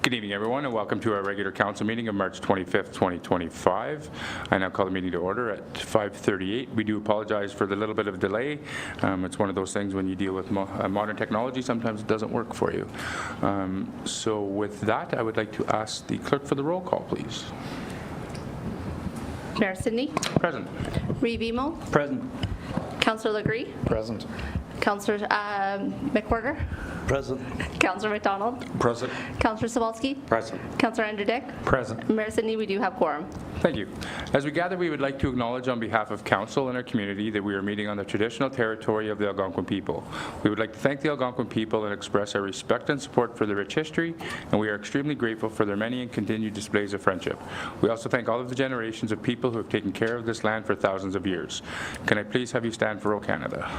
Good evening, everyone, and welcome to our regular council meeting of March 25th, 2025. I now call the meeting to order at 5:38. We do apologize for the little bit of delay. It's one of those things when you deal with modern technology, sometimes it doesn't work for you. So with that, I would like to ask the clerk for the roll call, please. Mayor Sidney. Present. Revimo. Present. Councillor Legree. Present. Councillor McWhorter. Present. Councillor McDonald. Present. Councillor Sawalski. Present. Councillor Andrew Dick. Present. Mayor Sidney, we do have quorum. Thank you. As we gather, we would like to acknowledge on behalf of Council and our community that we are meeting on the traditional territory of the Algonquin people. We would like to thank the Algonquin people and express our respect and support for their rich history, and we are extremely grateful for their many and continued displays of friendship. We also thank all of the generations of people who have taken care of this land for thousands of years. Can I please have you stand for O Canada?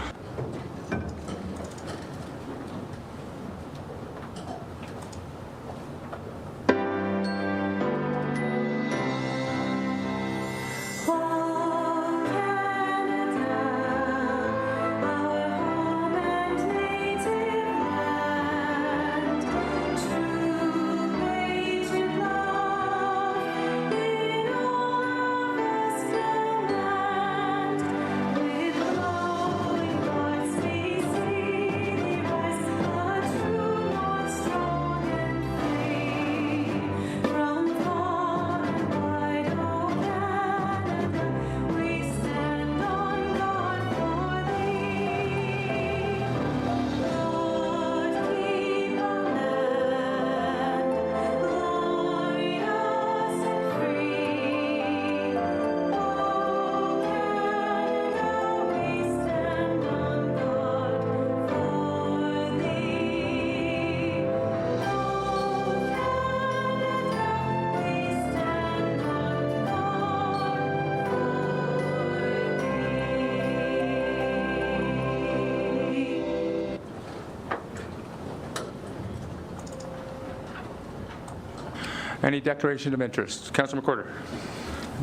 Any declaration of interest? Councillor McWhorter.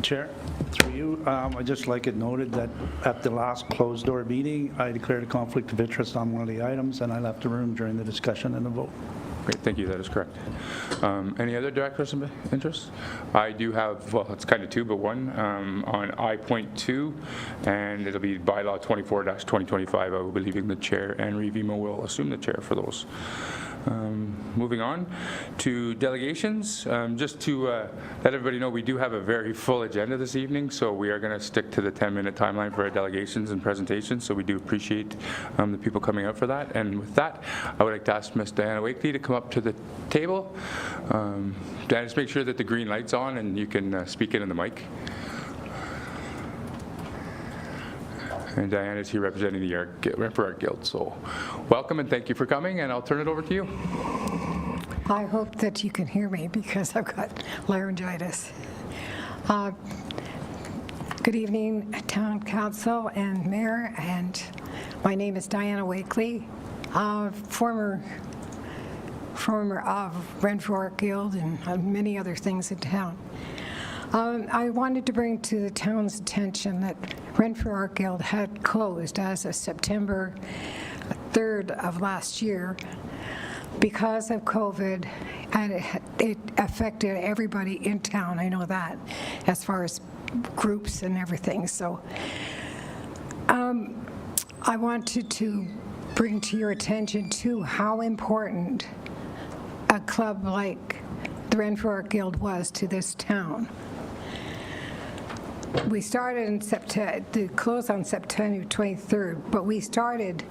Chair, through you, I'd just like it noted that at the last closed-door meeting, I declared a conflict of interest on one of the items, and I left the room during the discussion and the vote. Great, thank you. That is correct. Any other declaration of interest? I do have, well, it's kind of two, but one on I.2, and it'll be bylaw 24-2025. I will be leaving the chair, and Revimo will assume the chair for those. Moving on to delegations, just to let everybody know, we do have a very full agenda this evening, so we are going to stick to the 10-minute timeline for our delegations and presentations, so we do appreciate the people coming out for that. And with that, I would like to ask Ms. Diana Wakely to come up to the table. Diana, just make sure that the green light's on and you can speak into the mic. And Diana is here representing the Renfrew Art Guild. So welcome and thank you for coming, and I'll turn it over to you. I hope that you can hear me because I've got laryngitis. Good evening, Town Council and Mayor, and my name is Diana Wakely, former of Renfrew Art Guild and many other things in town. I wanted to bring to the town's attention that Renfrew Art Guild had closed as of September 3rd of last year because of COVID, and it affected everybody in town. I know that, as far as groups and everything. So I wanted to bring to your attention too how important a club like the Renfrew Art Guild was to this town. We started in September, the close on September 23rd, but we started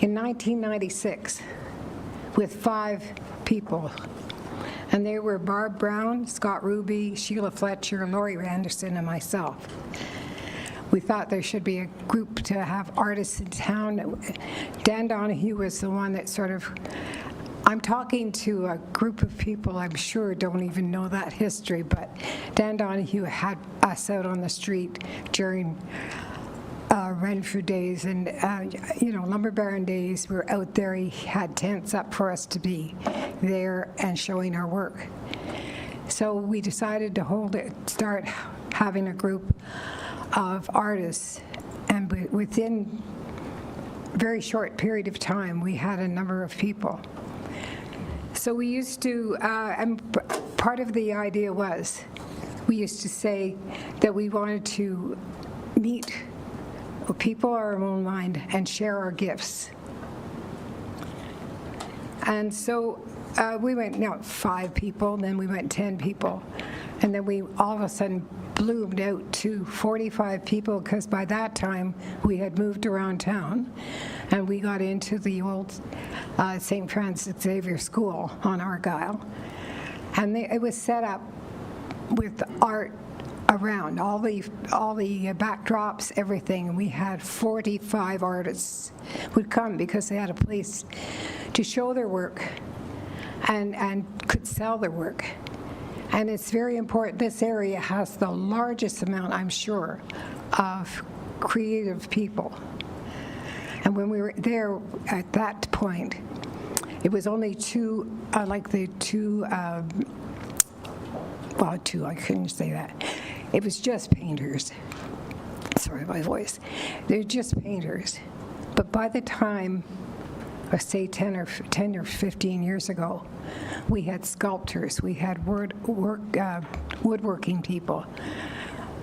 in 1996 with 5 people. And they were Barb Brown, Scott Ruby, Sheila Fletcher, Laurie Anderson, and myself. We thought there should be a group to have artists in town. Dan Donahue was the one that sort of, I'm talking to a group of people I'm sure don't even know that history, but Dan Donahue had us out on the street during Renfrew days and, Lumber Baron days. We were out there. He had tents up for us to be there and showing our work. So we decided to start having a group of artists, and within a very short period of time, we had a number of people. So we used to, part of the idea was, we used to say that we wanted to meet people of our own mind and share our gifts. And so we went, 5 people, then we went 10 people, and then we all of a sudden bloomed out to 45 people, because by that time we had moved around town, and we got into the old St. Francis Xavier School on Argyle, and it was set up with art around, all the backdrops, everything, and we had 45 artists would come because they had a place to show their work and could sell their work. And it's very important. This area has the largest amount, I'm sure, of creative people. And when we were there at that point, it was only two, I couldn't say that. It was just painters. Sorry, my voice. They're just painters. But by the time, say 10 or 15 years ago, we had sculptors, we had woodworking people,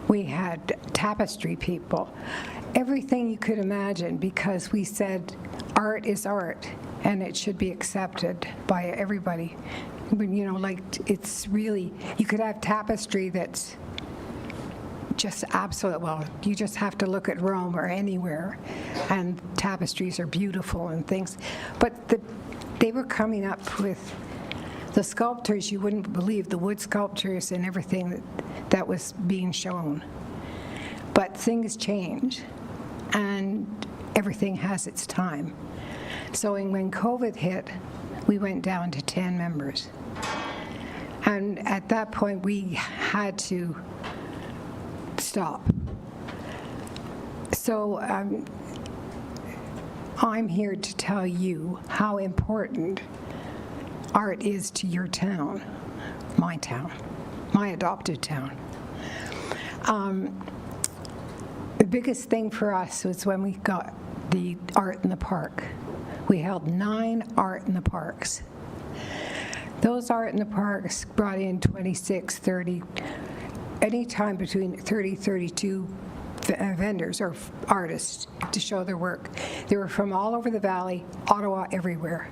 we had tapestry people, everything you could imagine, because we said art is art and it should be accepted by everybody. It's really, you could have tapestry that's just absolute, well, you just have to look at Rome or anywhere, and tapestries are beautiful and things. But they were coming up with the sculptors, you wouldn't believe, the wood sculptures and everything that was being shown. But things change, and everything has its time. So when COVID hit, we went down to 10 members. And at that point, we had to stop. So I'm here to tell you how important art is to your town, my adopted town. The biggest thing for us was when we got the art in the park. We held 9 art in the parks. Those art in the parks brought in 26, 30, anytime between 30, 32 vendors or artists to show their work. They were from all over the valley, Ottawa, everywhere.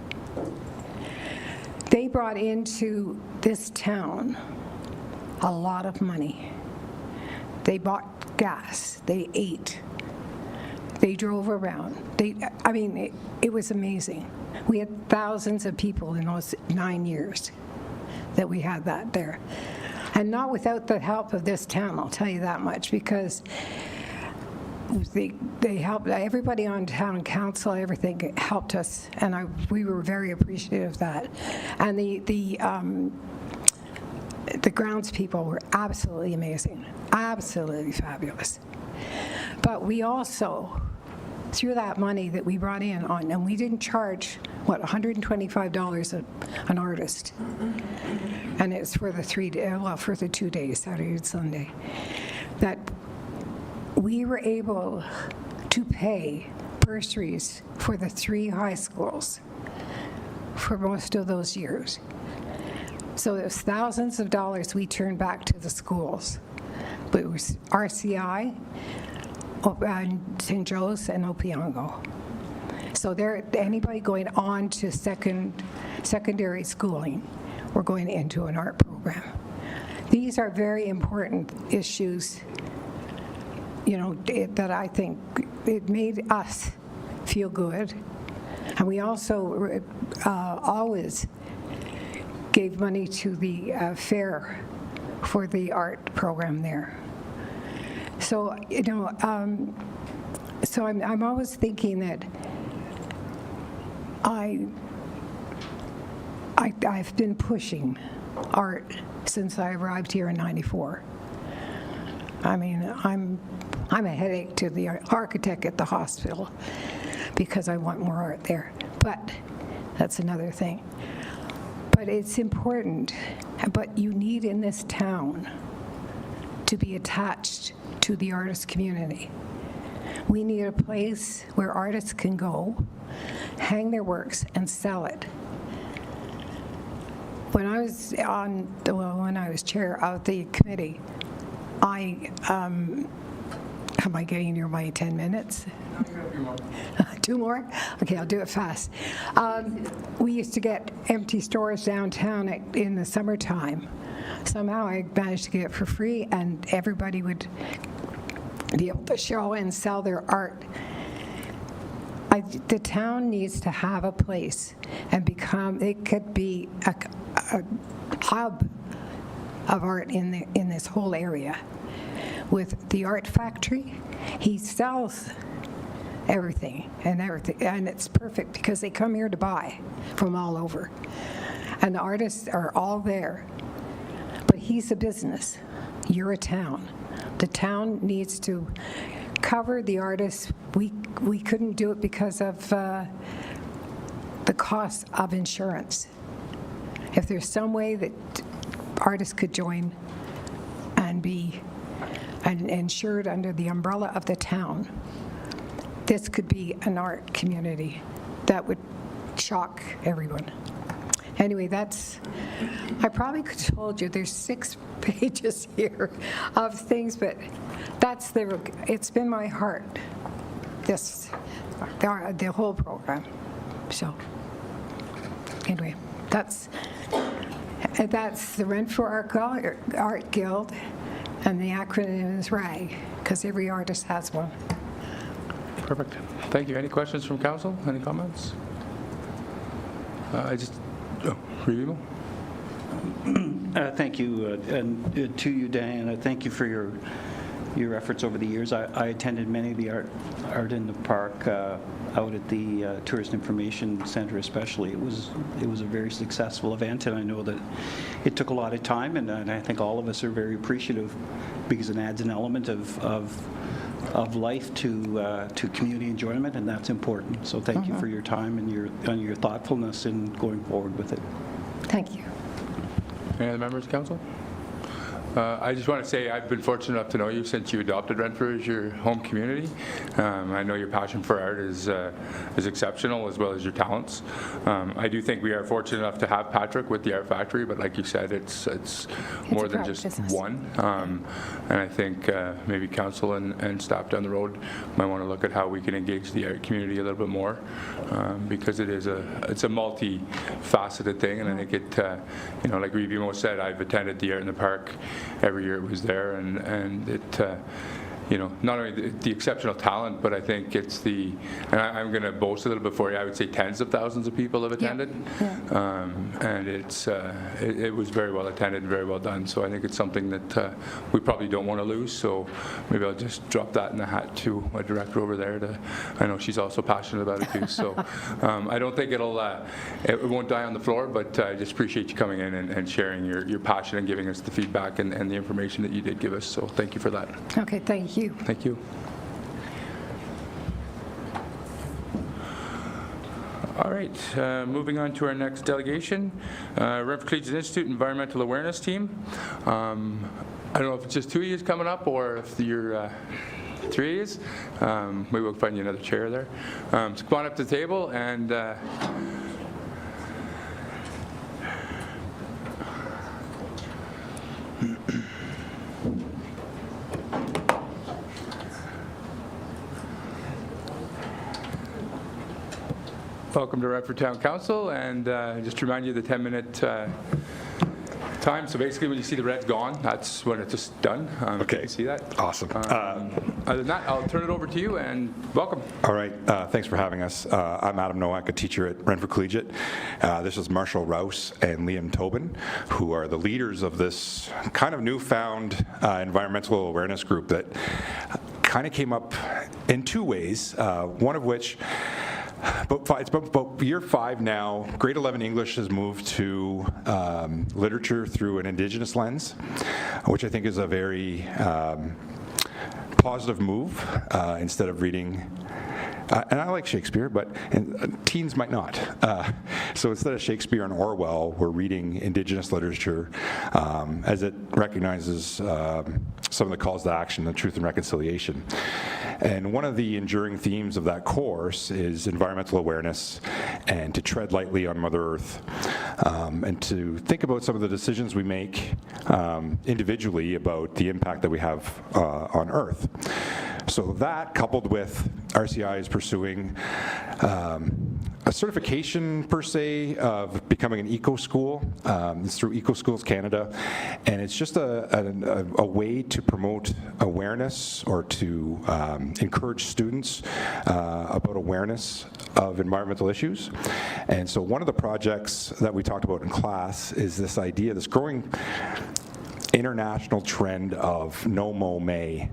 They brought into this town a lot of money. They bought gas, they ate, they drove around. It was amazing. We had thousands of people in those 9 years that we had that there. And not without the help of this town, I'll tell you that much, because they helped, everybody on town council, everything helped us, and we were very appreciative of that. And the grounds people were absolutely amazing, absolutely fabulous. But we also, through that money that we brought in on, and we didn't charge, $125 an artist. And it's for the 2 days, Saturday and Sunday, that we were able to pay bursaries for the 3 high schools for most of those years. So it was thousands of dollars we turned back to the schools. But it was RCI, St. Joe's, and Opeongo. So anybody going on to secondary schooling, we're going into an art program. These are very important issues, that I think it made us feel good. And we also always gave money to the fair for the art program there. So, so I'm always thinking that I've been pushing art since I arrived here in '94. I'm a headache to the architect at the hospital because I want more art there, but that's another thing. But it's important, but you need in this town to be attached to the artist community. We need a place where artists can go, hang their works, and sell it. when I was when I was chair of the committee, am I getting near my 10 minutes? 2 more? Okay, I'll do it fast. We used to get empty stores downtown in the summertime. Somehow I managed to get it for free, and everybody would be able to show and sell their art. The town needs to have a place and it could be a hub of art in this whole area. With the art factory, he sells everything, and it's perfect because they come here to buy from all over. And the artists are all there. But he's a business. You're a town. The town needs to cover the artists. We couldn't do it because of the cost of insurance. If there's some way that artists could join and be insured under the umbrella of the town, this could be an art community that would shock everyone. Anyway, I probably could have told you there's 6 pages here of things, but it's been my heart, the whole program. So, anyway, that's the Renfrew Art Guild, and the acronym is RAG, because every artist has one. Perfect. Thank you. Any questions from council? Any comments? Review? Thank you, and to you, Diana, thank you for your efforts over the years. I attended many of the art in the park out at the Tourist Information Center especially. It was a very successful event, and I know that it took a lot of time, and I think all of us are very appreciative because it adds an element of life to community enjoyment, and that's important. So thank you for your time and your thoughtfulness in going forward with it. Thank you. Any other members of council? I just want to say I've been fortunate enough to know you since you adopted Renfrew as your home community. I know your passion for art is exceptional, as well as your talents. I do think we are fortunate enough to have Patrick with the Art Factory, but like you said, it's more than just business. one. And I think maybe council and staff down the road might want to look at how we can engage the art community a little bit more, because it's a multi-faceted thing, and I think it, like Revimo said, I've attended the Art in the Park every year it was there, and it, not only the exceptional talent, but I think it's and I'm going to boast a little bit for you, I would say tens of thousands of people have attended. Yeah. And it was very well attended and very well done, so I think it's something that we probably don't want to lose, so maybe I'll just drop that in the hat to my director over there. I know she's also passionate about it too, so I don't think it won't die on the floor, but I just appreciate you coming in and sharing your passion and giving us the feedback and the information that you did give us, so thank you for that. Okay, thank you. Thank you. All right, moving on to our next delegation, Renfrew Collegiate Institute Environmental Awareness Team. I don't know if it's just 2 of you coming up or if you're 3 of you. Maybe we'll find you another chair there. So come on up to the table and welcome to Renfrew Town Council, and just to remind you the 10-minute time. So basically when you see the red's gone, that's when it's just done. Okay. You can see that. Awesome. Other than that, I'll turn it over to you, and welcome. All right. Thanks for having us. I'm Adam Nowak, a teacher at Renfrew Collegiate. This is Marshall Rouse and Liam Tobin, who are the leaders of this kind of newfound environmental awareness group that kind of came up in 2 ways, one of which it's about year 5 now. Grade 11 English has moved to literature through an Indigenous lens, which I think is a very positive move, instead of reading, and I like Shakespeare, but teens might not. So instead of Shakespeare and Orwell, we're reading Indigenous literature as it recognizes some of the calls to action, the truth and reconciliation. And one of the enduring themes of that course is environmental awareness and to tread lightly on Mother Earth, and to think about some of the decisions we make individually about the impact that we have on Earth. So that, coupled with RCI is pursuing a certification, per se, of becoming an eco-school. It's through Eco Schools Canada, and it's just a way to promote awareness or to encourage students about awareness of environmental issues. And so one of the projects that we talked about in class is this idea, this growing international trend of no mow May.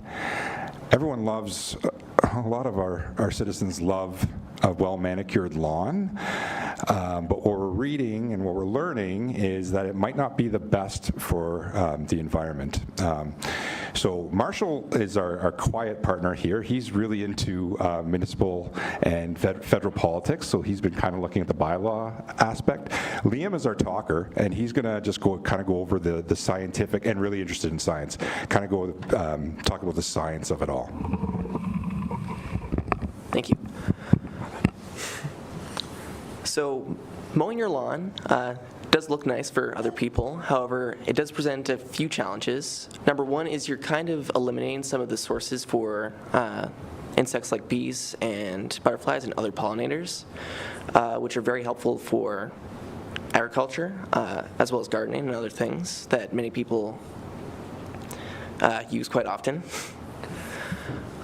Everyone loves, a lot of our citizens love a well-manicured lawn, but what we're reading and what we're learning is that it might not be the best for the environment. So Marshall is our quiet partner here. He's really into municipal and federal politics, so he's been kind of looking at the bylaw aspect. Liam is our talker, and he's going to just go over the scientific, and really interested in science, kind of talk about the science of it all. Thank you. So mowing your lawn does look nice for other people. However, it does present a few challenges. Number one is you're kind of eliminating some of the sources for insects like bees and butterflies and other pollinators, which are very helpful for agriculture, as well as gardening and other things that many people use quite often.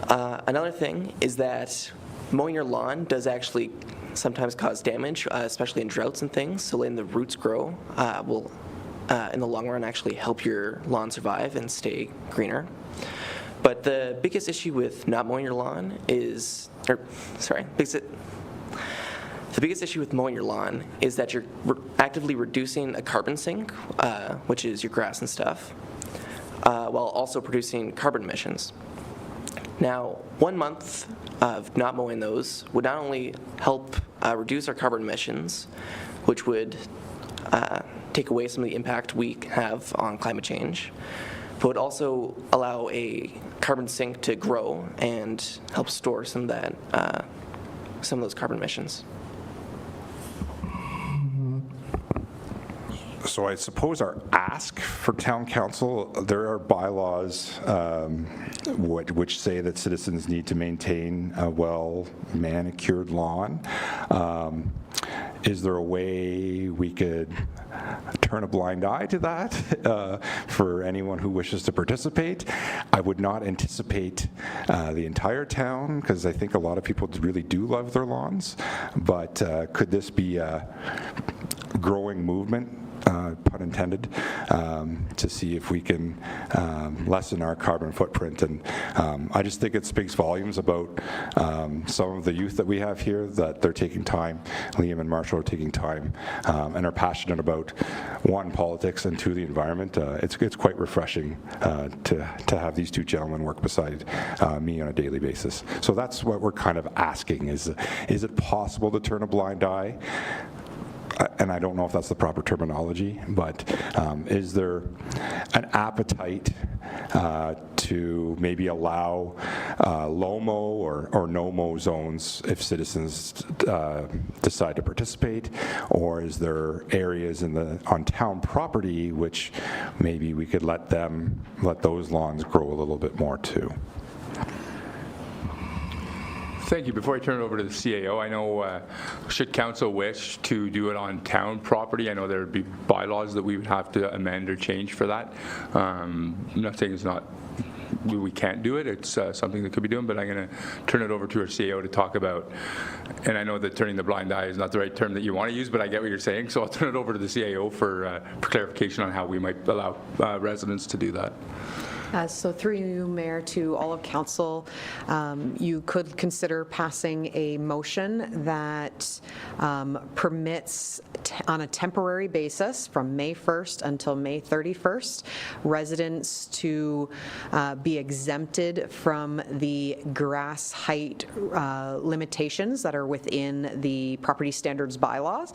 Another thing is that mowing your lawn does actually sometimes cause damage, especially in droughts and things. So letting the roots grow will, in the long run, actually help your lawn survive and stay greener. But the biggest issue with not mowing your lawn is, the biggest issue with mowing your lawn is that you're actively reducing a carbon sink, which is your grass and stuff, while also producing carbon emissions. Now, 1 month of not mowing those would not only help reduce our carbon emissions, which would take away some of the impact we have on climate change, but would also allow a carbon sink to grow and help store some of those carbon emissions. So I suppose our ask for town council, there are bylaws which say that citizens need to maintain a well-manicured lawn. Is there a way we could turn a blind eye to that for anyone who wishes to participate? I would not anticipate the entire town, because I think a lot of people really do love their lawns, but could this be a growing movement, pun intended, to see if we can lessen our carbon footprint? And I just think it speaks volumes about some of the youth that we have here, that they're taking time. Liam and Marshall are taking time and are passionate about, one, politics, and two, the environment. It's quite refreshing to have these two gentlemen work beside me on a daily basis. So that's what we're kind of asking, is it possible to turn a blind eye? And I don't know if that's the proper terminology, but is there an appetite to maybe allow low-mow or no-mow zones if citizens decide to participate? Or is there areas on town property which maybe we could let those lawns grow a little bit more too? Thank you. Before I turn it over to the CAO, I know should council wish to do it on town property, I know there would be bylaws that we would have to amend or change for that. I'm not saying we can't do it. It's something that could be done, but I'm going to turn it over to our CAO to talk about. And I know that turning the blind eye is not the right term that you want to use, but I get what you're saying. So I'll turn it over to the CAO for clarification on how we might allow residents to do that. So through you, Mayor, to all of council, you could consider passing a motion that permits on a temporary basis from May 1st until May 31st, residents to be exempted from the grass height limitations that are within the property standards bylaws.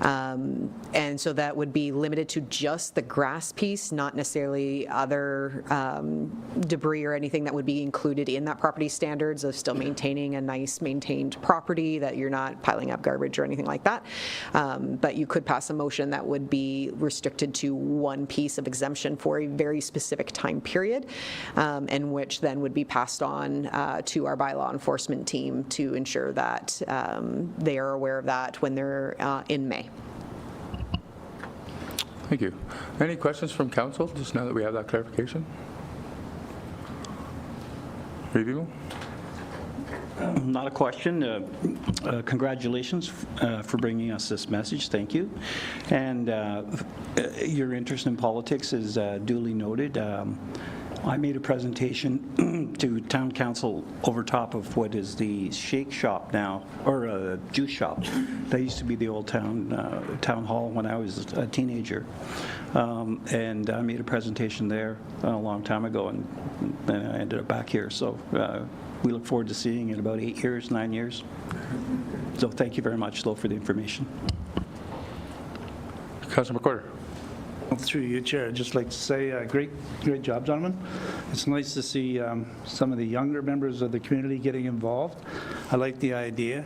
And so that would be limited to just the grass piece, not necessarily other debris or anything that would be included in that property standards of still maintaining a nice maintained property, that you're not piling up garbage or anything like that. But you could pass a motion that would be restricted to one piece of exemption for a very specific time period, and which then would be passed on to our bylaw enforcement team to ensure that they are aware of that when they're in May. Thank you. Any questions from council, just now that we have that clarification? Review? Not a question. Congratulations for bringing us this message. Thank you. And your interest in politics is duly noted. I made a presentation to town council over top of what is the shake shop now, or juice shop. That used to be the old town hall when I was a teenager. And I made a presentation there a long time ago, and then I ended up back here. So we look forward to seeing you in about 8 years, 9 years. So thank you very much, though, for the information. Councilor McCorder. Through you, Chair, I'd just like to say great job, gentlemen. It's nice to see some of the younger members of the community getting involved. I like the idea.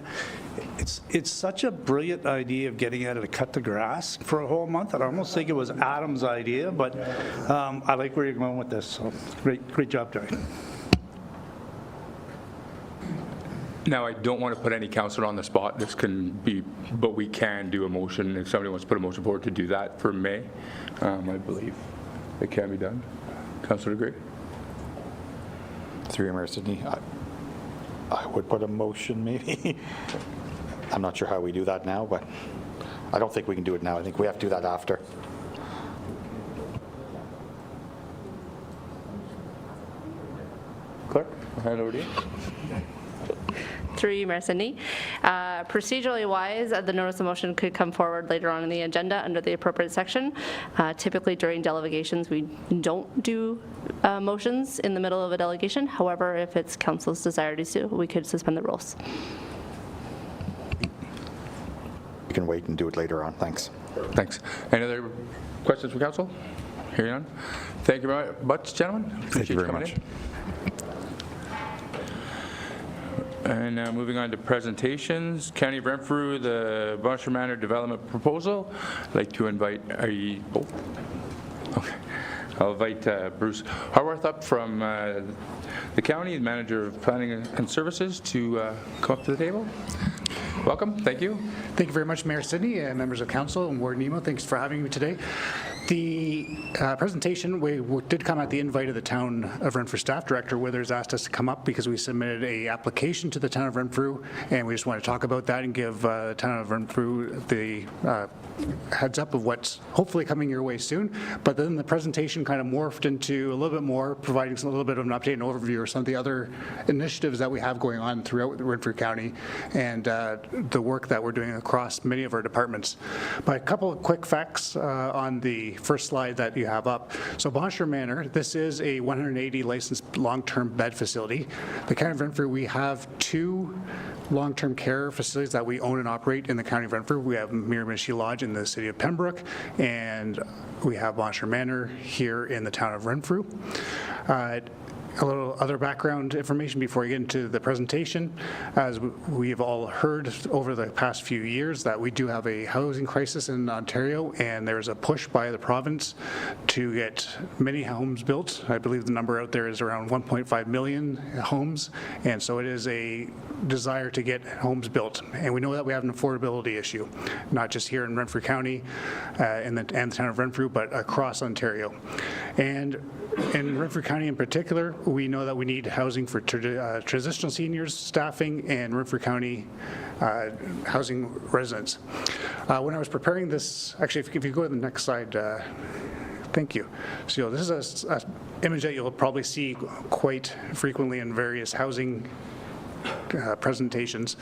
It's such a brilliant idea of getting out of to cut the grass for a whole month. I almost think it was Adam's idea, but I like where you're going with this. So great job, Jerry. Now, I don't want to put any councillor on the spot. This can be, but we can do a motion. If somebody wants to put a motion forward to do that for May, I believe it can be done. Councillor Gray? Through you, Mayor Sidney, I would put a motion maybe. I'm not sure how we do that now, but I don't think we can do it now. I think we have to do that after. Clerk, I'll hand over to you. Through you, Mayor Sidney. Procedurally wise, the notice of motion could come forward later on in the agenda under the appropriate section. Typically during delegations, we don't do motions in the middle of a delegation. However, if it's council's desire to do, we could suspend the rules. You can wait and do it later on. Thanks. Thanks. Any other questions from council? Hearing none. Thank you very much, gentlemen. Thank you very coming much. in. And now moving on to presentations. County of Renfrew, the Bonnechere Manor development proposal. I'd like to invite, are you both? Okay. I'll invite Bruce Harworth up from the county, manager of planning and services, to come up to the table. Welcome. Thank you. Thank you very much, Mayor Sidney and members of council and Ward Nemo. Thanks for having me today. The presentation did come at the invite of the Town of Renfrew Staff Director. Withers asked us to come up because we submitted a application to the Town of Renfrew, and we just want to talk about that and give the Town of Renfrew the heads up of what's hopefully coming your way soon. But then the presentation kind of morphed into a little bit more, providing a little bit of an update and overview of some of the other initiatives that we have going on throughout Renfrew County and the work that we're doing across many of our departments. But a couple of quick facts on the first slide that you have up. So Bonnechere Manor, this is a 180 licensed long-term bed facility. The County of Renfrew, we have 2 long-term care facilities that we own and operate in the County of Renfrew. We have Miramichi Lodge in the city of Pembroke, and we have Bonnechere Manor here in the town of Renfrew. A little other background information before we get into the presentation. As we've all heard over the past few years that we do have a housing crisis in Ontario, and there's a push by the province to get many homes built. I believe the number out there is around 1.5 million homes, and so it is a desire to get homes built. And we know that we have an affordability issue, not just here in Renfrew County and the town of Renfrew, but across Ontario. And in Renfrew County in particular, we know that we need housing for transitional seniors, staffing, and Renfrew County housing residents. When I was preparing this, actually, if you go to the next slide, thank you. So this is an image that you'll probably see quite frequently in various housing presentations.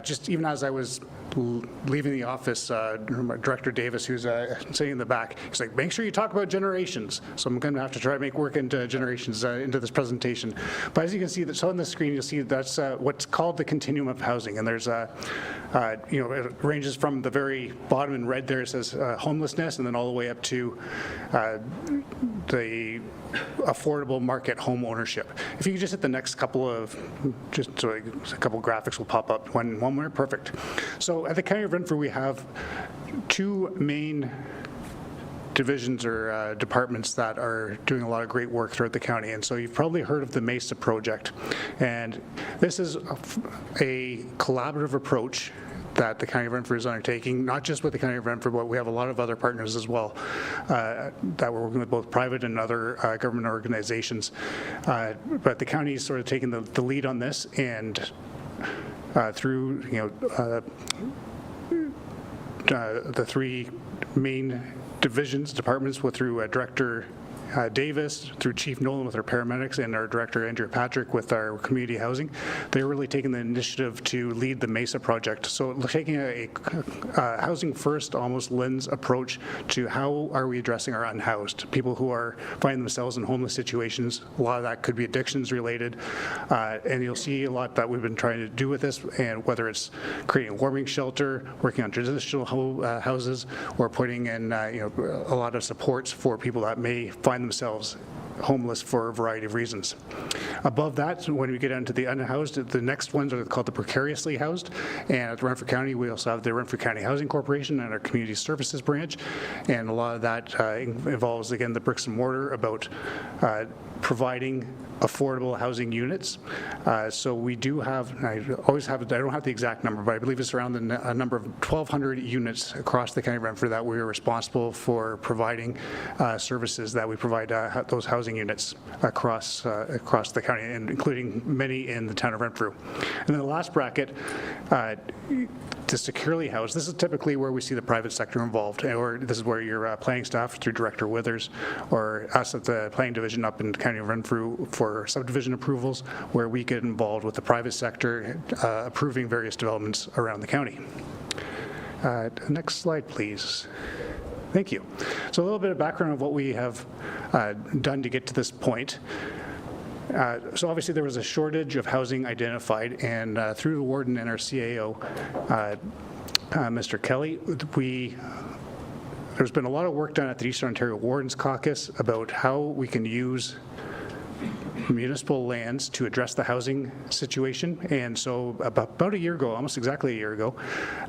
Just even as I was leaving the office, Director Davis, who's sitting in the back, he's like, make sure you talk about generations. So I'm going to have to try to make work into generations into this presentation. But as you can see, so on the screen, you'll see that's what's called the continuum of housing. And there's, it ranges from the very bottom in red there, it says homelessness, and then all the way up to the affordable market home ownership. If you could just hit the next couple of, just so a couple graphics will pop up. One more, perfect. So at the County of Renfrew, we have two main divisions or departments that are doing a lot of great work throughout the county. And so you've probably heard of the MESA project. And this is a collaborative approach that the County of Renfrew is undertaking, not just with the County of Renfrew, but we have a lot of other partners as well that we're working with, both private and other government organizations. But the county is sort of taking the lead on this, and through the three main departments, through Director Davis, through Chief Nolan with our paramedics, and our Director Andrea Patrick with our community housing. They're really taking the initiative to lead the MESA project. So taking a housing first, almost lens approach to how are we addressing our unhoused, people who are finding themselves in homeless situations. A lot of that could be addictions related. And you'll see a lot that we've been trying to do with this, and whether it's creating a warming shelter, working on transitional houses, or putting in a lot of supports for people that may find themselves homeless for a variety of reasons. Above that, when we get into the unhoused, the next ones are called the precariously housed. And at Renfrew County, we also have the Renfrew County Housing Corporation and our community services branch. And a lot of that involves, again, the bricks and mortar about providing affordable housing units. So we do have, I don't have the exact number, but I believe it's around a number of 1,200 units across the County of Renfrew that we are responsible for providing services that we provide those housing units across the county, and including many in the town of Renfrew. And then the last bracket, to securely house, this is typically where we see the private sector involved, or this is where your planning staff through Director Withers, or us at the planning division up in the County of Renfrew for subdivision approvals, where we get involved with the private sector approving various developments around the county. Next slide, please. Thank you. So a little bit of background of what we have done to get to this point. So obviously there was a shortage of housing identified, and through the warden and our CAO, Mr. Kelly, there's been a lot of work done at the Eastern Ontario Wardens Caucus about how we can use municipal lands to address the housing situation. And so about a year ago, almost exactly a year ago,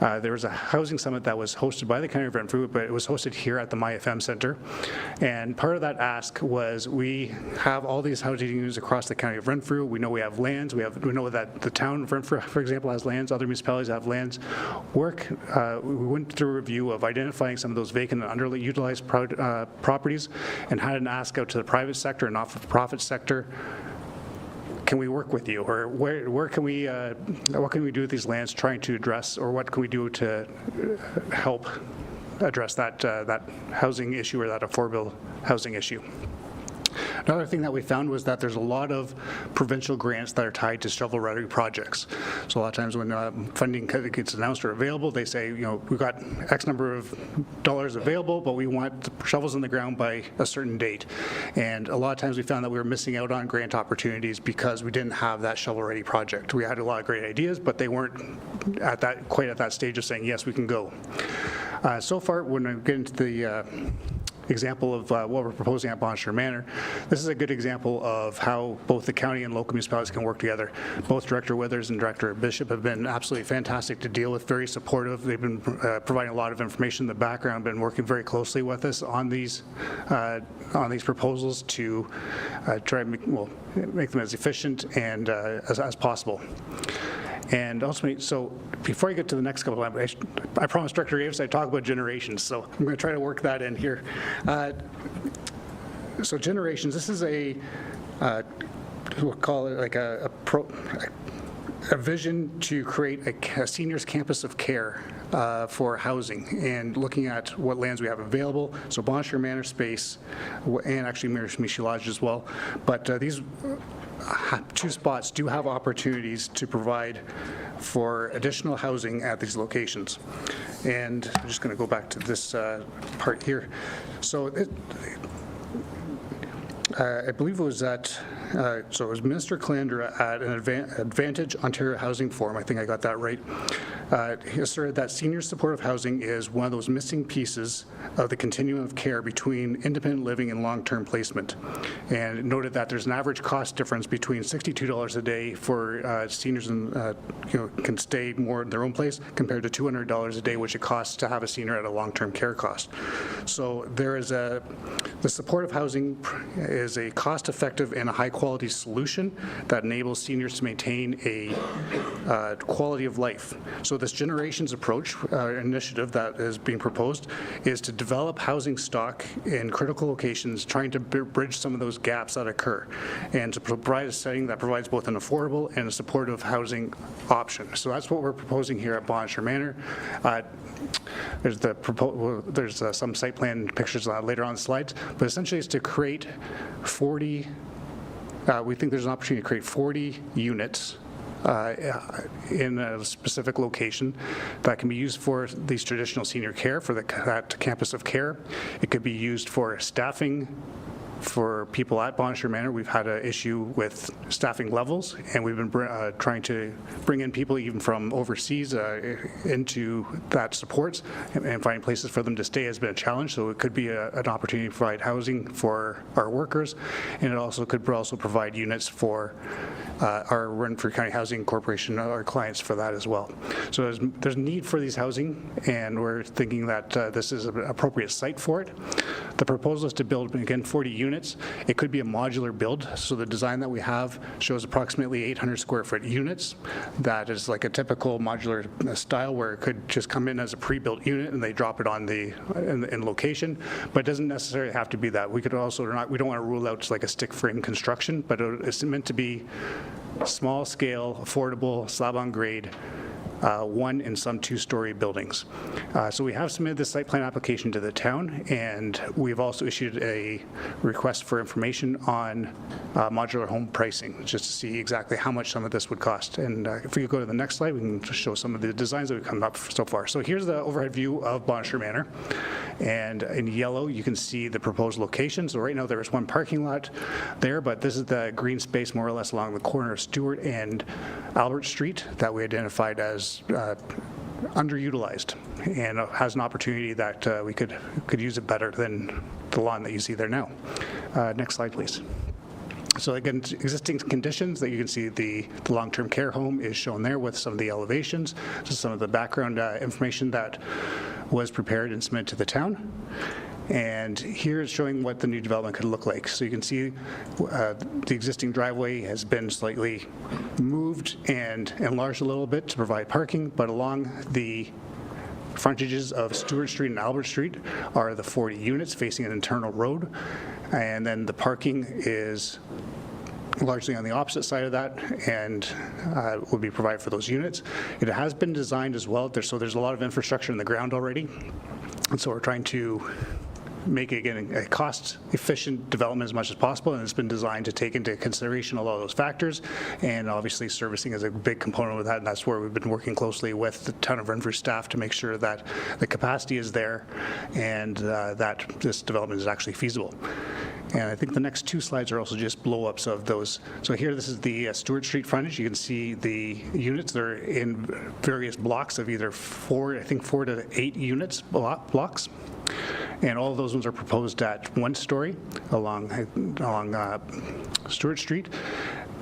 there was a housing summit that was hosted by the County of Renfrew, but it was hosted here at the MyFM Center. And part of that ask was, we have all these housing units across the County of Renfrew. We know we have lands. We know that the town of Renfrew, for example, has lands. Other municipalities have lands. We went through a review of identifying some of those vacant and underutilized properties, and had an ask out to the private sector and not-for-profit sector. Can we work with you, or where can we, what can we do with these lands, trying to address, or what can we do to help address that housing issue, or that affordable housing issue? Another thing that we found was that there's a lot of provincial grants that are tied to shovel-ready projects. So a lot of times when funding gets announced or available, they say, we've got X number of dollars available, but we want the shovels in the ground by a certain date. And a lot of times we found that we were missing out on grant opportunities because we didn't have that shovel-ready project. We had a lot of great ideas, but they weren't quite at that stage of saying, yes, we can go. So far, when I get into the example of what we're proposing at Bonnechere Manor, this is a good example of how both the county and local municipalities can work together. Both Director Withers and Director Bishop have been absolutely fantastic to deal with, very supportive. They've been providing a lot of information in the background, been working very closely with us on these proposals to try and make them as efficient and as possible. And ultimately, so before I get to the next couple, I promised Director Davis I'd talk about generations, so I'm going to try to work that in here. So generations, this is we'll call it like a vision to create a seniors campus of care for housing, and looking at what lands we have available. So Bonnechere Manor space, and actually Miramichi Lodge as well. But these two spots do have opportunities to provide for additional housing at these locations. And I'm just going to go back to this part here. So I believe it was at, so it was Minister Calandra at an Advantage Ontario Housing Forum, I think I got that right. He asserted that senior supportive housing is one of those missing pieces of the continuum of care between independent living and long-term placement, and noted that there's an average cost difference between $62 a day for seniors and can stay more in their own place compared to $200 a day, which it costs to have a senior at a long-term care cost. So there is the supportive housing is a cost-effective and a high-quality solution that enables seniors to maintain a quality of life. So this generations approach initiative that is being proposed is to develop housing stock in critical locations, trying to bridge some of those gaps that occur, and to provide a setting that provides both an affordable and a supportive housing option. So that's what we're proposing here at Bonnechere Manor. There's some site plan pictures later on the slides, but essentially it's to create 40, we think there's an opportunity to create 40 units in a specific location that can be used for these traditional senior care, for that campus of care. It could be used for staffing for people at Bonnechere Manor. We've had an issue with staffing levels, and we've been trying to bring in people even from overseas into that supports, and finding places for them to stay has been a challenge. So it could be an opportunity to provide housing for our workers, and it also could provide units for our Renfrew County Housing Corporation, our clients, for that as well. So there's need for these housing, and we're thinking that this is an appropriate site for it. The proposal is to build, again, 40 units. It could be a modular build, so the design that we have shows approximately 800 square foot units. That is like a typical modular style where it could just come in as a pre-built unit and they drop it on in location, but it doesn't necessarily have to be that. We could also we don't want to rule out like a stick frame construction, but it's meant to be small scale, affordable, slab on grade, one and some two-story buildings. So we have submitted the site plan application to the town, and we've also issued a request for information on modular home pricing, just to see exactly how much some of this would cost. And if we could go to the next slide, we can just show some of the designs that we've come up so far. So here's the overhead view of Bonnechere Manor, and in yellow you can see the proposed location. So right now there is one parking lot there, but this is the green space more or less along the corner of Stewart and Albert Street that we identified as underutilized, and has an opportunity that we could use it better than the lawn that you see there now. Next slide, please. So again, existing conditions that you can see, the long-term care home is shown there with some of the elevations, just some of the background information that was prepared and submitted to the town. And here is showing what the new development could look like. So you can see the existing driveway has been slightly moved and enlarged a little bit to provide parking, but along the frontages of Stewart Street and Albert Street are the 40 units facing an internal road, and then the parking is largely on the opposite side of that, and will be provided for those units. It has been designed as well, so there's a lot of infrastructure in the ground already, and so we're trying to make it, again, a cost-efficient development as much as possible, and it's been designed to take into consideration a lot of those factors, and obviously servicing is a big component of that, and that's where we've been working closely with the town of Renfrew staff to make sure that the capacity is there and that this development is actually feasible. And I think the next two slides are also just blow-ups of those. So here, this is the Stewart Street frontage. You can see the units. They're in various blocks of either 4 to 8 units blocks. And all of those ones are proposed at 1 story along Stewart Street.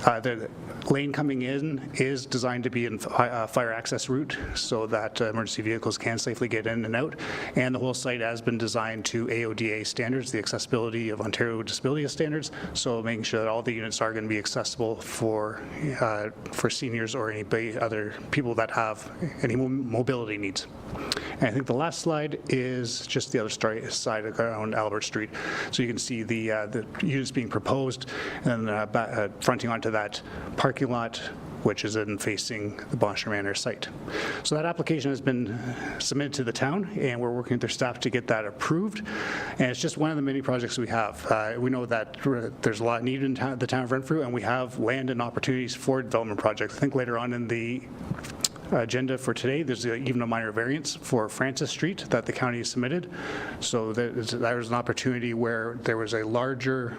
The lane coming in is designed to be in fire access route so that emergency vehicles can safely get in and out. And the whole site has been designed to AODA standards, the Accessibility of Ontario Disability Standards, so making sure that all the units are going to be accessible for seniors or any other people that have any mobility needs. And I think the last slide is just the other side around Albert Street. So you can see the units being proposed and fronting onto that parking lot which is in facing the Bonnechere Manor site. So that application has been submitted to the town, and we're working with their staff to get that approved. And it's just one of the many projects we have. We know that there's a lot of need in the town of Renfrew, and we have land and opportunities for development projects. I think later on in the agenda for today, there's even a minor variance for Francis Street that the county has submitted. So there's an opportunity where there was a larger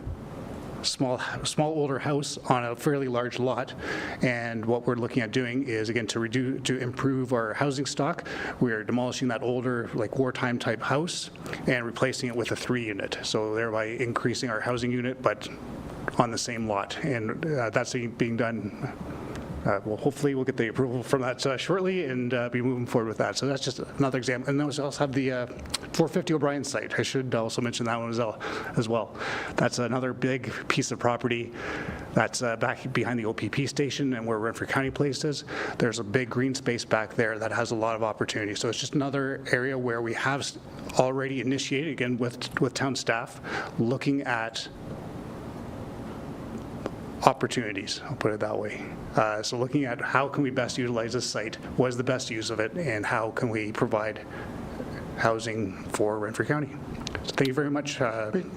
small older house on a fairly large lot, and what we're looking at doing is, again, to improve our housing stock. We're demolishing that older, like wartime type house and replacing it with a 3-unit, so thereby increasing our housing unit but on the same lot, and that's being done. Well, hopefully we'll get the approval from that shortly and be moving forward with that. So that's just another example. And then we also have the 450 O'Brien site. I should also mention that one as well. That's another big piece of property that's back behind the OPP station and where Renfrew County Place is. There's a big green space back there that has a lot of opportunity. So it's just another area where we have already initiated, again, with town staff, looking at opportunities, I'll put it that way. So looking at how can we best utilize this site, what is the best use of it, and how can we provide housing for Renfrew County. So thank you very much,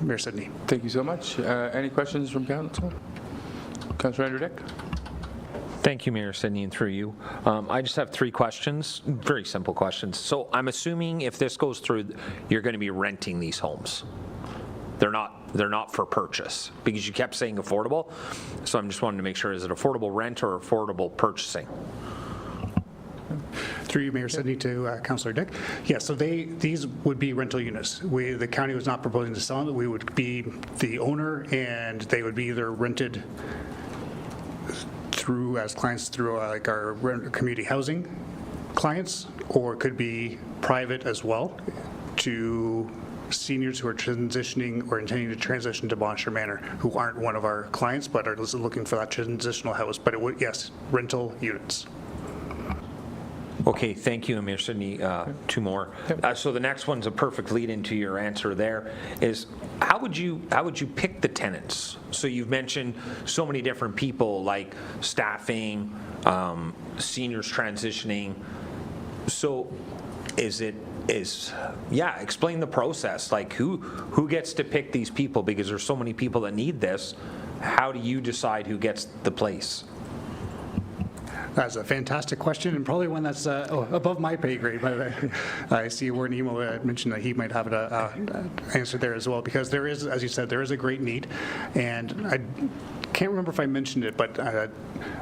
Mayor Sidney. Thank you so much. Any questions from council? Councilor Andrew Dick? Thank you, Mayor Sidney, and through you. I just have 3 questions, very simple questions. So I'm assuming if this goes through, you're going to be renting these homes. They're not for purchase, because you kept saying affordable. So I'm just wanting to make sure, is it affordable rent or affordable purchasing? Through you, Mayor Sidney, to Councillor Dick. Yeah, so these would be rental units. The county was not proposing to sell them. We would be the owner, and they would be either rented through as clients through like our community housing clients, or it could be private as well to seniors who are transitioning or intending to transition to Bonnechere Manor, who aren't one of our clients but are looking for that transitional house. But it would, yes, rental units. Okay, thank you, Mayor Sidney. 2 more. So the next one's a perfect lead into your answer there, is how would you pick the tenants? So you've mentioned so many different people, like staffing, seniors transitioning. So explain the process. Like who gets to pick these people, because there's so many people that need this. How do you decide who gets the place? That's a fantastic question, and probably one that's above my pay grade. But I see Warden Emo mentioned that he might have an answer there as well, because there is, as you said, there is a great need, and I can't remember if I mentioned it, but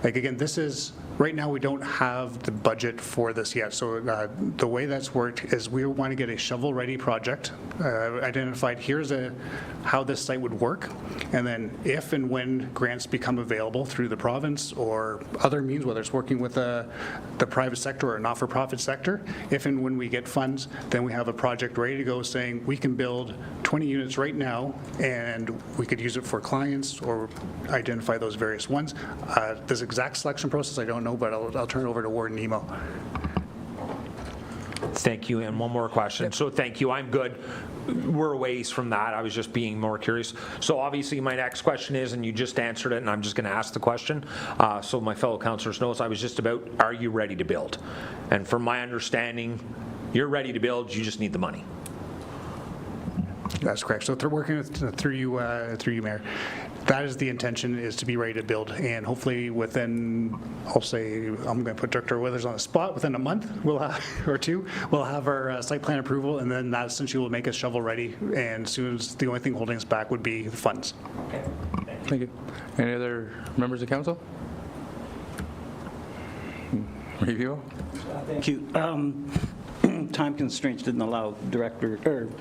like again, this is. Right now, we don't have the budget for this yet. So the way that's worked is we want to get a shovel-ready project identified. Here's how this site would work. And then if and when grants become available through the province or other means, whether it's working with the private sector or not-for-profit sector, if and when we get funds, then we have a project ready to go saying we can build 20 units right now, and we could use it for clients or identify those various ones. This exact selection process, I don't know, but I'll turn it over to Warden Emo. Thank you, and one more question. So thank you, I'm good. We're a ways from that. I was just being more curious. So obviously my next question is, and you just answered it, and I'm just going to ask the question, so my fellow councillors know, I was just about, are you ready to build? And from my understanding, you're ready to build, you just need the money. That's correct. So they're working through you, Mayor. That is the intention, is to be ready to build, and hopefully within, I'll say, I'm going to put Director Withers on the spot, within a month we'll have, or 2, we'll have our site plan approval, and then that essentially will make us shovel ready, and as soon as the only thing holding us back would be the funds. Okay. Thank you. Any other members of council? Review? Thank you. Time constraints didn't allow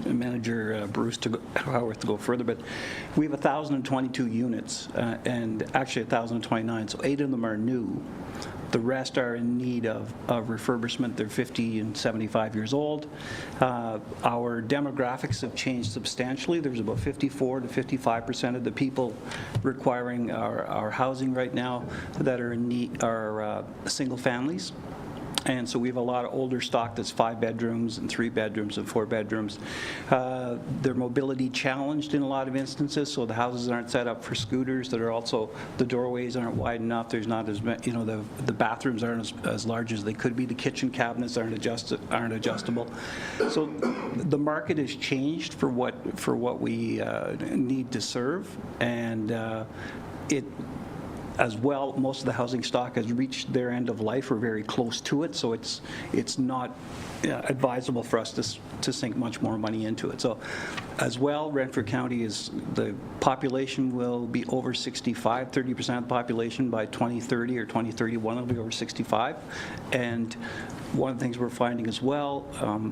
Manager Bruce Howarth to go further, but we have 1,022 units, and actually 1,029, so 8 of them are new. The rest are in need of refurbishment. They're 50 and 75 years old. Our demographics have changed substantially. There's about 54 to 55% of the people requiring our housing right now that are in need are single families. And so we have a lot of older stock that's 5 bedrooms and 3 bedrooms and 4 bedrooms. They're mobility challenged in a lot of instances, so the houses aren't set up for scooters. That are also, the doorways aren't wide enough. There's not as many, the bathrooms aren't as large as they could be. The kitchen cabinets aren't adjustable. So the market has changed for what we need to serve, and as well, most of the housing stock has reached their end of life or very close to it, so it's not advisable for us to sink much more money into it. So as well, Renfrew County the population will be over 65, 30% of the population by 2030 or 2031 will be over 65. And one of the things we're finding as well,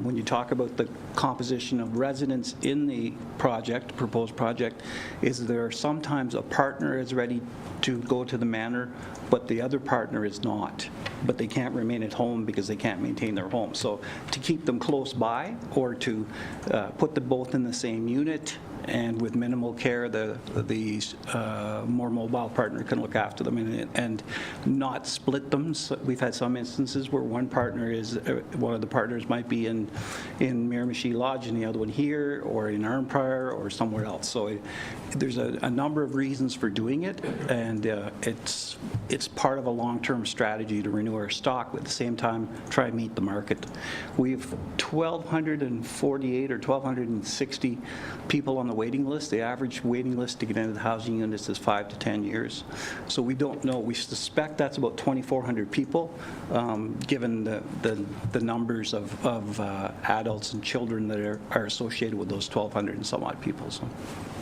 when you talk about the composition of residents in the proposed project, is there sometimes a partner is ready to go to the manor, but the other partner is not. But they can't remain at home because they can't maintain their home. So to keep them close by, or to put them both in the same unit, and with minimal care, the more mobile partner can look after them and not split them. So we've had some instances where one of the partners might be in Miramichi Lodge and the other one here, or in Arnprior, or somewhere else. So there's a number of reasons for doing it, and it's part of a long-term strategy to renew our stock, but at the same time try and meet the market. We have 1,248 or 1,260 people on the waiting list. The average waiting list to get into the housing units is 5 to 10 years. So we don't know. We suspect that's about 2,400 people, given the numbers of adults and children that are associated with those 1,200 and some odd people. So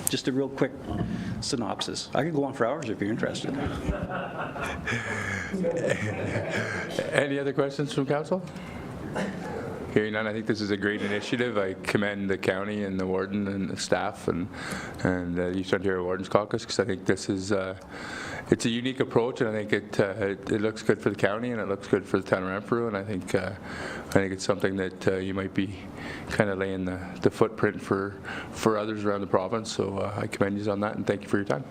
just a real quick synopsis. I could go on for hours if you're interested. Any other questions from council? Hearing none, I think this is a great initiative. I commend the county and the warden and the staff and the East Ontario Wardens Caucus, because I think this is it's a unique approach, and I think it looks good for the county and it looks good for the town of Renfrew, and I think it's something that you might be kind of laying the footprint for others around the province. So I commend you on that, and thank you for your time.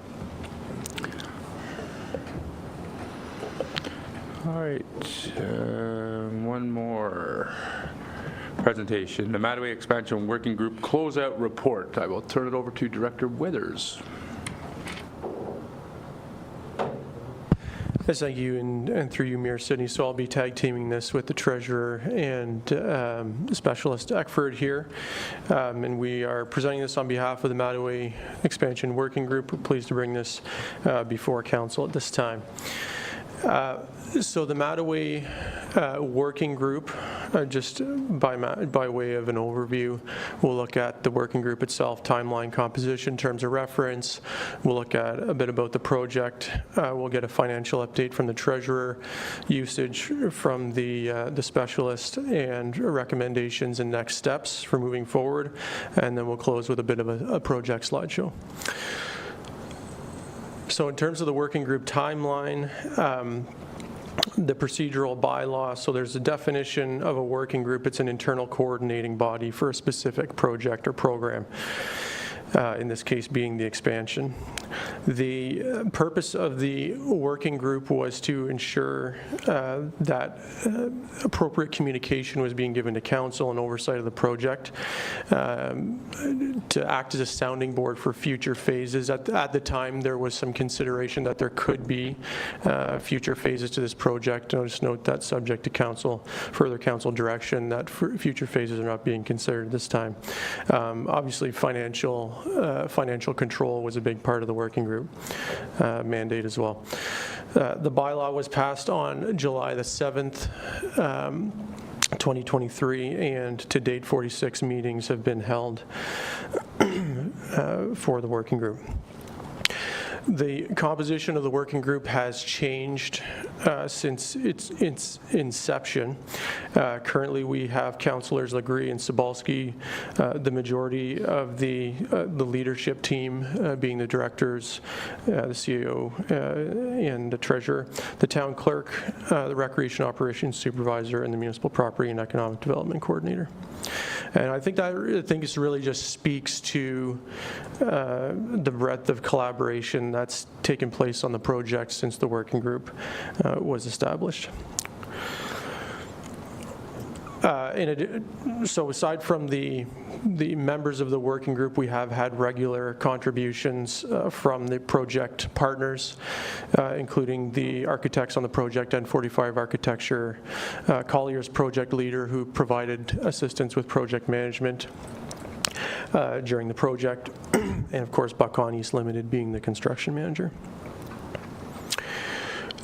All right, one more presentation, the Mattaway Expansion Working Group Closeout Report. I will turn it over to Director Withers. Yes, thank you, and through you, Mayor Sidney. So I'll be tag teaming this with the treasurer and specialist Eckford here, and we are presenting this on behalf of the Mattaway Expansion Working Group. We're pleased to bring this before council at this time. So the Mattaway Working Group, just by way of an overview, we'll look at the working group itself, timeline, composition, terms of reference. We'll look at a bit about the project. We'll get a financial update from the treasurer, usage from the specialist, and recommendations and next steps for moving forward. And then we'll close with a bit of a project slideshow. So in terms of the working group timeline, the procedural bylaw, so there's a definition of a working group. It's an internal coordinating body for a specific project or program, in this case being the expansion. The purpose of the working group was to ensure that appropriate communication was being given to council and oversight of the project, to act as a sounding board for future phases. At the time, there was some consideration that there could be future phases to this project. I'll just note that subject to further council direction, that future phases are not being considered at this time. Obviously, financial control was a big part of the working group mandate as well. The bylaw was passed on July the 7th, 2023, and to date 46 meetings have been held for the working group. The composition of the working group has changed since its inception. Currently, we have councillors Legree and Sobalski, the majority of the leadership team being the directors, the CEO, and the treasurer, the town clerk, the recreation operations supervisor, and the municipal property and economic development coordinator. And I think this really just speaks to the breadth of collaboration that's taken place on the project since the working group was established. So aside from the members of the working group, we have had regular contributions from the project partners, including the architects on the project, N45 Architecture, Collier's project leader who provided assistance with project management during the project, and of course Buckon East Limited being the construction manager.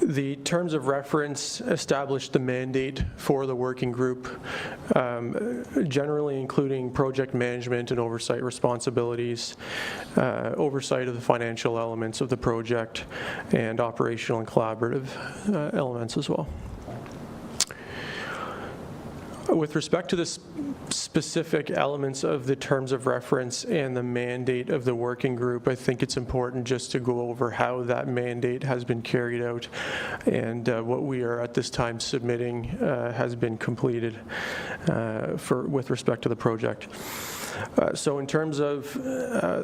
The terms of reference established the mandate for the working group, generally including project management and oversight responsibilities, oversight of the financial elements of the project, and operational and collaborative elements as well. With respect to the specific elements of the terms of reference and the mandate of the working group, I think it's important just to go over how that mandate has been carried out, and what we are at this time submitting has been completed with respect to the project. So in terms of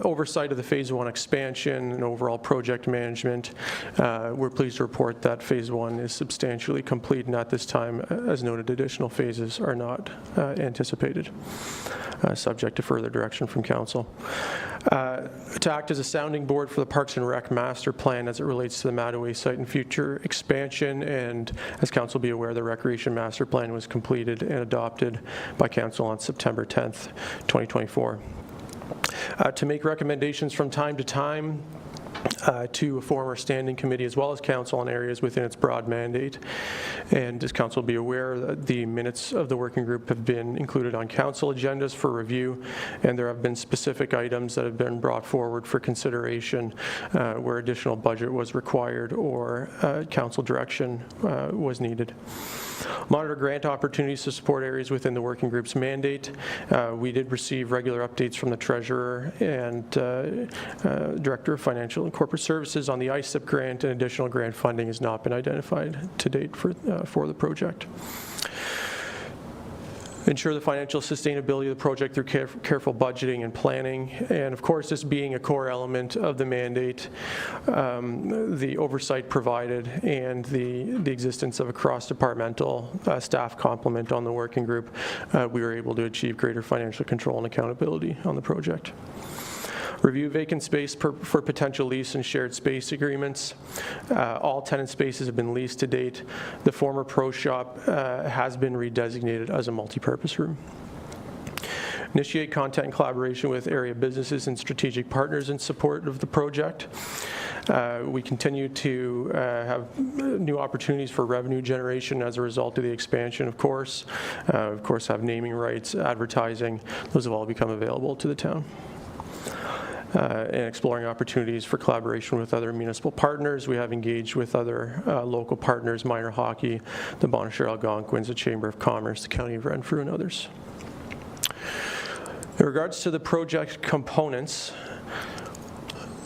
oversight of the Phase 1 expansion and overall project management, we're pleased to report that Phase 1 is substantially complete, and at this time, as noted, additional phases are not anticipated, subject to further direction from Council. To act as a sounding board for the Parks and Rec Master Plan as it relates to the Mattaway site and future expansion, and as Council be aware, the Recreation Master Plan was completed and adopted by Council on September 10th, 2024. To make recommendations from time to time to a former standing committee as well as Council on areas within its broad mandate. And as Council will be aware, the minutes of the working group have been included on Council agendas for review, and there have been specific items that have been brought forward for consideration where additional budget was required or Council direction was needed. Monitor grant opportunities to support areas within the working group's mandate. We did receive regular updates from the Treasurer and Director of Financial and Corporate Services on the ISIP grant, and additional grant funding has not been identified to date for the project. Ensure the financial sustainability of the project through careful budgeting and planning, and of course, this being a core element of the mandate, the oversight provided and the existence of a cross-departmental staff complement on the working group, we were able to achieve greater financial control and accountability on the project. Review vacant space for potential lease and shared space agreements. All tenant spaces have been leased to date. The former pro shop has been redesignated as a multi-purpose room. Initiate content and collaboration with area businesses and strategic partners in support of the project. We continue to have new opportunities for revenue generation as a result of the expansion, of course. Of course, have naming rights, advertising. Those have all become available to the town. And exploring opportunities for collaboration with other municipal partners. We have engaged with other local partners, minor hockey, the Bonnechere Algonquins, the Chamber of Commerce, the County of Renfrew, and others. In regards to the project components,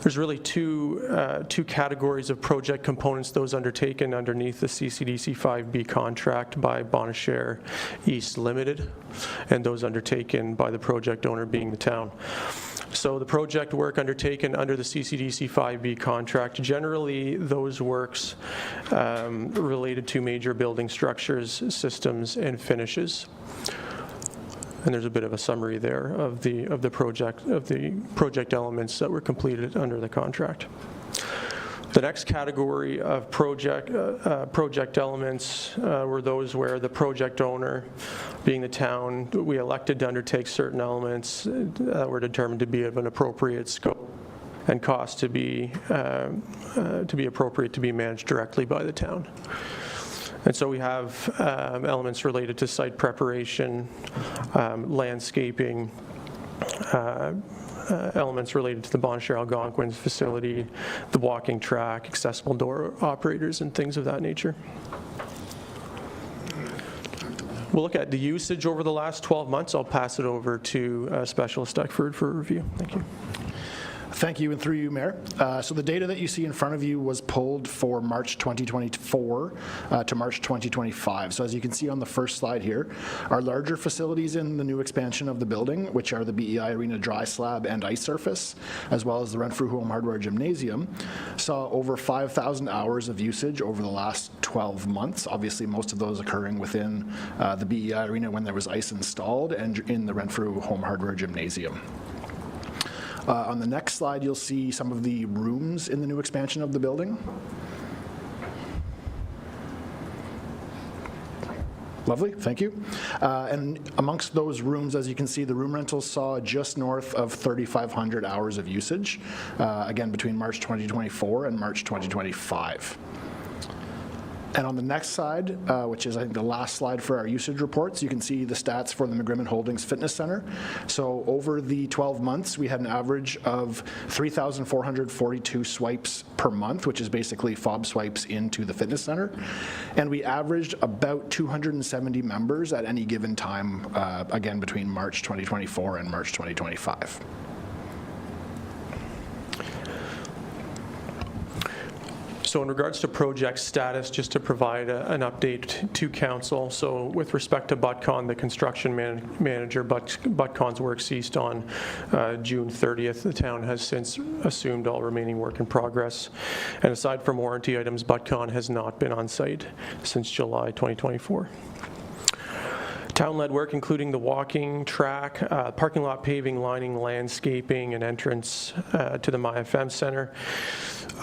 there's really two categories of project components, those undertaken underneath the CCDC 5B contract by Bonnechere East Limited, and those undertaken by the project owner being the town. So the project work undertaken under the CCDC 5B contract, generally those works related to major building structures, systems, and finishes. And there's a bit of a summary there of the project elements that were completed under the contract. The next category of project elements were those where the project owner, being the town, we elected to undertake certain elements that were determined to be of an appropriate scope and cost to be appropriate to be managed directly by the town. And so we have elements related to site preparation, landscaping, elements related to the Bonnechere Algonquins facility, the walking track, accessible door operators, and things of that nature. We'll look at the usage over the last 12 months. I'll pass it over to Specialist Eckford for review. Thank you. Thank you, and through you, Mayor. So the data that you see in front of you was pulled for March 2024 to March 2025. So as you can see on the first slide here, our larger facilities in the new expansion of the building, which are the BEI Arena dry slab and ice surface, as well as the Renfrew Home Hardware Gymnasium, saw over 5,000 hours of usage over the last 12 months. Obviously, most of those occurring within the BEI Arena when there was ice installed and in the Renfrew Home Hardware Gymnasium. On the next slide, you'll see some of the rooms in the new expansion of the building. Lovely, thank you. And amongst those rooms, as you can see, the room rentals saw just north of 3,500 hours of usage, again, between March 2024 and March 2025. And on the next slide, which is I think the last slide for our usage reports, you can see the stats for the McGrimmon Holdings Fitness Center. So over the 12 months, we had an average of 3,442 swipes per month, which is basically fob swipes into the fitness center. And we averaged about 270 members at any given time, again, between March 2024 and March 2025. So in regards to project status, just to provide an update to council. So with respect to ButCon, the construction manager, ButCon's work ceased on June 30th. The town has since assumed all remaining work in progress. And aside from warranty items, ButCon has not been on site since July 2024. Town-led work, including the walking track, parking lot paving, lining, landscaping, and entrance to the MyFM Center.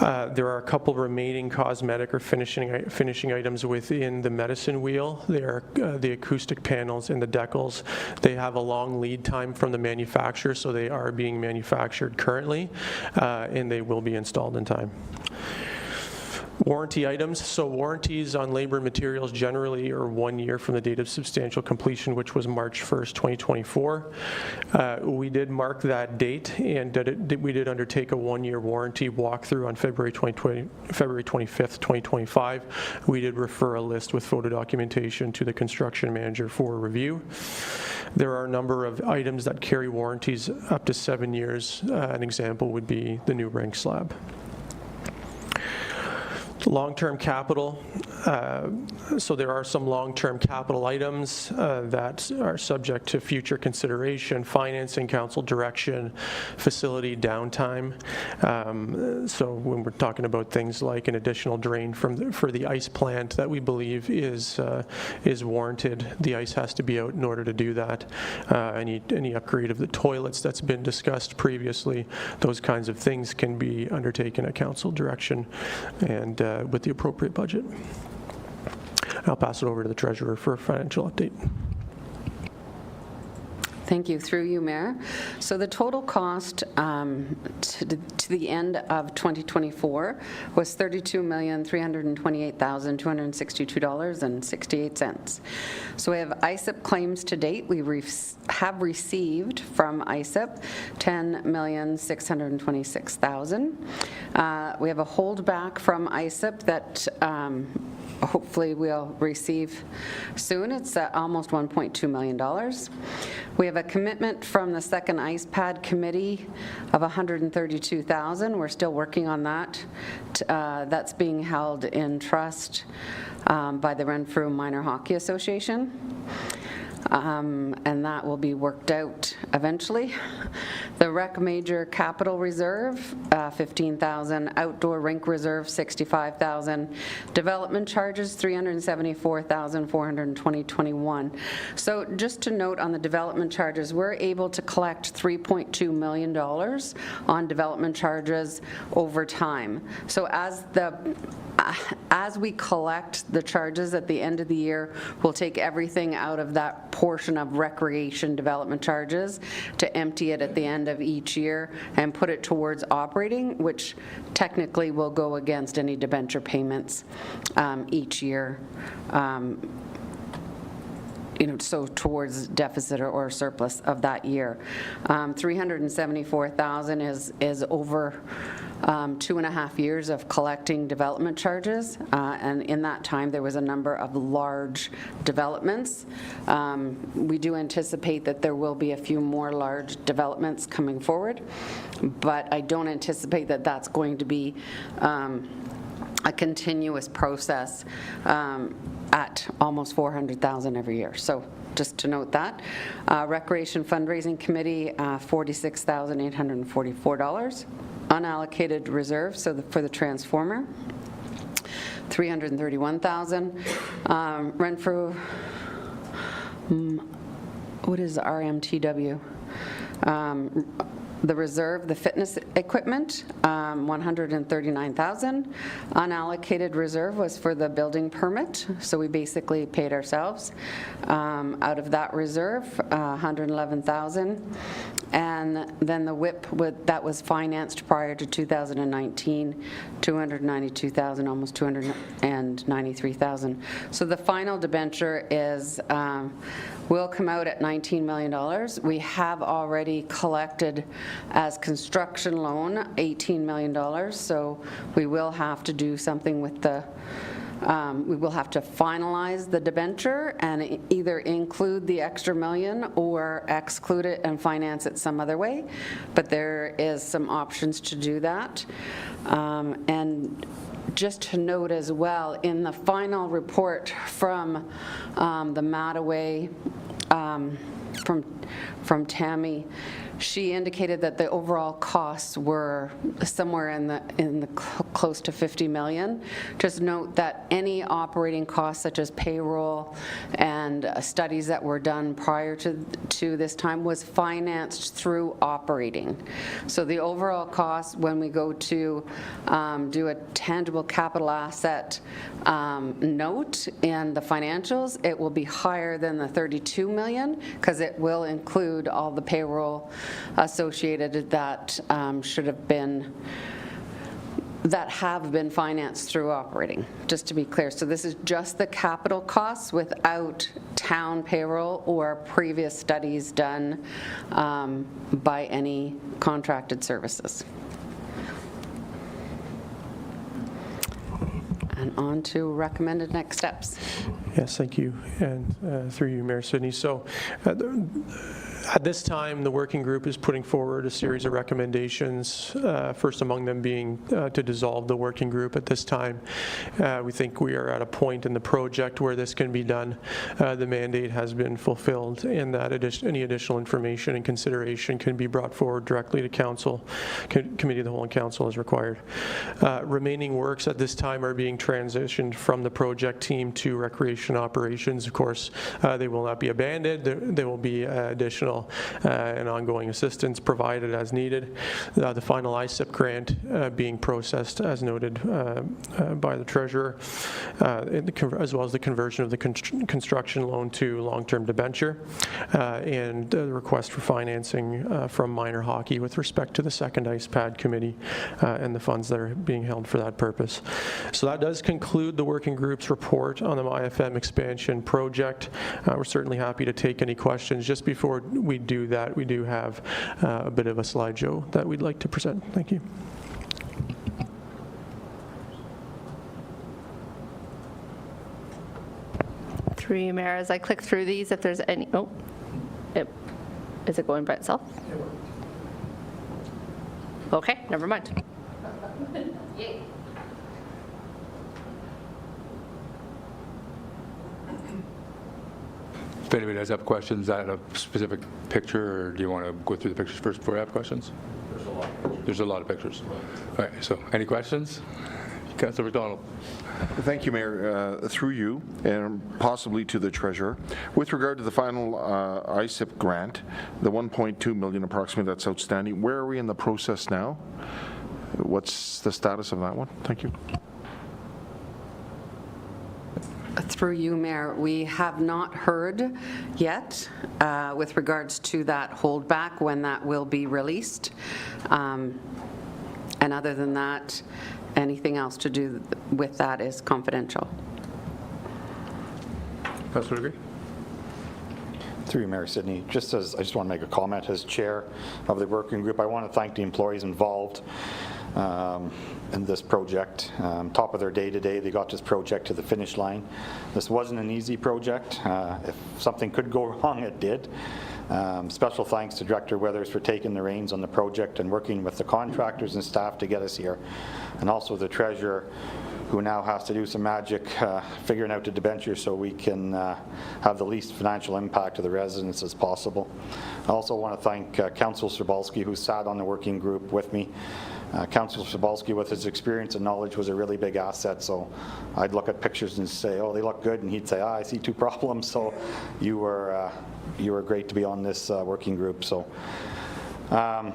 There are a couple remaining cosmetic or finishing items within the medicine wheel. They are the acoustic panels and the decals. They have a long lead time from the manufacturer, so they are being manufactured currently, and they will be installed in time. Warranty items. So warranties on labor and materials generally are 1 year from the date of substantial completion, which was March 1st, 2024. We did mark that date, and we did undertake a 1-year warranty walkthrough on February 25th, 2025. We did refer a list with photo documentation to the construction manager for review. There are a number of items that carry warranties up to 7 years. An example would be the new rink slab. Long-term capital. So there are some long-term capital items that are subject to future consideration, financing, council direction, facility downtime. So when we're talking about things like an additional drain for the ice plant that we believe is warranted, the ice has to be out in order to do that. Any upgrade of the toilets that's been discussed previously, those kinds of things can be undertaken at council direction and with the appropriate budget. I'll pass it over to the treasurer for a financial update. Thank you. Through you, Mayor. So the total cost to the end of 2024 was $32,328,262.68. So we have ISIP claims to date. We have received from ISIP $10,626,000. We have a holdback from ISIP that hopefully we'll receive soon. It's almost $1.2 million. We have a commitment from the second ice pad committee of $132,000. We're still working on that. That's being held in trust by the Renfrew Minor Hockey Association. And that will be worked out eventually. The Rec Major Capital Reserve, $15,000. Outdoor Rink Reserve, $65,000. Development charges, $374,420.21. So just to note on the development charges, we're able to collect $3.2 million on development charges over time. So as we collect the charges at the end of the year, we'll take everything out of that portion of recreation development charges to empty it at the end of each year and put it towards operating, which technically will go against any debenture payments each year. so towards deficit or surplus of that year. 374,000 is over 2.5 years of collecting development charges, and in that time there was a number of large developments. We do anticipate that there will be a few more large developments coming forward, but I don't anticipate that that's going to be a continuous process at almost 400,000 every year. So just to note that. Recreation Fundraising Committee, $46,844. Unallocated reserve, so for the transformer, $331,000. Renfrew, what is RMTW? The reserve, the fitness equipment, $139,000. Unallocated reserve was for the building permit, so we basically paid ourselves. Out of that reserve, $111,000. And then the WIP that was financed prior to 2019, $292,000, almost $293,000. So the final debenture is will come out at $19 million. We have already collected as construction loan $18 million, so we will have to do something with the we will have to finalize the debenture and either include the extra million or exclude it and finance it some other way, but there is some options to do that. And just to note as well, in the final report from the Mattaway, from Tammy, she indicated that the overall costs were somewhere in the close to 50 million. Just note that any operating costs such as payroll and studies that were done prior to this time was financed through operating. So the overall cost when we go to do a tangible capital asset note in the financials, it will be higher than the 32 million because it will include all the payroll associated that have been financed through operating, just to be clear. So this is just the capital costs without town payroll or previous studies done by any contracted services. And on to recommended next steps. Yes, thank you, and through you, Mayor Sidney. So at this time, the working group is putting forward a series of recommendations, first among them being to dissolve the working group. At this time, we think we are at a point in the project where this can be done. The mandate has been fulfilled, and that any additional information and consideration can be brought forward directly to Council, Committee of the Whole and Council as required. Remaining works at this time are being transitioned from the project team to recreation operations. Of course, they will not be abandoned. There will be additional and ongoing assistance provided as needed. The final ISIP grant being processed as noted by the Treasurer, as well as the conversion of the construction loan to long-term debenture, and the request for financing from minor hockey with respect to the second ice pad committee and the funds that are being held for that purpose. So that does conclude the working group's report on the IFM expansion project. We're certainly happy to take any questions. Just before we do that, we do have a bit of a slideshow that we'd like to present. Thank you. Through you, Mayor, as I click through these, if there's any, is it going by itself? Okay, never mind. If anybody does have questions on a specific picture, or do you want to go through the pictures first before you have questions? There's a lot of pictures. All right, so any questions? Councillor McDonald. Thank you, Mayor. Through you, and possibly to the Treasurer, with regard to the final ISIP grant, the 1.2 million approximately that's outstanding, where are we in the process now? What's the status of that one? Thank you. Through you, Mayor, we have not heard yet with regards to that holdback when that will be released. And other than that, anything else to do with that is confidential. Councillor Degree? Through you, Mayor Sidney, I just want to make a comment as chair of the working group. I want to thank the employees involved in this project. Top of their day today, they got this project to the finish line. This wasn't an easy project. If something could go wrong, it did. Special thanks to Director Withers for taking the reins on the project and working with the contractors and staff to get us here, and also the treasurer, who now has to do some magic figuring out the debenture so we can have the least financial impact to the residents as possible. I also want to thank Councillor Sobalski, who sat on the working group with me. Councillor Sobalski, with his experience and knowledge, was a really big asset, so I'd look at pictures and say, oh, they look good, and he'd say, I see 2 problems, so you were great to be on this working group. So.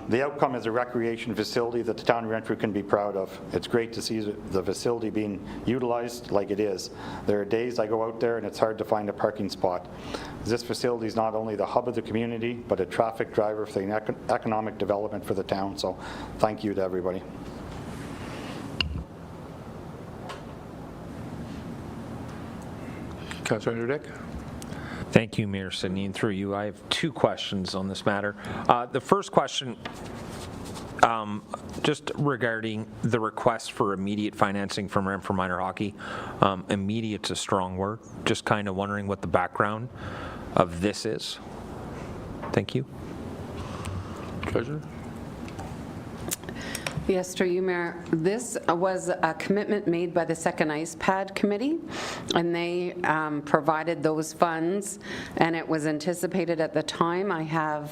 The outcome is a recreation facility that the town of Renfrew can be proud of. It's great to see the facility being utilized like it is. There are days I go out there and it's hard to find a parking spot. This facility is not only the hub of the community, but a traffic driver for the economic development for the town. So thank you to everybody. Councillor Dick. Thank you, Mayor Sidney, and through you, I have 2 questions on this matter. The first question, just regarding the request for immediate financing from Renfrew Minor Hockey. Immediate's a strong word. Just kind of wondering what the background of this is. Thank you. Treasurer. Yes, through you, Mayor. This was a commitment made by the Second Ice Pad Committee, and they provided those funds, and it was anticipated at the time. I have,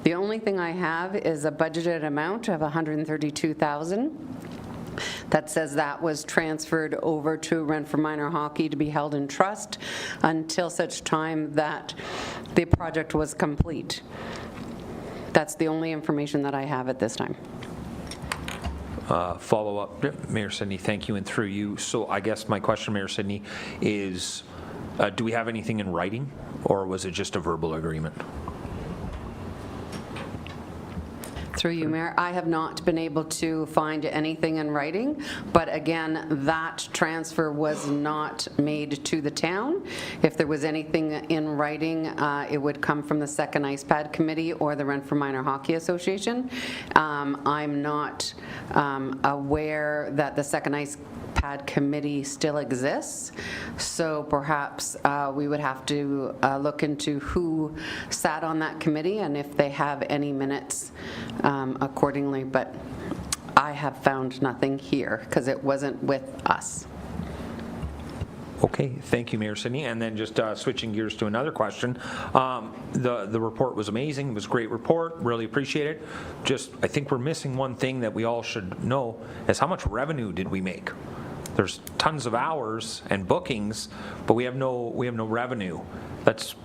the only thing I have is a budgeted amount of $132,000. That says that was transferred over to Renfrew Minor Hockey to be held in trust until such time that the project was complete. That's the only information that I have at this time. Follow-up, Mayor Sidney, thank you, and through you. So I guess my question, Mayor Sidney, is do we have anything in writing, or was it just a verbal agreement? Through you, Mayor, I have not been able to find anything in writing, but again, that transfer was not made to the town. If there was anything in writing, it would come from the Second Ice Pad Committee or the Renfrew Minor Hockey Association. I'm not aware that the Second Ice Pad Committee still exists, so perhaps we would have to look into who sat on that committee and if they have any minutes accordingly, but I have found nothing here because it wasn't with us. Okay, thank you, Mayor Sidney. And then just switching gears to another question. The report was amazing. It was a great report. Really appreciate it. Just, I think we're missing one thing that we all should know is how much revenue did we make? There's tons of hours and bookings, but we have no revenue.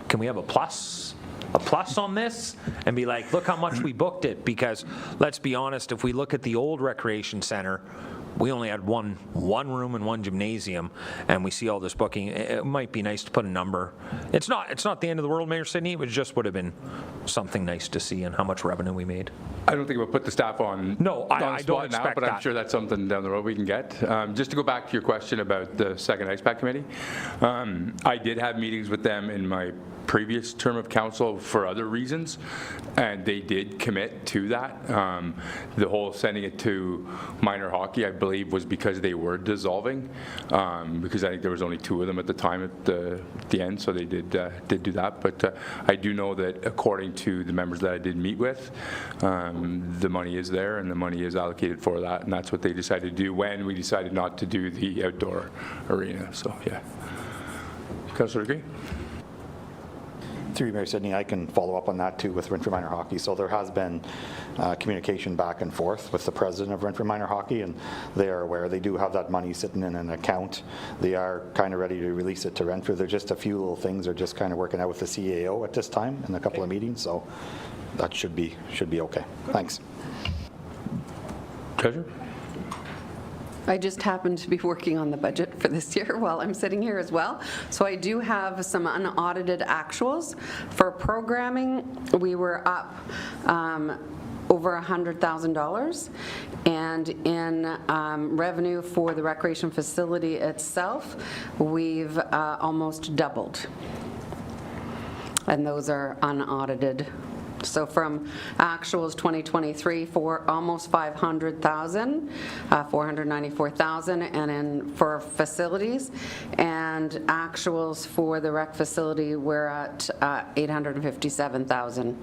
Can we have a plus on this and be like, look how much we booked it? Because let's be honest, if we look at the old recreation center, we only had one room and one gymnasium, and we see all this booking. It might be nice to put a number. It's not the end of the world, Mayor Sidney. It just would have been something nice to see and how much revenue we made. I don't think we'll put the staff on. No, I don't expect now, but that. I'm sure that's something down the road we can get. Just to go back to your question about the Second Ice Pad Committee, I did have meetings with them in my previous term of council for other reasons, and they did commit to that. The whole sending it to minor hockey, I believe, was because they were dissolving, because I think there was only 2 of them at the time at the end, so they did do that. But I do know that according to the members that I did meet with, the money is there and the money is allocated for that, and that's what they decided to do when we decided not to do the outdoor arena. So yeah. Councillor Green. Through you, Mayor Sidney, I can follow up on that too with Renfrew Minor Hockey. So there has been communication back and forth with the president of Renfrew Minor Hockey, and they are aware. They do have that money sitting in an account. They are kind of ready to release it to Renfrew. There's just a few little things they're just kind of working out with the CAO at this time in a couple of meetings, so that should be okay. Thanks. Treasurer? I just happened to be working on the budget for this year while I'm sitting here as well. So I do have some unaudited actuals. For programming, we were up over $100,000, and in revenue for the recreation facility itself, we've almost doubled. and those are unaudited. So from actuals 2023 for almost 500,000, 494,000, and then for facilities, and actuals for the rec facility we're at 857,000.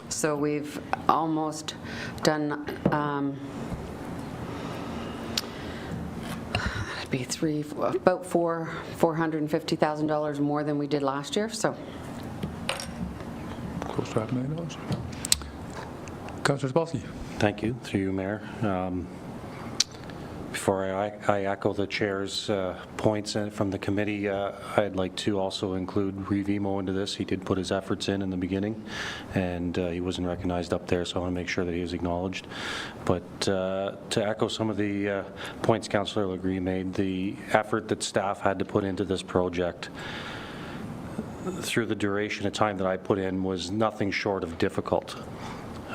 So we've almost done about $450,000 more than we did last year. So. Close to $5 million. Councillor Spalsky. Thank you, through you, Mayor. Before I echo the chair's points from the committee, I'd like to also include Reeve Emo into this. He did put his efforts in the beginning, and he wasn't recognized up there, so I want to make sure that he is acknowledged. But to echo some of the points Councillor Legree made, the effort that staff had to put into this project through the duration of time that I put in was nothing short of difficult.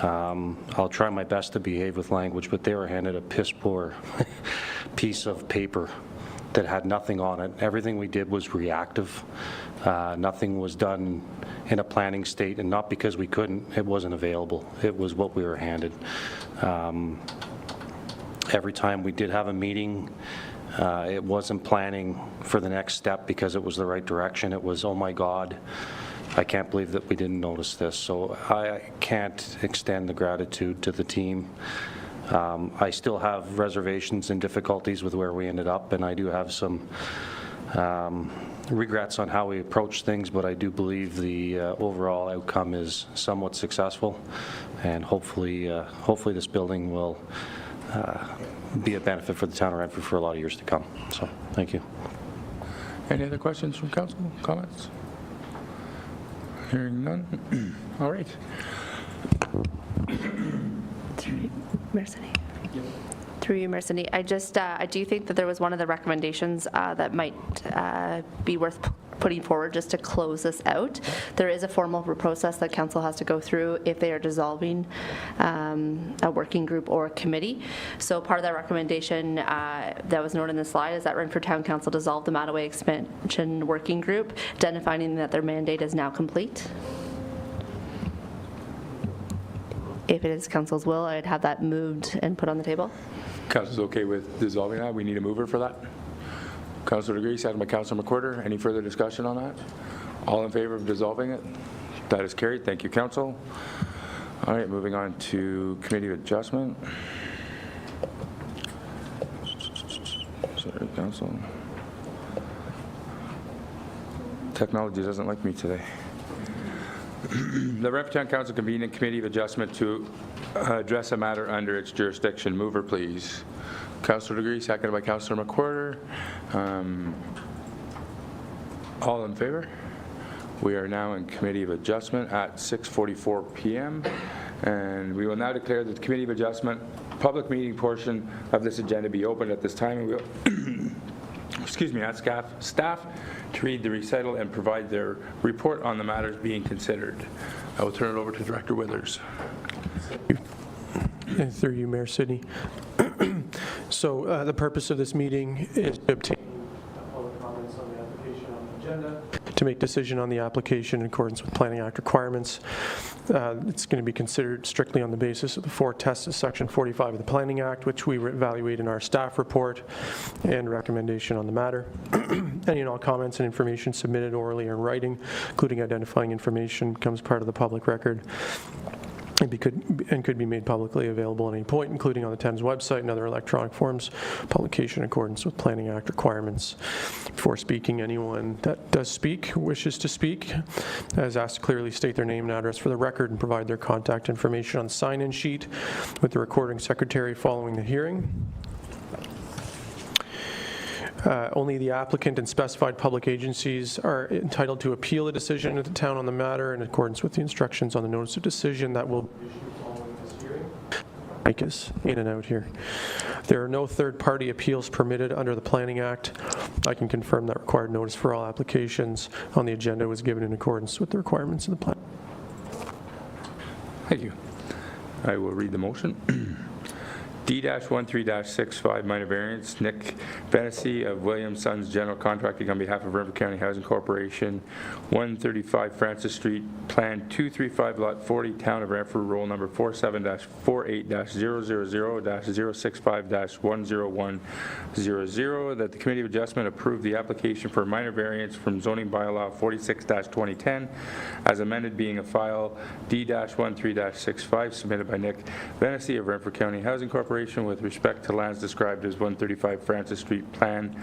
I'll try my best to behave with language, but they were handed a piss poor piece of paper that had nothing on it. Everything we did was reactive. Nothing was done in a planning state, and not because we couldn't, it wasn't available. It was what we were handed. Every time we did have a meeting, it wasn't planning for the next step because it was the right direction. It was, oh my God, I can't believe that we didn't notice this. So I can't extend the gratitude to the team. I still have reservations and difficulties with where we ended up, and I do have some regrets on how we approached things, but I do believe the overall outcome is somewhat successful, and hopefully this building will be a benefit for the town of Renfrew for a lot of years to come. So, thank you. Any other questions from council? Comments? Hearing none. All right. Through you, Mayor Cindy. I do think that there was one of the recommendations that might be worth putting forward just to close this out. There is a formal process that council has to go through if they are dissolving a working group or a committee. So part of that recommendation that was noted in the slide is that Renfrew Town Council dissolve the Mattaway Expansion Working Group, identifying that their mandate is now complete. If it is council's will, I'd have that moved and put on the table. Council's okay with dissolving that? We need a mover for that? Councilor Degree, second by Councilor McWhirter. Any further discussion on that? All in favor of dissolving it? That is carried. Thank you, Council. All right, moving on to Committee of Adjustment. Sorry, Council. Technology doesn't like me today. The Renfrew Town Council convened a Committee of Adjustment to address a matter under its jurisdiction. Mover, please. Councilor Degree, seconded by Councilor McWhirter. All in favor? We are now in Committee of Adjustment at 6:44 p.m. and we will now declare that the Committee of Adjustment public meeting portion of this agenda be open at this time, and we'll ask staff to read the recital and provide their report on the matters being considered. I will turn it over to Director Withers. Through you, Mayor Sidney. So the purpose of this meeting is to obtain public comments on the application on the agenda, to make decision on the application in accordance with Planning Act requirements. It's going to be considered strictly on the basis of the 4 tests of Section 45 of the Planning Act, which we evaluate in our staff report and recommendation on the matter. Any and all comments and information submitted orally or in writing, including identifying information, becomes part of the public record and could be made publicly available at any point, including on the Thames website and other electronic forms, publication in accordance with Planning Act requirements. Before speaking, anyone that does speak, wishes to speak, is asked to clearly state their name and address for the record and provide their contact information on the sign-in sheet with the recording secretary following the hearing. Only the applicant and specified public agencies are entitled to appeal a decision of the town on the matter in accordance with the instructions on the notice of decision that will be issued following this hearing. Mike is in and out here. There are no third-party appeals permitted under the Planning Act. I can confirm that required notice for all applications on the agenda was given in accordance with the requirements of the plan. Thank you. I will read the motion. D-13-65 minor variance, Nick Bennessy of Williams Sons General Contracting on behalf of Renfrew County Housing Corporation, 135 Francis Street, Plan 235, Lot 40, Town of Renfrew, roll number 47-48-000-065-10100, that the Committee of Adjustment approve the application for minor variance from zoning bylaw 46-2010 as amended, being a file D-13-65 submitted by Nick Bennessy of Renfrew County Housing Corporation with respect to lands described as 135 Francis Street, Plan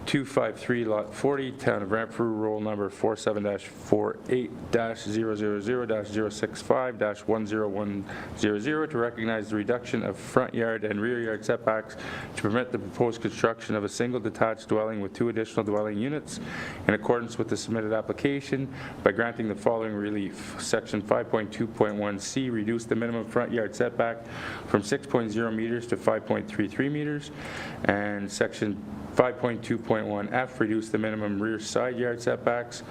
253, Lot 40, Town of Renfrew, roll number 47-48-000-065-10100, to recognize the reduction of front yard and rear yard setbacks to permit the proposed construction of a single detached dwelling with 2 additional dwelling units in accordance with the submitted application by granting the following relief. Section 5.2.1C, reduce the minimum front yard setback from 6.0 meters to 5.33 meters, and section 5.2.1F, reduce the minimum rear side yard setbacks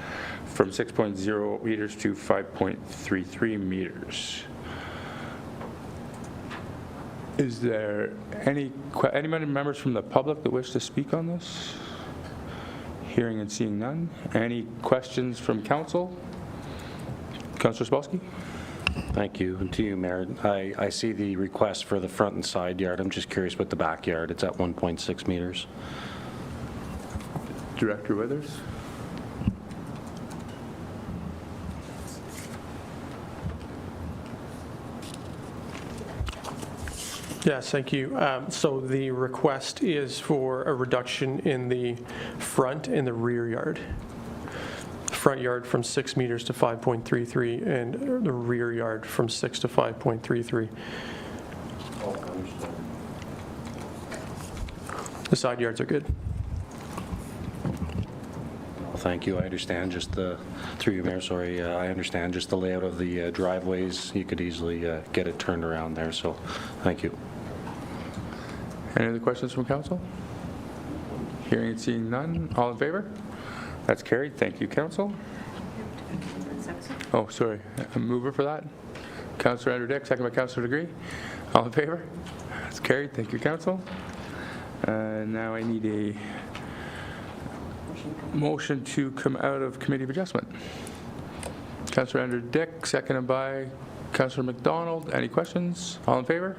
from 6.0 meters to 5.33 meters. Is there any members from the public that wish to speak on this? Hearing and seeing none. Any questions from council? Councillor Spolsky? Thank you. And to you, Mayor. I see the request for the front and side yard. I'm just curious about the backyard. It's at 1.6 meters. Director Withers? Yes, thank you. So the request is for a reduction in the front and the rear yard. Front yard from 6 meters to 5.33 and the rear yard from 6 to 5.33. The side yards are good. Well, thank you. I understand just the, through you, Mayor, sorry, I understand just the layout of the driveways. You could easily get it turned around there, so thank you. Any other questions from council? Hearing and seeing none. All in favor? That's carried. Thank you, council. Oh, sorry. A mover for that? Councillor Andrew Dick, second by Councillor Degree. All in favor? That's carried. Thank you, council. Now I need a motion to come out of Committee of Adjustment. Councillor Andrew Dick, seconded by Councillor McDonald. Any questions? All in favor?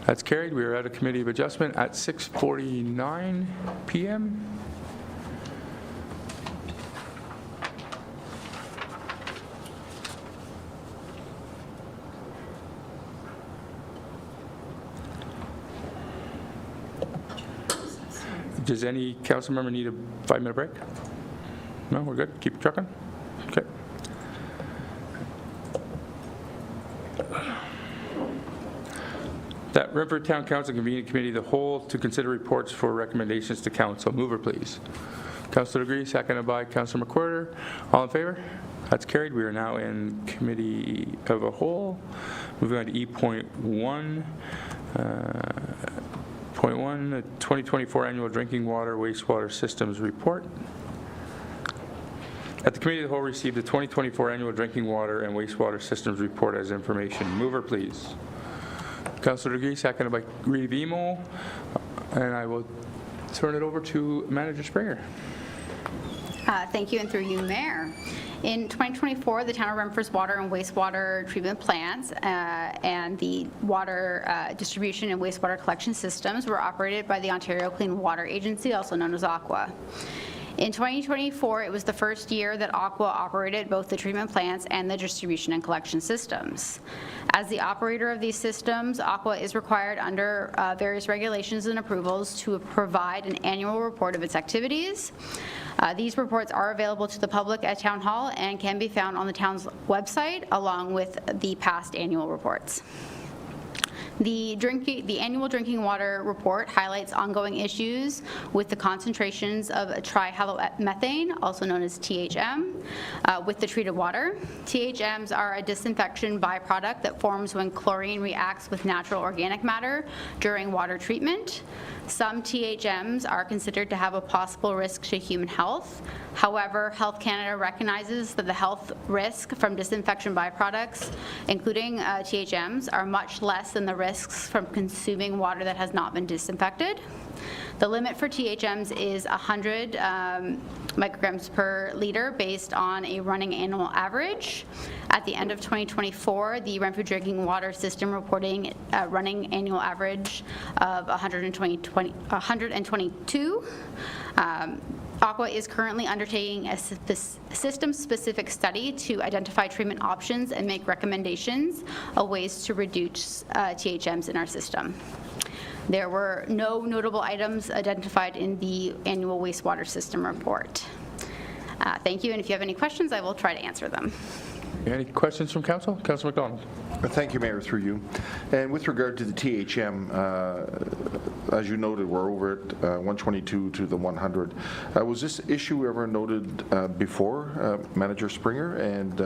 That's carried. We are out of Committee of Adjustment at 6:49 p.m. Does any council member need a 5-minute break? No, we're good. Keep trucking. Okay. That Renfrew Town Council convene a committee of the whole to consider reports for recommendations to council. Mover, please. Councillor Degree, seconded by Councillor McWhirter. All in favor? That's carried. We are now in committee of a whole. Moving on to E.1. Point 1, the 2024 Annual Drinking Water Wastewater Systems Report. That the Committee of the Whole received the 2024 Annual Drinking Water and Wastewater Systems Report as information. Mover, please. Councillor Degree, seconded by Reeve Emo. And I will turn it over to Manager Springer. Thank you, and through you, Mayor. In 2024, the town of Renfrew's water and wastewater treatment plants and the water distribution and wastewater collection systems were operated by the Ontario Clean Water Agency, also known as AQUA. In 2024, it was the first year that AQUA operated both the treatment plants and the distribution and collection systems. As the operator of these systems, AQUA is required under various regulations and approvals to provide an annual report of its activities. These reports are available to the public at Town Hall and can be found on the town's website along with the past annual reports. The annual drinking water report highlights ongoing issues with the concentrations of trihalomethane, also known as THM, with the treated water. THMs are a disinfection byproduct that forms when chlorine reacts with natural organic matter during water treatment. Some THMs are considered to have a possible risk to human health. However, Health Canada recognizes that the health risk from disinfection byproducts, including THMs, are much less than the risks from consuming water that has not been disinfected. The limit for THMs is 100 micrograms per liter based on a running annual average. At the end of 2024, the Renfrew drinking water system reporting a running annual average of 122. Aqua is currently undertaking a system-specific study to identify treatment options and make recommendations of ways to reduce THMs in our system. There were no notable items identified in the annual wastewater system report. Thank you, and if you have any questions, I will try to answer them. Any questions from council? Councilor McDonald. Thank you, Mayor, through you. And with regard to the THM, as you noted, we're over at 122 to the 100. Was this issue ever noted before, Manager Springer, and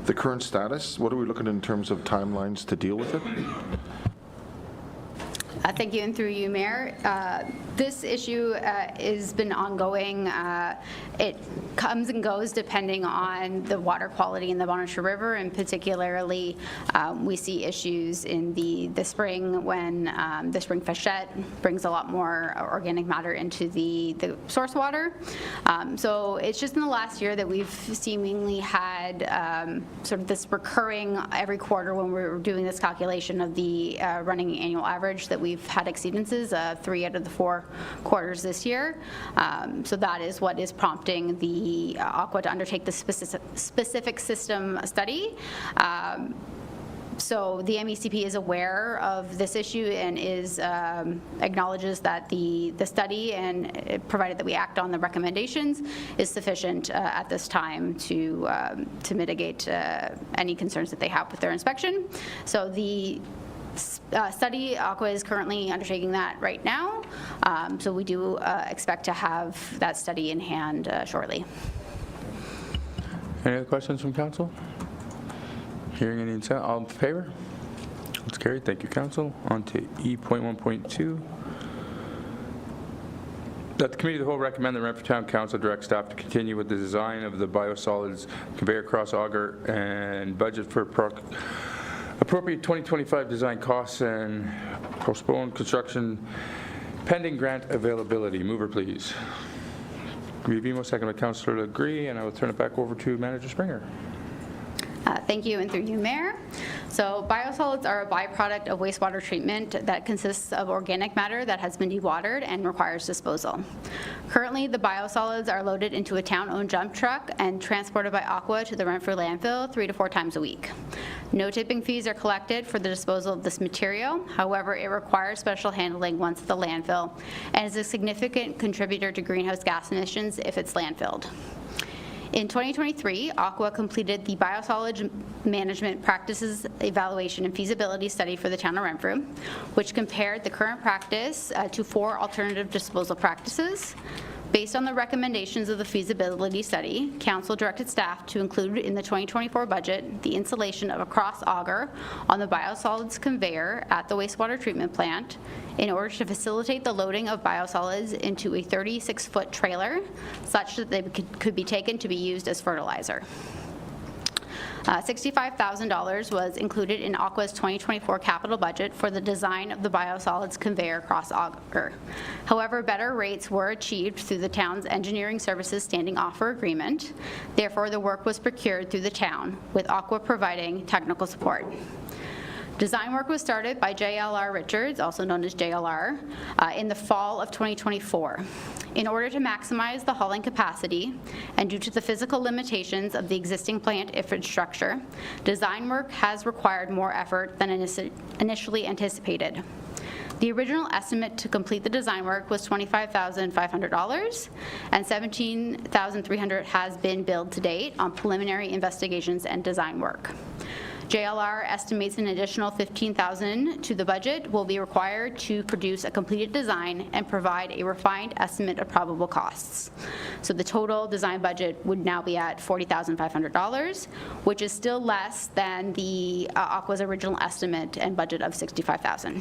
the current status? What are we looking in terms of timelines to deal with it? Thank you, and through you, Mayor. This issue has been ongoing. It comes and goes depending on the water quality in the Bonnechere River, and particularly we see issues in the spring when the spring freshet brings a lot more organic matter into the source water. So it's just in the last year that we've seemingly had sort of this recurring every quarter when we're doing this calculation of the running annual average that we've had exceedances 3 out of the 4 quarters this year. So that is what is prompting the Aqua to undertake the specific system study. So the MECP is aware of this issue and is acknowledges that the study, and provided that we act on the recommendations, is sufficient at this time to mitigate any concerns that they have with their inspection. So the study, Aqua is currently undertaking that right now, so we do expect to have that study in hand shortly. Any other questions from council? Hearing any consent, all in favor? That's carried. Thank you, council. On to E.1.2. That the committee of the whole recommend the Renfrew Town Council direct staff to continue with the design of the Biosolids conveyor cross auger and budget for appropriate 2025 design costs and postpone construction pending grant availability. Mover, please. Vimo, second by Councillor Legree, and I will turn it back over to Manager Springer. Thank you, and through you, Mayor. So biosolids are a byproduct of wastewater treatment that consists of organic matter that has been dewatered and requires disposal. Currently, the biosolids are loaded into a town-owned dump truck and transported by Aqua to the Renfrew landfill 3 to 4 times a week. No tipping fees are collected for the disposal of this material. However, it requires special handling once at the landfill and is a significant contributor to greenhouse gas emissions if it's landfilled. In 2023, Aqua completed the Biosolids Management Practices Evaluation and Feasibility Study for the town of Renfrew, which compared the current practice to 4 alternative disposal practices. Based on the recommendations of the feasibility study, council directed staff to include in the 2024 budget the installation of a cross auger on the biosolids conveyor at the wastewater treatment plant in order to facilitate the loading of biosolids into a 36-foot trailer such that they could be taken to be used as fertilizer. $65,000 was included in Aqua's 2024 capital budget for the design of the biosolids conveyor cross auger. However, better rates were achieved through the town's engineering services standing offer agreement. Therefore, the work was procured through the town, with Aqua providing technical support. Design work was started by JLR Richards, also known as JLR, in the fall of 2024. In order to maximize the hauling capacity, and due to the physical limitations of the existing plant infrastructure, design work has required more effort than initially anticipated. The original estimate to complete the design work was $25,500, and $17,300 has been billed to date on preliminary investigations and design work. JLR estimates an additional $15,000 to the budget will be required to produce a completed design and provide a refined estimate of probable costs. So the total design budget would now be at $40,500, which is still less than the Aqua's original estimate and budget of $65,000.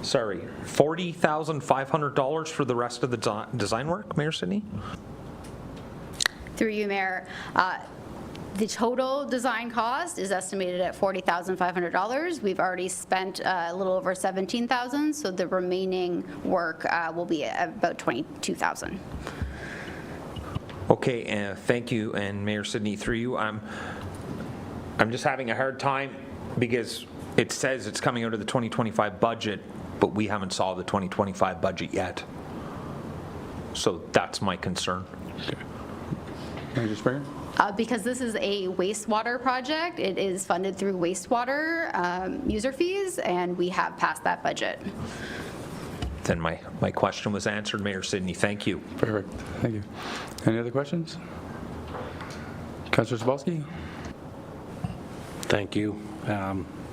sorry, $40,500 for the rest of the design work, Mayor Sidney? Through you, Mayor. The total design cost is estimated at $40,500. We've already spent a little over $17,000, so the remaining work will be about $22,000. Okay, thank you, and Mayor Sidney, through you, I'm just having a hard time because it says it's coming out of the 2025 budget, but we haven't saw the 2025 budget yet. So that's my concern. Okay. Manager Springer? Because this is a wastewater project, it is funded through wastewater user fees, and we have passed that budget. Then my question was answered, Mayor Sidney. Thank you. Perfect. Thank you. Any other questions? Councillor Sobolski? Thank you.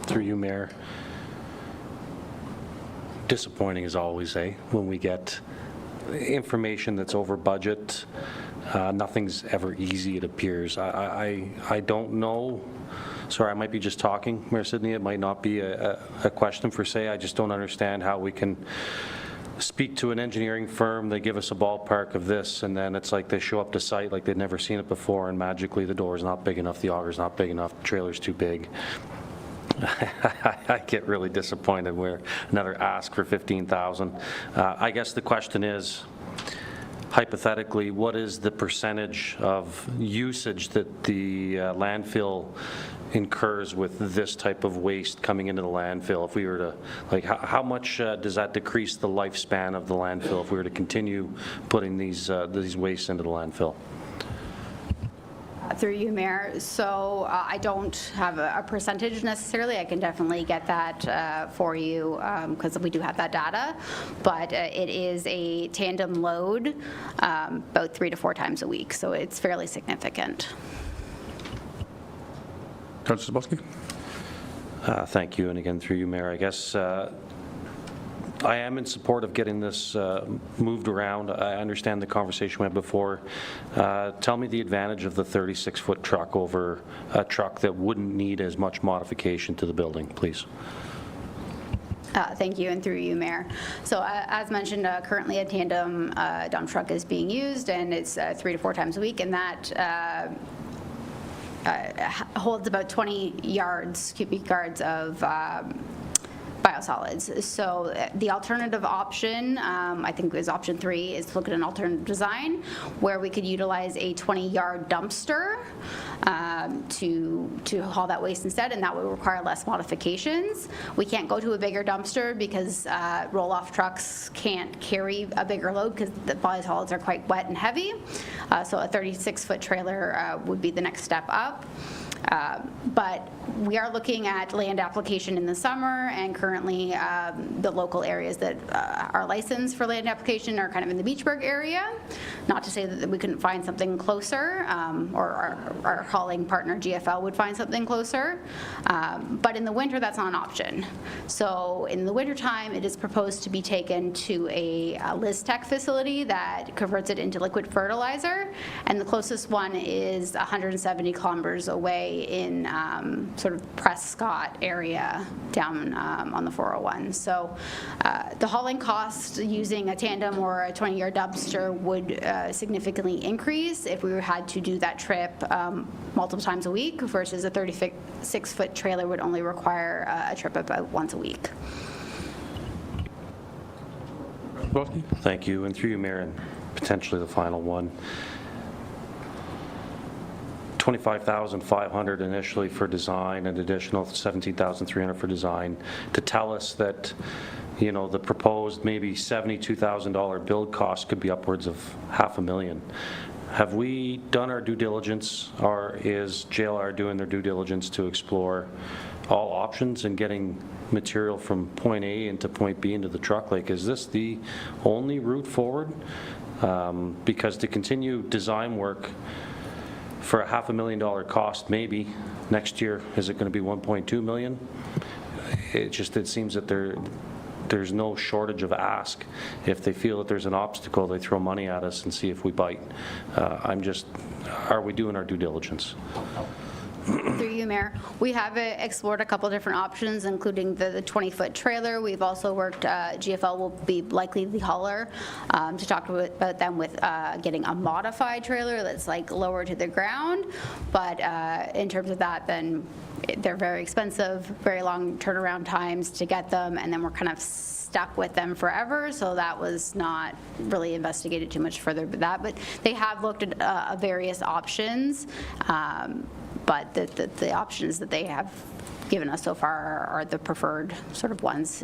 Through you, Mayor. Disappointing as always, when we get information that's over budget. Nothing's ever easy, it appears. I don't know. Sorry, I might be just talking, Mayor Sidney. It might not be a question per se. I just don't understand how we can speak to an engineering firm, they give us a ballpark of this, and then it's like they show up to site like they've never seen it before, and magically the door's not big enough, the auger's not big enough, the trailer's too big. I get really disappointed where another ask for $15,000. I guess the question is, hypothetically, what is the percentage of usage that the landfill incurs with this type of waste coming into the landfill? If we were to, like, how much does that decrease the lifespan of the landfill if we were to continue putting these wastes into the landfill? Through you, Mayor. So I don't have a percentage necessarily. I can definitely get that for you because we do have that data. But it is a tandem load about 3 to 4 times a week. So it's fairly significant. Councillor Sobolski? Thank you. And again, through you, Mayor, I guess I am in support of getting this moved around. I understand the conversation we had before. Tell me the advantage of the 36-foot truck over a truck that wouldn't need as much modification to the building, please. Thank you, and through you, Mayor. So as mentioned, currently a tandem dump truck is being used, and it's 3 to 4 times a week, and that holds about 20 cubic yards of biosolids. So the alternative option, I think is option 3, is to look at an alternative design where we could utilize a 20-yard dumpster to haul that waste instead, and that would require less modifications. We can't go to a bigger dumpster because roll-off trucks can't carry a bigger load because the biosolids are quite wet and heavy. So a 36-foot trailer would be the next step up. But we are looking at land application in the summer, and currently the local areas that are licensed for land application are kind of in the Beachburg area. Not to say that we couldn't find something closer, or our hauling partner GFL would find something closer. But in the winter, that's not an option. So in the wintertime, it is proposed to be taken to a LizTech facility that converts it into liquid fertilizer, and the closest one is 170 kilometers away in sort of Prescott area down on the 401. So the hauling cost using a tandem or a 20-yard dumpster would significantly increase if we had to do that trip multiple times a week versus a 36-foot trailer would only require a trip about once a week. Thank you. And through you, Mayor, and potentially the final one. $25,500 initially for design, an additional $17,300 for design, to tell us that, you know, the proposed maybe $72,000 build cost could be upwards of $500,000. Have we done our due diligence, or is JLR doing their due diligence to explore all options and getting material from point A into point B into the truck? Like, is this the only route forward? Because to continue design work for a $500,000 cost, maybe next year, is it going to be $1.2 million? It seems that there's no shortage of ask. If they feel that there's an obstacle, they throw money at us and see if we bite. Are we doing our due diligence? Through you, Mayor. We have explored a couple different options, including the 20-foot trailer. We've also worked, GFL will be likely the hauler, to talk about them with getting a modified trailer that's like lower to the ground. But in terms of that, then they're very expensive, very long turnaround times to get them, and then we're kind of stuck with them forever, so that was not really investigated too much further but that. But they have looked at various options, but the options that they have given us so far are the preferred sort of ones.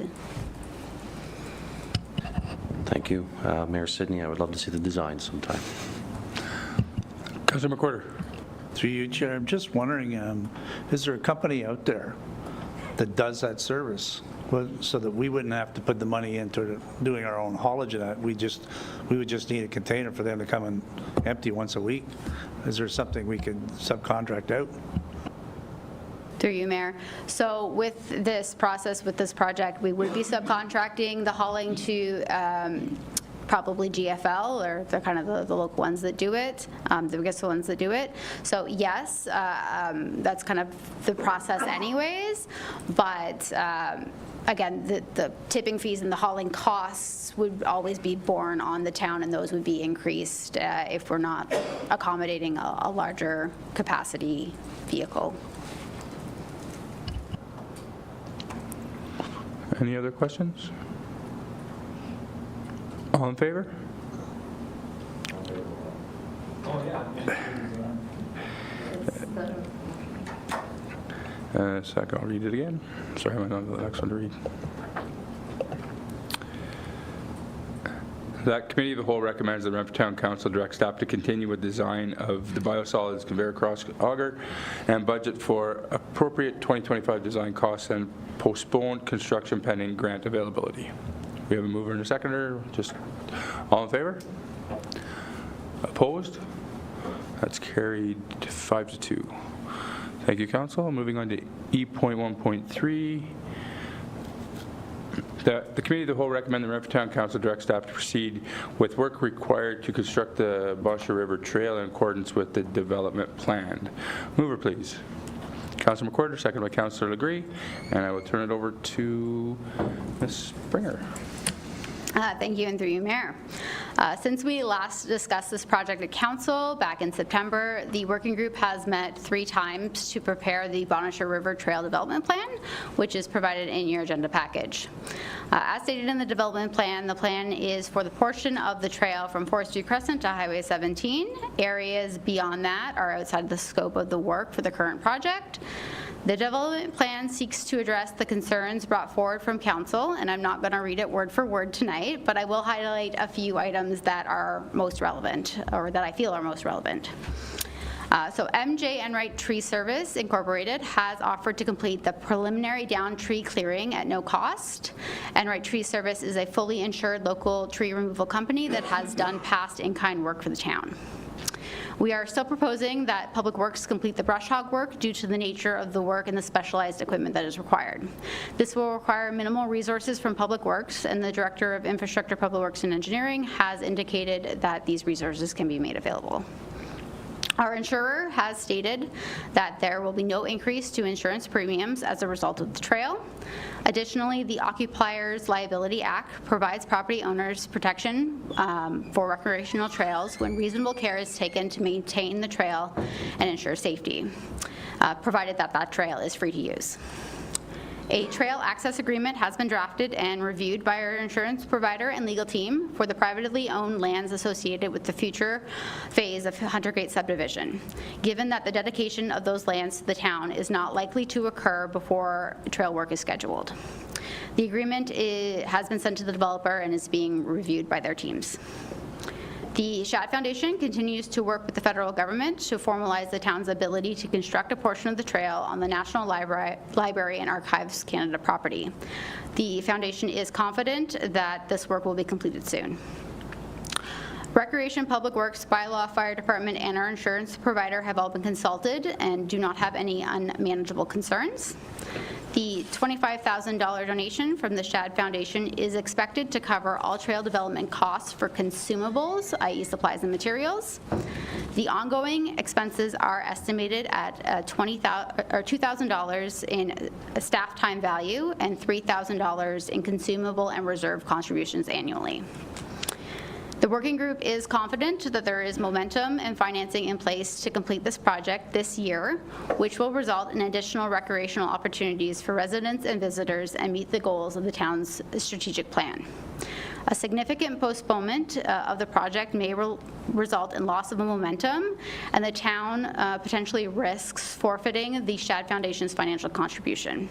Thank you. Mayor Sidney, I would love to see the design sometime. Councillor McWhorter. Through you, Chair, I'm just wondering, is there a company out there that does that service? Well, so that we wouldn't have to put the money into doing our own haulage of that. We would just need a container for them to come and empty once a week. Is there something we could subcontract out? Through you, Mayor. So with this process, with this project, we would be subcontracting the hauling to probably GFL, or they're kind of the local ones that do it, the biggest ones that do it. So yes, that's kind of the process anyways, but again, the tipping fees and the hauling costs would always be borne on the town, and those would be increased if we're not accommodating a larger capacity vehicle. Any other questions? All in favor? Second, I'll read it again. Sorry, I went on to the next one to read. That Committee of the Whole recommends that Renfrew Town Council direct staff to continue with design of the Biosolids conveyor cross auger and budget for appropriate 2025 design costs and postpone construction pending grant availability. We have a mover and a seconder. Just all in favor? Opposed? That's carried 5-2. Thank you, Council. Moving on to E.1.3. The Committee of the Whole recommend the Renfrew Town Council direct staff to proceed with work required to construct the Bonnechere River Trail in accordance with the development plan. Mover, please. Councillor McWhorter, second by Councillor Legree, and I will turn it over to Ms. Springer. Thank you, and through you, Mayor. Since we last discussed this project at Council back in September, the working group has met 3 times to prepare the Bonnechere River Trail Development Plan, which is provided in your agenda package. As stated in the development plan, the plan is for the portion of the trail from Forestry Crescent to Highway 17. Areas beyond that are outside the scope of the work for the current project. The development plan seeks to address the concerns brought forward from Council, and I'm not going to read it word for word tonight, but I will highlight a few items that are most relevant, or that I feel are most relevant. So MJ Enright Tree Service Incorporated has offered to complete the preliminary down tree clearing at no cost. Enright Tree Service is a fully insured local tree removal company that has done past in-kind work for the town. We are still proposing that Public Works complete the brush hog work due to the nature of the work and the specialized equipment that is required. This will require minimal resources from Public Works, and the Director of Infrastructure, Public Works and Engineering has indicated that these resources can be made available. Our insurer has stated that there will be no increase to insurance premiums as a result of the trail. Additionally, the Occupiers Liability Act provides property owners protection for recreational trails when reasonable care is taken to maintain the trail and ensure safety, provided that that trail is free to use. A trail access agreement has been drafted and reviewed by our insurance provider and legal team for the privately owned lands associated with the future phase of Hunter Gate subdivision, given that the dedication of those lands to the town is not likely to occur before trail work is scheduled. The agreement has been sent to the developer and is being reviewed by their teams. The Shad Foundation continues to work with the federal government to formalize the town's ability to construct a portion of the trail on the National Library and Archives Canada property. The foundation is confident that this work will be completed soon. Recreation, Public Works, Bylaw, Fire Department, and our insurance provider have all been consulted and do not have any unmanageable concerns. The $25,000 donation from the Shad Foundation is expected to cover all trail development costs for consumables, i.e. supplies and materials. The ongoing expenses are estimated at $2,000 in staff time value and $3,000 in consumable and reserve contributions annually. The working group is confident that there is momentum and financing in place to complete this project this year, which will result in additional recreational opportunities for residents and visitors and meet the goals of the town's strategic plan. A significant postponement of the project may result in loss of momentum, and the town potentially risks forfeiting the Shad Foundation's financial contribution.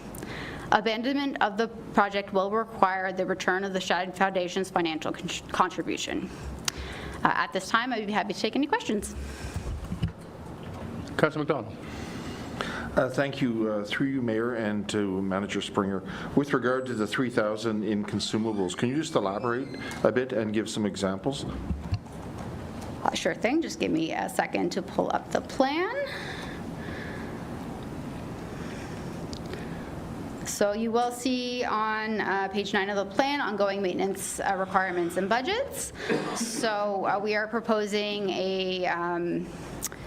Abandonment of the project will require the return of the Shad Foundation's financial contribution. At this time, I'd be happy to take any questions. Councillor McDonald. Thank you, through you, Mayor, and to Manager Springer. With regard to the $3,000 in consumables, can you just elaborate a bit and give some examples? Sure thing. Just give me a second to pull up the plan. So you will see on page 9 of the plan, ongoing maintenance requirements and budgets. So we are proposing a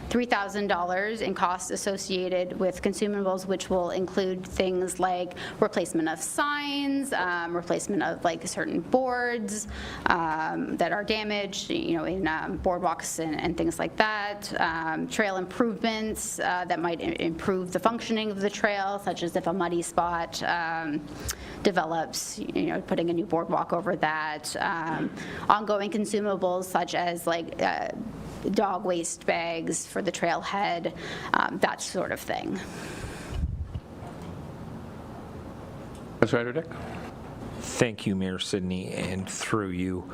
$3,000 in costs associated with consumables, which will include things like replacement of signs, replacement of like certain boards that are damaged, you know, in boardwalks and things like that. Trail improvements that might improve the functioning of the trail, such as if a muddy spot develops, you know, putting a new boardwalk over that. Ongoing consumables such as like dog waste bags for the trailhead, that sort of thing. Councillor Dick. Thank you, Mayor Sidney, and through you.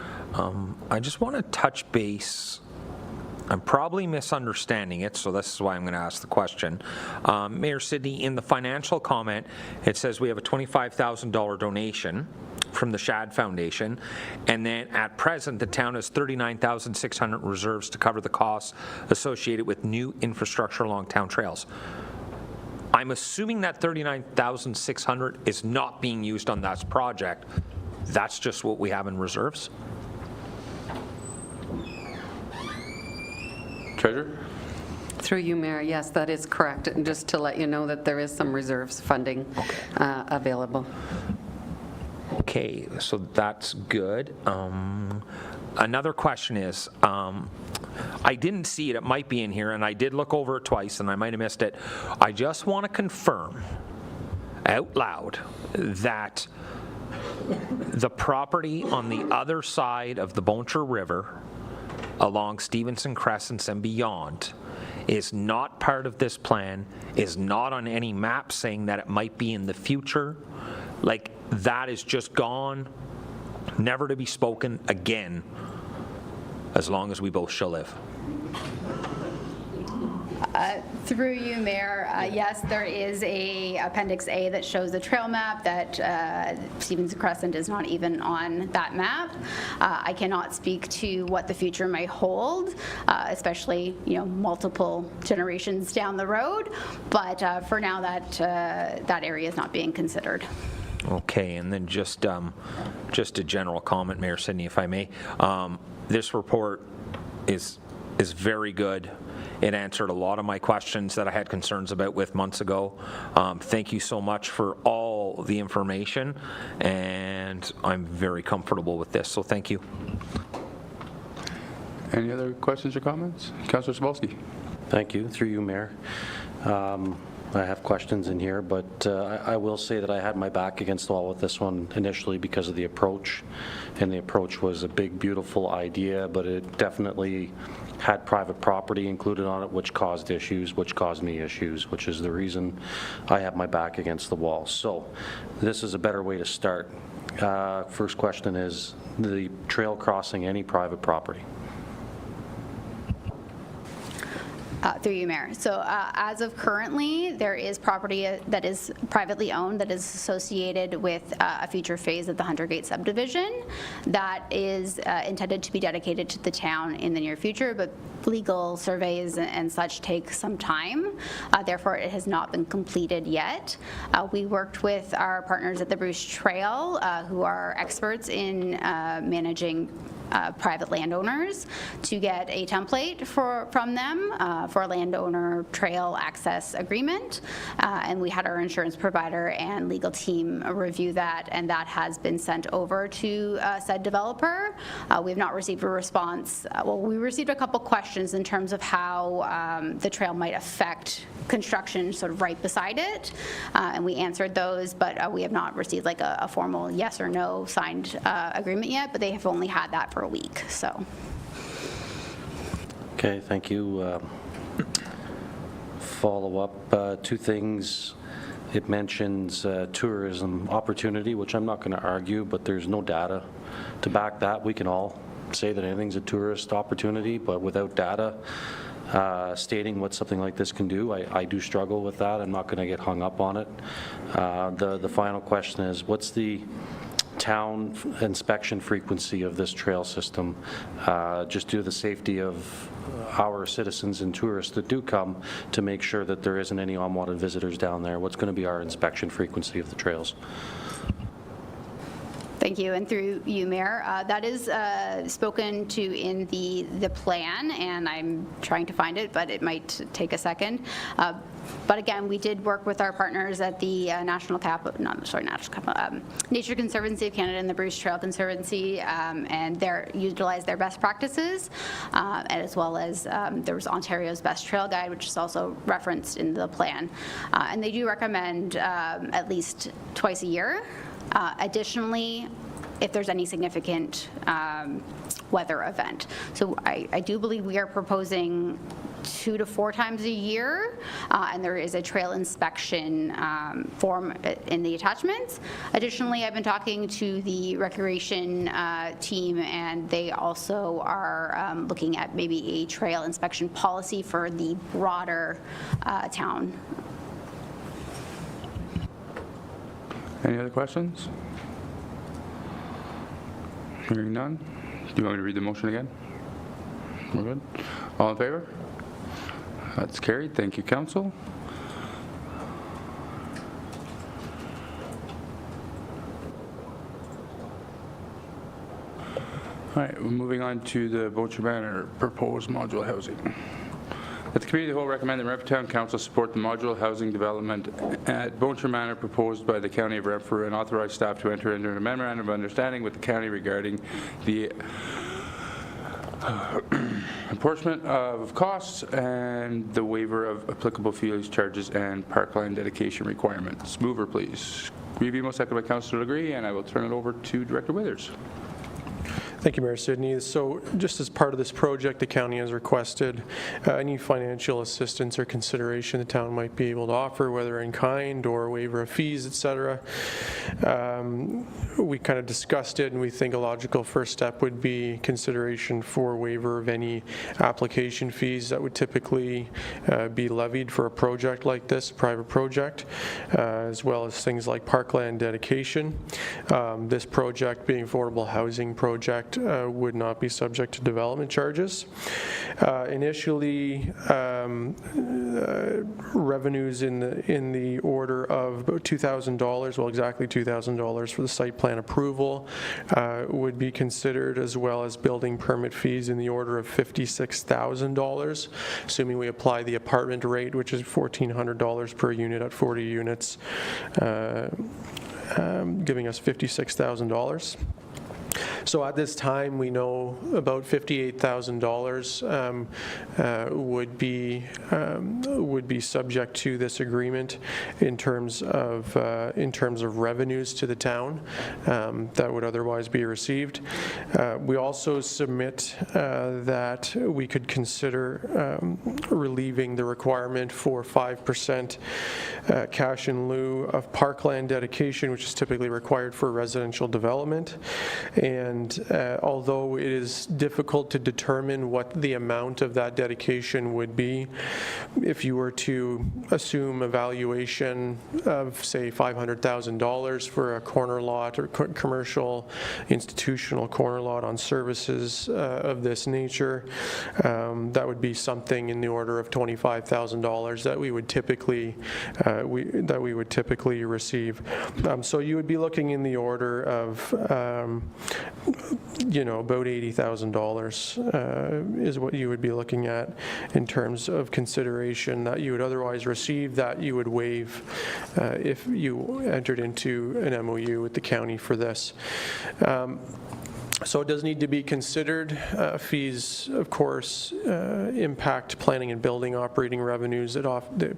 I just want to touch base. I'm probably misunderstanding it, so this is why I'm going to ask the question. Mayor Sidney, in the financial comment, it says we have a $25,000 donation from the Shad Foundation, and then at present the town has $39,600 reserves to cover the costs associated with new infrastructure along town trails. I'm assuming that $39,600 is not being used on that project. That's just what we have in reserves? Treasurer? Through you, Mayor, yes, that is correct. And just to let you know that there is some reserves funding available. Okay, so that's good. Another question is, I didn't see it, it might be in here, and I did look over it twice and I might have missed it. I just want to confirm out loud that the property on the other side of the Bonnechere River along Stevenson Crescents and beyond is not part of this plan, is not on any map saying that it might be in the future. Like, that is just gone, never to be spoken again, as long as we both shall live. Through you, Mayor, yes, there is a Appendix A that shows the trail map that Stevenson Crescent is not even on that map. I cannot speak to what the future may hold, especially, you know, multiple generations down the road, but for now that area is not being considered. Okay, and then just a general comment, Mayor Sidney, if I may. This report is very good. It answered a lot of my questions that I had concerns about with months ago. Thank you so much for all the information, and I'm very comfortable with this, so thank you. Any other questions or comments? Councillor Cebulski. Thank you. Through you, Mayor. I have questions in here, but I will say that I had my back against the wall with this one initially because of the approach, and the approach was a big, beautiful idea, but it definitely had private property included on it, which caused issues, which caused me issues, which is the reason I have my back against the wall. So this is a better way to start. First question is, the trail crossing any private property? Through you, Mayor. So as of currently, there is property that is privately owned that is associated with a future phase of the Huntergate subdivision that is intended to be dedicated to the town in the near future, but legal surveys and such take some time. Therefore, it has not been completed yet. We worked with our partners at the Bruce Trail, who are experts in managing private landowners, to get a template from them for a landowner trail access agreement. And we had our insurance provider and legal team review that, and that has been sent over to said developer. We have not received a response. Well, we received a couple questions in terms of how the trail might affect construction sort of right beside it, and we answered those, but we have not received like a formal yes or no signed agreement yet, but they have only had that for a week, so. Okay, thank you. Follow up, two things. It mentions tourism opportunity, which I'm not going to argue, but there's no data to back that. We can all say that anything's a tourist opportunity, but without data stating what something like this can do, I do struggle with that. I'm not going to get hung up on it. The final question is, what's the town inspection frequency of this trail system, just due to the safety of our citizens and tourists that do come, to make sure that there isn't any unwanted visitors down there? What's going to be our inspection frequency of the trails? Thank you, and through you, Mayor. That is spoken to in the plan, and I'm trying to find it, but it might take a second. But again, we did work with our partners at the Nature Conservancy of Canada and the Bruce Trail Conservancy, and utilized their best practices, as well as there was Ontario's Best Trail Guide, which is also referenced in the plan. And they do recommend at least twice a year. Additionally, if there's any significant weather event. So I do believe we are proposing 2 to 4 times a year, and there is a trail inspection form in the attachments. Additionally, I've been talking to the recreation team, and they also are looking at maybe a trail inspection policy for the broader town. Any other questions? Hearing none. Do you want me to read the motion again? We're good? All in favor? That's carried. Thank you, Council. All right, we're moving on to the Bonnechere Manor proposed modular housing. That the Committee of the Whole recommend that Renfrew Town Council support the modular housing development at Bonnechere Manor proposed by the County of Renfrew, and authorize staff to enter into a memorandum of understanding with the county regarding the apportionment of costs and the waiver of applicable fees, charges, and parkland dedication requirements. Mover, please. Review, second by Councillor Legree, and I will turn it over to Director Withers. Thank you, Mayor Sidney. So just as part of this project, the county has requested any financial assistance or consideration the town might be able to offer, whether in kind or a waiver of fees, etc. We kind of discussed it, and we think a logical first step would be consideration for waiver of any application fees that would typically be levied for a project like this, a private project, as well as things like parkland dedication. This project, being affordable housing project, would not be subject to development charges. Initially, revenues in the order of about $2,000, well, exactly $2,000 for the site plan approval would be considered, as well as building permit fees in the order of $56,000, assuming we apply the apartment rate, which is $1,400 per unit at 40 units, giving us $56,000. So at this time, we know about $58,000 would be subject to this agreement in terms of revenues to the town that would otherwise be received. We also submit that we could consider relieving the requirement for 5% cash in lieu of parkland dedication, which is typically required for residential development. And And although it is difficult to determine what the amount of that dedication would be, if you were to assume a valuation of, say, $500,000 for a corner lot or commercial institutional corner lot on services of this nature, that would be something in the order of $25,000 that we would typically receive. So you would be looking in the order of about $80,000 is what you would be looking at in terms of consideration that you would otherwise receive that you would waive if you entered into an MOU with the county for this. So it does need to be considered. Fees, of course, impact planning and building operating revenues. It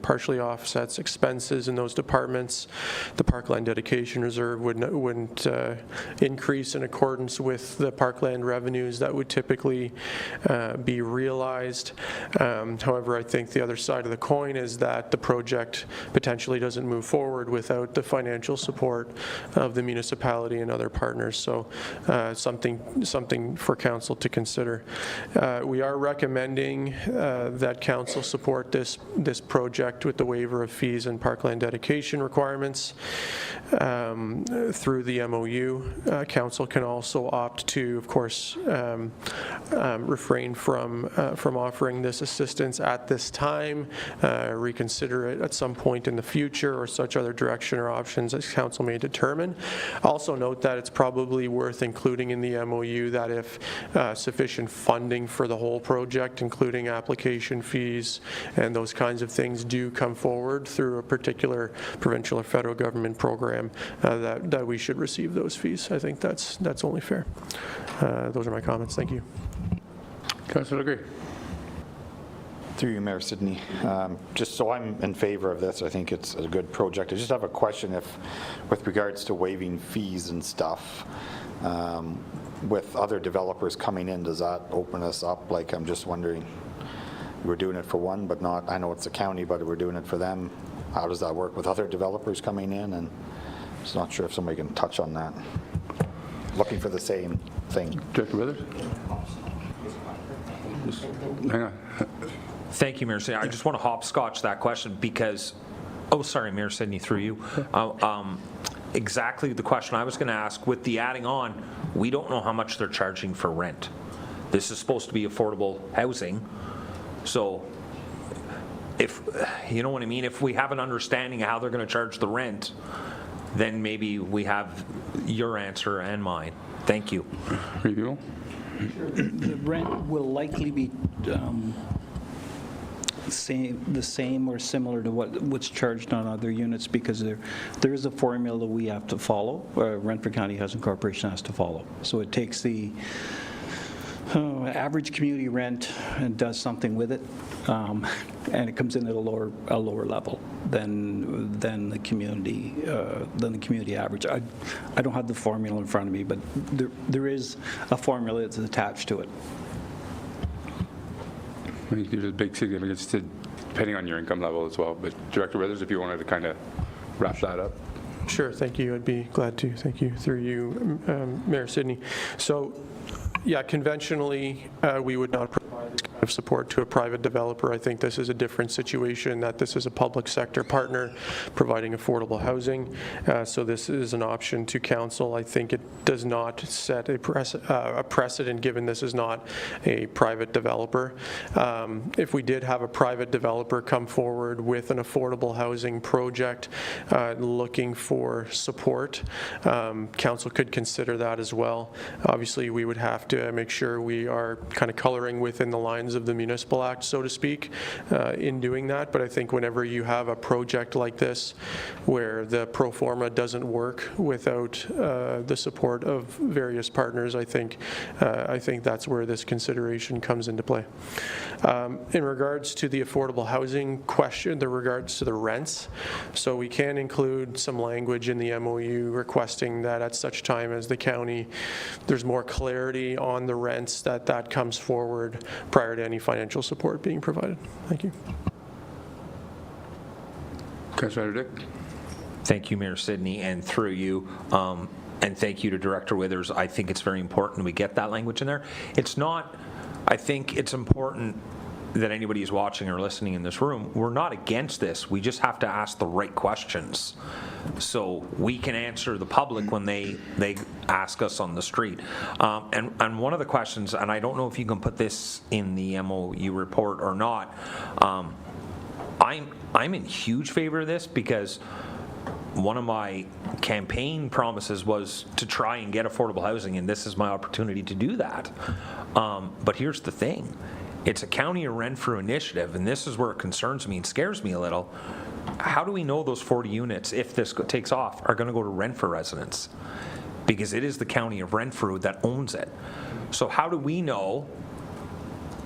partially offsets expenses in those departments. The Parkland Dedication Reserve wouldn't increase in accordance with the parkland revenues that would typically be realized. However, I think the other side of the coin is that the project potentially doesn't move forward without the financial support of the municipality and other partners. So something for council to consider. We are recommending that council support this project with the waiver of fees and parkland dedication requirements through the MOU. Council can also opt to, of course, refrain from offering this assistance at this time, reconsider it at some point in the future, or such other direction or options as council may determine. Also note that it's probably worth including in the MOU that if sufficient funding for the whole project, including application fees and those kinds of things, do come forward through a particular provincial or federal government program, that we should receive those fees. I think that's only fair. Those are my comments. Thank you. Councillor Legre. Through you, Mayor Sidney. Just so I'm in favor of this, I think it's a good project. I just have a question with regards to waiving fees and stuff. With other developers coming in, does that open us up? Like, I'm just wondering, we're doing it for one, but not, I know it's the county, but we're doing it for them. How does that work with other developers coming in? And just not sure if somebody can touch on that. Looking for the same thing. Director Withers? Hang on. Thank you, Mayor Sidney. I just want to hopscotch that question because, sorry, Mayor Sidney, through you. Exactly the question I was going to ask. With the adding on, we don't know how much they're charging for rent. This is supposed to be affordable housing. So if, you know what I mean, if we have an understanding of how they're going to charge the rent, then maybe we have your answer and mine. Thank you. The rent will likely be the same or similar to what's charged on other units, because there is a formula that we have to follow, Renfrew County Housing Corporation has to follow. So it takes the average community rent and does something with it, and it comes in at a lower level than the community average. I don't have the formula in front of me, but there is a formula that's attached to it. I think there's a big significance to depending on your income level as well. But Director Withers, if you wanted to kind of wrap that up. Sure, thank you. I'd be glad to. Thank you. Through you, Mayor Sidney. So, yeah, conventionally, we would not provide this kind of support to a private developer. I think this is a different situation, that this is a public sector partner providing affordable housing. So this is an option to council. I think it does not set a precedent, given this is not a private developer. If we did have a private developer come forward with an affordable housing project looking for support, council could consider that as well. Obviously, we would have to make sure we are kind of coloring within the lines of the Municipal Act, so to speak, in doing that. But I think whenever you have a project like this where the pro forma doesn't work without the support of various partners, I think that's where this consideration comes into play. In regards to the affordable housing question, the regards to the rents, so we can include some language in the MOU requesting that at such time as the county, there's more clarity on the rents, that comes forward prior to any financial support being provided. Thank you. Councillor Dick. Thank you, Mayor Sidney, and through you. and thank you to Director Withers, I think it's very important we get that language in there. It's not, I think it's important that anybody who's watching or listening in this room, we're not against this. We just have to ask the right questions so we can answer the public when they ask us on the street. And one of the questions, and I don't know if you can put this in the MOU report or not, I'm in huge favor of this because one of my campaign promises was to try and get affordable housing, and this is my opportunity to do that. But here's the thing. It's a County of Renfrew initiative, and this is where it concerns me and scares me a little. How do we know those 40 units, if this takes off, are going to go to Renfrew residents? Because it is the County of Renfrew that owns it. So how do we know,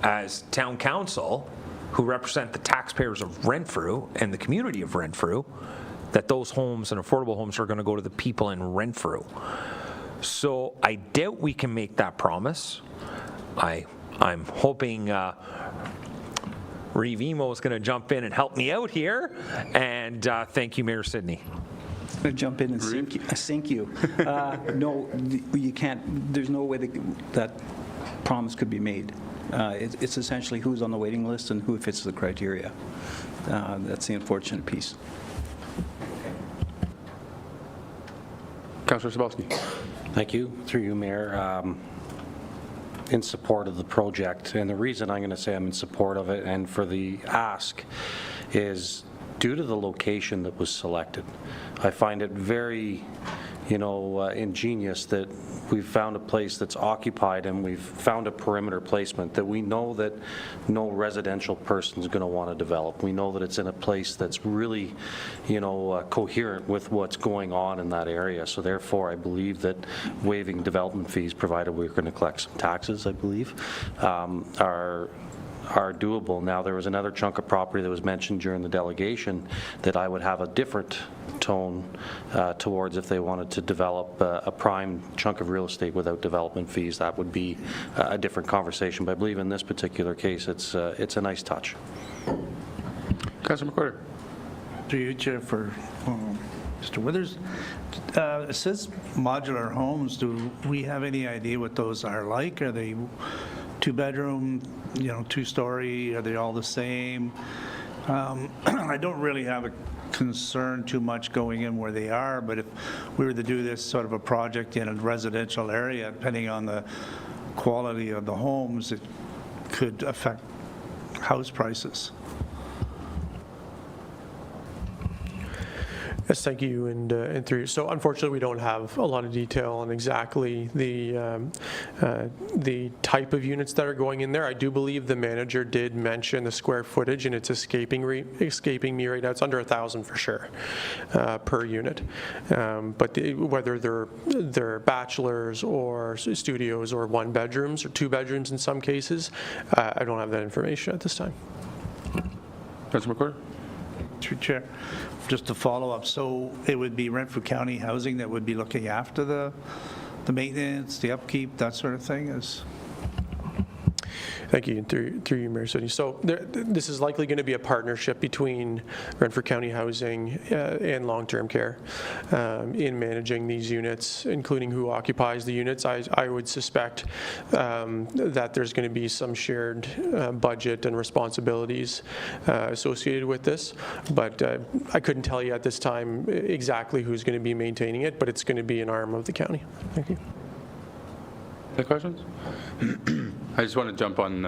as town council, who represent the taxpayers of Renfrew and the community of Renfrew, that those homes and affordable homes are going to go to the people in Renfrew? So I doubt we can make that promise. I'm hoping Revimo is going to jump in and help me out here, and thank you, Mayor Sidney. I'm going to jump in and sink you. No, you can't. There's no way that promise could be made. It's essentially who's on the waiting list and who fits the criteria. That's the unfortunate piece. Councillor Cebulski. Thank you. Through you, Mayor. In support of the project, and the reason I'm going to say I'm in support of it and for the ask is due to the location that was selected. I find it very, ingenious that we've found a place that's occupied and we've found a perimeter placement that we know that no residential person is going to want to develop. We know that it's in a place that's really, coherent with what's going on in that area. So therefore, I believe that waiving development fees, provided we're going to collect some taxes, I believe, are doable. Now, there was another chunk of property that was mentioned during the delegation that I would have a different tone towards if they wanted to develop a prime chunk of real estate without development fees. That would be a different conversation. But I believe in this particular case, it's a nice touch. Councillor McCorder. Through you, Chair, for Mr. Withers. It says modular homes. Do we have any idea what those are like? Are they two-bedroom, two-story? Are they all the same? I don't really have a concern too much going in where they are, but if we were to do this sort of a project in a residential area, depending on the quality of the homes, it could affect house prices. Yes, thank you, and through. So unfortunately, we don't have a lot of detail on exactly the type of units that are going in there. I do believe the manager did mention the square footage, and it's escaping me right now. It's under 1,000 for sure per unit. But whether they're bachelors or studios or one bedrooms or two bedrooms in some cases, I don't have that information at this time. Councillor McCorder. Through Chair, just to follow up, so it would be Renfrew County Housing that would be looking after the maintenance, the upkeep, that sort of thing? Thank you, through you, Mayor Sidney. So this is likely going to be a partnership between Renfrew County Housing and long-term care in managing these units, including who occupies the units. I would suspect that there's going to be some shared budget and responsibilities associated with this, but I couldn't tell you at this time exactly who's going to be maintaining it, but it's going to be an arm of the county. Thank you. Any questions? I just want to jump on,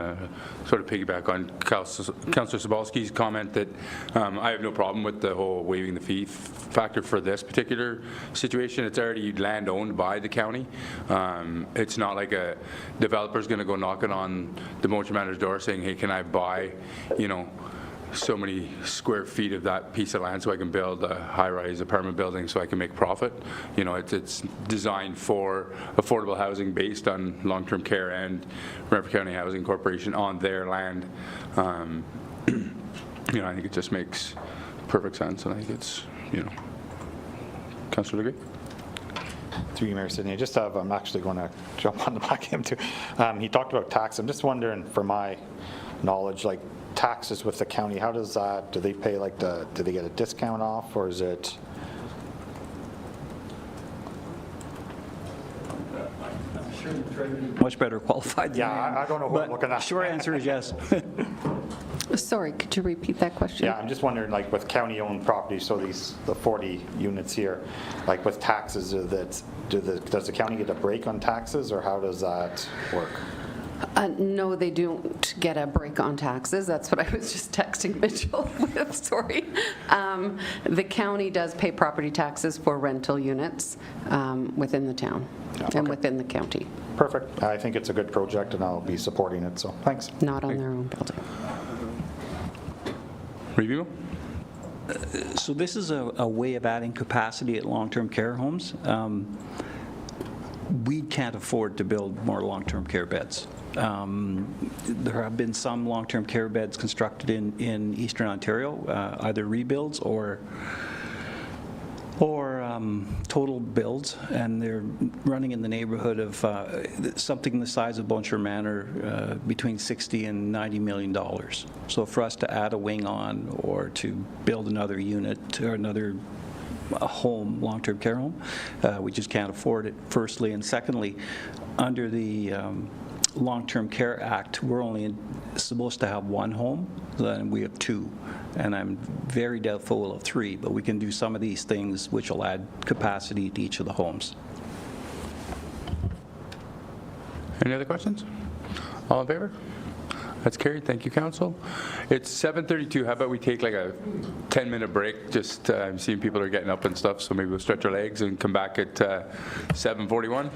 sort of piggyback on Councillor Cebulski's comment that I have no problem with the whole waiving the fee factor for this particular situation. It's already land owned by the county. It's not like a developer's going to go knocking on the Bonnechere Manor's door saying, hey, can I buy, so many square feet of that piece of land so I can build a high-rise apartment building so I can make profit. It's designed for affordable housing based on long-term care and Renfrew County Housing Corporation on their land. I think it just makes perfect sense, and I think it's, Councillor Legree? Through you, Mayor Sidney, I'm actually going to jump on the back of him too. He talked about tax. I'm just wondering, for my knowledge, taxes with the county, how does that, do they pay do they get a discount off, or is it? much better qualified than I am. Yeah, I don't know what I'm But looking at. Short answer is yes. Sorry, could you repeat that question? Yeah, I'm just wondering, like with county-owned properties, so the 40 units here, like with taxes, does the county get a break on taxes, or how does that work? No, they don't get a break on taxes. That's what I was just texting Mitchell with, sorry. The county does pay property taxes for rental units within the town and within the county. Perfect. I think it's a good project, and I'll be supporting it, so thanks. Not on their own building. Review? So this is a way of adding capacity at long-term care homes. We can't afford to build more long-term care beds. There have been some long-term care beds constructed in Eastern Ontario, either rebuilds or total builds, and they're running in the neighborhood of something the size of Bonnechere Manor, between $60 and $90 million. So for us to add a wing on or to build another unit or another home, long-term care home, we just can't afford it, firstly. And secondly, under the Long-Term Care Act, we're only supposed to have one home, then we have two. And I'm very doubtful we'll have three, but we can do some of these things which will add capacity to each of the homes. Any other questions? All in favor? That's carried. Thank you, council. It's 7:32. How about we take like a 10-minute break? Just I'm seeing people are getting up and stuff, so maybe we'll stretch our legs and come back at 7:41.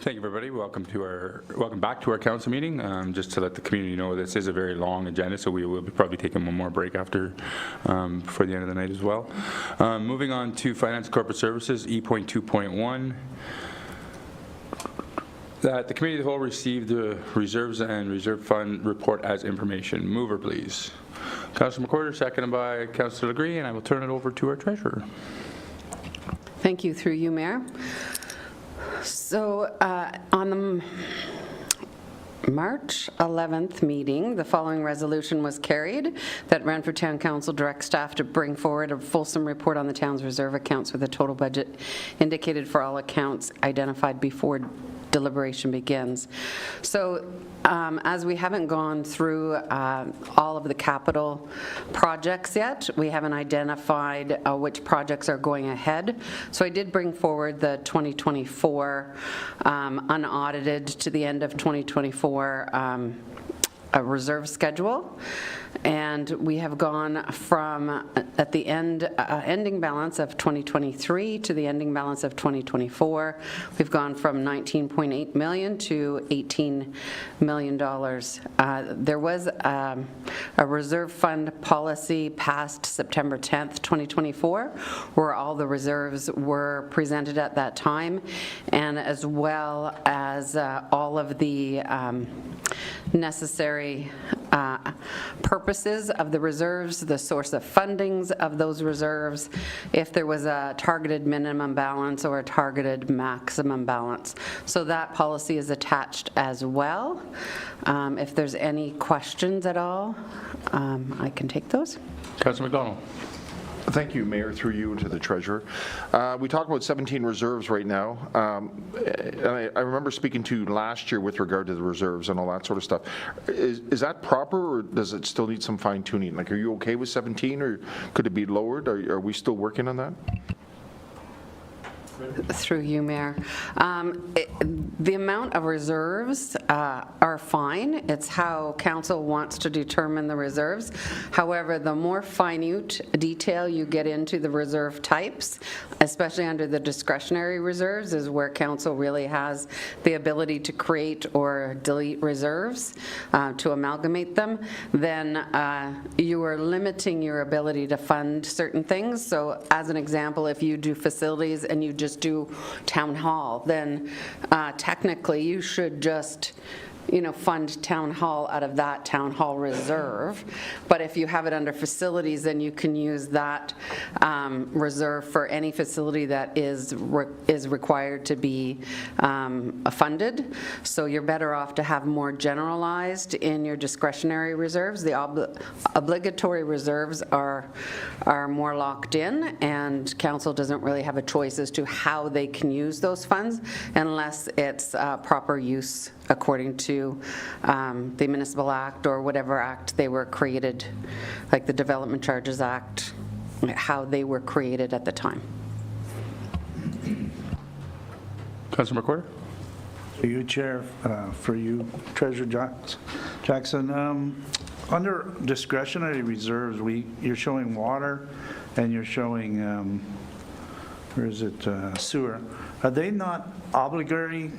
Thank you, everybody. Welcome back to our council meeting. Just to let the community know, this is a very long agenda, so we will be probably taking one more break after before the end of the night as well. Moving on to Finance and Corporate Services, E.2.1. That the Committee of the Whole received the Reserves and Reserve Fund report as information. Mover, please. Councillor McWhorter, seconded by Councillor Legree, and I will turn it over to our Treasurer. Thank you, through you, Mayor. So on the March 11th meeting, the following resolution was carried, that Renfrew Town Council directs staff to bring forward a fulsome report on the town's reserve accounts with a total budget indicated for all accounts identified before deliberation begins. So as we haven't gone through all of the capital projects yet, we haven't identified which projects are going ahead. So I did bring forward the 2024 unaudited to the end of 2024 a reserve schedule, and we have gone from at the ending balance of 2023 to the ending balance of 2024. We've gone from $19.8 million to $18 million. There was a reserve fund policy passed September 10th, 2024, where all the reserves were presented at that time, and as well as all of the necessary purposes of the reserves, the source of fundings of those reserves, if there was a targeted minimum balance or a targeted maximum balance. So that policy is attached as well. If there's any questions at all, I can take those. Councillor McDonald. Thank you, Mayor, through you to the Treasurer. We talk about 17 reserves right now. And I remember speaking to you last year with regard to the reserves and all that sort of stuff. Is that proper, or does it still need some fine tuning? Like, are you okay with 17, or could it be lowered? Are we still working on that? Through you, Mayor. The amount of reserves are fine. It's how council wants to determine the reserves. However, the more minute detail you get into the reserve types, especially under the discretionary reserves, is where council really has the ability to create or delete reserves, to amalgamate them, then you are limiting your ability to fund certain things. So as an example, if you do facilities and you just do town hall, then technically you should just fund town hall out of that town hall reserve. But if you have it under facilities, then you can use that reserve for any facility that is required to be funded. So you're better off to have more generalized in your discretionary reserves. The obligatory reserves are more locked in, and council doesn't really have a choice as to how they can use those funds unless it's proper use according to the Municipal Act or whatever act they were created, like the Development Charges Act, how they were created at the time. Councillor McWhorter. For you, Chair, for you, Treasurer Jackson. Under discretionary reserves, you're showing water and you're showing, where is it, sewer. Are they not obligatory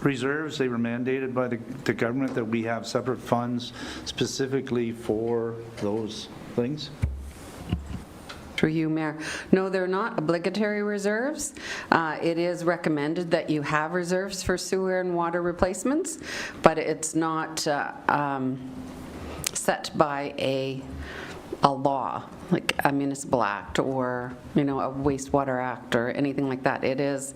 reserves? They were mandated by the government that we have separate funds specifically for those things? Through you, Mayor. No, they're not obligatory reserves. It is recommended that you have reserves for sewer and water replacements, but it's not set by a law, like a municipal act or a wastewater act or anything like that. It is,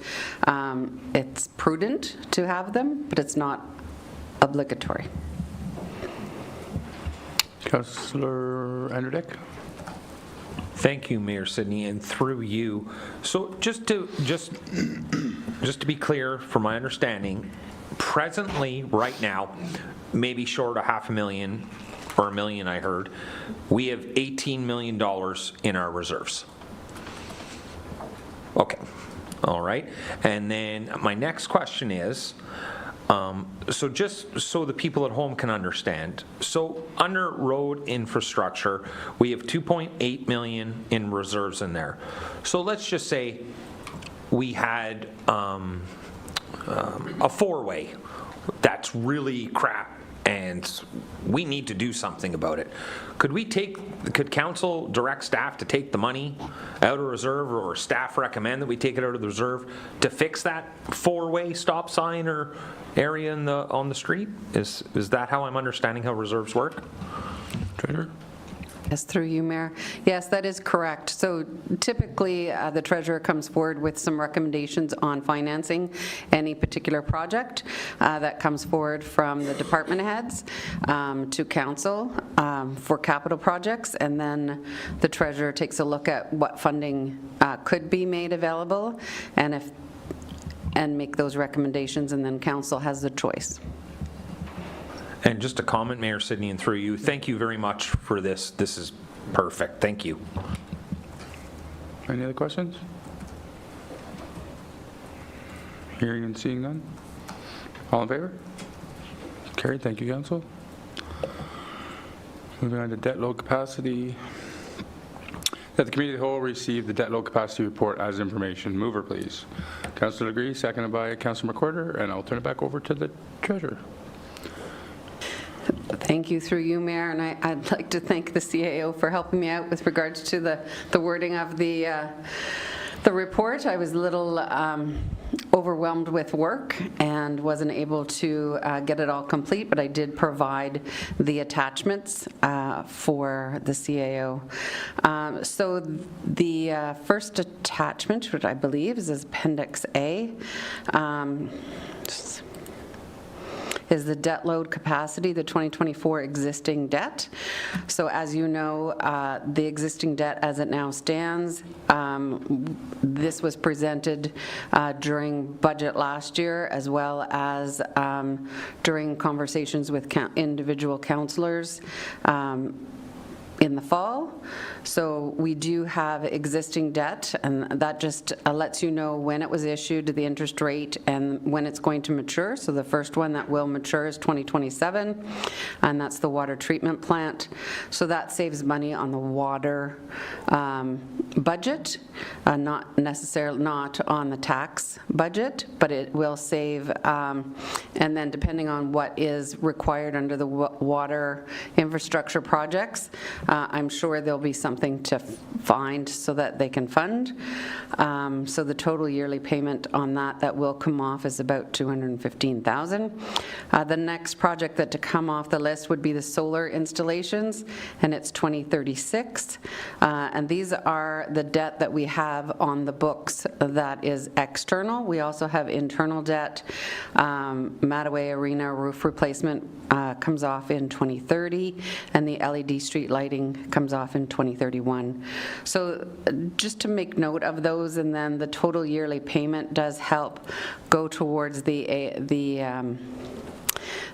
it's prudent to have them, but it's not obligatory. Councillor Anderdick. Thank you, Mayor Sidney, and through you. So just to be clear, from my understanding, presently, right now, maybe short of $500,000 or $1 million, I heard, we have $18 million in our reserves. Okay, all right. And then my next question is, so just so the people at home can understand, so under road infrastructure, we have 2.8 million in reserves in there. So let's just say we had a four-way that's really crap and we need to do something about it. Could council direct staff to take the money out of reserve, or staff recommend that we take it out of the reserve to fix that four-way stop sign or area on the street? Is that how I'm understanding how reserves work? Treasurer? Yes, through you, Mayor. Yes, that is correct. So typically, the treasurer comes forward with some recommendations on financing any particular project that comes forward from the department heads to council for capital projects, and then the treasurer takes a look at what funding could be made available and make those recommendations, and then council has the choice. And just a comment, Mayor Sidney, and through you, thank you very much for this. This is perfect. Thank you. Any other questions? Hearing and seeing none? All in favor? Carried. Thank you, Council. Moving on to debt load capacity. That the committee of the whole receive the debt load capacity report as information. Mover, please. Councillor Legree, seconded by Councillor McWhorter, and I'll turn it back over to the treasurer. Thank you, through you, Mayor, and I'd like to thank the CAO for helping me out with regards to the wording of the report. I was a little overwhelmed with work and wasn't able to get it all complete, but I did provide the attachments for the CAO. So the first attachment, which I believe is Appendix A, is the debt load capacity, the 2024 existing debt. So as you know, the existing debt as it now stands, this was presented during budget last year, as well as during conversations with individual councillors in the fall. So we do have existing debt, and that just lets you know when it was issued, the interest rate, and when it's going to mature. So the first one that will mature is 2027, and that's the water treatment plant. So that saves money on the water budget, not on the tax budget, but it will save, and then depending on what is required under the water infrastructure projects, I'm sure there'll be something to find so that they can fund. So the total yearly payment on that will come off is about $215,000. The next project to come off the list would be the solar installations, and it's 2036. And these are the debt that we have on the books that is external. We also have internal debt. Mattaway Arena roof replacement comes off in 2030, and the LED street lighting comes off in 2031. So just to make note of those, and then the total yearly payment does help go towards the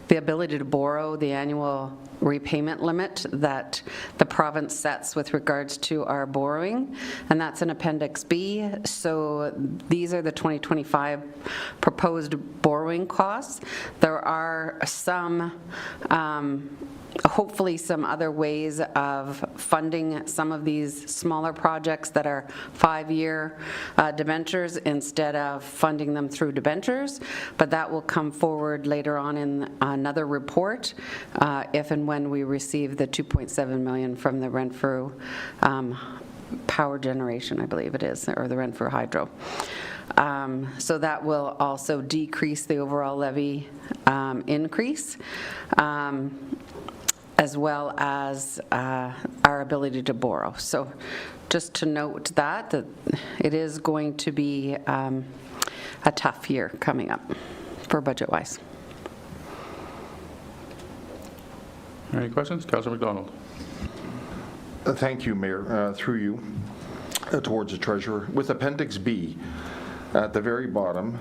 ability to borrow, the annual repayment limit that the province sets with regards to our borrowing, and that's in Appendix B. So these are the 2025 proposed borrowing costs. There are some hopefully some other ways of funding some of these smaller projects that are 5-year debentures instead of funding them through debentures, but that will come forward later on in another report if and when we receive the $2.7 million from the Renfrew power generation, I believe it is, or the Renfrew Hydro. So that will also decrease the overall levy increase, as well as our ability to borrow. So just to note that it is going to be a tough year coming up for budget-wise. Any questions? Councillor McDonald. Thank you, Mayor. Through you, towards the treasurer. With Appendix B, at the very bottom,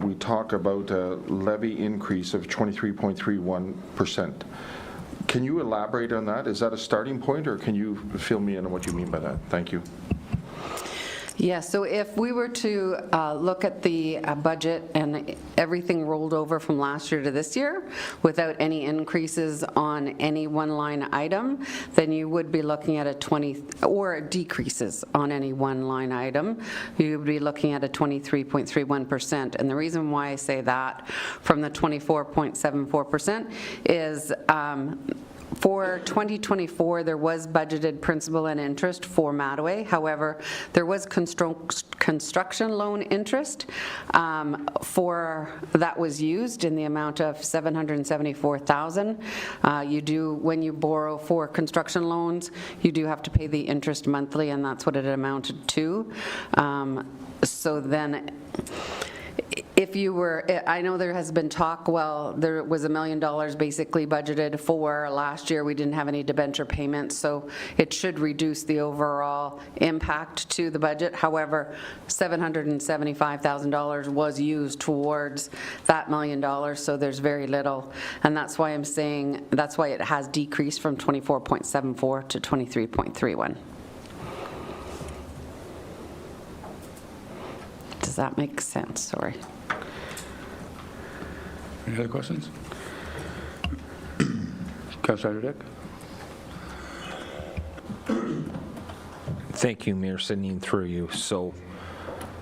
we talk about a levy increase of 23.31%. Can you elaborate on that? Is that a starting point, or can you fill me in on what you mean by that? Thank you. Yeah, so if we were to look at the budget and everything rolled over from last year to this year without any increases on any one line item, then you would be looking at a 20, or decreases on any one line item, you would be looking at a 23.31%. And the reason why I say that from the 24.74% is for 2024, there was budgeted principal and interest for Mattaway. However, there was construction loan interest that was used in the amount of $774,000. You do, when you borrow for construction loans, you do have to pay the interest monthly, and that's what it amounted to. So then, if you were, I know there has been talk, well, there was $1 million basically budgeted for last year. We didn't have any debenture payments, so it should reduce the overall impact to the budget. However, $775,000 was used towards that $1 million, so there's very little. And that's why I'm saying, that's why it has decreased from 24.74 to 23.31. Does that make sense? Sorry. Any other questions? Councilor Dick? Thank you, Mayor Sidney, and through you. So,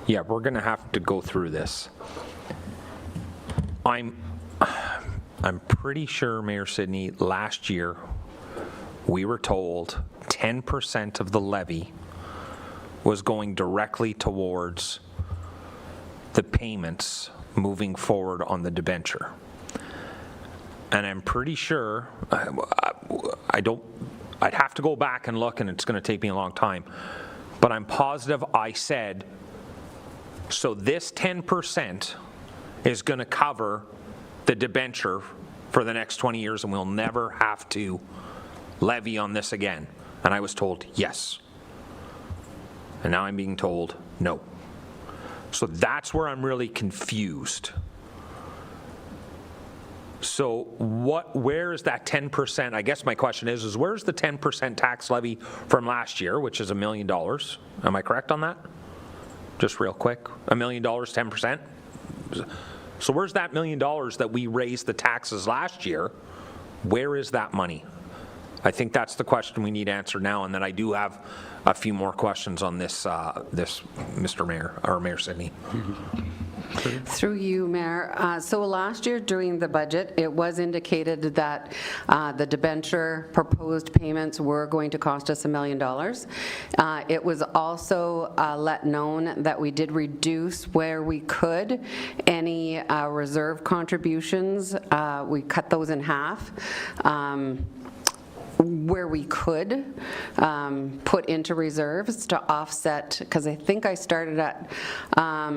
yeah, we're going to have to go through this. I'm pretty sure, Mayor Sidney, last year we were told 10% of the levy was going directly towards the payments moving forward on the debenture. And I'm pretty sure, I'd have to go back and look, and it's going to take me a long time, but I'm positive I said, so this 10% is going to cover the debenture for the next 20 years, and we'll never have to levy on this again. And I was told yes. And now I'm being told no. So that's where I'm really confused. So where is that 10%? I guess my question is where's the 10% tax levy from last year, which is $1 million? Am I correct on that? Just real quick, $1 million, 10%? So where's that $1 million that we raised the taxes last year? Where is that money? I think that's the question we need answered now, and then I do have a few more questions on this, Mr. Mayor, or Mayor Sidney. Through you, Mayor. So last year during the budget, it was indicated that the debenture proposed payments were going to cost us $1 million. It was also let known that we did reduce where we could any reserve contributions. We cut those in half. Where we could put into reserves to offset, because I think I started at,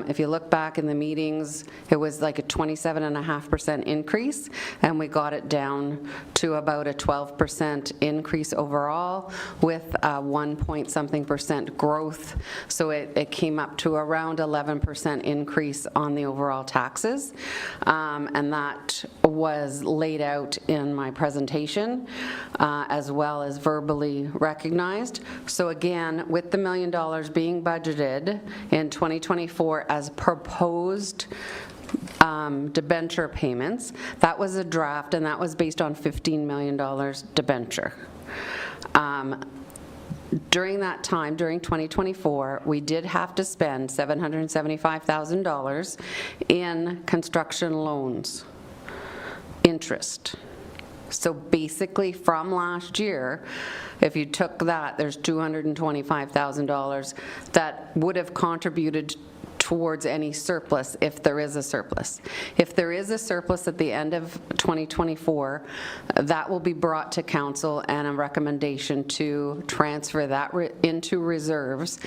if you look back in the meetings, it was like a 27.5% increase, and we got it down to about a 12% increase overall with 1-point-something% growth. So it came up to around 11% increase on the overall taxes, and that was laid out in my presentation, as well as verbally recognized. So again, with the $1 million being budgeted in 2024 as proposed debenture payments, that was a draft, and that was based on $15 million debenture. During that time, during 2024, we did have to spend $775,000 in construction loans, interest. So basically from last year, if you took that, there's $225,000 that would have contributed towards any surplus if there is a surplus. If there is a surplus at the end of 2024, that will be brought to council and a recommendation to transfer that into reserves,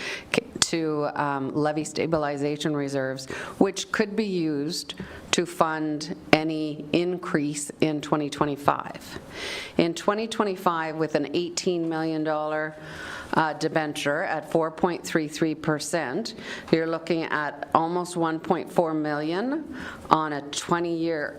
to levy stabilization reserves, which could be used to fund any increase in 2025. In 2025, with an $18 million debenture at 4.33%, you're looking at almost 1.4 million on a 30-year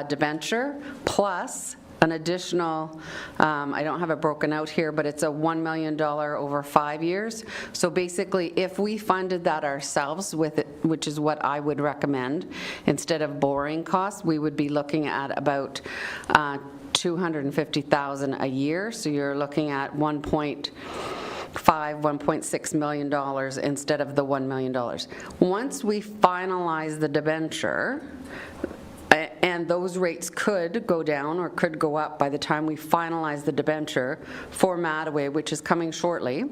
debenture, plus an additional, I don't have it broken out here, but it's a $1 million over 5 years. So basically, if we funded that ourselves with it, which is what I would recommend, instead of borrowing costs, we would be looking at about $250,000 a year. So you're looking at $1.6 million instead of the $1 million. Once we finalize the debenture, and those rates could go down or could go up by the time we finalize the debenture for Mattaway, which is coming shortly,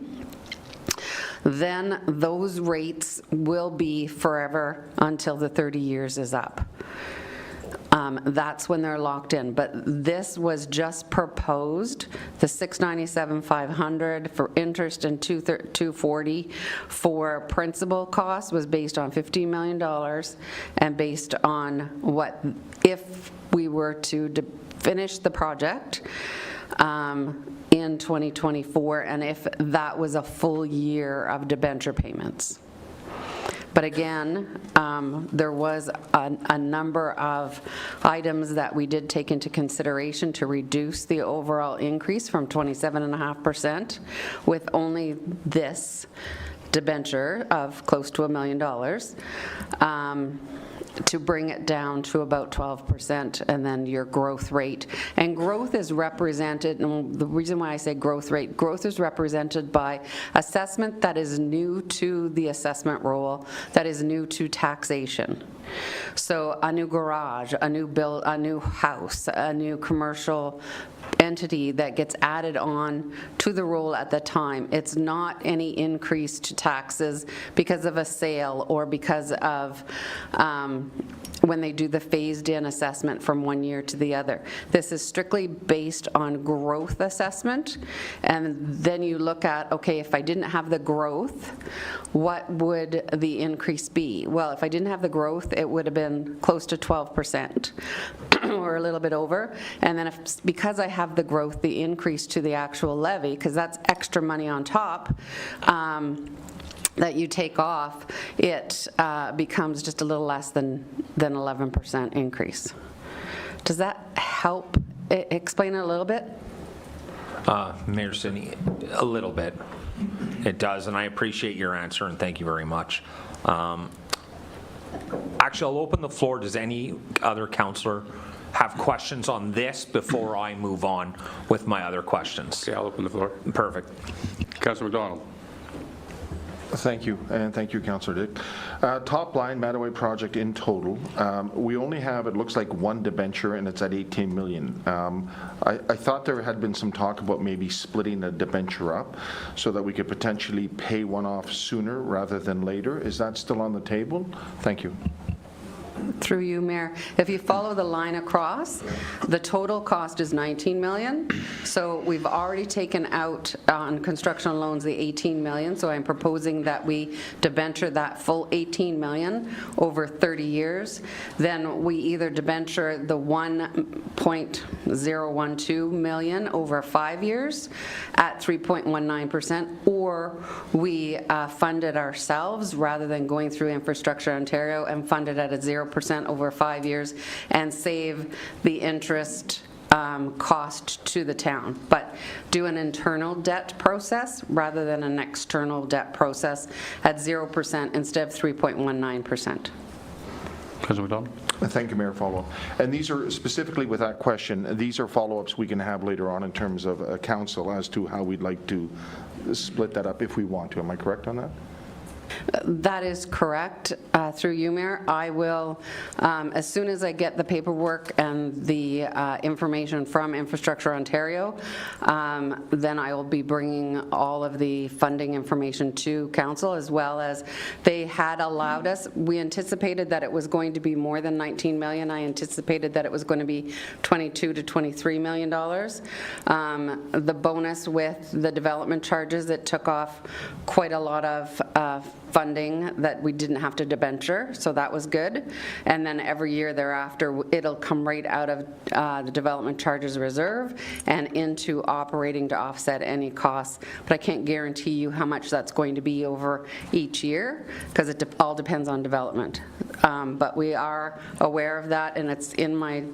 then those rates will be forever until the 30 years is up. That's when they're locked in. But this was just proposed, the $697,500 for interest and $240 for principal costs was based on $15 million and based on what, if we were to finish the project in 2024, and if that was a full year of debenture payments. But again, there was a number of items that we did take into consideration to reduce the overall increase from 27.5% with only this debenture of close to $1 million. To bring it down to about 12%, and then your growth rate. And growth is represented, and the reason why I say growth rate, growth is represented by assessment that is new to the assessment role, that is new to taxation. So a new garage, a new house, a new commercial entity that gets added on to the roll at the time. It's not any increase to taxes because of a sale or because of when they do the phased-in assessment from one year to the other. This is strictly based on growth assessment, and then you look at, okay, if I didn't have the growth, what would the increase be? Well, if I didn't have the growth, it would have been close to 12% or a little bit over, and then because I have the growth, the increase to the actual levy, because that's extra money on top, that you take off, it becomes just a little less than 11% increase. Does that help explain it a little bit? Mayor Sidney, a little bit. It does, and I appreciate your answer, and thank you very much. Actually, I'll open the floor. Does any other councillor have questions on this before I move on with my other questions? Okay, I'll open the floor. Perfect. Councillor McDonald. Thank you, and thank you, Councillor Dick. Top line, Mattaway project in total, we only have, it looks like, one debenture, and it's at $18 million. I thought there had been some talk about maybe splitting the debenture up so that we could potentially pay one off sooner rather than later. Is that still on the table? Thank you. Through you, Mayor. If you follow the line across, the total cost is $19 million. So we've already taken out on construction loans the $18 million. So I'm proposing that we debenture that full $18 million over 30 years. Then we either debenture the $1.012 million over 5 years at 3.19%, or we fund it ourselves rather than going through Infrastructure Ontario and fund it at a 0% over 5 years and save the interest cost to the town, but do an internal debt process rather than an external debt process at 0% instead of 3.19%. Councillor McDonald. Thank you, Mayor. Follow-up. And these are specifically with that question, these are follow-ups we can have later on in terms of council as to how we'd like to split that up if we want to. Am I correct on that? That is correct. Through you, Mayor, I will, as soon as I get the paperwork and the information from Infrastructure Ontario, then I will be bringing all of the funding information to council, as well as they had allowed us. We anticipated that it was going to be more than $19 million. I anticipated that it was going to be $22 to $23 million. The bonus with the development charges, it took off quite a lot of funding that we didn't have to debenture, so that was good. And then every year thereafter, it'll come right out of the development charges reserve and into operating to offset any costs. But I can't guarantee you how much that's going to be over each year, because it all depends on development. But we are aware of that, and it's in my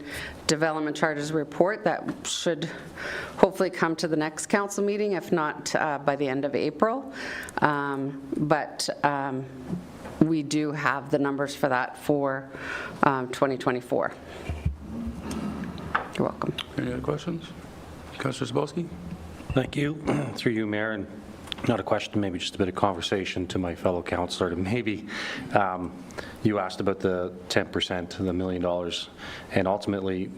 development charges report that should hopefully come to the next council meeting, if not by the end of April. We do have the numbers for that for 2024. You're welcome. Any other questions? Councillor Zabowski? Thank you. Through you, Mayor, and not a question, maybe just a bit of conversation to my fellow councillor. Maybe you asked about the 10%, the $1 million, and ultimately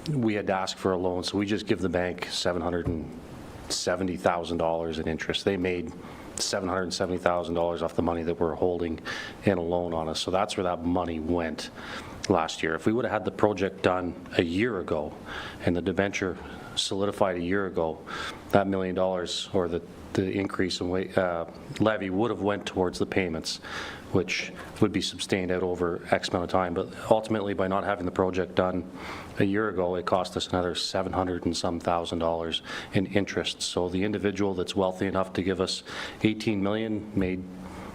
we had to ask for a loan, so we just give the bank $770,000 in interest. They made $770,000 off the money that we're holding in a loan on us. So that's where that money went last year. If we would have had the project done a year ago and the debenture solidified a year ago, that $1 million or the increase in levy would have went towards the payments, which would be sustained out over X amount of time. But ultimately, by not having the project done a year ago, it cost us another $700,000 and some in interest. So the individual that's wealthy enough to give us $18 million made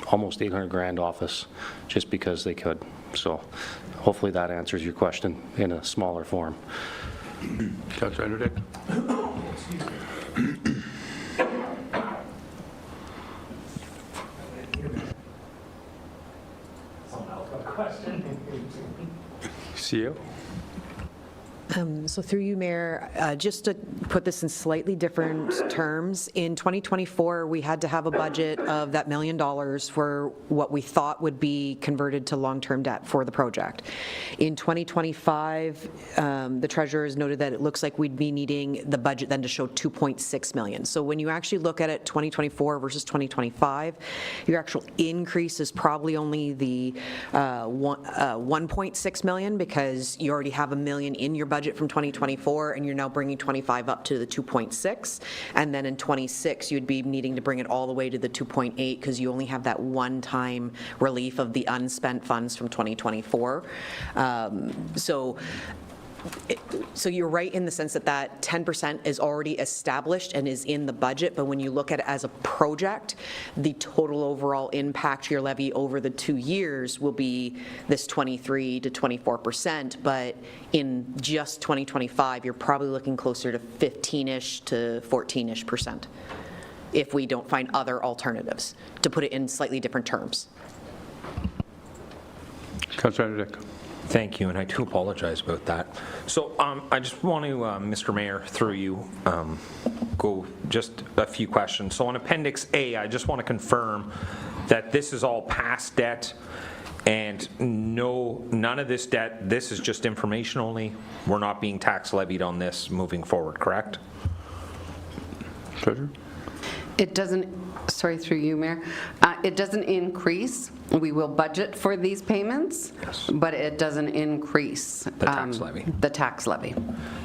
almost $800,000 off us just because they could. So hopefully that answers your question in a smaller form. Councillor Anderdick? CEO? So through you, Mayor, just to put this in slightly different terms, in 2024, we had to have a budget of that $1 million for what we thought would be converted to long-term debt for the project. In 2025, the treasurer has noted that it looks like we'd be needing the budget then to show $2.6 million. So when you actually look at it, 2024 versus 2025, your actual increase is probably only the 1.6 million, because you already have $1 million in your budget from 2024, and you're now bringing 25 up to the 2.6, and then in 26 you'd be needing to bring it all the way to the 2.8, because you only have that one-time relief of the unspent funds from 2024. So you're right in the sense that that 10% is already established and is in the budget, but when you look at it as a project, the total overall impact to your levy over the 2 years will be this 23 to 24%, but in just 2025, you're probably looking closer to 15-ish to 14-ish% if we don't find other alternatives, to put it in slightly different terms. Councillor Anderdick? Thank you, and I do apologize about that. So I just want to, Mr. Mayor, through you, go just a few questions. So on Appendix A, I just want to confirm that this is all past debt, and none of this debt, this is just information only. We're not being tax levied on this moving forward, correct? Treasurer? It doesn't, sorry, through you, Mayor, it doesn't increase. We will budget for these payments, yes, but it doesn't increase the tax levy. The tax levy.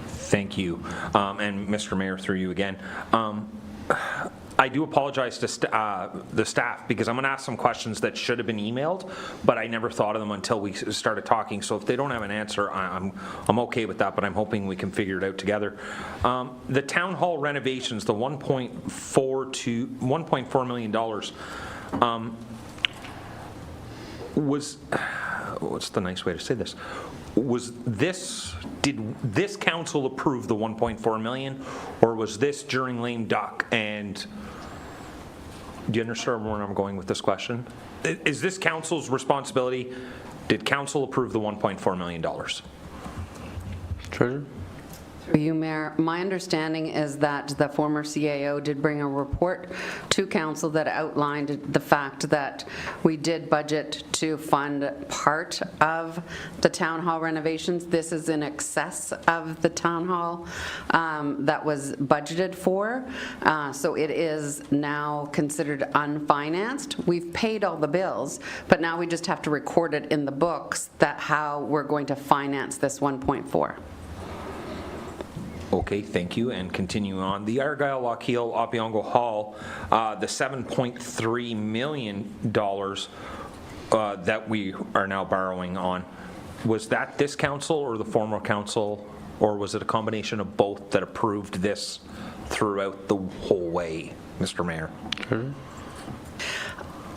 Thank you. And Mr. Mayor, through you again, I do apologize to the staff, because I'm going to ask some questions that should have been emailed, but I never thought of them until we started talking. So if they don't have an answer, I'm okay with that, but I'm hoping we can figure it out together. The town hall renovations, the $1.4 million, was, what's the nice way to say this? Did this council approve the 1.4 million, or was this during lame duck? And do you understand where I'm going with this question? Is this council's responsibility? Did council approve the $1.4 million? Treasurer? Through you, Mayor, my understanding is that the former CAO did bring a report to council that outlined the fact that we did budget to fund part of the town hall renovations. This is in excess of the town hall that was budgeted for. So it is now considered unfinanced. We've paid all the bills, but now we just have to record it in the books that how we're going to finance this 1.4. Okay, thank you, and continuing on. The Argyle, Lockheed, Opeongo Hall, the $7.3 million that we are now borrowing on, was that this council or the former council, or was it a combination of both that approved this throughout the whole way, Mr. Mayor?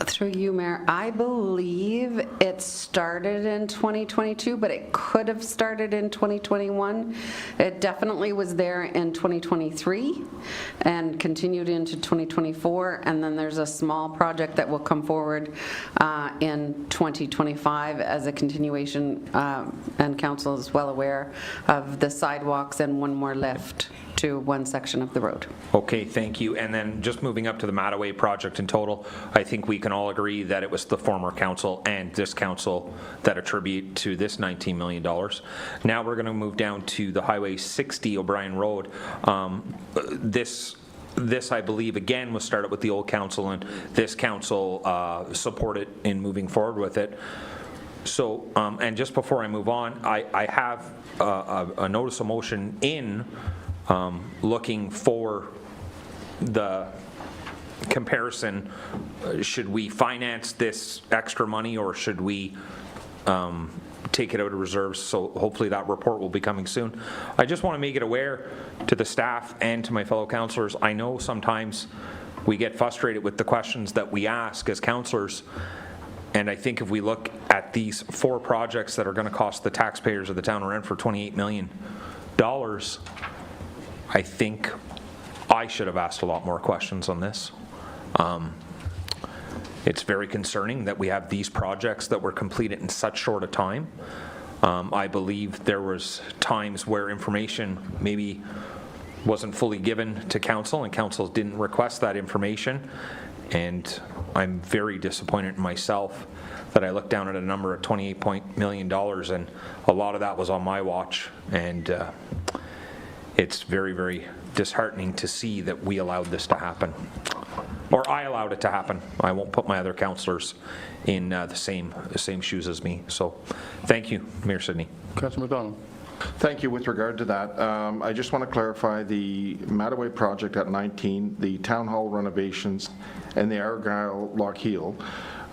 Through you, Mayor, I believe it started in 2022, but it could have started in 2021. It definitely was there in 2023 and continued into 2024, and then there's a small project that will come forward in 2025 as a continuation, and council is well aware of the sidewalks and one more lift to one section of the road. Okay, thank you. And then just moving up to the Mattaway project in total, I think we can all agree that it was the former council and this council that attribute to this $19 million. Now we're going to move down to the Highway 60 O'Brien Road. This I believe again was started with the old council, and this council supported in moving forward with it. So, and just before I move on, I have a notice of motion in looking for the comparison. Should we finance this extra money, or should we take it out of reserves? So hopefully that report will be coming soon. I just want to make it aware to the staff and to my fellow councillors. I know sometimes we get frustrated with the questions that we ask as councillors, and I think if we look at these 4 projects that are going to cost the taxpayers of the town of Renfrew $28 million, I think I should have asked a lot more questions on this. It's very concerning that we have these projects that were completed in such short a time. I believe there was times where information maybe wasn't fully given to council, and council didn't request that information, and I'm very disappointed in myself that I looked down at a number of $28 million, and a lot of that was on my watch, and it's very, very disheartening to see that we allowed this to happen, or I allowed it to happen. I won't put my other councillors in the same shoes as me. So thank you, Mayor Sidney. Councillor McDonald. Thank you. With regard to that, I just want to clarify the Mattaway project at 19, the town hall renovations, and the Argyle Lockheed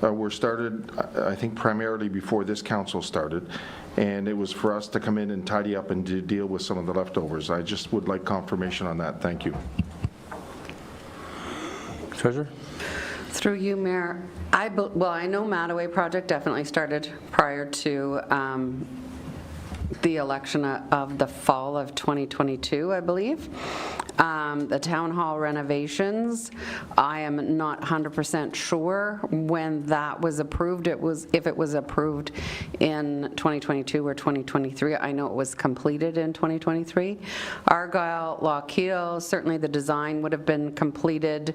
were started, I think, primarily before this council started, and it was for us to come in and tidy up and to deal with some of the leftovers. I just would like confirmation on that. Thank you. Treasurer? Through you, Mayor, I know Mattaway project definitely started prior to the election of the fall of 2022, I believe. The town hall renovations, I am not 100% sure when that was approved. If it was approved in 2022 or 2023. I know it was completed in 2023. Argyle Lockheed, certainly the design would have been completed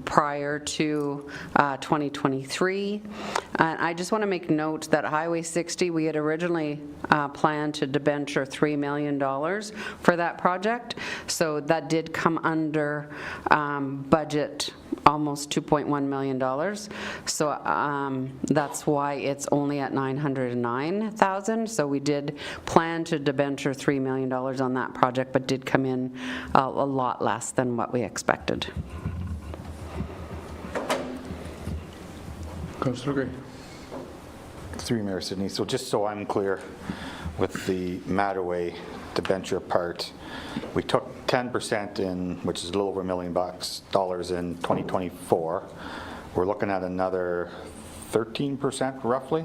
prior to 2023. And I just want to make note that Highway 60, we had originally planned to debenture $3 million for that project. So that did come under budget, almost $2.1 million. So that's why it's only at $909,000. So we did plan to debenture $3 million on that project, but did come in a lot less than what we expected. Councillor Gray. Through Mayor Sidney. So just so I'm clear with the Mattaway debenture part, we took 10% in, which is a little over $1 million in 2024. We're looking at another 13% roughly.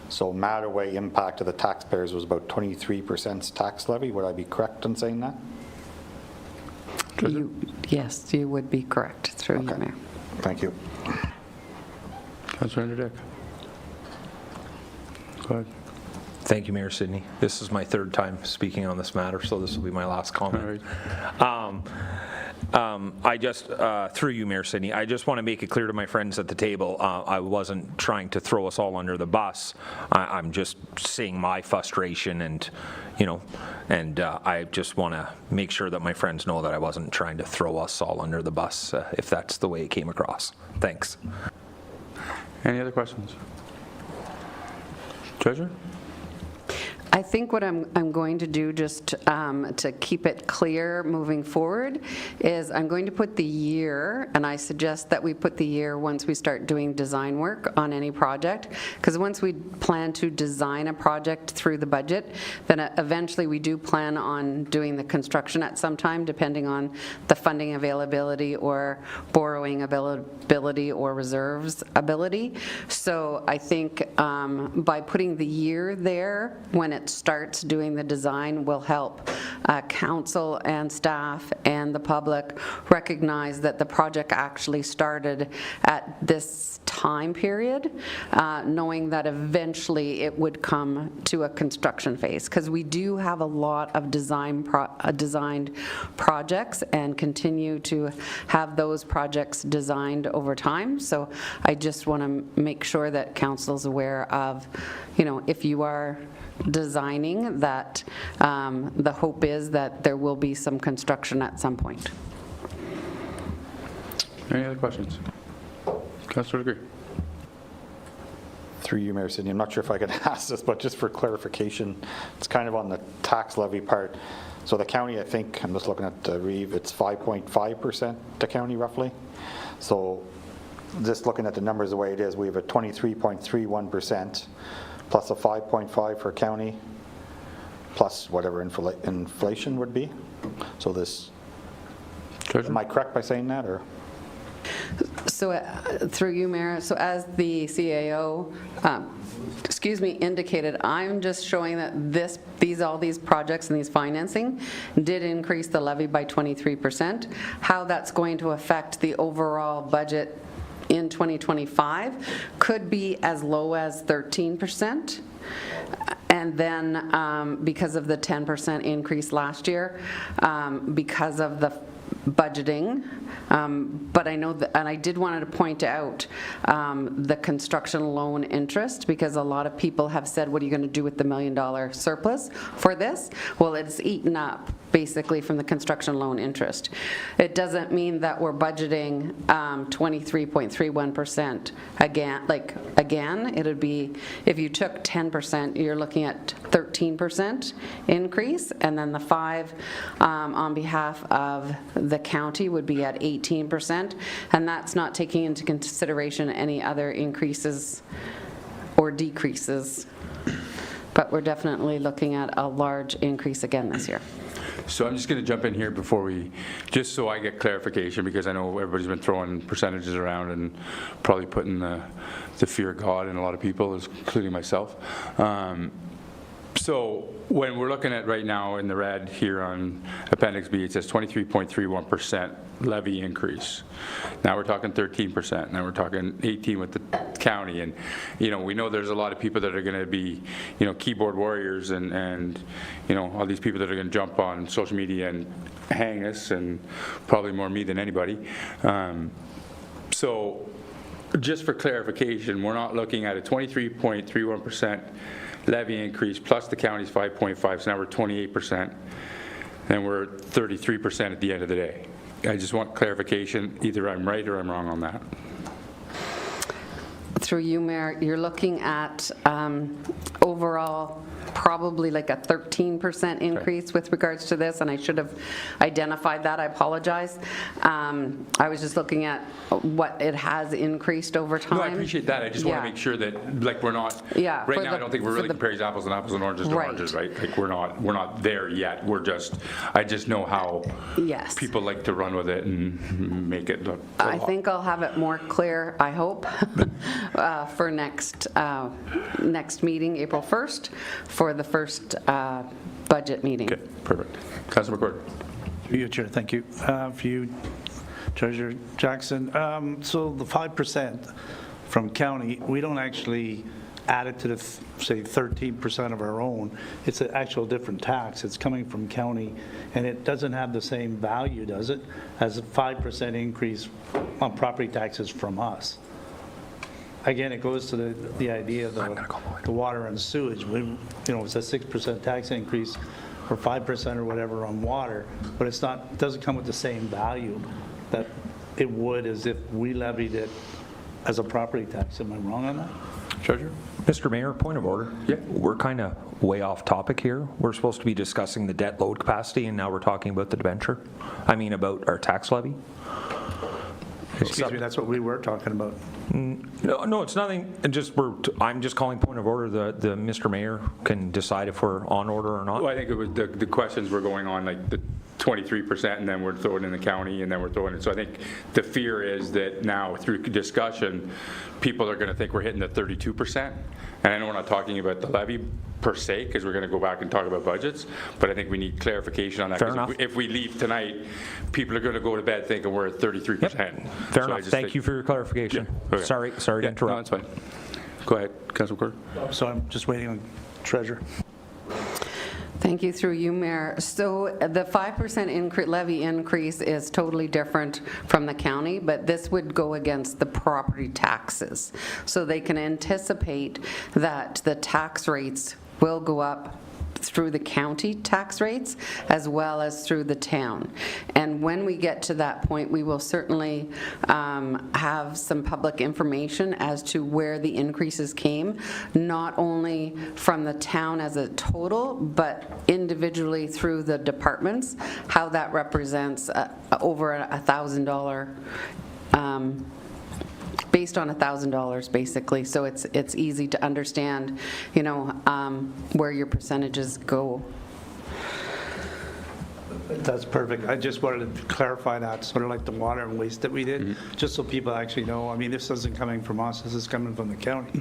So Mattaway impact to the taxpayers was about 23% tax levy. Would I be correct in saying that? Yes, you would be correct. Through you, Mayor. Thank you. Councillor Anderdeck. Go ahead. Thank you, Mayor Sidney. This is my 3rd time speaking on this matter, so this will be my last comment. I just, through you, Mayor Sidney, I just want to make it clear to my friends at the table, I wasn't trying to throw us all under the bus. I'm just seeing my frustration, and, you know, and I just want to make sure that my friends know that I wasn't trying to throw us all under the bus, if that's the way it came across. Thanks. Any other questions? Treasurer? I think what I'm going to do, just to keep it clear moving forward, is I'm going to put the year, and I suggest that we put the year once we start doing design work on any project, because once we plan to design a project through the budget, then eventually we do plan on doing the construction at some time, depending on the funding availability or borrowing ability or reserves ability. So I think by putting the year there when it starts doing the design will help council and staff and the public recognize that the project actually started at this time period, knowing that eventually it would come to a construction phase, because we do have a lot of designed projects and continue to have those projects designed over time. So I just want to make sure that council's aware of, if you are designing, that the hope is that there will be some construction at some point. Any other questions? Councillor Degree. Through you, Mayor Sidney, I'm not sure if I could ask this, but just for clarification, it's kind of on the tax levy part. So the county, I think, I'm just looking at the Reeve, it's 5.5% to county roughly. So just looking at the numbers the way it is, we have a 23.31% plus a 5.5 for county plus whatever inflation would be. So this, am I correct by saying that, or? So through you, Mayor, so as the CAO, indicated, I'm just showing that all these projects and these financing did increase the levy by 23%. How that's going to affect the overall budget in 2025 could be as low as 13%. And then because of the 10% increase last year, because of the budgeting, but I know that, and I did want to point out the construction loan interest, because a lot of people have said, what are you going to do with the $1 million surplus for this? Well, it's eaten up basically from the construction loan interest. It doesn't mean that we're budgeting 23.31% again. It would be, if you took 10%, you're looking at 13% increase, and then the 5 on behalf of the county would be at 18%, and that's not taking into consideration any other increases or decreases. But we're definitely looking at a large increase again this year. So I'm just going to jump in here just so I get clarification, because I know everybody's been throwing percentages around and probably putting the fear of God in a lot of people, including myself. So when we're looking at right now in the red here on Appendix B, it says 23.31% levy increase. Now we're talking 13%. Now we're talking 18% with the county. And, we know there's a lot of people that are going to be, keyboard warriors and all these people that are going to jump on social media and hang us, and probably more me than anybody. So just for clarification, we're not looking at a 23.31% levy increase plus the county's 5.5, so now we're 28%, and we're 33% at the end of the day. I just want clarification, either I'm right or I'm wrong on that. Through you, Mayor, you're looking at overall probably like a 13% increase with regards to this, and I should have identified that. I apologize. I was just looking at what it has increased over time. No, I appreciate that. I just want to make sure that, we're not, right now I don't think we're really comparing apples and oranges to oranges, right? Like we're not there yet. I just know how people like to run with it and make it look a lot. I think I'll have it more clear, I hope, for next meeting, April 1st, for the first budget meeting. Okay, perfect. Councilor McCord. Through you, Chair, thank you. For you, Treasurer Jackson, so the 5% from county, we don't actually add it to the, say, 13% of our own. It's an actual different tax. It's coming from county, and it doesn't have the same value, does it, as a 5% increase on property taxes from us. Again, it goes to the idea of the water and sewage. It's a 6% tax increase or 5% or whatever on water, but it doesn't come with the same value that it would as if we levied it as a property tax. Am I wrong on that? Treasurer? Mr. Mayor, point of order. Yeah. We're kind of way off topic here. We're supposed to be discussing the debt load capacity, and now we're talking about the debenture. I mean, about our tax levy. Excuse me, that's what we were talking about. No, it's nothing. I'm just calling point of order. The Mr. Mayor can decide if we're on order or not. Well, I think it was the questions were going on, like the 23%, and then we're throwing in the county, and then we're throwing it. So I think the fear is that now through discussion, people are going to think we're hitting the 32%. And I know we're not talking about the levy per se, because we're going to go back and talk about budgets, but I think we need clarification on that. Fair enough. If we leave tonight, people are going to go to bed thinking we're at 33%. Yep. Fair enough. Thank you for your clarification. Yeah. Okay. Sorry to interrupt. No, that's fine. Go ahead, Councilor Court. So I'm just waiting on Treasurer. Thank you, through you, Mayor. So the 5% levy increase is totally different from the county, but this would go against the property taxes. So they can anticipate that the tax rates will go up through the county tax rates as well as through the town. And when we get to that point, we will certainly have some public information as to where the increases came, not only from the town as a total, but individually through the departments, how that represents over $1,000 based on $1,000 basically, so it's easy to understand, you know, where your percentages go. That's perfect. I just wanted to clarify that, sort of like the water and waste that we did, just so people actually know. I mean, this isn't coming from us, this is coming from the county.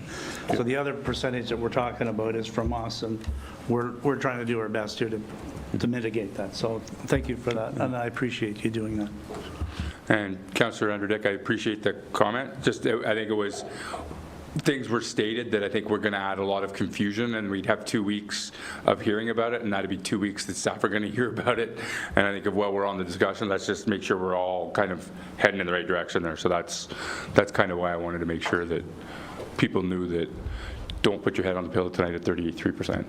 So the other percentage that we're talking about is from us, and we're trying to do our best here to mitigate that. So thank you for that, and I appreciate you doing that. And Councillor Underdick, I appreciate the comment. I think it was, things were stated that I think we're going to add a lot of confusion, and we'd have 2 weeks of hearing about it, and that'd be 2 weeks that staff are going to hear about it. And I think while we're on the discussion, let's just make sure we're all kind of heading in the right direction there. So that's kind of why I wanted to make sure that people knew that don't put your head on the pillow tonight at 33%.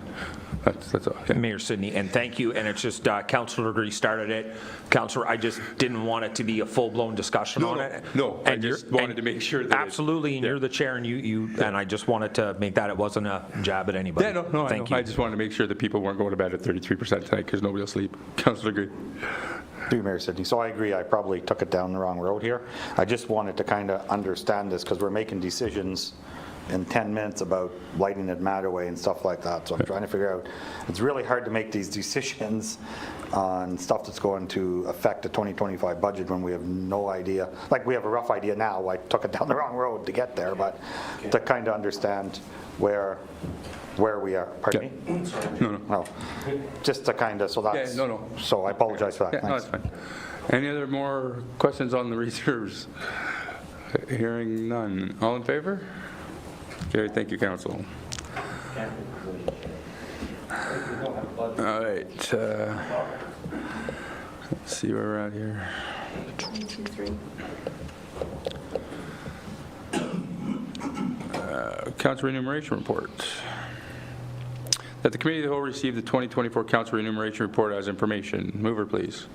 That's all. Yeah. Mayor Sidney, and thank you. And it's just Councillor Degree started it. Councillor, I just didn't want it to be a full-blown discussion on it. No, I just wanted to make sure that absolutely, and you're the chair, and and I just wanted to make that it wasn't a jab at anybody. Yeah, no, thank you. I just wanted to make sure that people weren't going to bed at 33% tonight because nobody will sleep. Councillor Degree. Through Mayor Sidney. So I agree, I probably took it down the wrong road here. I just wanted to kind of understand this because we're making decisions in 10 minutes about lighting at Matterway and stuff like that. So I'm trying to figure out, it's really hard to make these decisions on stuff that's going to affect the 2025 budget when we have no idea. Like, we have a rough idea now. I took it down the wrong road to get there, but to kind of understand where we are. Pardon me? No. Just to kind of, so that's, so I apologize for that. Yeah, no, that's fine. Any other more questions on the reserves? Hearing none. All in favor? Okay, thank you, Council. All right. Let's see where we're at here. 1, 2, 3. Council remuneration report. That the committee of the whole received the 2024 council remuneration report as information. Mover, please.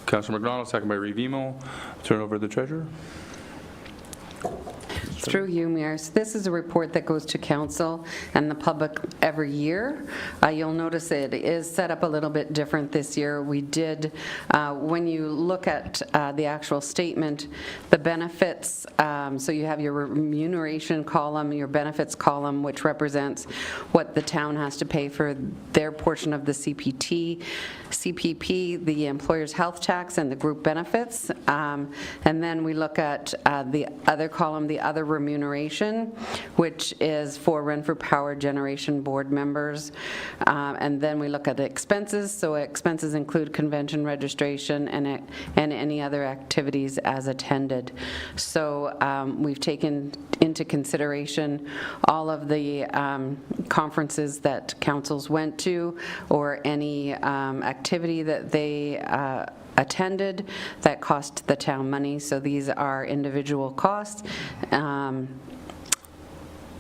Councilor McDonald, second by Revimo. Turn over to the treasurer. Through you, Mayor. So this is a report that goes to council and the public every year. You'll notice it is set up a little bit different this year. We did, when you look at the actual statement, the benefits, so you have your remuneration column, your benefits column, which represents what the town has to pay for their portion of the CPP, the employer's health tax, and the group benefits. And then we look at the other column, the other remuneration, which is for Renfrew Power Generation board members. And then we look at the expenses. So expenses include convention registration and any other activities as attended. So we've taken into consideration all of the conferences that councils went to, or any activity that they attended that cost the town money. So these are individual costs. And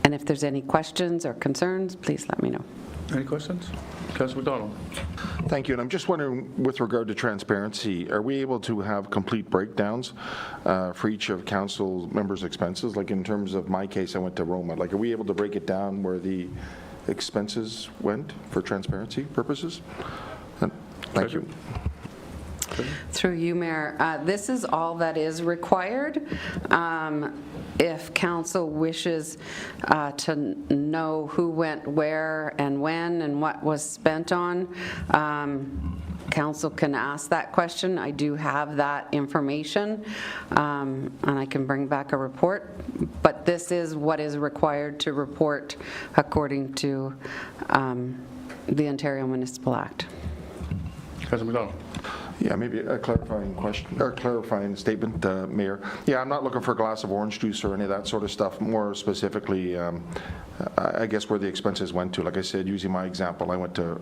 if there's any questions or concerns, please let me know. Any questions? Councilor McDonald. Thank you. And I'm just wondering, with regard to transparency, are we able to have complete breakdowns for each of council members' expenses? Like in terms of my case, I went to Roma. Like, are we able to break it down where the expenses went for transparency purposes? And thank you. Through you, Mayor. This is all that is required. If council wishes to know who went where and when and what was spent on, council can ask that question. I do have that information, and I can bring back a report, but this is what is required to report according to the Ontario Municipal Act. Councilor McDonald. Yeah, maybe a clarifying question, or clarifying statement, Mayor. Yeah, I'm not looking for a glass of orange juice or any of that sort of stuff. More specifically, I guess where the expenses went to. Like I said, using my example, I went to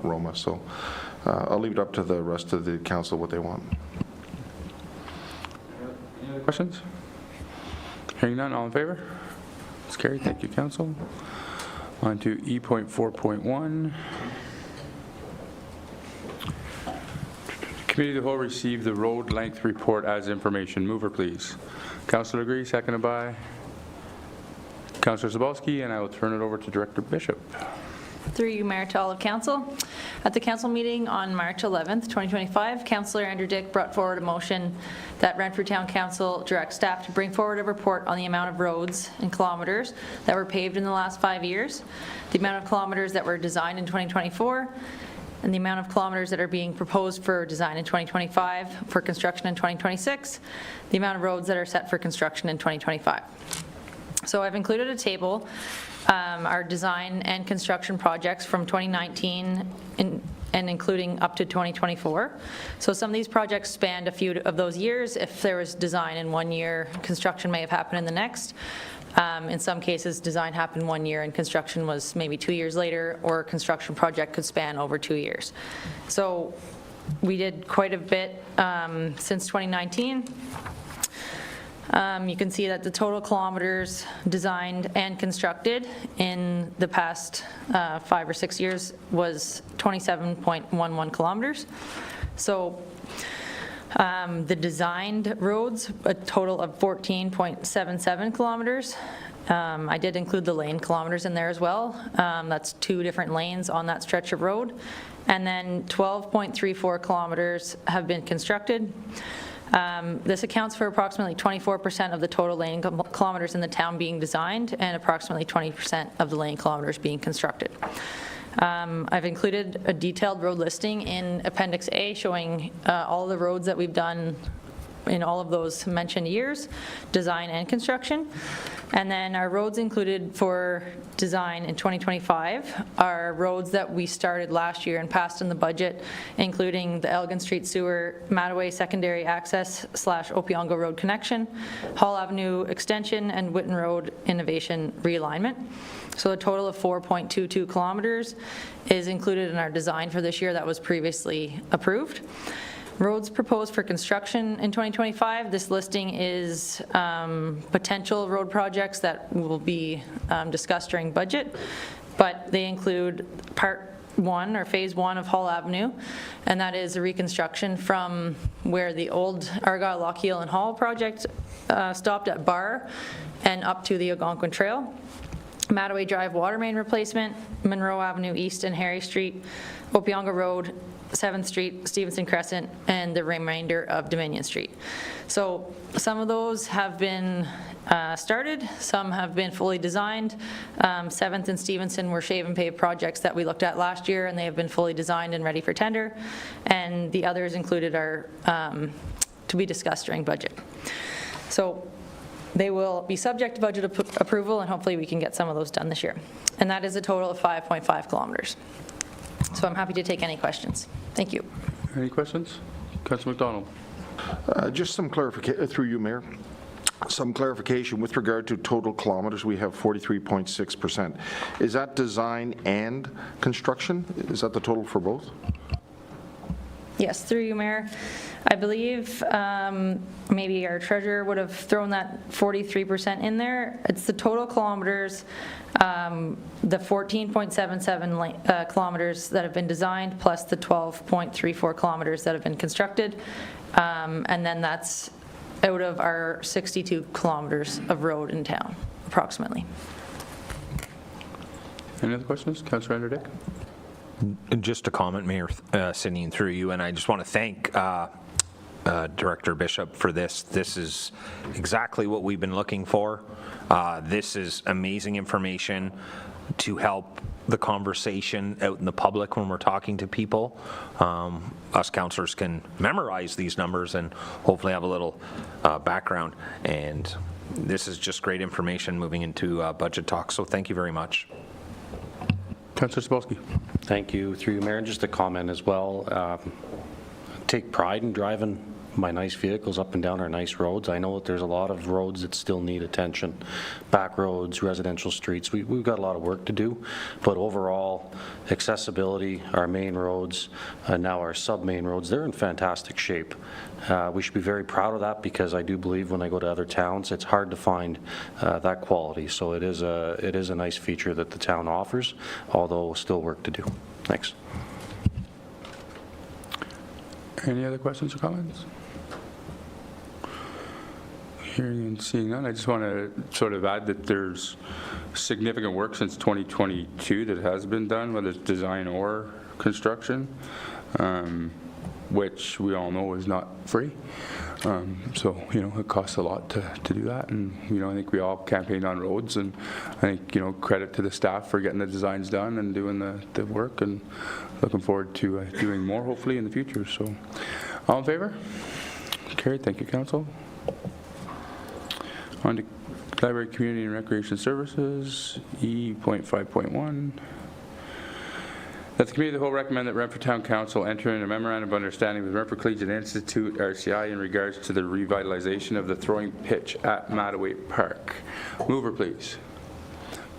Roma, so I'll leave it up to the rest of the council what they want. Any other questions? Hearing none, all in favor? It's carried. Thank you, council. On to E.4.1. Committee of the Whole received the road length report as information. Mover, please. Councillor Agree, seconded by Councillor Zabalski, and I will turn it over to Director Bishop. Through you, Mayor, to all of council. At the council meeting on March 11th, 2025, Councillor Andrew Dick brought forward a motion that Renfrew Town Council direct staff to bring forward a report on the amount of roads and kilometers that were paved in the last 5 years, the amount of kilometers that were designed in 2024, and the amount of kilometers that are being proposed for design in 2025, for construction in 2026, the amount of roads that are set for construction in 2025. So I've included a table, our design and construction projects from 2019 and including up to 2024. So some of these projects spanned a few of those years. If there was design in 1 year, construction may have happened in the next. In some cases, design happened 1 year and construction was maybe 2 years later, or a construction project could span over 2 years. So we did quite a bit since 2019. You can see that the total kilometers designed and constructed in the past 5 or 6 years was 27.11 kilometers. So the designed roads, a total of 14.77 kilometers. I did include the lane kilometers in there as well. That's 2 different lanes on that stretch of road. And then 12.34 kilometers have been constructed. This accounts for approximately 24% of the total lane kilometers in the town being designed and approximately 20% of the lane kilometers being constructed. I've included a detailed road listing in Appendix A showing all the roads that we've done in all of those mentioned years, design and construction. And then our roads included for design in 2025 are roads that we started last year and passed in the budget, including the Elgin Street Sewer, Mattaway Secondary Access / Opeongo Road Connection, Hall Avenue Extension, and Whitten Road Innovation Realignment. So a total of 4.22 kilometers is included in our design for this year that was previously approved. Roads proposed for construction in 2025. This listing is potential road projects that will be discussed during budget, but they include Part 1 or Phase 1 of Hall Avenue, and that is a reconstruction from where the old Argyle, Lochiel, and Hall project stopped at Barr and up to the Algonquin Trail. Mattaway Drive water main replacement, Monroe Avenue East and Harry Street, Opeongo Road, 7th Street, Stevenson Crescent, and the remainder of Dominion Street. So some of those have been started, some have been fully designed. 7th and Stevenson were shave and pave projects that we looked at last year, and they have been fully designed and ready for tender. And the others included are to be discussed during budget. So they will be subject to budget approval, and hopefully we can get some of those done this year. And that is a total of 5.5 kilometers. So I'm happy to take any questions. Thank you. Any questions? Councillor McDonald. Just some clarification, through you, Mayor. Some clarification with regard to total kilometers. We have 43.6%. Is that design and construction? Is that the total for both? Yes, through you, Mayor. I believe maybe our treasurer would have thrown that 43% in there. It's the total kilometers, the 14.77 kilometers that have been designed, plus the 12.34 kilometers that have been constructed. And then that's out of our 62 kilometers of road in town, approximately. Any other questions? Councillor Anderdick? Just a comment, Mayor Sidney, and through you, and I just want to thank Director Bishop for this. This is exactly what we've been looking for. This is amazing information to help the conversation out in the public when we're talking to people. Us councillors can memorize these numbers and hopefully have a little background, and this is just great information moving into budget talk, so thank you very much. Councillor Sapolsky. Thank you. Through you, Mayor, and just a comment as well. Take pride in driving my nice vehicles up and down our nice roads. I know that there's a lot of roads that still need attention. Back roads, residential streets, we've got a lot of work to do, but overall, accessibility, our main roads, now our sub-main roads, they're in fantastic shape. We should be very proud of that, because I do believe when I go to other towns, it's hard to find that quality. So it is a nice feature that the town offers, although still work to do. Thanks. Any other questions or comments? Hearing and seeing none, I just want to sort of add that there's significant work since 2022 that has been done, whether it's design or construction, which we all know is not free. So, it costs a lot to do that. And, I think we all campaigned on roads, and I think, credit to the staff for getting the designs done and doing the work, and looking forward to doing more, hopefully, in the future. So, all in favor? Carried. Thank you, Council. On to Library, Community and Recreation Services, E.5.1. That the Committee of the Whole recommend that Renfrew Town Council enter into a memorandum of understanding with Renfrew Collegiate Institute, RCI, in regards to the revitalization of the throwing pitch at Mattaway Park. Mover, please.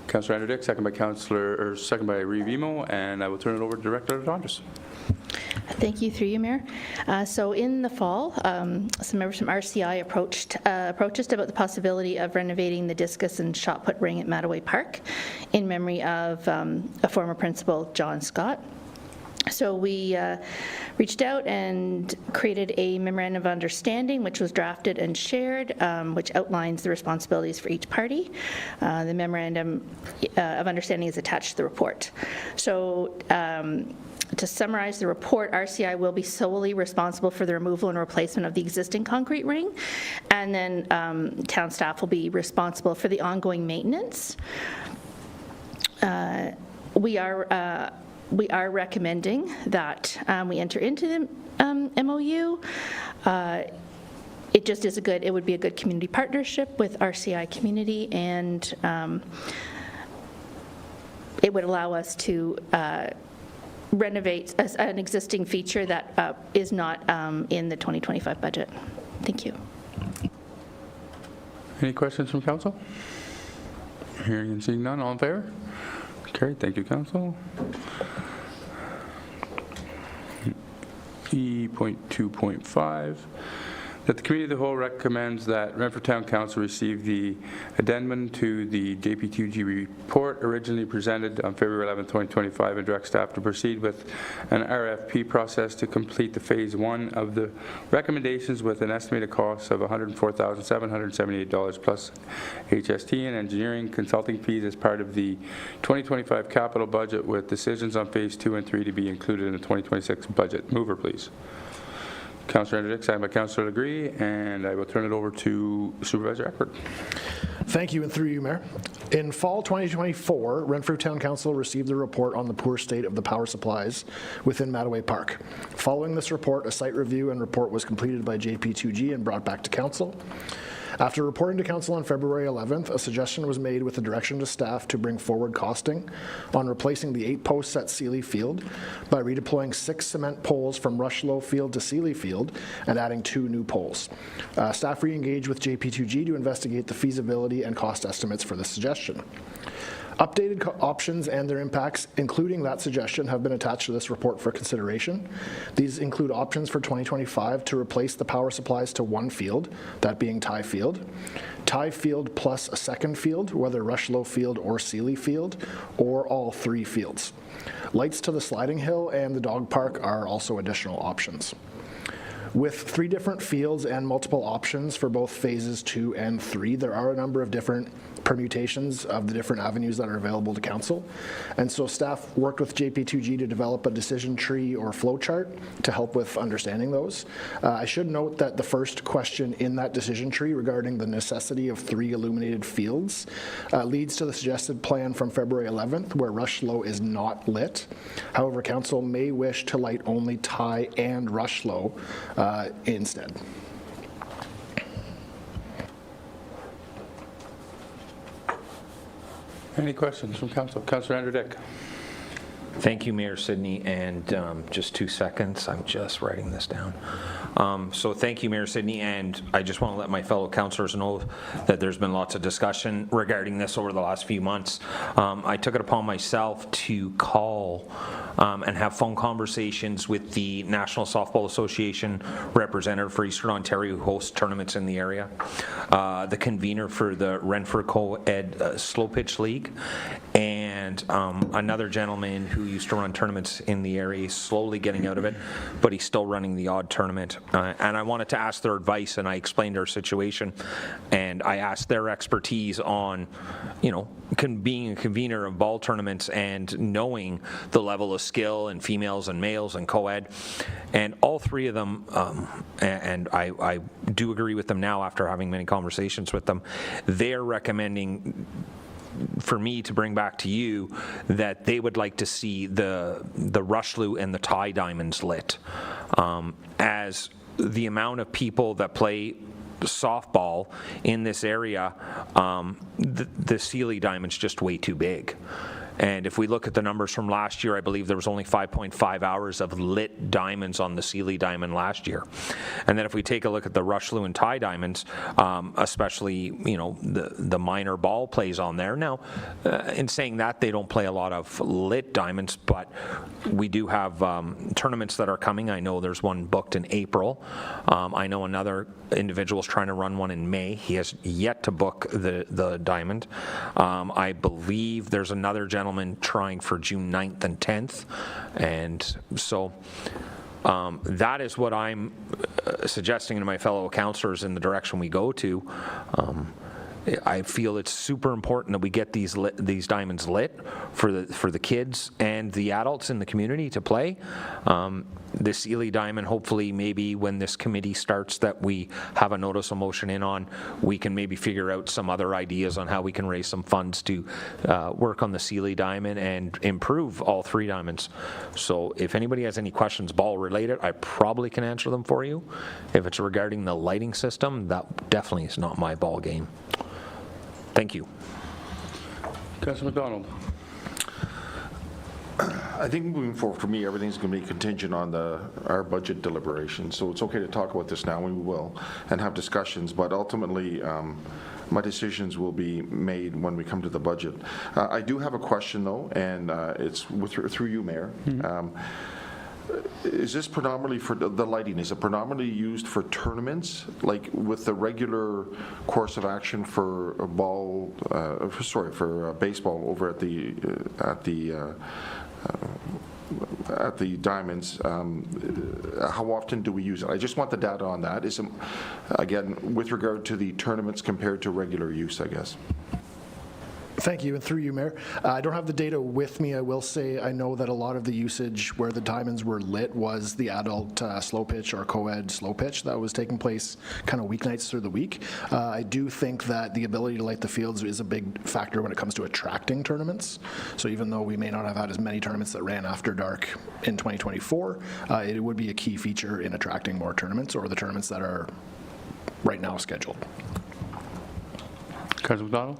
Councillor Anderdick, second by Reeve Emo, and I will turn it over to Director Dondras. Thank you, through you, Mayor. So in the fall, some members from RCI approached us about the possibility of renovating the discus and shot put ring at Mattaway Park in memory of a former principal, John Scott. So we reached out and created a memorandum of understanding, which was drafted and shared, which outlines the responsibilities for each party. The memorandum of understanding is attached to the report. So to summarize the report, RCI will be solely responsible for the removal and replacement of the existing concrete ring, and then town staff will be responsible for the ongoing maintenance. We are recommending that we enter into the MOU. It just is it would be a good community partnership with RCI community, and it would allow us to renovate an existing feature that is not in the 2025 budget. Thank you. Any questions from Council? Hearing and seeing none, all in favor? Carried. Thank you, Council. E.2.5. That the Committee of the Whole recommends that Renfrew Town Council receive the addendum to the JP2G report originally presented on February 11, 2025, and direct staff to proceed with an RFP process to complete the phase 1 of the recommendations with an estimated cost of $104,778 plus HST and engineering consulting fees as part of the 2025 capital budget, with decisions on phase 2 and 3 to be included in the 2026 budget. Mover, please. Councillor Anderdick, second by Councillor Legree, and I will turn it over to Supervisor Eckford. Thank you, and through you, Mayor. In fall 2024, Renfrew Town Council received a report on the poor state of the power supplies within Mattaway Park. Following this report, a site review and report was completed by JP2G and brought back to Council. After reporting to Council on February 11th, a suggestion was made with the direction to staff to bring forward costing on replacing the 8 posts at Seeley Field by redeploying 6 cement poles from Rushlow Field to Seeley Field and adding 2 new poles. Staff re-engaged with JP2G to investigate the feasibility and cost estimates for this suggestion. Updated options and their impacts, including that suggestion, have been attached to this report for consideration. These include options for 2025 to replace the power supplies to 1 field, that being Tye Field plus a second field, whether Rushlow Field or Seeley Field, or all 3 fields. Lights to the sliding hill and the dog park are also additional options. With 3 different fields and multiple options for both phases 2 and 3, there are a number of different permutations of the different avenues that are available to council. And so staff worked with JP2G to develop a decision tree or flow chart to help with understanding those. I should note that the first question in that decision tree regarding the necessity of 3 illuminated fields leads to the suggested plan from February 11th where Rushlow is not lit. However, council may wish to light only Ty and Rushlow instead. Any questions from council? Councillor Andrew Dick. Thank you, Mayor Sidney, and just 2 seconds, I'm just writing this down. So thank you, Mayor Sidney, and I just want to let my fellow councillors know that there's been lots of discussion regarding this over the last few months. I took it upon myself to call and have phone conversations with the National Softball Association representative for Eastern Ontario who hosts tournaments in the area, the convener for the Renfrew Co-Ed Slow Pitch League, and another gentleman who used to run tournaments in the area. He's slowly getting out of it, but he's still running the odd tournament. And I wanted to ask their advice, and I explained our situation, and I asked their expertise on, you know, being a convener of ball tournaments and knowing the level of skill in females and males and co-ed. And all 3 of them, and I do agree with them now after having many conversations with them, they're recommending for me to bring back to you that they would like to see the Rushlow and the Ty diamonds lit, as the amount of people that play softball in this area, the Sealy diamond's just way too big. And if we look at the numbers from last year, I believe there was only 5.5 hours of lit diamonds on the Sealy diamond last year. And then if we take a look at the Rushlow and Ty diamonds, especially, you know, the minor ball plays on there. Now, in saying that, they don't play a lot of lit diamonds, but we do have tournaments that are coming. I know there's one booked in April. I know another individual's trying to run one in May. He has yet to book the diamond. I believe there's another gentleman trying for June 9th and 10th, and so that is what I'm suggesting to my fellow councillors in the direction we go to. I feel it's super important that we get these diamonds lit for the kids and the adults in the community to play. The Sealy diamond, hopefully maybe when this committee starts that we have a notice of motion in on, we can maybe figure out some other ideas on how we can raise some funds to work on the Sealy diamond and improve all 3 diamonds. So if anybody has any questions ball related, I probably can answer them for you. If it's regarding the lighting system, that definitely is not my ball game. Thank you. Councillor McDonald. I think moving forward for me, everything's going to be contingent on our budget deliberations. So it's okay to talk about this now, and we will, and have discussions. But ultimately, my decisions will be made when we come to the budget. I do have a question, though, and it's through you, Mayor. Is this predominantly for the lighting? Is it predominantly used for tournaments, like with the regular course of action for a ball? For baseball over at the diamonds? How often do we use it? I just want the data on that. Is it, again, with regard to the tournaments compared to regular use, I guess. Thank you, and through you, Mayor. I don't have the data with me. I will say I know that a lot of the usage where the diamonds were lit was the adult slow pitch or co-ed slow pitch that was taking place kind of weeknights through the week. I do think that the ability to light the fields is a big factor when it comes to attracting tournaments. So even though we may not have had as many tournaments that ran after dark in 2024, it would be a key feature in attracting more tournaments or the tournaments that are right now scheduled. Councillor McDonald?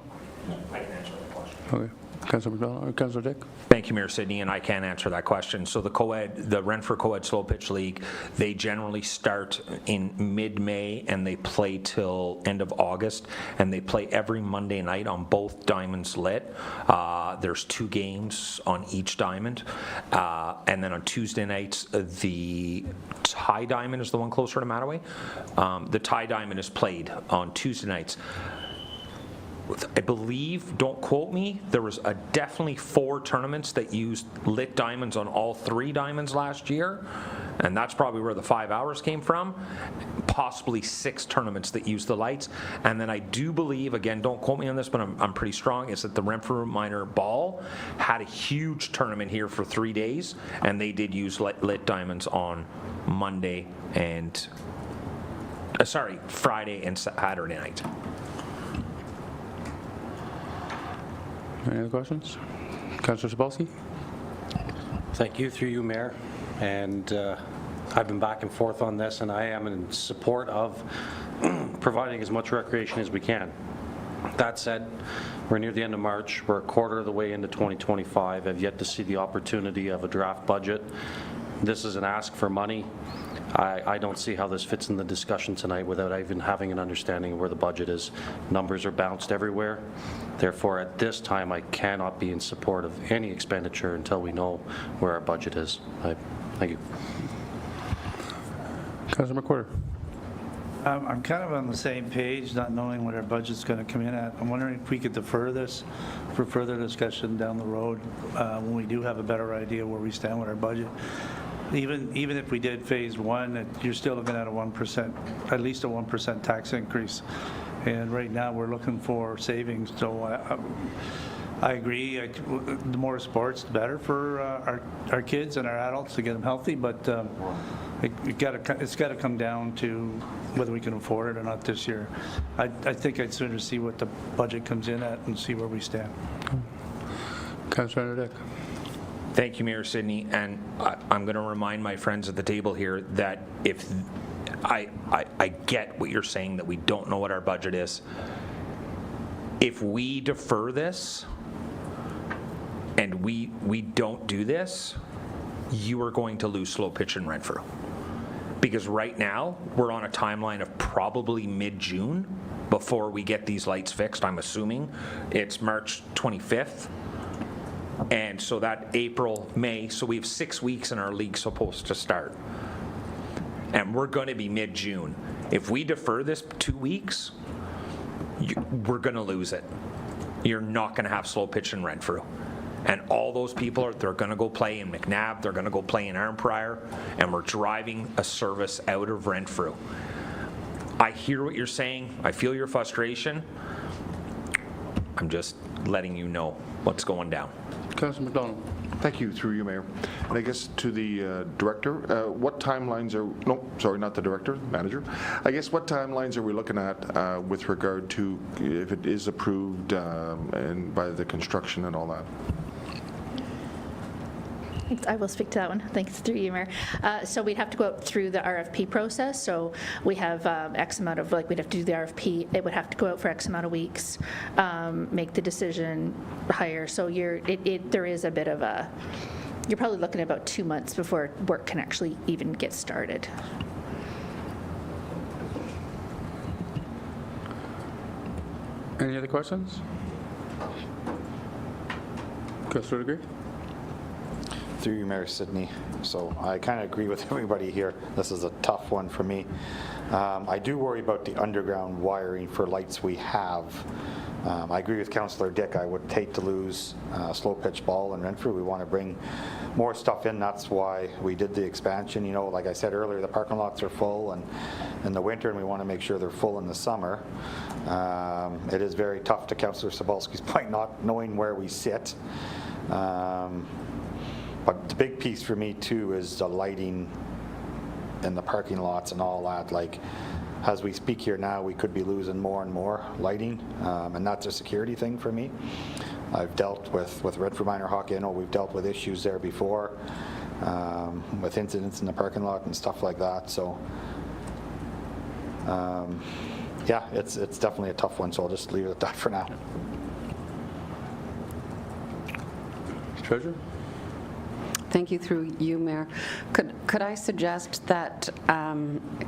I can answer the question. Okay. Councillor McDonald or Councillor Dick? Thank you, Mayor Sidney, and I can answer that question. So the Renfrew Co-ed Slow Pitch League, they generally start in mid-May and they play till end of August, and they play every Monday night on both diamonds lit. There's 2 games on each diamond, and then on Tuesday nights, the Ty diamond is the one closer to Mattaway. The Ty diamond is played on Tuesday nights. I believe, don't quote me, there was definitely 4 tournaments that used lit diamonds on all 3 diamonds last year, and that's probably where the 5 hours came from. Possibly 6 tournaments that used the lights, and then I do believe, again, don't quote me on this, but I'm pretty strong, is that the Renfrew Minor Ball had a huge tournament here for 3 days, and they did use lit diamonds on Monday and, Friday and Saturday night. Any other questions? Councillor Sapolsky? Thank you, through you, Mayor. And I've been back and forth on this, and I am in support of providing as much recreation as we can. That said, we're near the end of March. We're a quarter of the way into 2025. I've yet to see the opportunity of a draft budget. This is an ask for money. I don't see how this fits in the discussion tonight without even having an understanding of where the budget is. Numbers are bounced everywhere. Therefore, at this time, I cannot be in support of any expenditure until we know where our budget is. Thank you. Councillor McWhorter. I'm kind of on the same page, not knowing what our budget's going to come in at. I'm wondering if we could defer this for further discussion down the road when we do have a better idea where we stand with our budget. Even if we did phase 1, you're still looking at a 1%, at least a 1% tax increase. And right now we're looking for savings. So I agree. The more sports, the better for our kids and our adults to get them healthy. But it's got to come down to whether we can afford it or not this year. I think I'd sooner see what the budget comes in at and see where we stand. Councillor Dick. Thank you, Mayor Sidney, and I'm going to remind my friends at the table here that if I get what you're saying, that we don't know what our budget is. If we defer this and we don't do this, you are going to lose slow pitch in Renfrew. Because right now, we're on a timeline of probably mid-June before we get these lights fixed. I'm assuming it's March 25th. And so that April, May, so we have 6 weeks in our league supposed to start. And we're going to be mid-June. If we defer this 2 weeks, we're going to lose it. You're not going to have slow pitch in Renfrew. And all those people, they're going to go play in McNabb, they're going to go play in Arnprior, and we're driving a service out of Renfrew. I hear what you're saying. I feel your frustration. I'm just letting you know what's going down. Councillor McDonald. Thank you, through you, Mayor. And I guess to the director, what timelines are, no, sorry, not the director, manager. I guess what timelines are we looking at with regard to if it is approved and by the construction and all that? I will speak to that one. Thanks, through you, Mayor. So we'd have to go out through the RFP process. So we have X amount of, we'd have to do the RFP. It would have to go out for X amount of weeks, make the decision, hire. So there is a bit of a, you're probably looking at about 2 months before work can actually even get started. Any other questions? Councillor Degree. Through you, Mayor Sidney. So I kind of agree with everybody here. This is a tough one for me. I do worry about the underground wiring for lights we have. I agree with Councillor Dick. I would hate to lose slow pitch ball in Renfrew. We want to bring more stuff in. That's why we did the expansion. You know, like I said earlier, the parking lots are full and in the winter, and we want to make sure they're full in the summer. It is very tough, to Councillor Sobolski's point, not knowing where we sit. But the big piece for me too is the lighting in the parking lots and all that. Like, as we speak here now, we could be losing more and more lighting, and that's a security thing for me. I've dealt with Renfrew Minor Hockey. I know we've dealt with issues there before, with incidents in the parking lot and stuff like that. So, yeah, it's definitely a tough one. So I'll just leave it at that for now. Treasurer. Thank you, through you, Mayor. Could I suggest that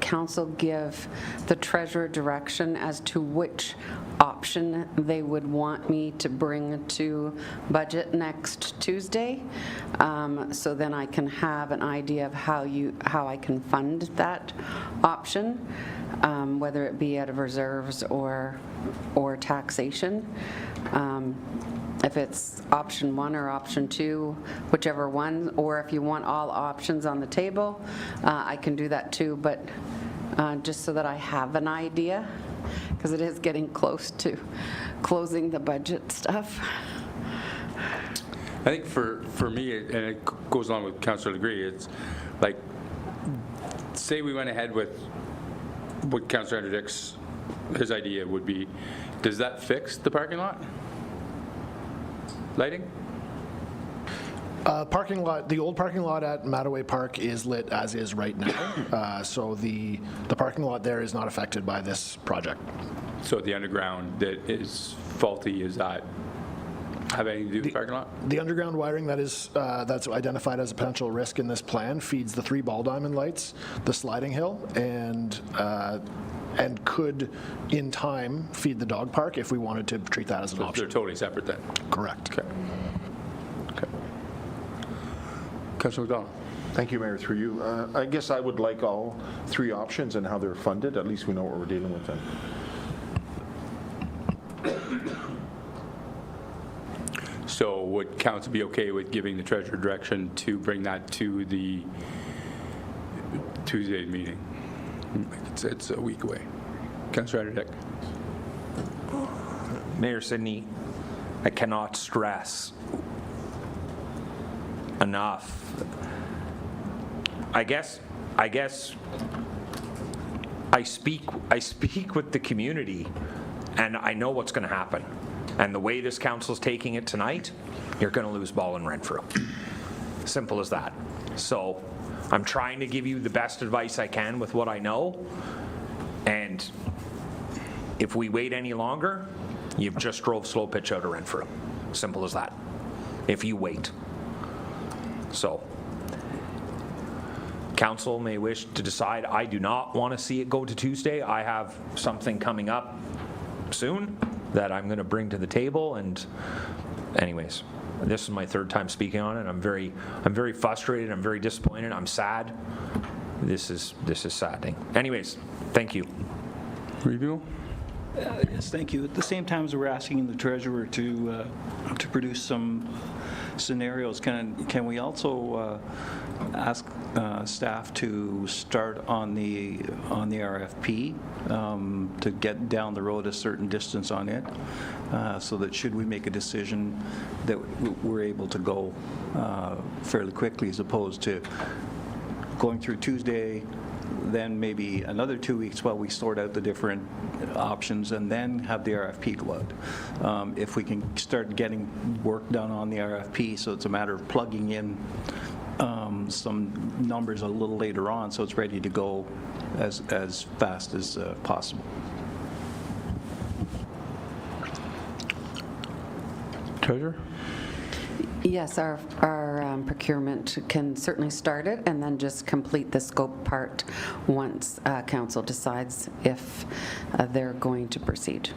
council give the treasurer direction as to which option they would want me to bring to budget next Tuesday? So then I can have an idea of how I can fund that option, whether it be out of reserves or taxation. If it's option 1 or option 2, whichever one, or if you want all options on the table, I can do that too, but just so that I have an idea, because it is getting close to closing the budget stuff. I think for me, and it goes along with Councillor Legree, it's like, say we went ahead with what Councillor Anderdick's, his idea would be, does that fix the parking lot? Lighting? Parking lot, the old parking lot at Mattaway Park is lit as is right now. So the parking lot there is not affected by this project. So the underground that is faulty, is that have anything to do with the parking lot? The underground wiring that is that's identified as a potential risk in this plan feeds the 3 ball diamond lights, the sliding hill, and could, in time, feed the dog park if we wanted to treat that as an option. They're totally separate then? Correct. Okay. Councillor McDonald. Thank you, Mayor, through you. I guess I would like all 3 options and how they're funded. At least we know what we're dealing with then. So would council be okay with giving the treasurer direction to bring that to the Tuesday meeting? It's a week away. Councillor Anderdick. Mayor Sidney, I cannot stress enough. I guess I speak with the community, and I know what's going to happen. And the way this council's taking it tonight, you're going to lose ball in Renfrew. Simple as that. So I'm trying to give you the best advice I can with what I know. And if we wait any longer, you've just drove slow pitch out of Renfrew. Simple as that. If you wait. So council may wish to decide. I do not want to see it go to Tuesday. I have something coming up soon that I'm going to bring to the table, and anyways, this is my 3rd time speaking on it. I'm very frustrated. I'm very disappointed. I'm sad. This is saddening. Anyways, thank you. Review. Yes, thank you. At the same time as we're asking the treasurer to produce some scenarios, can we also ask staff to start on the RFP to get down the road a certain distance on it, so that should we make a decision that we're able to go fairly quickly, as opposed to going through Tuesday, then maybe another 2 weeks while we sort out the different options, and then have the RFP go out. If we can start getting work done on the RFP, so it's a matter of plugging in some numbers a little later on, so it's ready to go as fast as possible. Treasurer? Yes, our procurement can certainly start it and then just complete the scope part once council decides if they're going to proceed.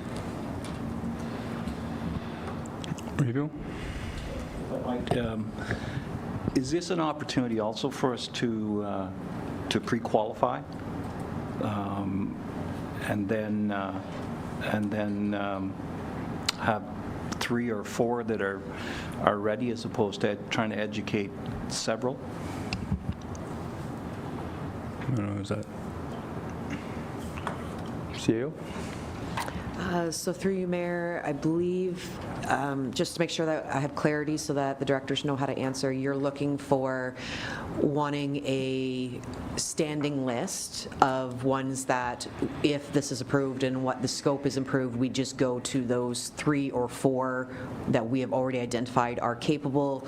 Review. Is this an opportunity also for us to pre-qualify, and then have 3 or 4 that are ready, as opposed to trying to educate several? I don't know, is that CAO? So through you, Mayor, I believe, just to make sure that I have clarity so that the directors know how to answer, you're looking for wanting a standing list of ones that, if this is approved and what the scope is improved, we just go to those 3 or 4 that we have already identified are capable,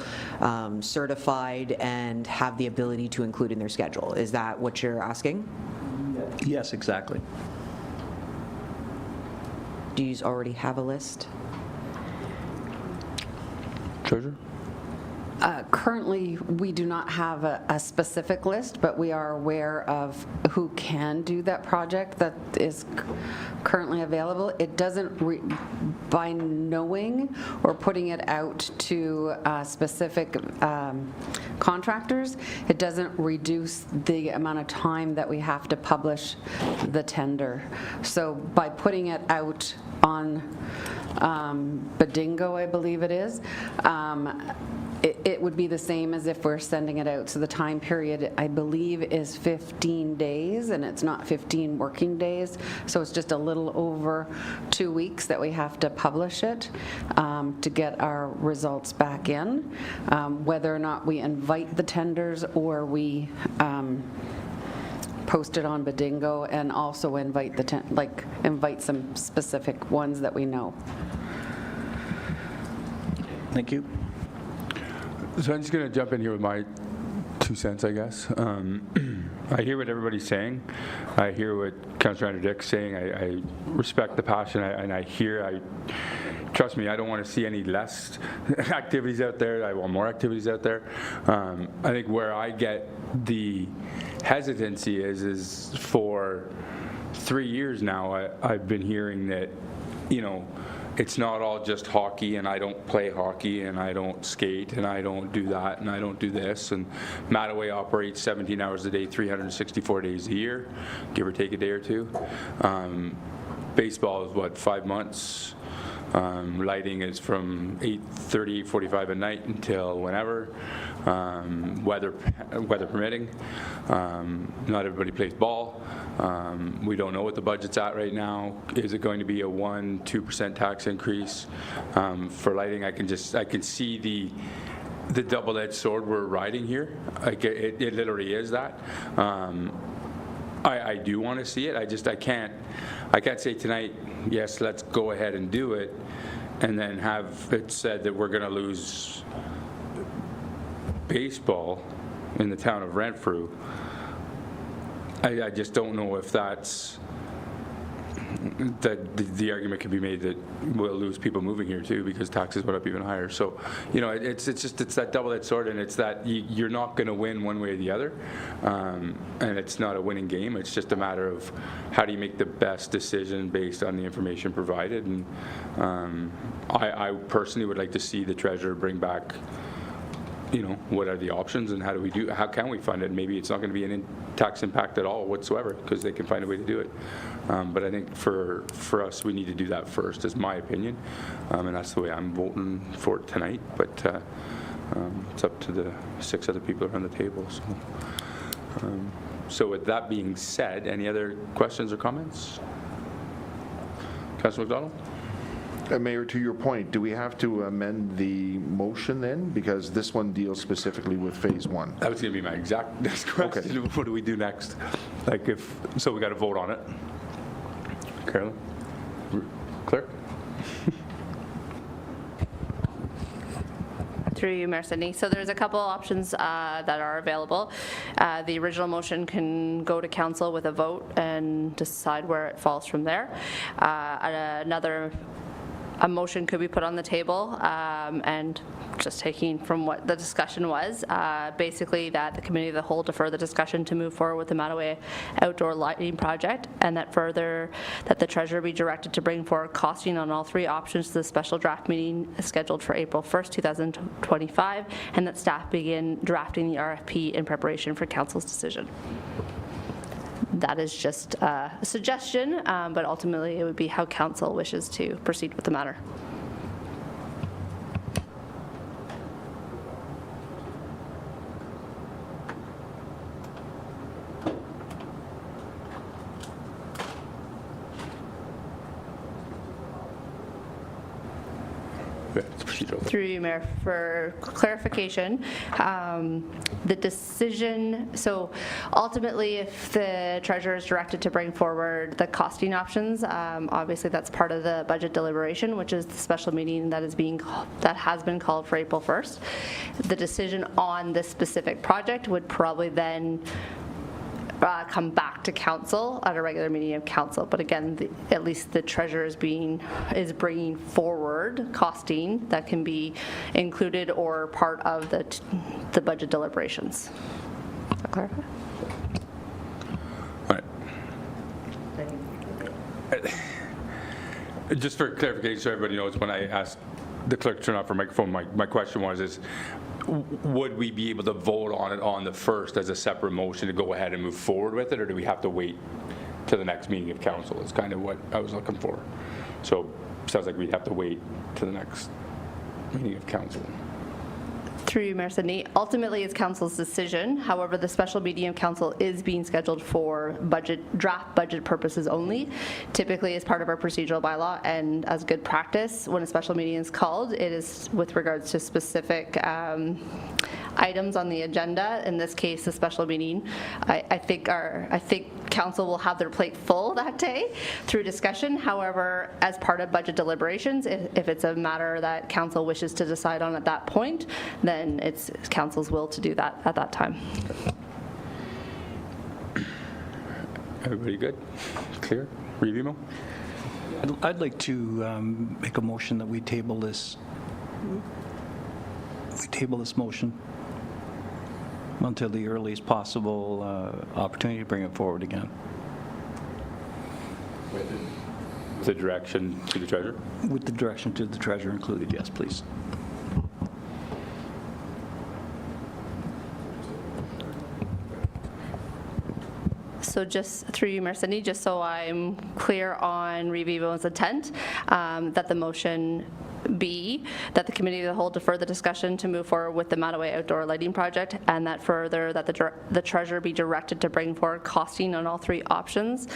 certified, and have the ability to include in their schedule. Is that what you're asking? Yes, exactly. Do you already have a list? Treasurer? Currently, we do not have a specific list, but we are aware of who can do that project that is currently available. It doesn't, by knowing or putting it out to specific contractors, it doesn't reduce the amount of time that we have to publish the tender. So by putting it out on Badingo, I believe it is, it would be the same as if we're sending it out. So the time period, I believe, is 15 days, and it's not 15 working days. So it's just a little over 2 weeks that we have to publish it to get our results back in. Whether or not we invite the tenders or we post it on Badingo and also invite invite some specific ones that we know. Thank you. So I'm just going to jump in here with my 2 cents, I guess. I hear what everybody's saying. I hear what Councillor Andrew Dick's saying. I respect the passion, and trust me, I don't want to see any less activities out there. I want more activities out there. I think where I get the hesitancy is for 3 years now, I've been hearing that, it's not all just hockey, and I don't play hockey, and I don't skate, and I don't do that, and I don't do this. And Mattaway operates 17 hours a day, 364 days a year, give or take a day or two. Baseball is, 5 months? Lighting is from 8:30, 8:45 at night until whenever, weather permitting. Not everybody plays ball. We don't know what the budget's at right now. Is it going to be a 1-2% tax increase for lighting? I can see the double-edged sword we're riding here. It literally is that. I do want to see it. I can't say tonight, yes, let's go ahead and do it, and then have it said that we're going to lose baseball in the town of Renfrew. I just don't know if that's that the argument can be made that we'll lose people moving here too because taxes went up even higher. So, it's that double-edged sword, and it's that you're not going to win one way or the other, and it's not a winning game. It's just a matter of how do you make the best decision based on the information provided. And I personally would like to see the treasurer bring back, what are the options and how can we fund it? Maybe it's not going to be an tax impact at all whatsoever because they can find a way to do it. But I think for us, we need to do that first, is my opinion. And that's the way I'm voting for it tonight. But it's up to the 6 other people around the table. So with that being said, any other questions or comments? Councillor McDonald? Mayor, to your point, do we have to amend the motion then? Because this one deals specifically with phase 1. That was going to be my exact next question. Okay. What do we do next? So we got to vote on it. Carolyn? Clerk? Through you, Mayor Sidney. So there's a couple options that are available. The original motion can go to council with a vote and decide where it falls from there. A motion could be put on the table, and just taking from what the discussion was, basically that the committee of the whole defer the discussion to move forward with the Mattaway outdoor lighting project, and that the treasurer be directed to bring forward costing on all 3 options to the special draft meeting scheduled for April 1st, 2025, and that staff begin drafting the RFP in preparation for council's decision. That is just a suggestion, but ultimately it would be how council wishes to proceed with the matter. Through you, Mayor, for clarification, the decision, so ultimately if the treasurer is directed to bring forward the costing options, obviously that's part of the budget deliberation, which is the special meeting that has been called for April 1st. The decision on this specific project would probably then come back to council at a regular meeting of council. But again, at least the treasurer is bringing forward costing that can be included or part of the budget deliberations. Does that clarify? All right. Just for clarification, so everybody knows, when I asked the clerk to turn off her microphone, my question was, would we be able to vote on it on the 1st as a separate motion to go ahead and move forward with it, or do we have to wait to the next meeting of council? Is kind of what I was looking for. So sounds like we'd have to wait to the next meeting of council. Through you, Mayor Sidney. Ultimately, it's council's decision. However, the special meeting of council is being scheduled for draft budget purposes only, typically as part of our procedural bylaw, and as good practice, when a special meeting is called, it is with regards to specific items on the agenda. In this case, the special meeting, I think council will have their plate full that day through discussion. However, as part of budget deliberations, if it's a matter that council wishes to decide on at that point, then it's council's will to do that at that time. Everybody good? Clear? Revimo? I'd like to make a motion that we table this. Motion until the earliest possible opportunity to bring it forward again. With the direction to the treasurer? With the direction to the treasurer included, yes, please. So just through you, Mayor Sidney, just so I'm clear on Revivo's intent, that the motion be that the committee of the whole defer the discussion to move forward with the Mattaway outdoor lighting project, and that further that the treasurer be directed to bring forward costing on all 3 options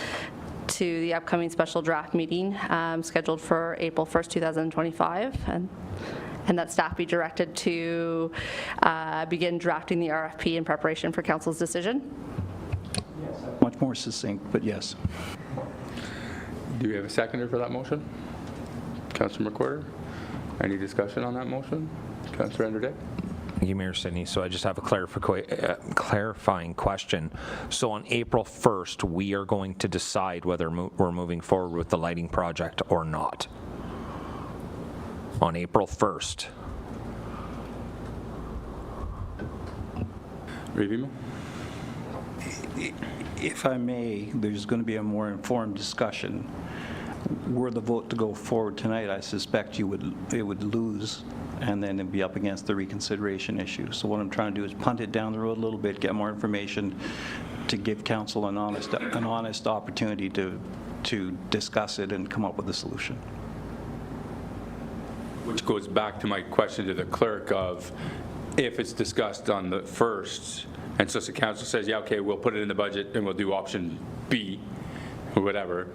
to the upcoming special draft meeting scheduled for April 1st, 2025, and that staff be directed to begin drafting the RFP in preparation for council's decision. Much more succinct, but yes. Do we have a seconder for that motion? Councillor McWhorter? Any discussion on that motion? Councillor Anderday? Thank you, Mayor Sidney. So I just have a clarifying question. So on April 1st, we are going to decide whether we're moving forward with the lighting project or not. On April 1st. Revimo? If I may, there's going to be a more informed discussion. Were the vote to go forward tonight, I suspect it would lose, and then it'd be up against the reconsideration issue. So what I'm trying to do is punt it down the road a little bit, get more information to give council an honest opportunity to discuss it and come up with a solution. Which goes back to my question to the clerk of, if it's discussed on the 1st, and so the council says, yeah, okay, we'll put it in the budget and we'll do option B or whatever,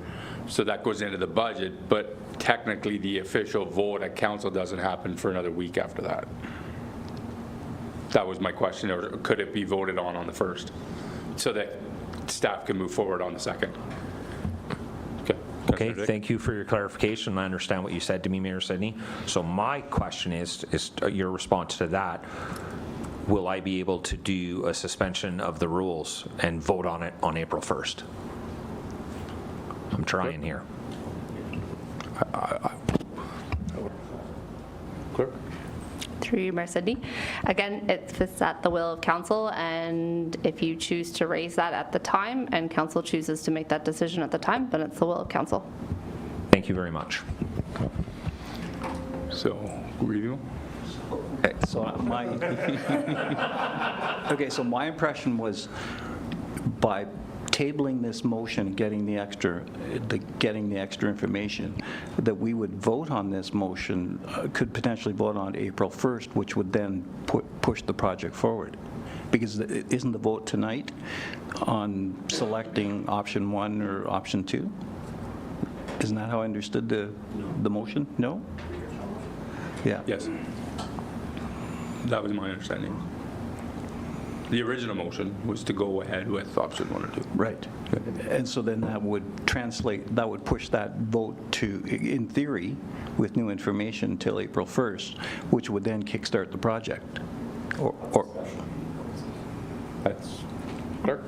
so that goes into the budget, but technically the official vote at council doesn't happen for another week after that. That was my question, or could it be voted on the 1st so that staff can move forward on the 2nd? Okay, thank you for your clarification. I understand what you said to me, Mayor Sidney. So my question is your response to that. Will I be able to do a suspension of the rules and vote on it on April 1st? I'm trying here. Clerk? Through you, Mayor Sidney. Again, it's at the will of council, and if you choose to raise that at the time and council chooses to make that decision at the time, then it's the will of council. Thank you very much. So, review? So my impression was, by tabling this motion, getting the extra information, that we would vote on this motion, could potentially vote on April 1st, which would then push the project forward. Because isn't the vote tonight on selecting option 1 or option 2? Isn't that how I understood the motion? No? Yeah. Yes. That was my understanding. The original motion was to go ahead with option 1 or 2. Right. And so then that would push that vote to, in theory, with new information till April 1st, which would then kickstart the project. Or Clerk?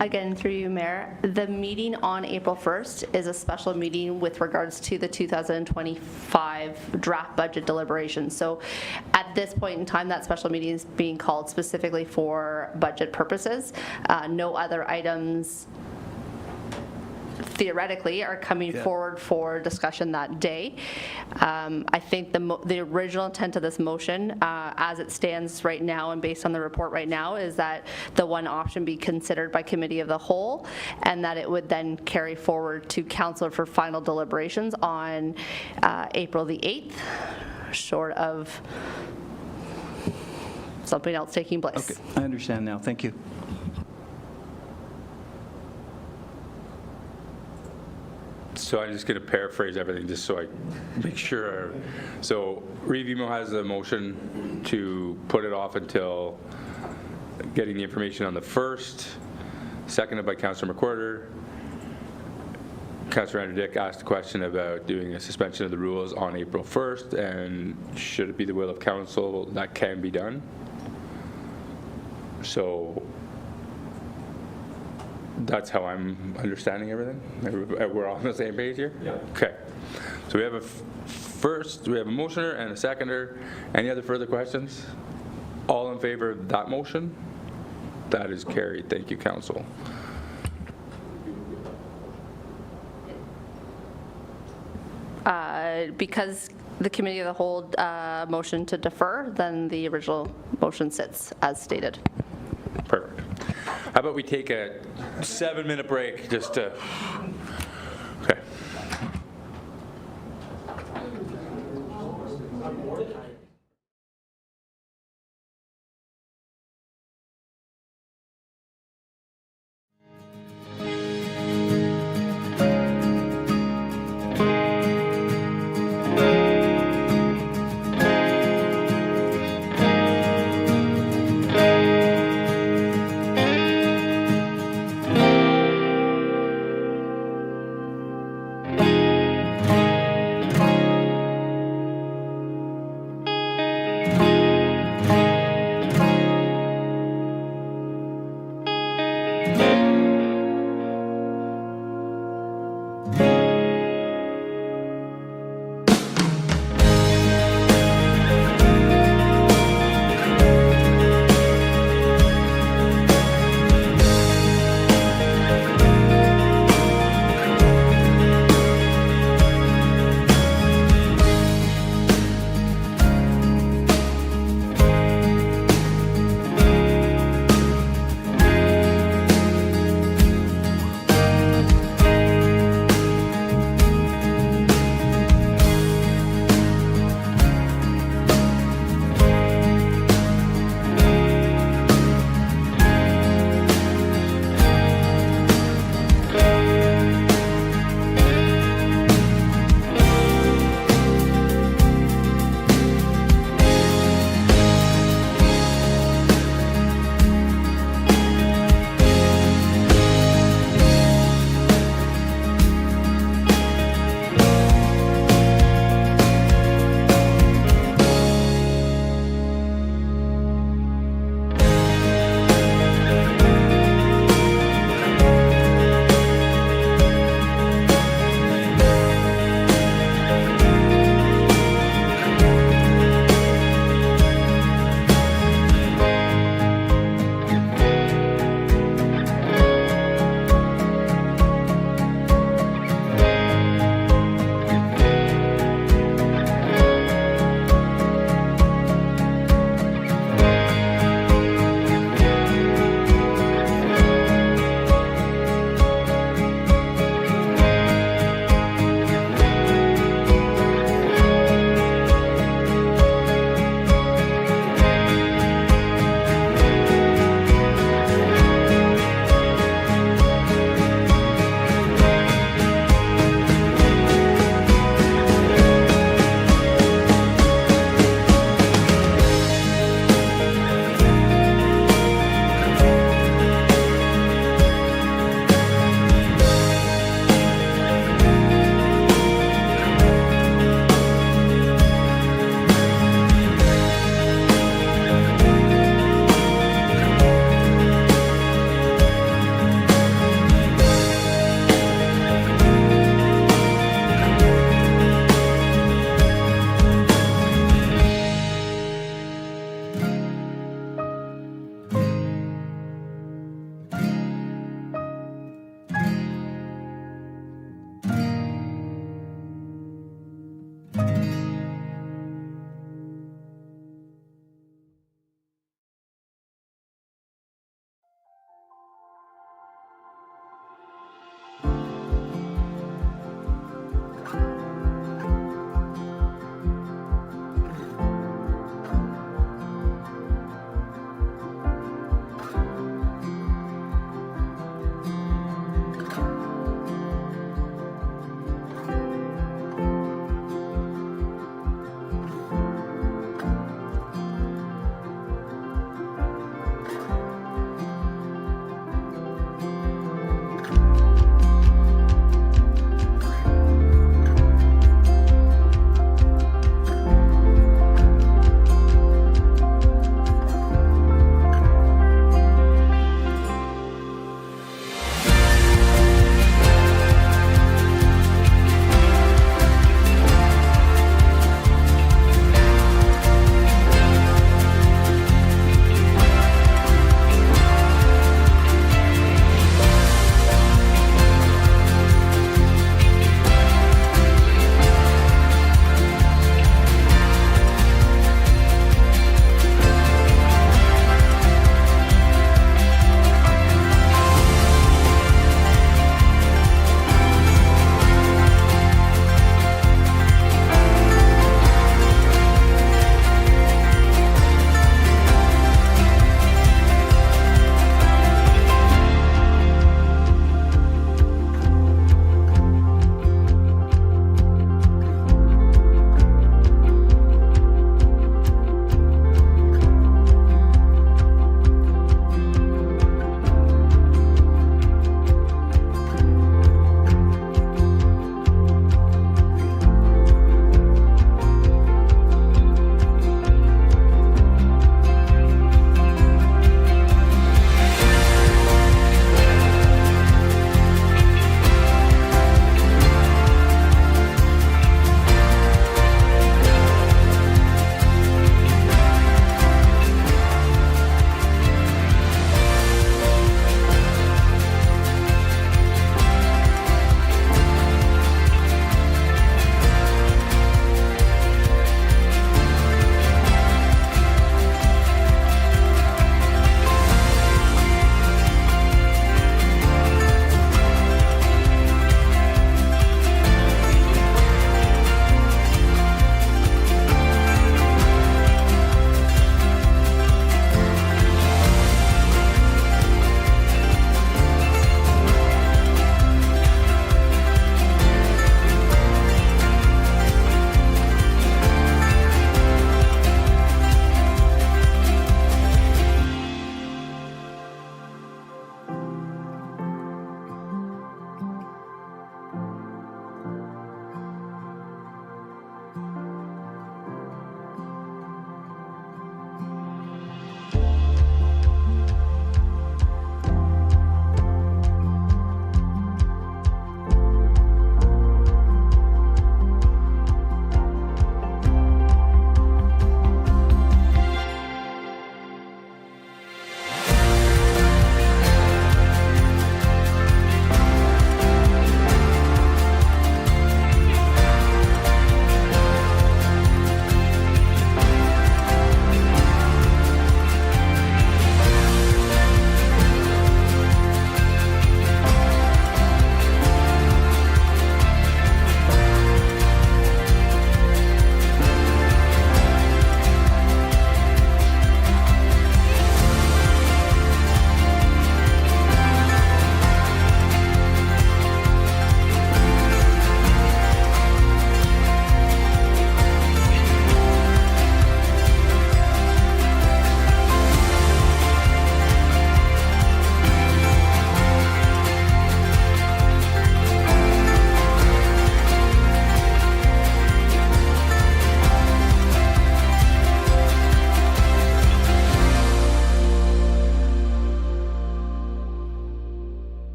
Again, through you, Mayor, the meeting on April 1st is a special meeting with regards to the 2025 draft budget deliberations. So at this point in time, that special meeting is being called specifically for budget purposes. No other items theoretically are coming forward for discussion that day. I think the original intent of this motion, as it stands right now and based on the report right now, is that the one option be considered by committee of the whole, and that it would then carry forward to council for final deliberations on April the 8th, short of something else taking place. Okay, I understand now. Thank you. So I'm just going to paraphrase everything just so I make sure. So Revimo has a motion to put it off until getting the information on the 1st, seconded by Councillor McWhorter. Councillor Andrew Dick asked a question about doing a suspension of the rules on April 1st, and should it be the will of council, that can be done. So that's how I'm understanding everything? We're all on the same page here? Yeah. Okay. So we have a motioner and a seconder. Any other further questions? All in favor of that motion? That is carried. Thank you, council. Because the committee of the whole motion to defer, then the original motion sits as stated. Perfect. How about we take a 7-minute break just to, okay.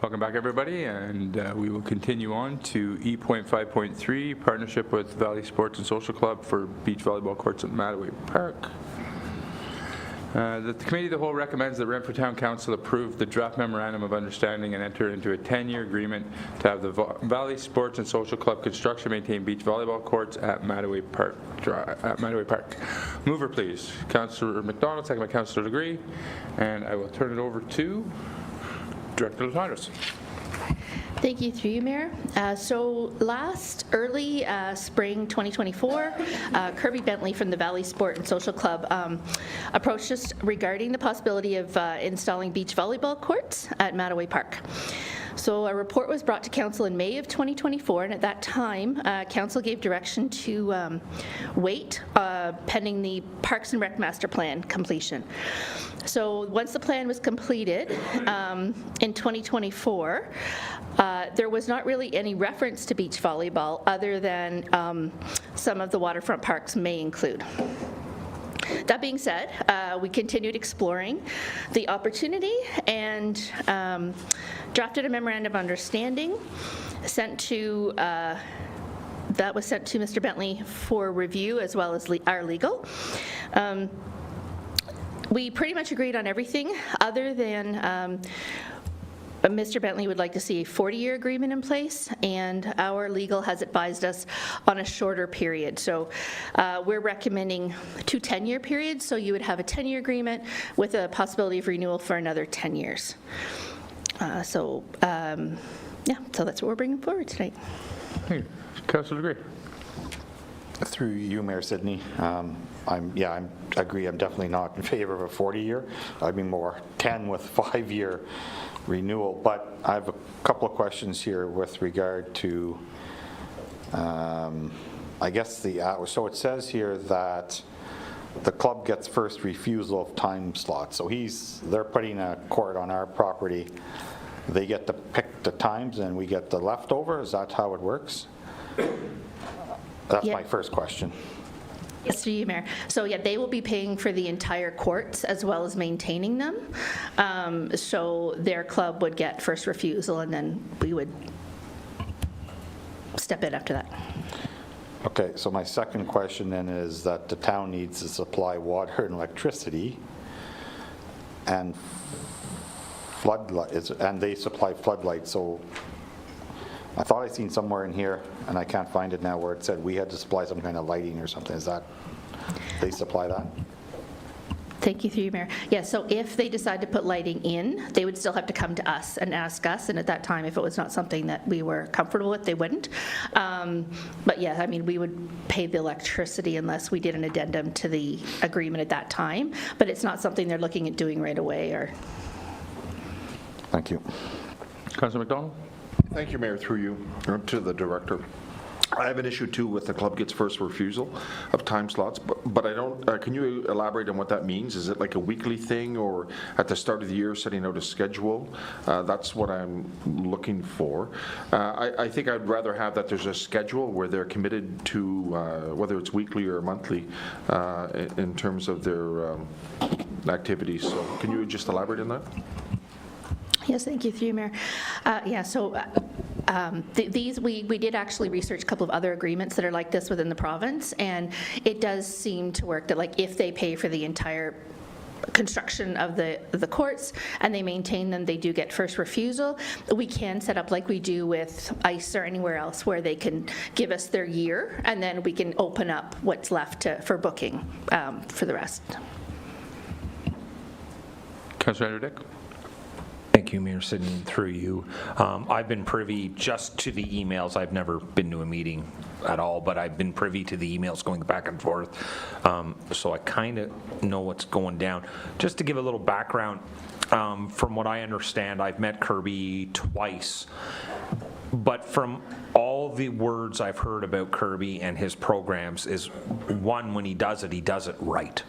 Welcome back, everybody, and we will continue on to E.5.3, partnership with Valley Sports and Social Club for beach volleyball courts at Mattaway Park. The Committee of the Whole recommends that Renfrew Town Council approve the draft memorandum of understanding and enter into a 10-year agreement to have the Valley Sports and Social Club construction maintain beach volleyball courts at Mattaway Park. Mover, please. Councillor McDonald, second by Councillor Legree, and I will turn it over to Director Latondras. Thank you, through you, Mayor. So last early spring 2024, Kirby Bentley from the Valley Sport and Social Club approached us regarding the possibility of installing beach volleyball courts at Mattaway Park. So a report was brought to Council in May of 2024, and at that time, Council gave direction to wait pending the Parks and Rec Master Plan completion. So once the plan was completed in 2024, there was not really any reference to beach volleyball other than some of the waterfront parks may include. That being said, we continued exploring the opportunity and drafted a memorandum of understanding sent to that was sent to Mr. Bentley for review, as well as our legal. We pretty much agreed on everything other than Mr. Bentley would like to see a 40-year agreement in place, and our legal has advised us on a shorter period. So we're recommending 2 10-year periods, so you would have a 10-year agreement with a possibility of renewal for another 10 years. Yeah, so that's what we're bringing forward tonight. Hey, Councillor Legree. Through you, Mayor Sidney, I agree. I'm definitely not in favor of a 40-year. I'd be more 10 with 5-year renewal. But I have a couple of questions here with regard to, I guess so it says here that the club gets first refusal of time slots. So they're putting a court on our property. They get to pick the times and we get the leftover. Is that how it works? That's my first question. Yes, through you, Mayor. So yeah, they will be paying for the entire courts as well as maintaining them. So their club would get first refusal, and then we would step in after that. Okay, so my second question then is that the town needs to supply water and electricity, and floodlights, and they supply floodlights. So I thought I seen somewhere in here, and I can't find it now, where it said we had to supply some kind of lighting or something. Is that, they supply that? Thank you, through you, Mayor. Yeah, so if they decide to put lighting in, they would still have to come to us and ask us, and at that time, if it was not something that we were comfortable with, they wouldn't. But yeah, I mean, we would pay the electricity unless we did an addendum to the agreement at that time, but it's not something they're looking at doing right away. Or. Thank you. Councillor McDonald. Thank you, Mayor, through you, to the Director. I have an issue too with the club gets first refusal of time slots, but I don't, can you elaborate on what that means? Is it like a weekly thing, or at the start of the year setting out a schedule? That's what I'm looking for. I think I'd rather have that there's a schedule where they're committed to, whether it's weekly or monthly, in terms of their activities. So can you just elaborate on that? Yes, thank you, through you, Mayor. We did actually research a couple of other agreements that are like this within the province, and it does seem to work that, like, if they pay for the entire construction of the courts and they maintain them, they do get first refusal. We can set up like we do with ICE or anywhere else, where they can give us their year, and then we can open up what's left for booking for the rest. Councillor Dick. Thank you, Mayor Sidney, through you. I've been privy just to the emails. I've never been to a meeting at all, but I've been privy to the emails going back and forth. So I kind of know what's going down. Just to give a little background, from what I understand, I've met Kirby twice, but from all the words I've heard about Kirby and his programs is, one, when he does it right,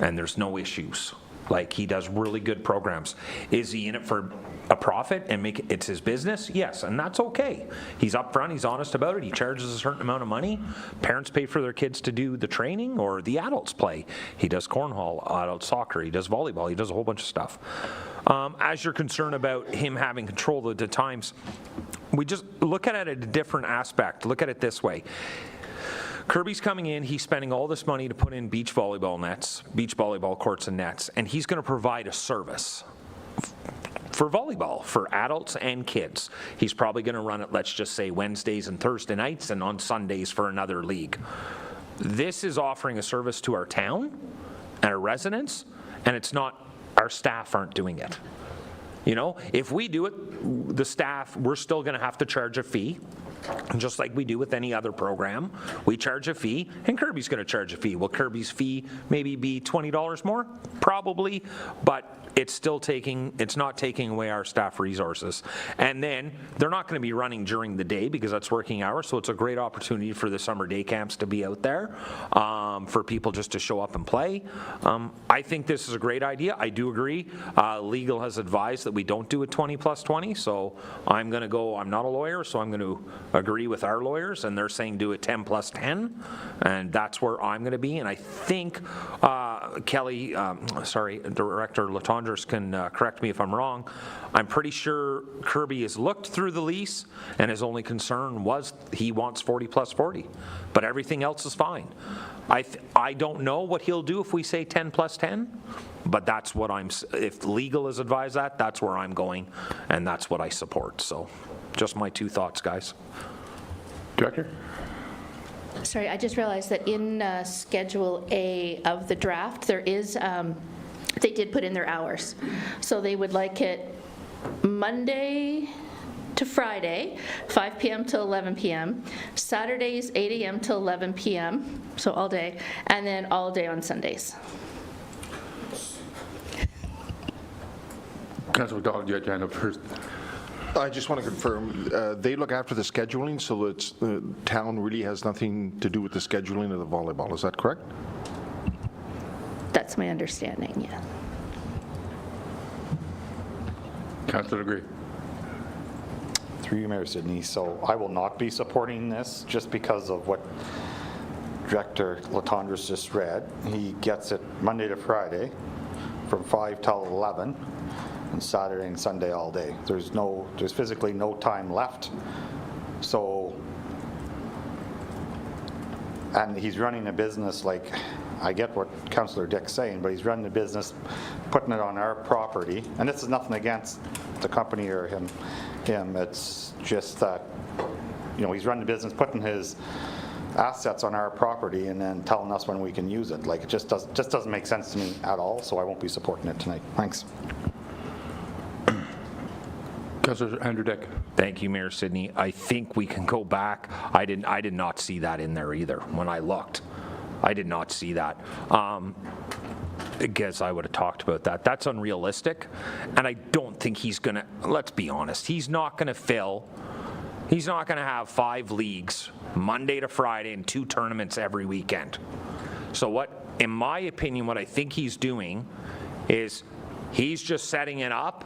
and there's no issues. Like, he does really good programs. Is he in it for a profit and make it's his business? Yes, and that's okay. He's upfront, he's honest about it, he charges a certain amount of money. Parents pay for their kids to do the training, or the adults play. He does cornhole, adult soccer, he does volleyball, he does a whole bunch of stuff. As you're concerned about him having control of the times, we just look at it at a different aspect. Look at it this way. Kirby's coming in, he's spending all this money to put in beach volleyball nets, beach volleyball courts and nets, and he's going to provide a service for volleyball, for adults and kids. He's probably going to run it, let's just say, Wednesdays and Thursday nights, and on Sundays for another league. This is offering a service to our town and our residents, and it's not, our staff aren't doing it. You know, if we do it, the staff, we're still going to have to charge a fee, just like we do with any other program. We charge a fee, and Kirby's going to charge a fee. Will Kirby's fee maybe be $20 more? Probably, but it's still taking, it's not taking away our staff resources. And then they're not going to be running during the day because that's working hours, so it's a great opportunity for the summer day camps to be out there, for people just to show up and play. I think this is a great idea. I do agree. Legal has advised that we don't do a 20 plus 20, so I'm going to go, I'm not a lawyer, so I'm going to agree with our lawyers, and they're saying do it 10 plus 10, and that's where I'm going to be. And I think Kelly, Director Latondres can correct me if I'm wrong. I'm pretty sure Kirby has looked through the lease, and his only concern was he wants 40 plus 40, but everything else is fine. I don't know what he'll do if we say 10 plus 10, but that's what if legal has advised that, that's where I'm going, and that's what I support. So just my two thoughts, guys. Director? Sorry, I just realized that in Schedule A of the draft, there is, they did put in their hours. So they would like it Monday to Friday, 5 p.m. to 11 p.m., Saturdays 8 a.m. to 11 p.m., so all day, and then all day on Sundays. Councilor McDonald, you had your hand up first. I just want to confirm, they look after the scheduling, so that the town really has nothing to do with the scheduling of the volleyball. Is that correct? That's my understanding, yeah. Councilor Agree. Through you, Mayor Sidney. So I will not be supporting this just because of what Director Latondres just read. He gets it Monday to Friday from 5 till 11. And Saturday and Sunday all day. There's physically no time left. So, and he's running a business, like, I get what Councillor Dick's saying, but he's running a business, putting it on our property, and this is nothing against the company or him. It's just that, you know, he's running a business, putting his assets on our property and then telling us when we can use it. Like, it just doesn't make sense to me at all, so I won't be supporting it tonight. Thanks. Councilor Andrew Dick. Thank you, Mayor Sidney. I think we can go back. I did not see that in there either when I looked. I did not see that. I guess I would have talked about that. That's unrealistic, and I don't think he's going to, let's be honest, he's not going to have 5 leagues Monday to Friday and 2 tournaments every weekend. So what, in my opinion, what I think he's doing is he's just setting it up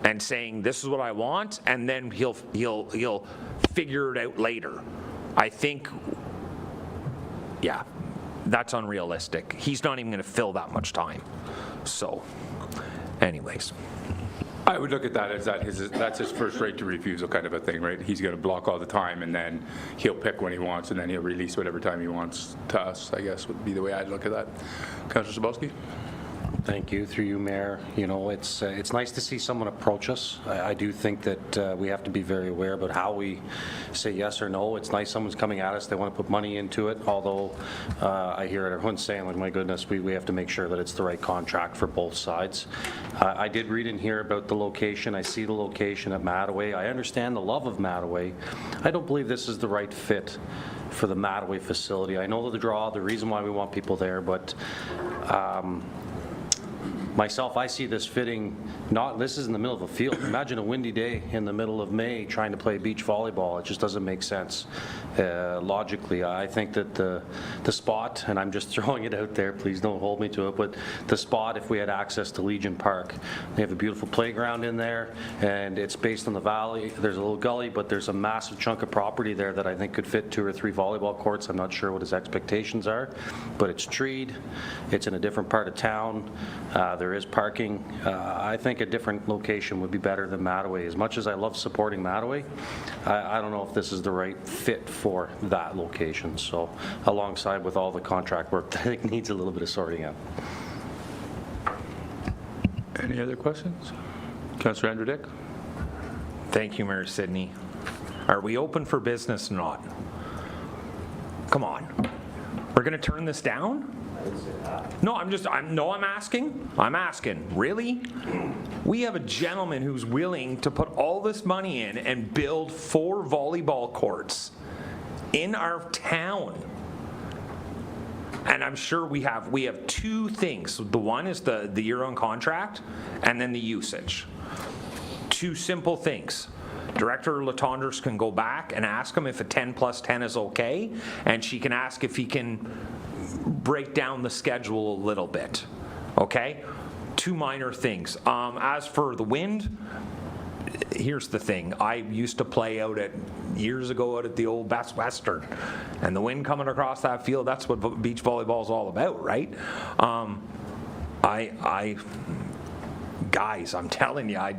and saying, this is what I want, and then he'll figure it out later. I think, yeah, that's unrealistic. He's not even going to fill that much time. So, anyways. I would look at that as that's his first right to refusal kind of a thing, right? He's going to block all the time, and then he'll pick when he wants, and then he'll release whatever time he wants to us, I guess, would be the way I'd look at that. Councillor Sabowski? Thank you. Through you, Mayor. You know, it's nice to see someone approach us. I do think that we have to be very aware about how we say yes or no. It's nice someone's coming at us. They want to put money into it, although I hear everyone saying, like, my goodness, we have to make sure that it's the right contract for both sides. I did read in here about the location. I see the location at Mattaway. I understand the love of Mattaway. I don't believe this is the right fit for the Mattaway facility. I know the draw, the reason why we want people there, but myself, I see this fitting, this is in the middle of a field. Imagine a windy day in the middle of May trying to play beach volleyball. It just doesn't make sense logically. I think that the spot, and I'm just throwing it out there, please don't hold me to it, but the spot, if we had access to Legion Park, they have a beautiful playground in there, and it's based on the valley. There's a little gully, but there's a massive chunk of property there that I think could fit 2 or 3 volleyball courts. I'm not sure what his expectations are, but it's treed, it's in a different part of town, there is parking. I think a different location would be better than Mattaway. As much as I love supporting Mattaway, I don't know if this is the right fit for that location. So alongside with all the contract work that I think needs a little bit of sorting out. Any other questions? Councillor Andrew Dick? Thank you, Mayor Sidney. Are we open for business or not? Come on. We're going to turn this down? No, I'm asking. I'm asking. Really? We have a gentleman who's willing to put all this money in and build 4 volleyball courts in our town. And I'm sure we have 2 things. The one is the year on contract, and then the usage. 2 simple things. Director Latondres can go back and ask him if a 10 plus 10 is okay, and she can ask if he can break down the schedule a little bit. Okay? 2 minor things. As for the wind, here's the thing. I used to play years ago out at the old Best Western, and the wind coming across that field, that's what beach volleyball is all about, right? Guys, I'm telling you, I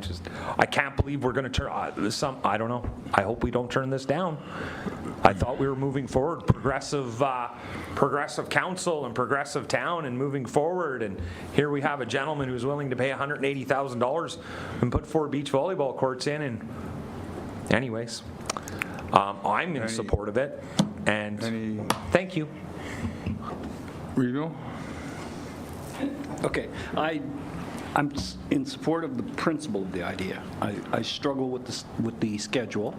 can't believe we're going to turn I don't know. I hope we don't turn this down. I thought we were moving forward, progressive council and progressive town and moving forward, and here we have a gentleman who's willing to pay $180,000 and put 4 beach volleyball courts in, and anyways, I'm in support of it, and thank you. Rigo? Okay, I'm in support of the principle of the idea. I struggle with the schedule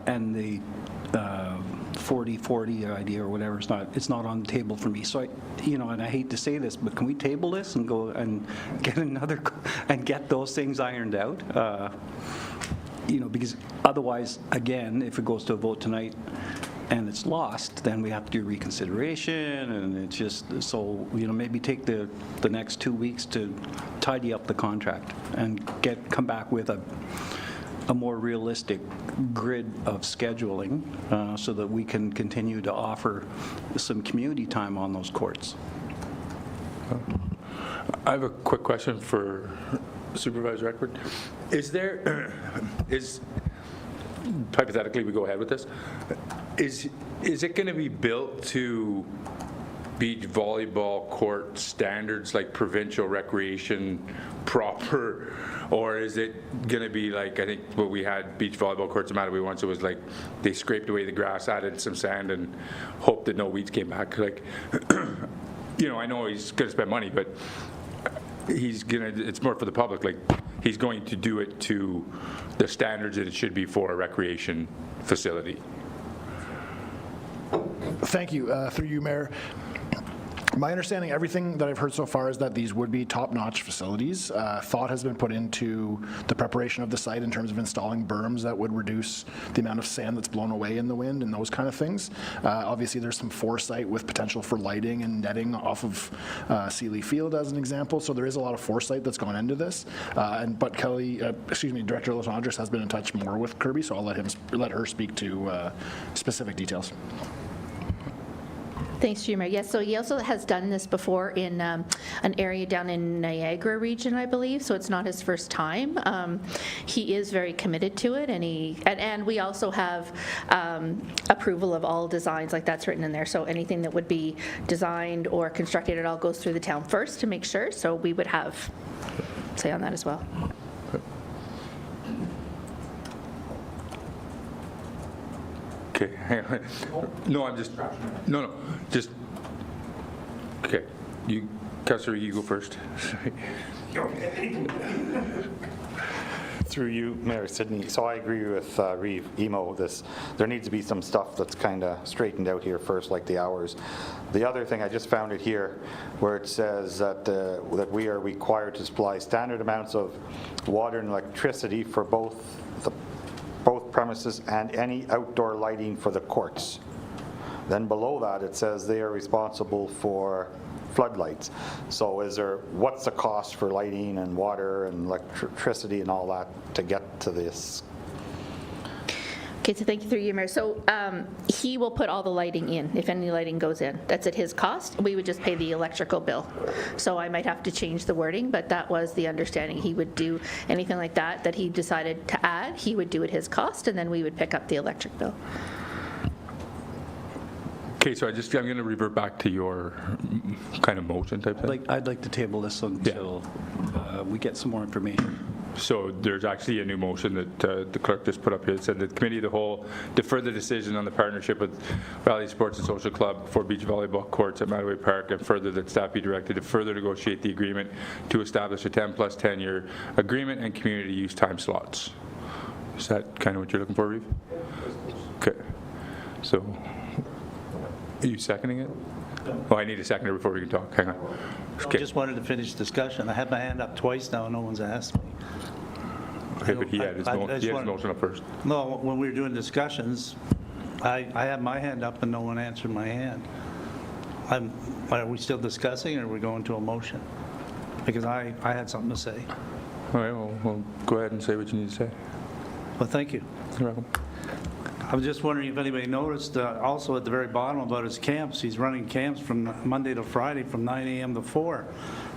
and the 40-40 idea or whatever. It's not on the table for me. So and I hate to say this, but can we table this and go and get those things ironed out? Because otherwise, again, if it goes to a vote tonight and it's lost, then we have to do reconsideration, and it's just, so, maybe take the next 2 weeks to tidy up the contract and come back with a more realistic grid of scheduling so that we can continue to offer some community time on those courts. I have a quick question for Supervisor Eckford. Hypothetically, we go ahead with this, is it going to be built to beach volleyball court standards, like provincial recreation proper, or is it going to be like, I think what we had beach volleyball courts in Mattaway once, it was like they scraped away the grass, added some sand, and hoped that no weeds came back? Like, I know he's going to spend money, but it's more for the public, like he's going to do it to the standards that it should be for a recreation facility. Thank you. Through you, Mayor. My understanding, everything that I've heard so far is that these would be top-notch facilities. Thought has been put into the preparation of the site in terms of installing berms that would reduce the amount of sand that's blown away in the wind and those kind of things. Obviously, there's some foresight with potential for lighting and netting off of Seeley Field as an example. So there is a lot of foresight that's gone into this. But Director Latondres has been in touch more with Kirby, so I'll let her speak to specific details. Thanks, Junior. Yes, so he also has done this before in an area down in Niagara region, I believe, so it's not his first time. He is very committed to it, and we also have approval of all designs, like that's written in there, so anything that would be designed or constructed, it all goes through the town first to make sure, so we would have say on that as well. Okay, hang on. No, okay. Councillor, you go first. Through you, Mayor Sidney. So I agree with Reeve, Emo, there needs to be some stuff that's kind of straightened out here first, like the hours. The other thing, I just found it here, where it says that we are required to supply standard amounts of water and electricity for both premises and any outdoor lighting for the courts. Then below that, it says they are responsible for floodlights. So what's the cost for lighting and water and electricity and all that to get to this? Okay, so thank you through you, Mayor. So he will put all the lighting in, if any lighting goes in. That's at his cost. We would just pay the electrical bill. So I might have to change the wording, but that was the understanding. He would do anything like that he decided to add, he would do at his cost, and then we would pick up the electric bill. Okay, so I'm going to revert back to your kind of motion type thing. I'd like to table this until we get some more information. So there's actually a new motion that the clerk just put up here. It said that the Committee of the Whole defer the decision on the partnership with Valley Sports and Social Club for beach volleyball courts at Mattaway Park, and further that staff be directed to further negotiate the agreement to establish a 10 plus 10 year agreement and community use time slots. Is that kind of what you're looking for, Reeve? Okay. So are you seconding it? Oh, I need a seconder before we can talk. Hang on. I just wanted to finish discussion. I had my hand up twice now, no one's asked me. Okay, but he had his motion up first. No, when we were doing discussions, I had my hand up and no one answered my hand. Are we still discussing or are we going to a motion? Because I had something to say. All right, well, go ahead and say what you need to say. Well, thank you. You're welcome. I was just wondering if anybody noticed also at the very bottom about his camps. He's running camps from Monday to Friday from 9 a.m. to 4.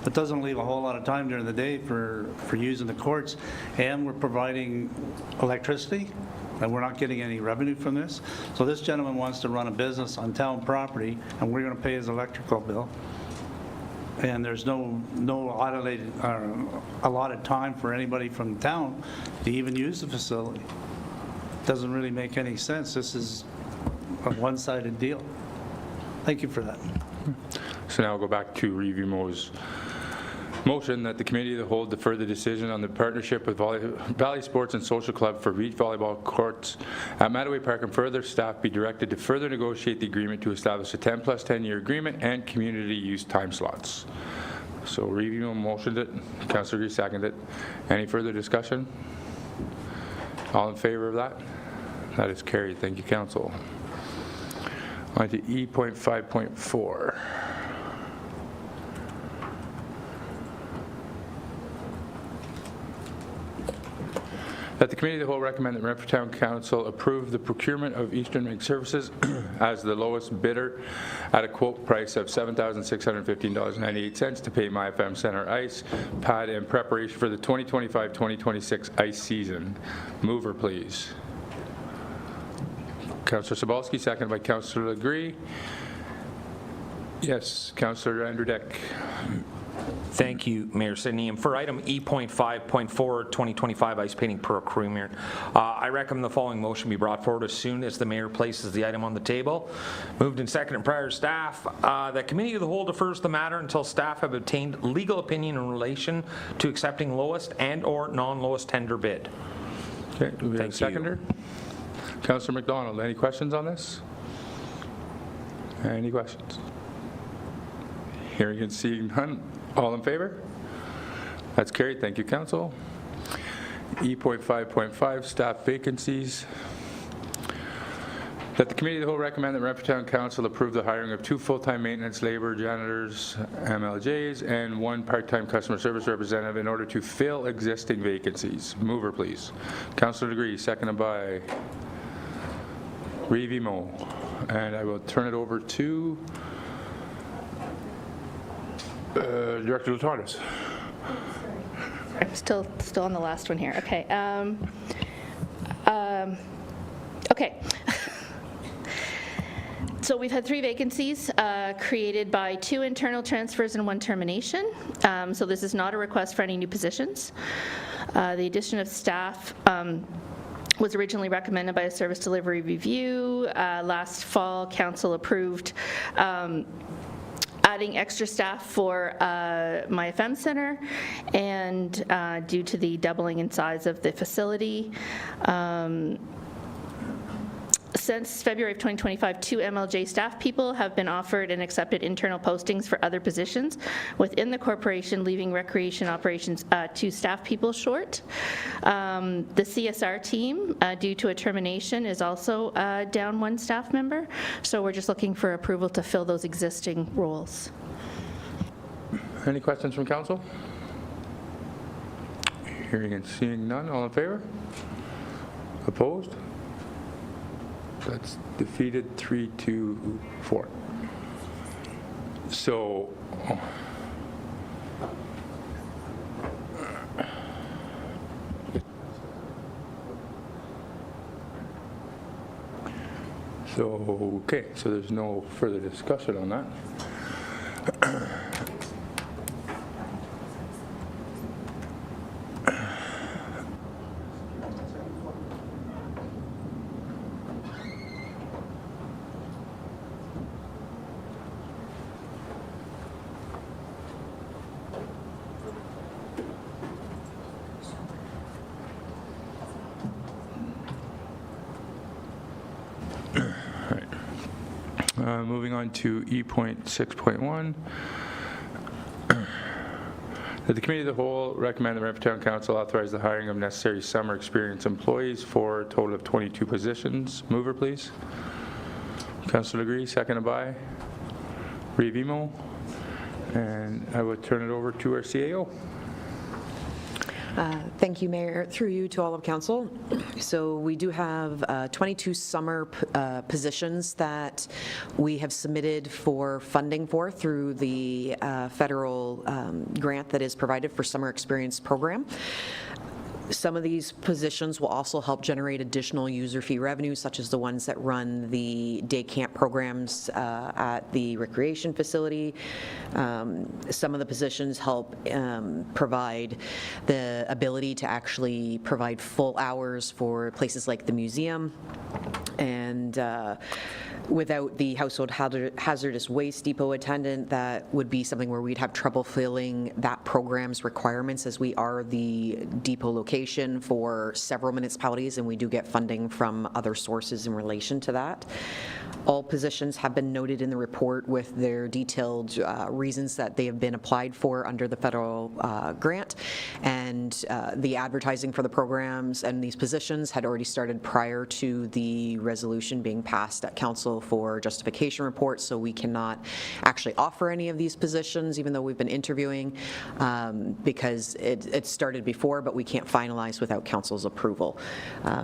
That doesn't leave a whole lot of time during the day for using the courts. And we're providing electricity, and we're not getting any revenue from this. So this gentleman wants to run a business on town property, and we're going to pay his electrical bill. And there's no allotted time for anybody from town to even use the facility. Doesn't really make any sense. This is a one-sided deal. Thank you for that. So now we'll go back to review Mo's motion that the Committee of the Whole defer the decision on the partnership with Valley Sports and Social Club for beach volleyball courts at Mattaway Park, and further staff be directed to further negotiate the agreement to establish a 10 plus 10 year agreement and community use time slots. So review Mo motioned it. Councillor Gee seconded it. Any further discussion? All in favor of that? That is carried. Thank you, Council. On to E.5.4. That the Committee of the Whole recommend that Renfrew Town Council approve the procurement of Eastern Link Services as the lowest bidder at a quote price of $7,615.98 to pay MyFM Center Ice Pad in preparation for the 2025-2026 ice season. Mover, please. Councillor Sobalski, seconded by Councillor Legree. Yes, Councillor Andrew Deck. Thank you, Mayor Sidney. And for item E.5.4, 2025 ice painting procurement, I recommend the following motion be brought forward as soon as the mayor places the item on the table. Moved and seconded prior staff. That Committee of the Whole defers the matter until staff have obtained legal opinion in relation to accepting lowest and or non-lowest tender bid. Okay, do we have a seconder? Councillor McDonald, any questions on this? Any questions? Hearing and seeing none. All in favor? That's carried. Thank you, Council. E.5.5, staff vacancies. That the Committee of the Whole recommend that Renfrew Town Council approve the hiring of 2 full-time maintenance labor janitors, MLJs, and 1 part-time customer service representative in order to fill existing vacancies. Mover, please. Councillor Degree, seconded by Reeve Mo. And I will turn it over to Director Latanis. I'm still on the last one here. Okay. Okay. So we've had 3 vacancies created by 2 internal transfers and 1 termination. So this is not a request for any new positions. The addition of staff was originally recommended by a service delivery review. Last fall, Council approved adding adding extra staff for my FM center, and due to the doubling in size of the facility. Since February of 2025, 2 MLJ staff people have been offered and accepted internal postings for other positions within the corporation, leaving recreation operations 2 staff people short. The CSR team, due to a termination, is also down 1 staff member. So we're just looking for approval to fill those existing roles. Any questions from council? Hearing and seeing none, all in favor? Opposed? That's defeated 3-4. So, okay, so there's no further discussion on that. Moving on to E.6.1. That the Committee of the Whole recommend the Renfrew Town Council authorize the hiring of necessary summer experience employees for a total of 22 positions. Mover, please. Councillor Legree, seconded by Revimo. And I will turn it over to our CAO. Thank you, Mayor. Through you to all of council. So we do have 22 summer positions that we have submitted for funding for through the federal grant that is provided for summer experience program. Some of these positions will also help generate additional user fee revenue, such as the ones that run the day camp programs at the recreation facility. Some of the positions help provide the ability to actually provide full hours for places like the museum. And without the household hazardous waste depot attendant, that would be something where we'd have trouble filling that program's requirements, as we are the depot location for several municipalities, and we do get funding from other sources in relation to that. All positions have been noted in the report with their detailed reasons that they have been applied for under the federal grant, and the advertising for the programs and these positions had already started prior to the resolution being passed at council for justification reports, so we cannot actually offer any of these positions, even though we've been interviewing, because it started before, but we can't finalize without council's approval.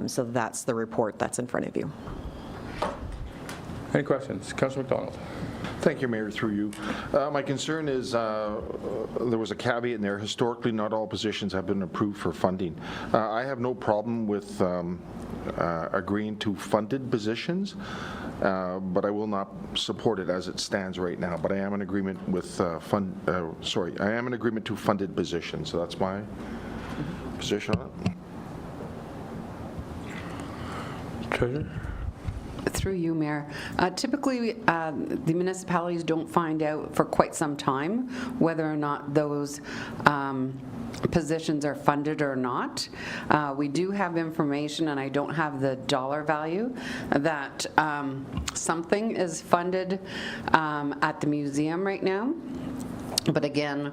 So that's the report that's in front of you. Any questions? Councillor McDonald. Thank you, Mayor, through you. My concern is there was a caveat in there. Historically, not all positions have been approved for funding. I have no problem with agreeing to funded positions, but I will not support it as it stands right now. But I am in agreement with I am in agreement to funded positions. So that's my position on it. Treasurer? Through you, Mayor. Typically, the municipalities don't find out for quite some time whether or not those positions are funded or not. We do have information, and I don't have the dollar value, that something is funded at the museum right now. But again,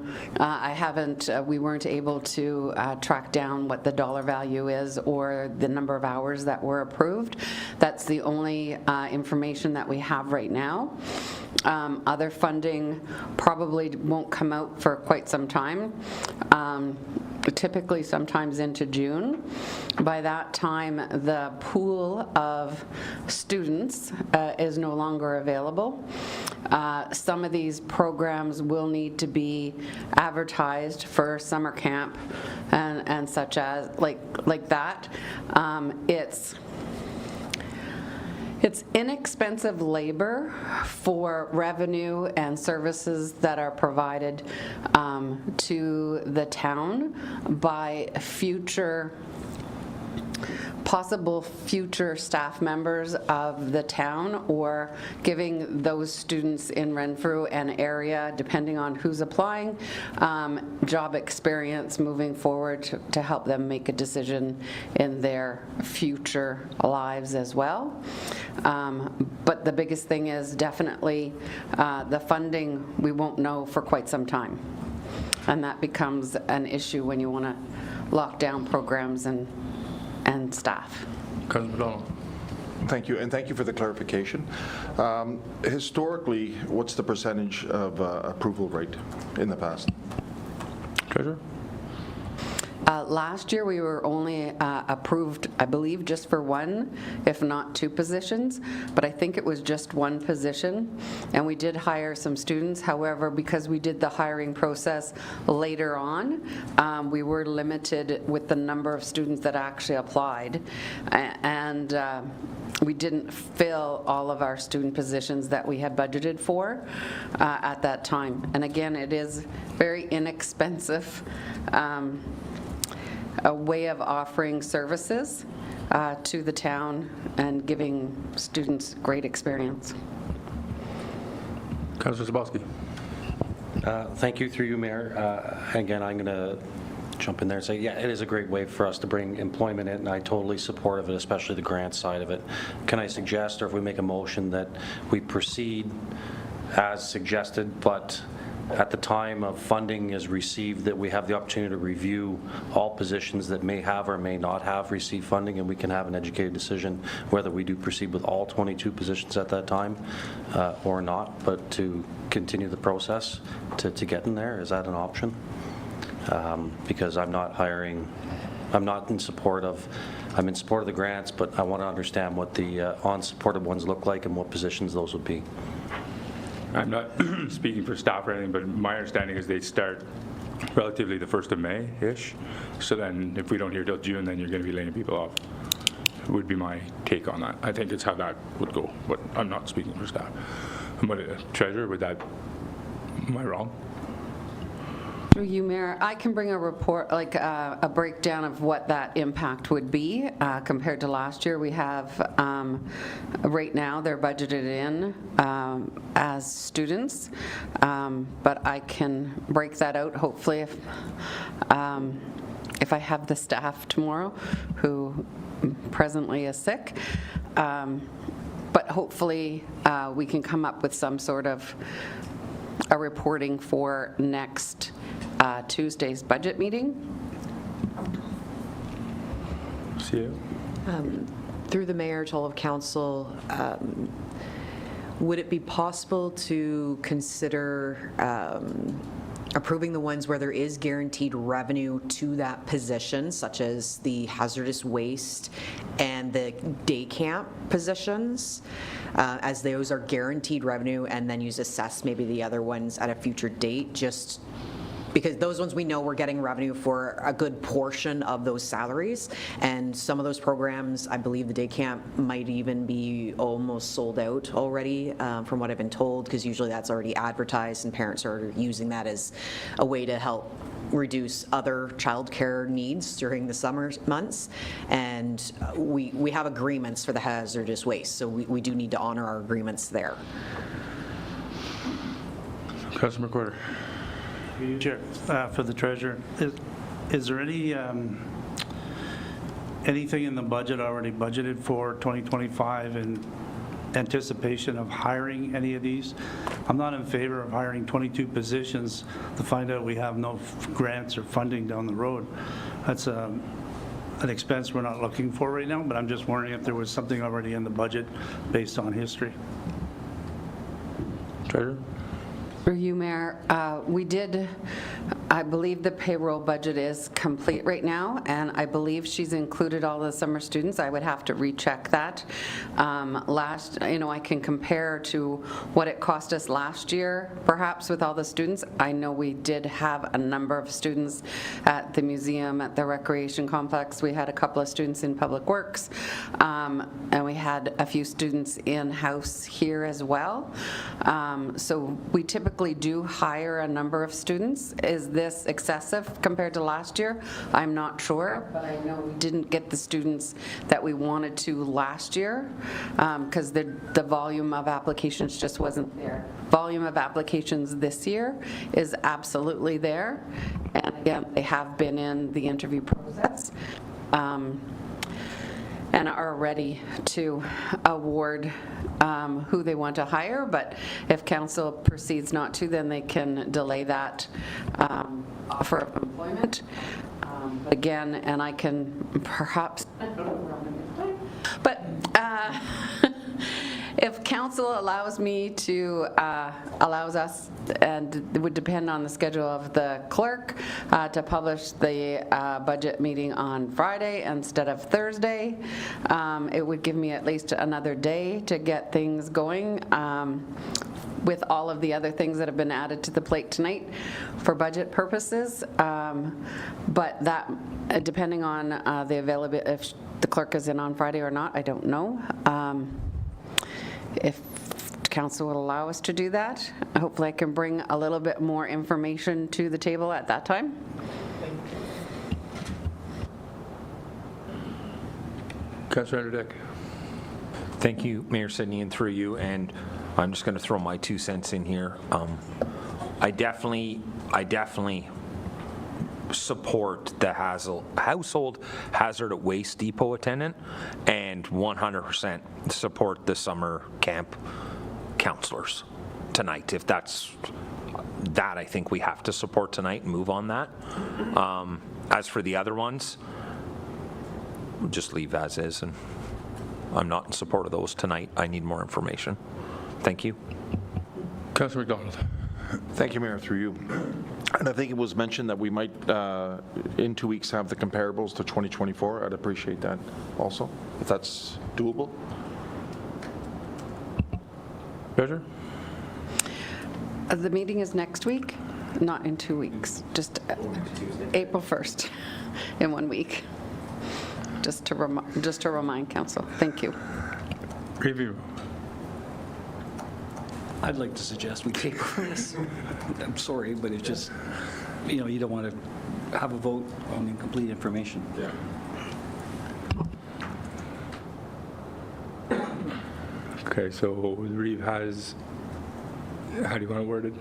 we weren't able to track down what the dollar value is or the number of hours that were approved. That's the only information that we have right now. Other funding probably won't come out for quite some time. Typically sometimes into June. By that time, the pool of students is no longer available. Some of these programs will need to be advertised for summer camp and such as like that. It's inexpensive labor for revenue and services that are provided to the town by future possible future staff members of the town, or giving those students in Renfrew and area, depending on who's applying, job experience moving forward to help them make a decision in their future lives as well. But the biggest thing is definitely the funding we won't know for quite some time. And that becomes an issue when you want to lock down programs and staff. Councilor McDonald. Thank you, and thank you for the clarification. Historically, what's the percentage of approval rate in the past? Treasurer? Last year, we were only approved, I believe, just for one, if not two positions, but I think it was just one position, and we did hire some students. However, because we did the hiring process later on, we were limited with the number of students that actually applied, and we didn't fill all of our student positions that we had budgeted for at that time. And again, it is very inexpensive a way of offering services to the town and giving students great experience. Councilor Zabowski. Thank you, through you, Mayor. Again, I'm going to jump in there and say, yeah, it is a great way for us to bring employment in, and I totally support of it, especially the grant side of it. Can I suggest, or if we make a motion, that we proceed as suggested, but at the time of funding is received, that we have the opportunity to review all positions that may have or may not have received funding, and we can have an educated decision whether we do proceed with all 22 positions at that time or not, but to continue the process to get in there. Is that an option? Because I'm not hiring, I'm in support of the grants, but I want to understand what the unsupported ones look like and what positions those would be. I'm not speaking for staff or anything, but my understanding is they start relatively the 1st of May-ish. So then if we don't hear till June, then you're going to be laying people off. Would be my take on that. I think it's how that would go, but I'm not speaking for staff. But Treasurer, am I wrong? Through you, Mayor, I can bring a report, like a breakdown of what that impact would be compared to last year. We have, right now, they're budgeted in as students, but I can break that out, hopefully, if I have the staff tomorrow, who presently is sick. But hopefully, we can come up with some sort of a reporting for next Tuesday's budget meeting. See you. Through the mayor to all of council, would it be possible to consider approving the ones where there is guaranteed revenue to that position, such as the hazardous waste and the day camp positions, as those are guaranteed revenue, and then you assess maybe the other ones at a future date, just because those ones we know we're getting revenue for a good portion of those salaries, and some of those programs, I believe the day camp might even be almost sold out already, from what I've been told, because usually that's already advertised and parents are using that as a way to help reduce other childcare needs during the summer months. And we have agreements for the hazardous waste, so we do need to honor our agreements there. Councilor McWhorter. Chair, for the treasurer, is there any anything in the budget already budgeted for 2025 in anticipation of hiring any of these? I'm not in favor of hiring 22 positions to find out we have no grants or funding down the road. That's an expense we're not looking for right now, but I'm just wondering if there was something already in the budget based on history. Treasurer? Through you, Mayor, we did, I believe the payroll budget is complete right now, and I believe she's included all the summer students. I would have to recheck that. I can compare to what it cost us last year, perhaps with all the students. I know we did have a number of students at the museum, at the recreation complex. We had a couple of students in Public Works, and we had a few students in-house here as well. So we typically do hire a number of students. Is this this excessive compared to last year? I'm not sure, but I know we didn't get the students that we wanted to last year because the volume of applications just wasn't there. Volume of applications this year is absolutely there. And again, they have been in the interview process and are ready to award who they want to hire, but if council proceeds not to, then they can delay that offer of employment. Again, and I can perhaps, I don't know where I'm gonna get time, but if council allows me to, allows us, and it would depend on the schedule of the clerk, to publish the budget meeting on Friday instead of Thursday, it would give me at least another day to get things going with all of the other things that have been added to the plate tonight for budget purposes. But that, depending on the availability, if the clerk is in on Friday or not, I don't know. If council would allow us to do that, hopefully I can bring a little bit more information to the table at that time. Councillor Dick. Thank you, Mayor Sidney, and through you, and I'm just going to throw my 2 cents in here. I definitely support the household hazard waste depot attendant, and 100% support the summer camp counselors tonight. If that's that, I think we have to support tonight and move on that. As for the other ones, just leave as is, and I'm not in support of those tonight. I need more information. Thank you. Councillor McDonald. Thank you, Mayor, through you. And I think it was mentioned that we might, in 2 weeks, have the comparables to 2024. I'd appreciate that also, if that's doable. Treasurer? The meeting is next week, not in 2 weeks, just April 1st, in 1 week. Just to remind council. Thank you. Review. I'd like to suggest we table this. I'm sorry, but it's just, you don't want to have a vote on incomplete information. Yeah. Okay, so Reeve has, how do you want it worded?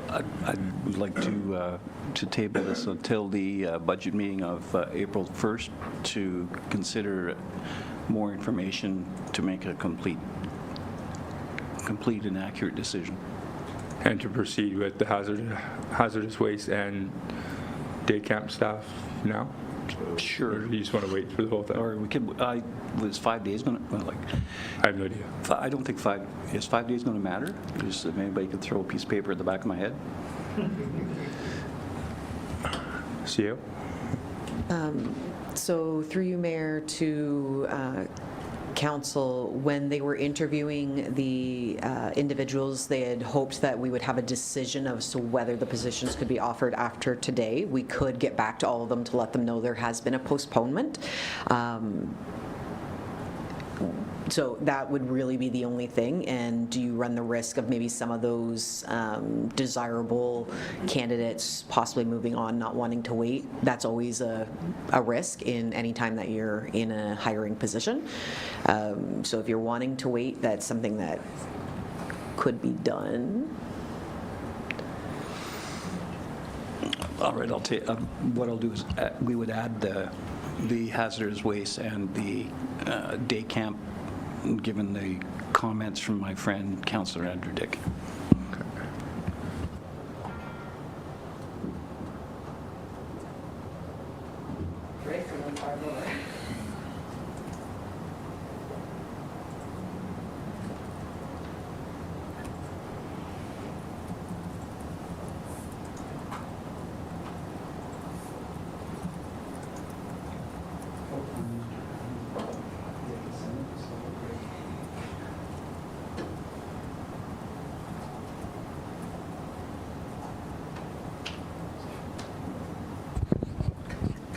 I'd like to table this until the budget meeting of April 1st to consider more information to make a complete and accurate decision. And to proceed with the hazardous waste and day camp staff now? Sure. Or you just want to wait for the whole thing? Or we could, was 5 days going to, I have no idea. I don't think is 5 days going to matter? Just if anybody could throw a piece of paper at the back of my head. CEO? So through you, Mayor, to council, when they were interviewing the individuals, they had hoped that we would have a decision as to whether the positions could be offered after today. We could get back to all of them to let them know there has been a postponement. So that would really be the only thing. And do you run the risk of maybe some of those desirable candidates possibly moving on, not wanting to wait? That's always a risk in any time that you're in a hiring position. So if you're wanting to wait, that's something that could be done. All right, I'll take. What I'll do is we would add the hazardous waste and the day camp, given the comments from my friend Councillor Andrew Dick.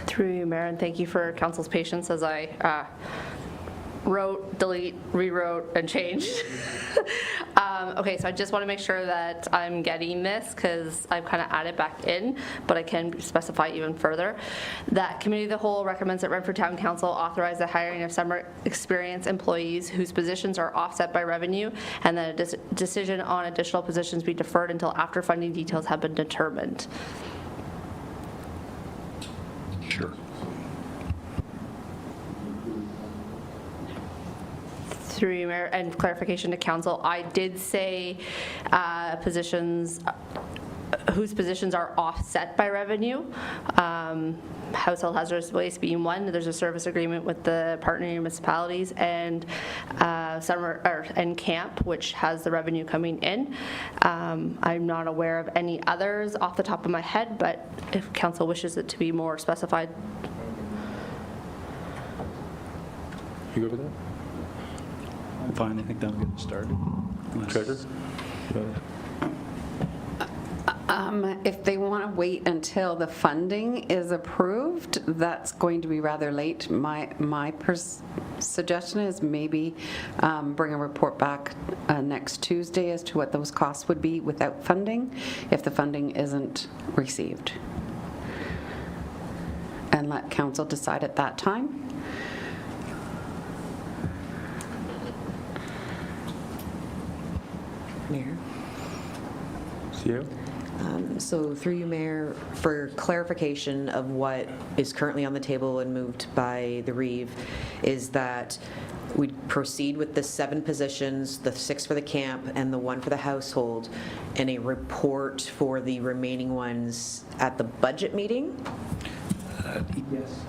Through you, Mayor, and thank you for council's patience as I wrote delete, rewrote, and changed. Okay, so I just want to make sure that I'm getting this because I've kind of added back in, but I can specify even further. That Committee of the Whole recommends that Renfrew Town Council authorize the hiring of summer experience employees whose positions are offset by revenue, and that a decision on additional positions be deferred until after funding details have been determined. Sure. Through you, Mayor, and clarification to council, I did say positions whose positions are offset by revenue. Household hazardous waste being one. There's a service agreement with the partner municipalities and and camp, which has the revenue coming in. I'm not aware of any others off the top of my head, but if council wishes it to be more specified. You go with that? I'm fine. I think that'll get us started. Treasurer? If they want to wait until the funding is approved, that's going to be rather late. My suggestion is maybe bring a report back next Tuesday as to what those costs would be without funding, if the funding isn't received. And let council decide at that time. Mayor? See you? So through you, Mayor, for clarification of what is currently on the table and moved by the Reeve, is that we proceed with the 7 positions, the 6 for the camp and the 1 for the household, and a report for the remaining ones at the budget meeting? Yes.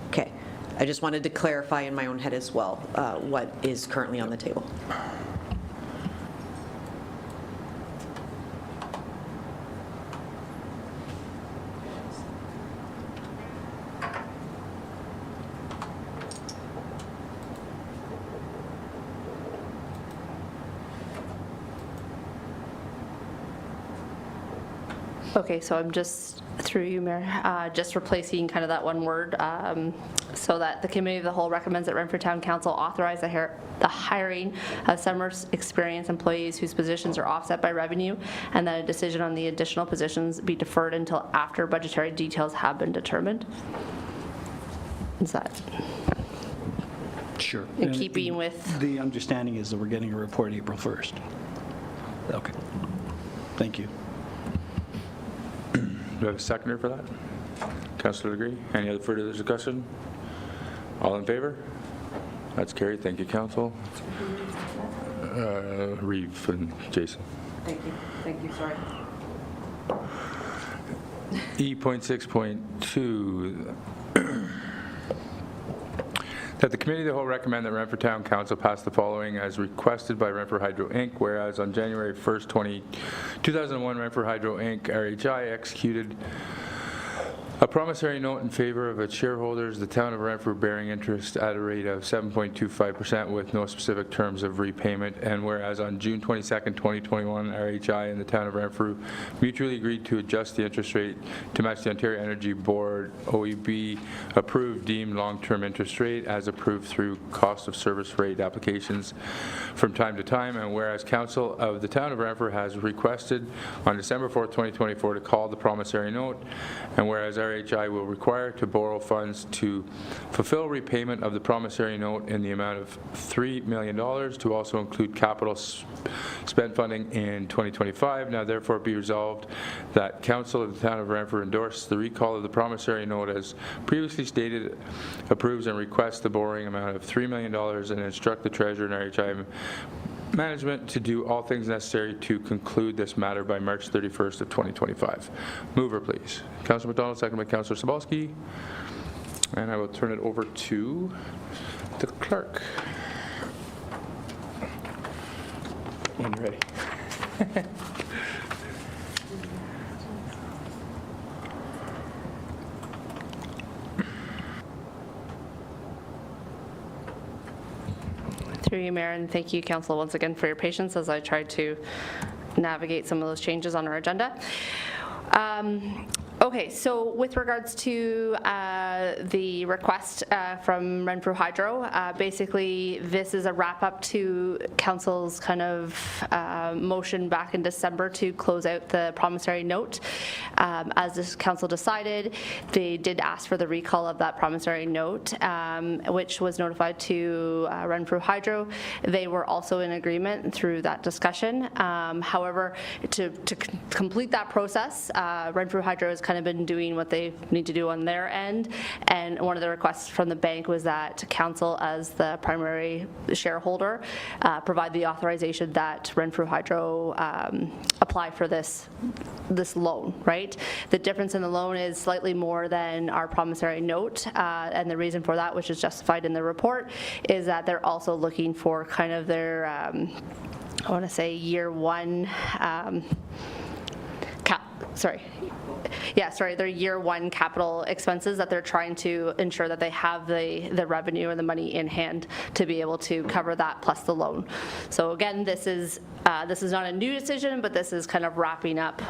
Okay. I just wanted to clarify in my own head as well what is currently on the table. Okay, so I'm just, through you, Mayor, just replacing kind of that one word, so that the Committee of the Whole recommends that Renfrew Town Council authorize the hiring of summer experience employees whose positions are offset by revenue, and that a decision on the additional positions be deferred until after budgetary details have been determined. Is that Sure. in keeping with? The understanding is that we're getting a report April 1st. Okay. Thank you. Do I have a seconder for that? Councillor Legree? Any other further discussion? All in favor? That's carried. Thank you, Council. Reeve and Jason. Thank you. Thank you. Sorry. E.6.2. That the Committee of the Whole recommend that Renfrew Town Council pass the following as requested by Renfrew Hydro Inc., whereas on January 1st, 2001, Renfrew Hydro Inc., RHI, executed a promissory note in favor of its shareholders, the town of Renfrew, bearing interest at a rate of 7.25% with no specific terms of repayment. And whereas on June 22nd, 2021, RHI and the town of Renfrew mutually agreed to adjust the interest rate to match the Ontario Energy Board OEB approved deemed long-term interest rate as approved through cost of service rate applications from time to time. And whereas Council of the town of Renfrew has requested on December 4th, 2024 to call the promissory note, and whereas RHI will require to borrow funds to fulfill repayment of the promissory note in the amount of $3 million to also include capital spent funding in 2025. Now therefore be resolved that Council of the town of Renfrew endorse the recall of the promissory note as previously stated, approves and requests the borrowing amount of $3 million, and instruct the Treasurer and RHI management to do all things necessary to conclude this matter by March 31st of 2025. Mover, please. Councillor McDonald, second by Councillor Sobalski. And I will turn it over to the clerk. When you're ready. Through you, Mayor, and thank you, Council, once again for your patience as I tried to navigate some of those changes on our agenda. Okay, so with regards to the request from Renfrew Hydro, basically this is a wrap-up to Council's kind of motion back in December to close out the promissory note. As this Council decided, they did ask for the recall of that promissory note, which was notified to Renfrew Hydro. They were also in agreement through that discussion. However, to complete that process, Renfrew Hydro has kind of been doing what they need to do on their end, and one of the requests from the bank was that Council, as the primary shareholder, provide the authorization that Renfrew Hydro apply for this loan, right? The difference in the loan is slightly more than our promissory note, and the reason for that, which is justified in the report, is that they're also looking for kind of their, I want to say year one, their year one capital expenses that they're trying to ensure that they have the revenue or the money in hand to be able to cover that plus the loan. So again, this is not a new decision, but this is kind of wrapping up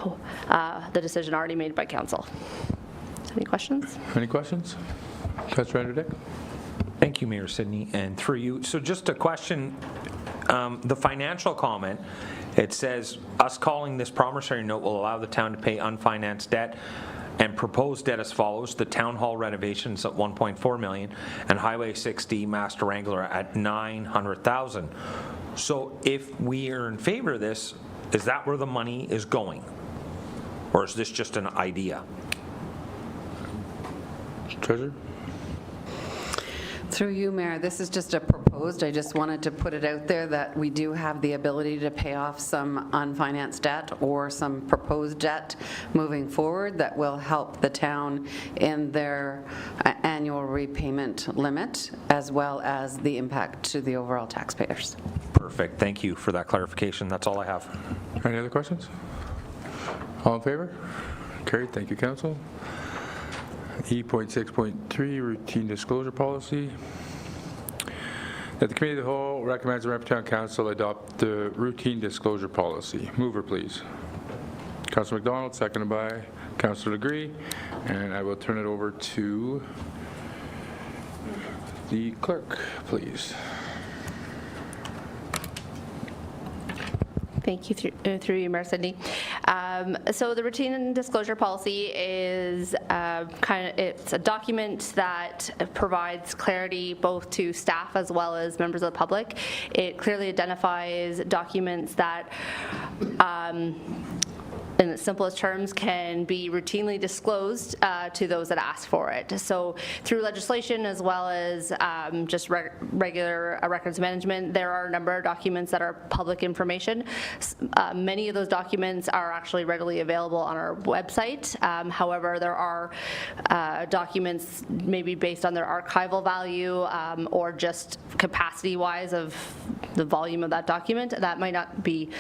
the decision already made by Council. Any questions? Any questions? Councillor Anderdick? Thank you, Mayor Sidney, and through you. So just a question, the financial comment, it says, us calling this promissory note will allow the town to pay unfinanced debt and proposed debt as follows: the town hall renovations at $1.4 million and Highway 60 Master Wrangler at $900,000. So if we are in favor of this, is that where the money is going? Or is this just an idea? Treasurer? Through you, Mayor, this is just a proposed. I just wanted to put it out there that we do have the ability to pay off some unfinanced debt or some proposed debt moving forward that will help the town in their annual repayment limit, as well as the impact to the overall taxpayers. Perfect. Thank you for that clarification. That's all I have. Any other questions? All in favor? Carried. Thank you, Council. E.6.3 routine disclosure policy. That the Committee of the Whole recommends the Renfrew Town Council adopt the routine disclosure policy. Mover, please. Councillor McDonald, seconded by Councillor Legree, and I will turn it over to the clerk, please. Thank you, through you, Mayor Sidney. So the routine disclosure policy is it's a document that provides clarity both to staff as well as members of the public. It clearly identifies documents that in the simplest terms, can be routinely disclosed to those that ask for it. So through legislation as well as just regular records management, there are a number of documents that are public information. Many of those documents are actually readily available on our website. However, there are documents maybe based on their archival value or just capacity-wise of the volume of that document that might not be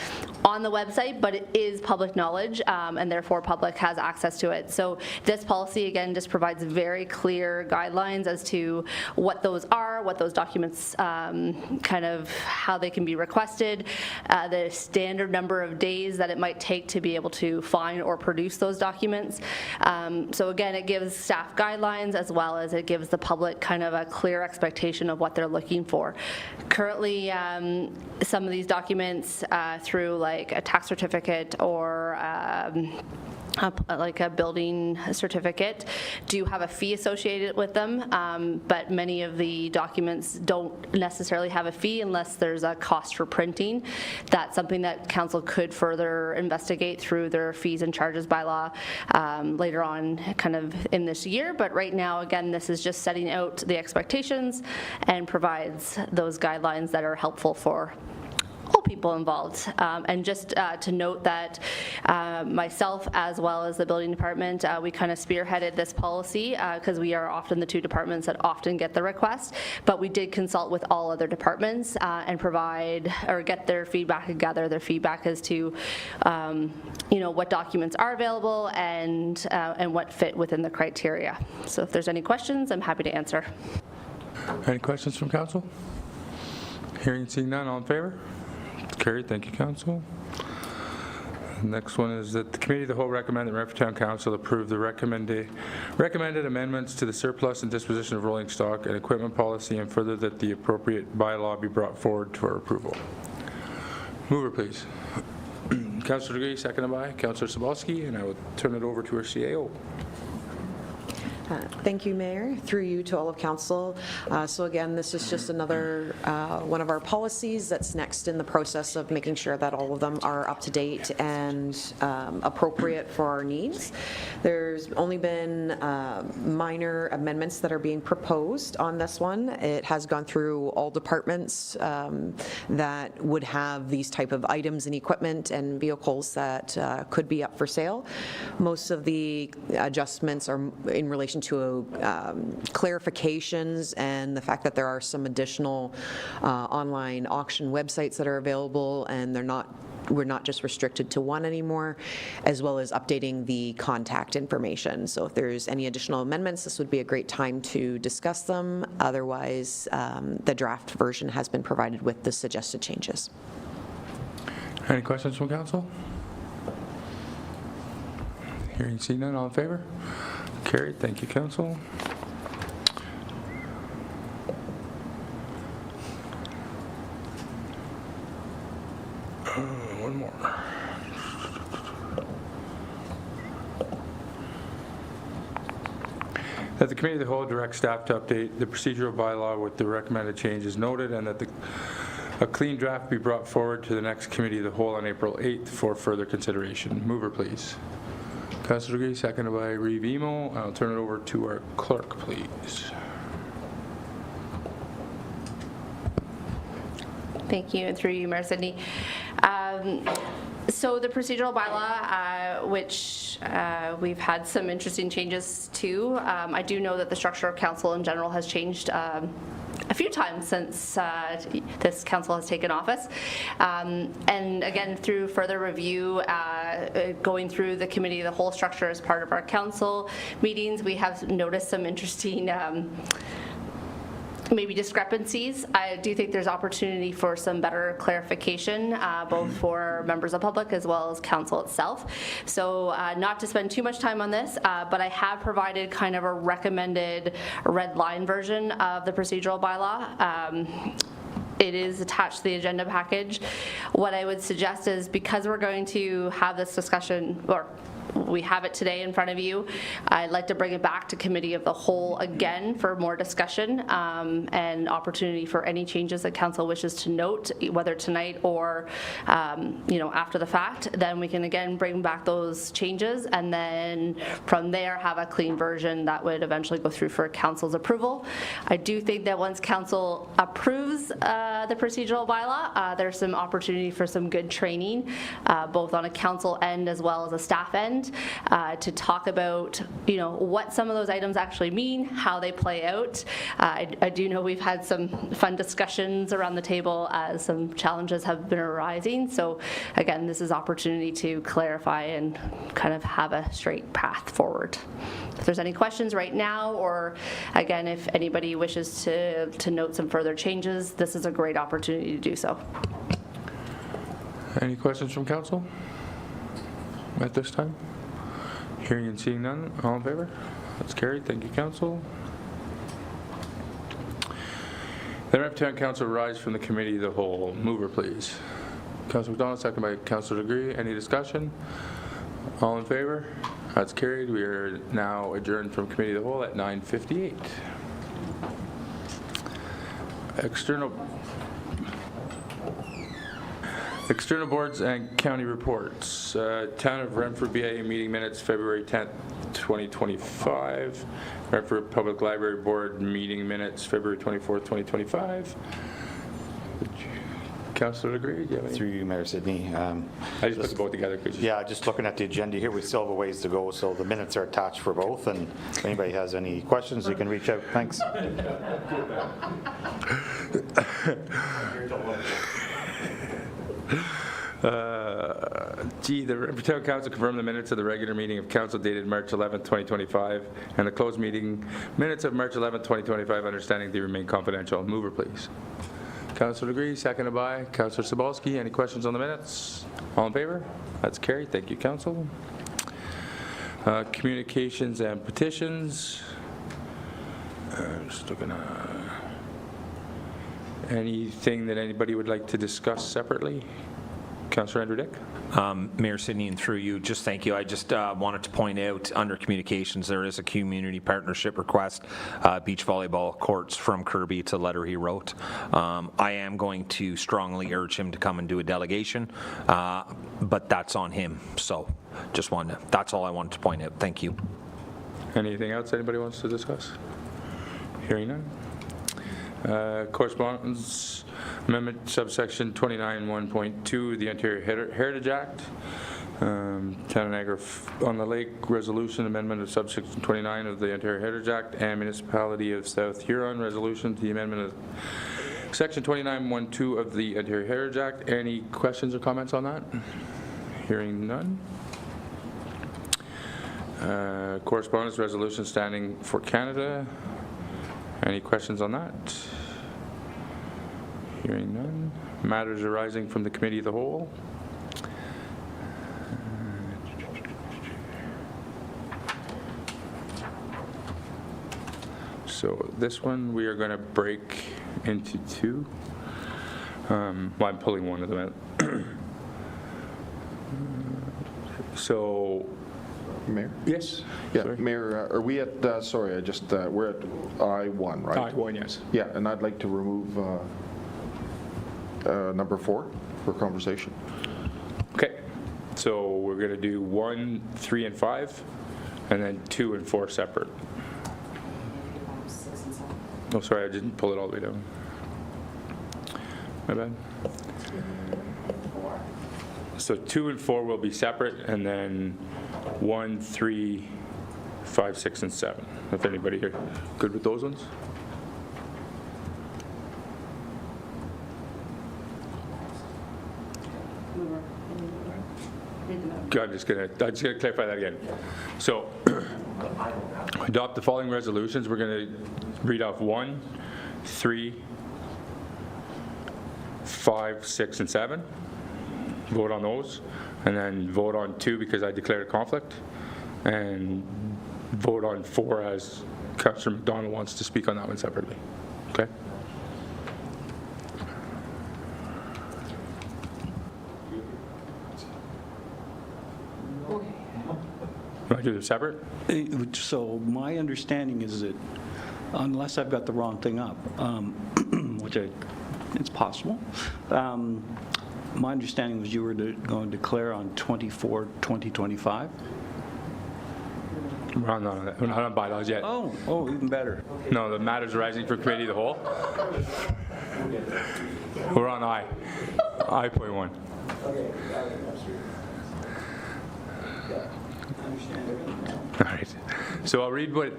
on the website, but it is public knowledge. And therefore public has access to it. So this policy again just provides very clear guidelines as to what those are, what those documents kind of how they can be requested, the standard number of days that it might take to be able to find or produce those documents. So again, it gives staff guidelines as well as it gives the public kind of a clear expectation of what they're looking for. Currently, some of these documents through like a tax certificate or like a building certificate do have a fee associated with them, but many of the documents don't necessarily have a fee unless there's a cost for printing. That's something that council could further investigate through their fees and charges bylaw later on kind of in this year, but right now again this is just setting out the expectations and provides those guidelines that are helpful for all people involved. And just to note that myself as well as the building department, we kind of spearheaded this policy because we are often the two departments that often get the request, but we did consult with all other departments and provide or get their feedback and gather their feedback as to you know, what documents are available and what fit within the criteria. So if there's any questions, I'm happy to answer. Any questions from council? Hearing and seeing none, all in favor? Carried. Thank you, council. Next one is that the Committee of the Whole recommend that Renfrew Town Council approve the recommended amendments to the surplus and disposition of rolling stock and equipment policy, and further that the appropriate bylaw be brought forward for approval. Mover, please. Councillor Degree, seconded by Councillor Sobolski, and I will turn it over to our CAO. Thank you, Mayor. Through you to all of council. So again, this is just another one of our policies that's next in the process of making sure that all of them are up to date and appropriate for our needs. There's only been minor amendments that are being proposed on this one. It has gone through all departments that would have these type of items and equipment and vehicles that could be up for sale. Most of the adjustments are in relation to clarifications and the fact that there are some additional online auction websites that are available, and we're not just restricted to one anymore, as well as updating the contact information. So if there's any additional amendments, this would be a great time to discuss them. Otherwise, the draft version has been provided with the suggested changes. Any questions from council? Hearing seen none, all in favor? Carried. Thank you, council. One more. That the Committee of the Whole directs staff to update the procedural bylaw with the recommended changes noted, and that a clean draft be brought forward to the next Committee of the Whole on April 8th for further consideration. Mover, please. Councillor Degree, seconded by Reeve Emo. I'll turn it over to our clerk, please. Thank you, and through you, Mayor Sidney. So the procedural bylaw, which we've had some interesting changes to, I do know that the structure of council in general has changed a few times since this council has taken office. And again, through further review, going through the Committee of the Whole structure as part of our council meetings, we have noticed some interesting maybe discrepancies. I do think there's opportunity for some better clarification, both for members of public as well as council itself. So not to spend too much time on this, but I have provided kind of a recommended red line version of the procedural bylaw. It is attached to the agenda package. What I would suggest is, because we're going to have this discussion, or we have it today in front of you, I'd like to bring it back to Committee of the Whole again for more discussion and opportunity for any changes that council wishes to note, whether tonight or after the fact. Then we can again bring back those changes, and then from there have a clean version that would eventually go through for council's approval. I do think that once council approves the procedural bylaw, there's some opportunity for some good training, both on a council end as well as a staff end, to talk about what some of those items actually mean, how they play out. I do know we've had some fun discussions around the table as some challenges have been arising. So again, this is opportunity to clarify and kind of have a straight path forward. If there's any questions right now, or again, if anybody wishes to note some further changes, this is a great opportunity to do so. Any questions from council at this time? Hearing and seeing none, all in favor? That's carried. Thank you, council. The Renfrew Town Council rise from the Committee of the Whole. Mover, please. Councillor McDonald, second by Councillor Degree. Any discussion? All in favor? That's carried. We are now adjourned from Committee of the Whole at 9:58. External boards and county reports. Town of Renfrew BIA meeting minutes, February 10th, 2025. Renfrew Public Library Board meeting minutes, February 24th, 2025. Councillor Degree, do you have any? Through you, Mayor Sidney. I just put the both together. Yeah, just looking at the agenda here, we still have a ways to go, so the minutes are attached for both, and if anybody has any questions, you can reach out. Thanks. The Renfrew Town Council confirmed the minutes of the regular meeting of council dated March 11th, 2025, and the closed meeting minutes of March 11th, 2025, understanding they remain confidential. Mover, please. Councillor Degree, seconded by Councillor Sabalski. Any questions on the minutes? All in favor? That's carried. Thank you, Council. Communications and petitions. Just looking at anything that anybody would like to discuss separately. Councillor Andrew Dick. Mayor Sidney, and through you, just thank you. I just wanted to point out under communications there is a community partnership request, beach volleyball courts from Kirby. It's a letter he wrote. I am going to strongly urge him to come and do a delegation, but that's on him. So just wanted to, that's all I wanted to point out. Thank you. Anything else anybody wants to discuss? Hearing none. Correspondence amendment subsection 29(1.2) the Ontario Heritage Act. Town of Niagara on the Lake Resolution amendment of subsection 29 of the Ontario Heritage Act and Municipality of South Huron resolution to the amendment of section 29(1.2) of the Ontario Heritage Act. Any questions or comments on that? Hearing none. Correspondence resolution standing for Canada. Any questions on that? Hearing none. Matters arising from the Committee of the Whole. So this one we are going to break into two. Well, I'm pulling one of them out. So, Mayor? Yes. Yeah, sorry. Mayor, are we at, sorry, I just, we're at I1, right? I1, yes. Yeah, and I'd like to remove number 4 for conversation. Okay, so we're going to do 1, 3, and 5, and then 2 and 4 separate. Oh, sorry, I didn't pull it all the way down. My bad. So 2 and 4 will be separate, and then 1, 3, 5, 6, and 7. If anybody here good with those ones? I'm just gonna clarify that again. So adopt the following resolutions. We're gonna read off 1, 3, 5, 6, and 7. Vote on those, and then vote on 2 because I declared a conflict, and vote on 4 as Councillor McDonald wants to speak on that one separately. Okay? Want to do them separate? So my understanding is that, unless I've got the wrong thing up, which it's possible, my understanding was you were going to declare on 24/2025. We're not on bylaws yet. Oh, even better. No, the matters arising from Committee of the Whole. We're on I.1. All right. So I'll read what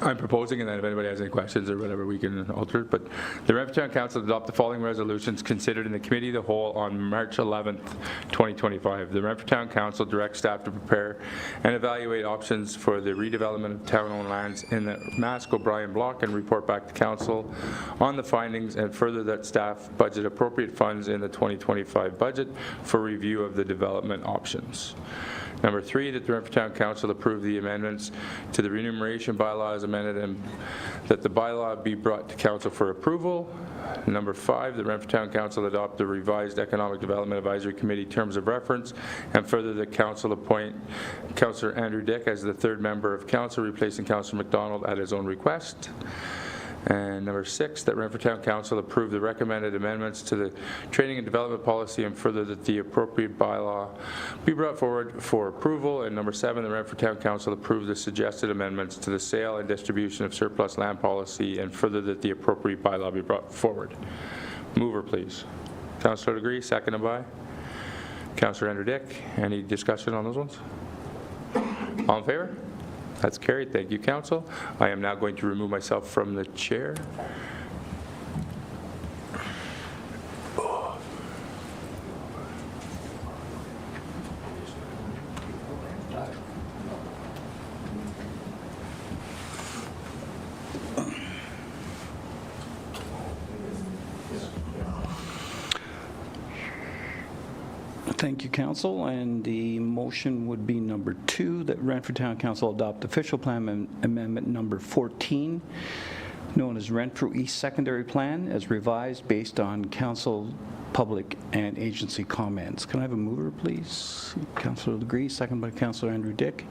I'm proposing, and then if anybody has any questions or whatever, we can alter it. But the Renfrew Town Council adopt the following resolutions considered in the Committee of the Whole on March 11th, 2025. The Renfrew Town Council directs staff to prepare and evaluate options for the redevelopment of town-owned lands in the Mask O'Brien block and report back to Council on the findings, and further that staff budget appropriate funds in the 2025 budget for review of the development options. Number 3, that the Renfrew Town Council approve the amendments to the remuneration bylaw as amended and that the bylaw be brought to Council for approval. Number 5, the Renfrew Town Council adopt the revised Economic Development Advisory Committee terms of reference, and further the Council appoint Councillor Andrew Dick as the 3rd member of Council, replacing Councillor McDonald at his own request. And number 6, that Renfrew Town Council approve the recommended amendments to the training and development policy, and further that the appropriate bylaw be brought forward for approval. And number 7, the Renfrew Town Council approve the suggested amendments to the sale and distribution of surplus land policy, and further that the appropriate bylaw be brought forward. Mover, please. Councillor Degree, seconded by Councillor Andrew Dick. Any discussion on those ones? All in favor? That's carried. Thank you, Council. I am now going to remove myself from the chair. Thank you, Council. And the motion would be number 2, that Renfrew Town Council adopt official plan amendment number 14, known as Renfrew East Secondary Plan, as revised based on council, public, and agency comments. Can I have a mover, please? Councillor Legree, second by Councillor Andrew Dick.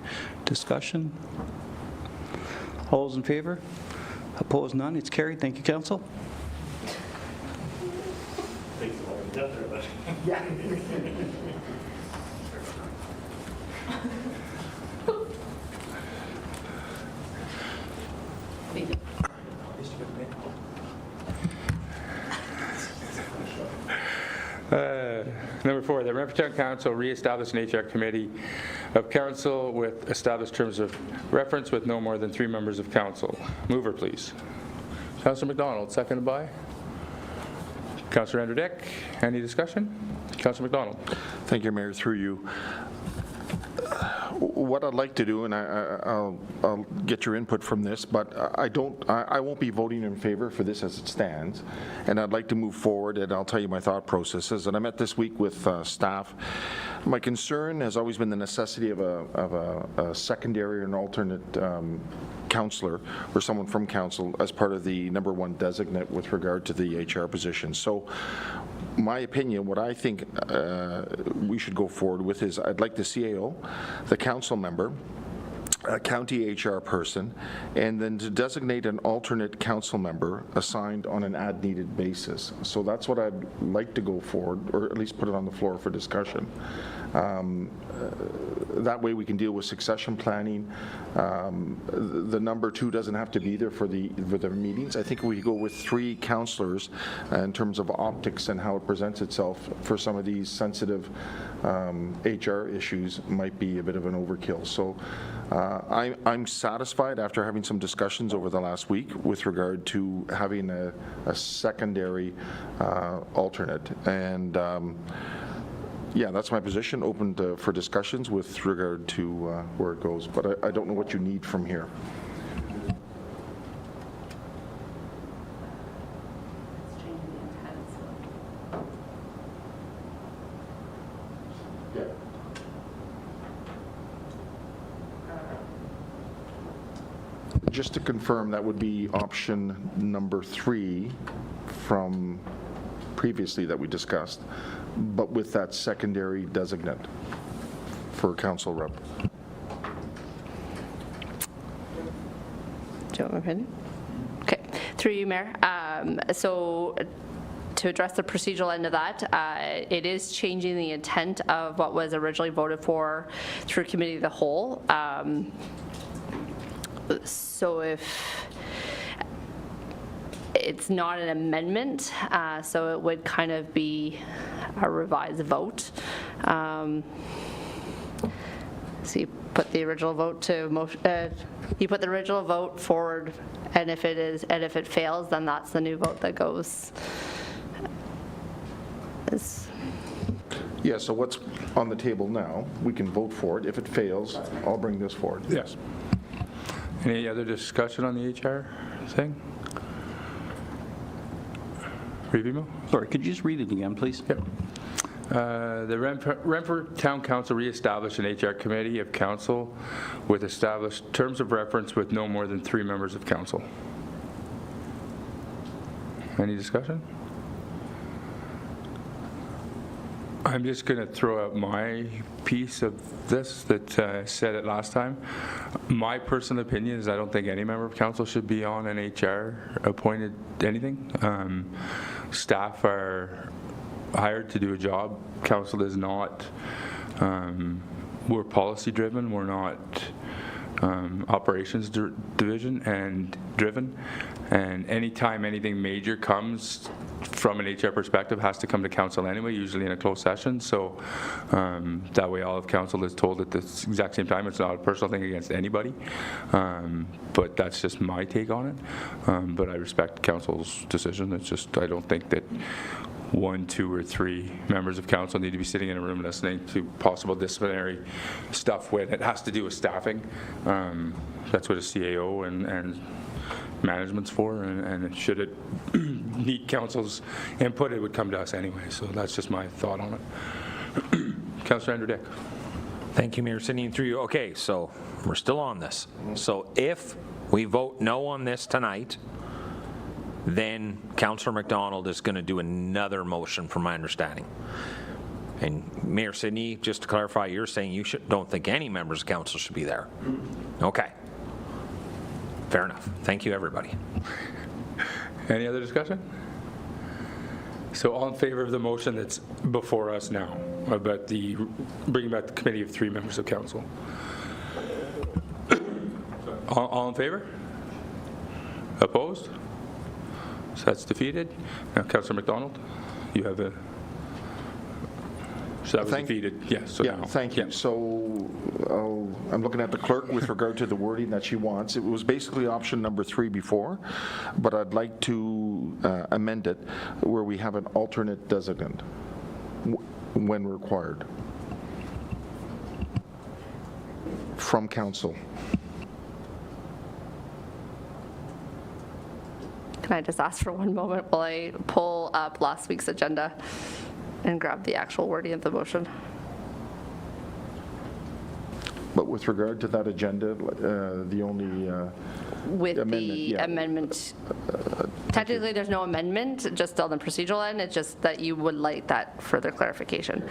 Discussion? All those in favor? Opposed? None. It's carried. Thank you, Council. Number 4, the Renfrew Town Council reestablish an HR committee of council with established terms of reference with no more than 3 members of council. Mover, please. Councillor McDonald, seconded by Councillor Andrew Dick. Any discussion? Councillor McDonald. Thank you, Mayor. Through you. What I'd like to do, and I'll get your input from this, but I won't be voting in favor for this as it stands, and I'd like to move forward, and I'll tell you my thought processes. And I met this week with staff. My concern has always been the necessity of a secondary or an alternate councillor or someone from council as part of the number 1 designate with regard to the HR position. So my opinion, what I think we should go forward with is I'd like the CAO, the council member, a county HR person, and then to designate an alternate council member assigned on an as-needed basis. So that's what I'd like to go forward, or at least put it on the floor for discussion. That way we can deal with succession planning. The number 2 doesn't have to be there for the meetings. I think we go with 3 councillors in terms of optics and how it presents itself for some of these sensitive HR issues might be a bit of an overkill. So I'm satisfied after having some discussions over the last week with regard to having a secondary alternate. And yeah, that's my position, open for discussions with regard to where it goes. But I don't know what you need from here. Just to confirm, that would be option number 3 from previously that we discussed, but with that secondary designate for council rep. Do you want my opinion? Okay, through you, Mayor. So to address the procedural end of that, it is changing the intent of what was originally voted for through committee of the whole. So if it's not an amendment, so it would kind of be a revised vote. So you put the original vote to you put the original vote forward, and if it fails, then that's the new vote that goes. Yeah, so what's on the table now, we can vote for it. If it fails, I'll bring this forward. Yes. Any other discussion on the HR thing? Revimo? Sorry, could you just read it again, please? Yep. The Renfrew Town Council reestablish an HR committee of council with established terms of reference with no more than 3 members of council. Any discussion? I'm just going to throw out my piece of this that I said it last time. My personal opinion is I don't think any member of council should be on an HR appointed anything. Staff are hired to do a job. Council is not. We're policy driven. We're not operations division and driven. And anytime anything major comes from an HR perspective has to come to council anyway, usually in a closed session. So that way all of council is told at the exact same time. It's not a personal thing against anybody. But that's just my take on it. But I respect council's decision. It's just I don't think that 1, 2, or 3 members of council need to be sitting in a room listening to possible disciplinary stuff when it has to do with staffing. That's what a CAO and management's for, and should it need council's input, it would come to us anyway. So that's just my thought on it. Councillor Andrew Dick. Thank you, Mayor Sidney, and through you. Okay, so we're still on this. So if we vote no on this tonight, then Councillor McDonald is going to do another motion, from my understanding. And Mayor Sidney, just to clarify, you're saying you don't think any members of council should be there. Okay. Fair enough. Thank you, everybody. Any other discussion? So all in favor of the motion that's before us now about the bringing back the committee of 3 members of council? All in favor? Opposed? So that's defeated. Now, Councillor McDonald, you have a. So that was defeated. Yes. So yeah. now, Thank you. So I'm looking at the clerk with regard to the wording that she wants. It was basically option number 3 before, but I'd like to amend it where we have an alternate designant when required from council. Can I just ask for one moment while I pull up last week's agenda and grab the actual wording of the motion? But with regard to that agenda, the only With amendment, the amendment, technically there's no amendment, just on the procedural end, it's just that you would like that further clarification.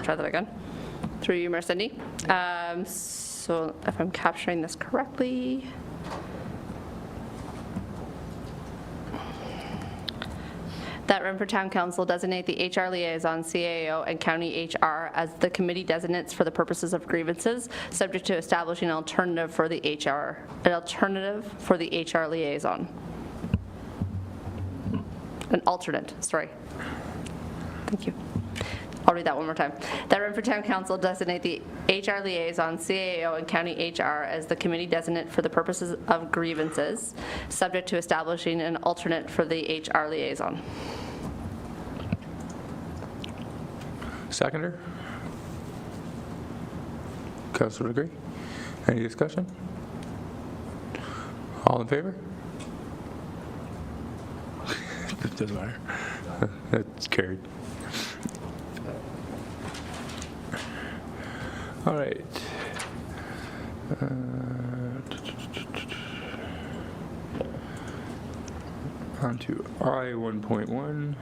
Try that again. Through you, Mayor Sidney. So if I'm capturing this correctly, that Renfrew Town Council designate the HR liaison, CAO, and county HR as the committee designates for the purposes of grievances, subject to establishing an alternative for the HR liaison. An alternate, sorry. Thank you. I'll read that one more time. That Renfrew Town Council designate the HR liaison, CAO, and county HR as the committee designate for the purposes of grievances, subject to establishing an alternate for the HR liaison. Seconder? Councillor agree? Any discussion? All in favor? It doesn't matter. That's carried. All right. On to I-1.1.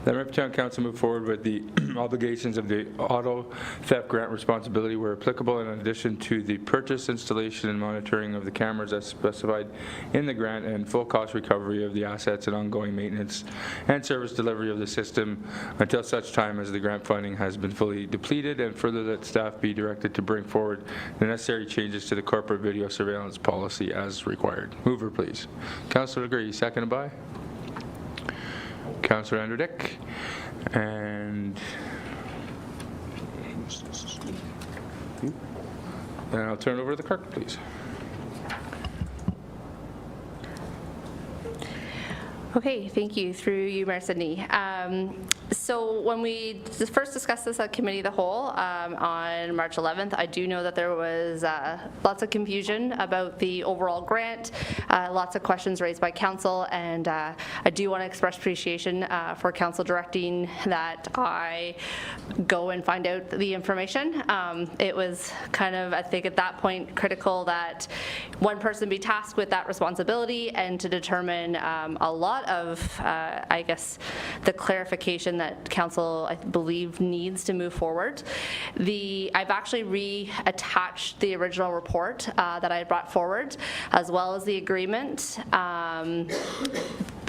The Renfrew Town Council move forward with the obligations of the auto theft grant responsibility where applicable, in addition to the purchase, installation, and monitoring of the cameras as specified in the grant, and full cost recovery of the assets and ongoing maintenance and service delivery of the system until such time as the grant funding has been fully depleted, and further that staff be directed to bring forward the necessary changes to the corporate video surveillance policy as required. Mover, please. Councillor Agree, seconded by? Councillor Andrew Dick, and I'll turn it over to the clerk, please. Okay, thank you. Through you, Mayor Sidney. So when we first discussed this at Committee of the Whole on March 11th, I do know that there was lots of confusion about the overall grant, lots of questions raised by Council, and I do want to express appreciation for Council directing that I go and find out the information. It was kind of, I think at that point, critical that one person be tasked with that responsibility and to determine a lot of, I guess, the clarification that Council, I believe, needs to move forward. I've actually reattached the original report that I brought forward, as well as the agreement.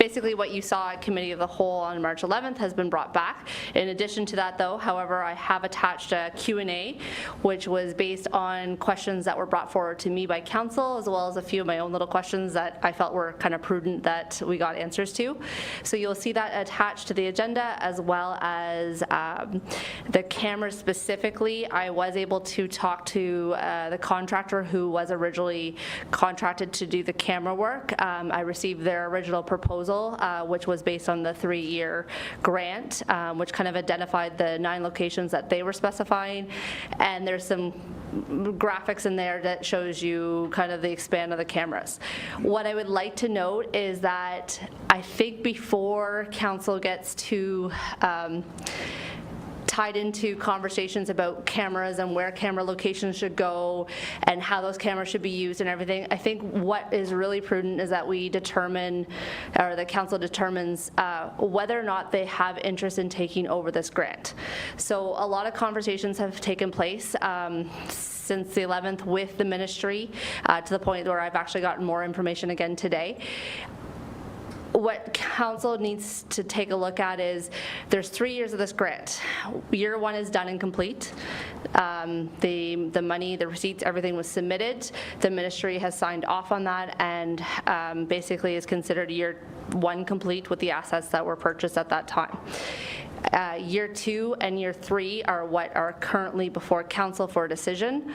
basically what you saw at Committee of the Whole on March 11th has been brought back. In addition to that, though, however, I have attached a Q&A, which was based on questions that were brought forward to me by council, as well as a few of my own little questions that I felt were kind of prudent that we got answers to. So you'll see that attached to the agenda, as well as the cameras specifically. I was able to talk to the contractor who was originally contracted to do the camera work. I received their original proposal, which was based on the 3-year grant, which kind of identified the 9 locations that they were specifying, and there's some graphics in there that shows you kind of the expand of the cameras. What I would like to note is that I think before council gets to tied into conversations about cameras and where camera locations should go and how those cameras should be used and everything, I think what is really prudent is that we determine, or the council determines, whether or not they have interest in taking over this grant. So a lot of conversations have taken place since the 11th with the ministry, to the point where I've actually gotten more information again today. What council needs to take a look at is there's 3 years of this grant. Year 1 is done and complete. The money, the receipts, everything was submitted. The ministry has signed off on that and basically is considered year 1 complete with the assets that were purchased at that time. Year 2 and year 3 are what are currently before council for a decision.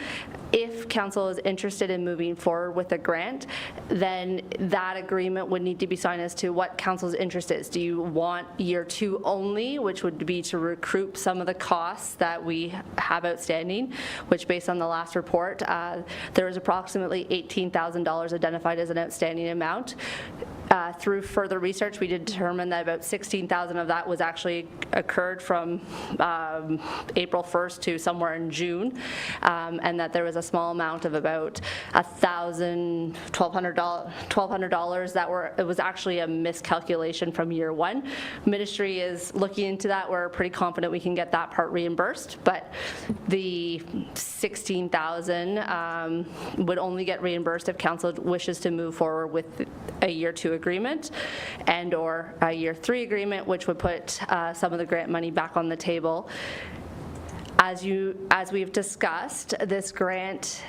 If council is interested in moving forward with a grant, then that agreement would need to be signed as to what council's interest is. Do you want year 2 only, which would be to recoup some of the costs that we have outstanding, which based on the last report, there was approximately $18,000 identified as an outstanding amount. Through further research, we did determine that about 16,000 of that was actually occurred from April 1st to somewhere in June, and that there was a small amount of about $1,200 that it was actually a miscalculation from year 1. Ministry is looking into that. We're pretty confident we can get that part reimbursed, but the 16,000 would only get reimbursed if council wishes to move forward with a year 2 agreement and or a year 3 agreement, which would put some of the grant money back on the table. As we've discussed, this grant,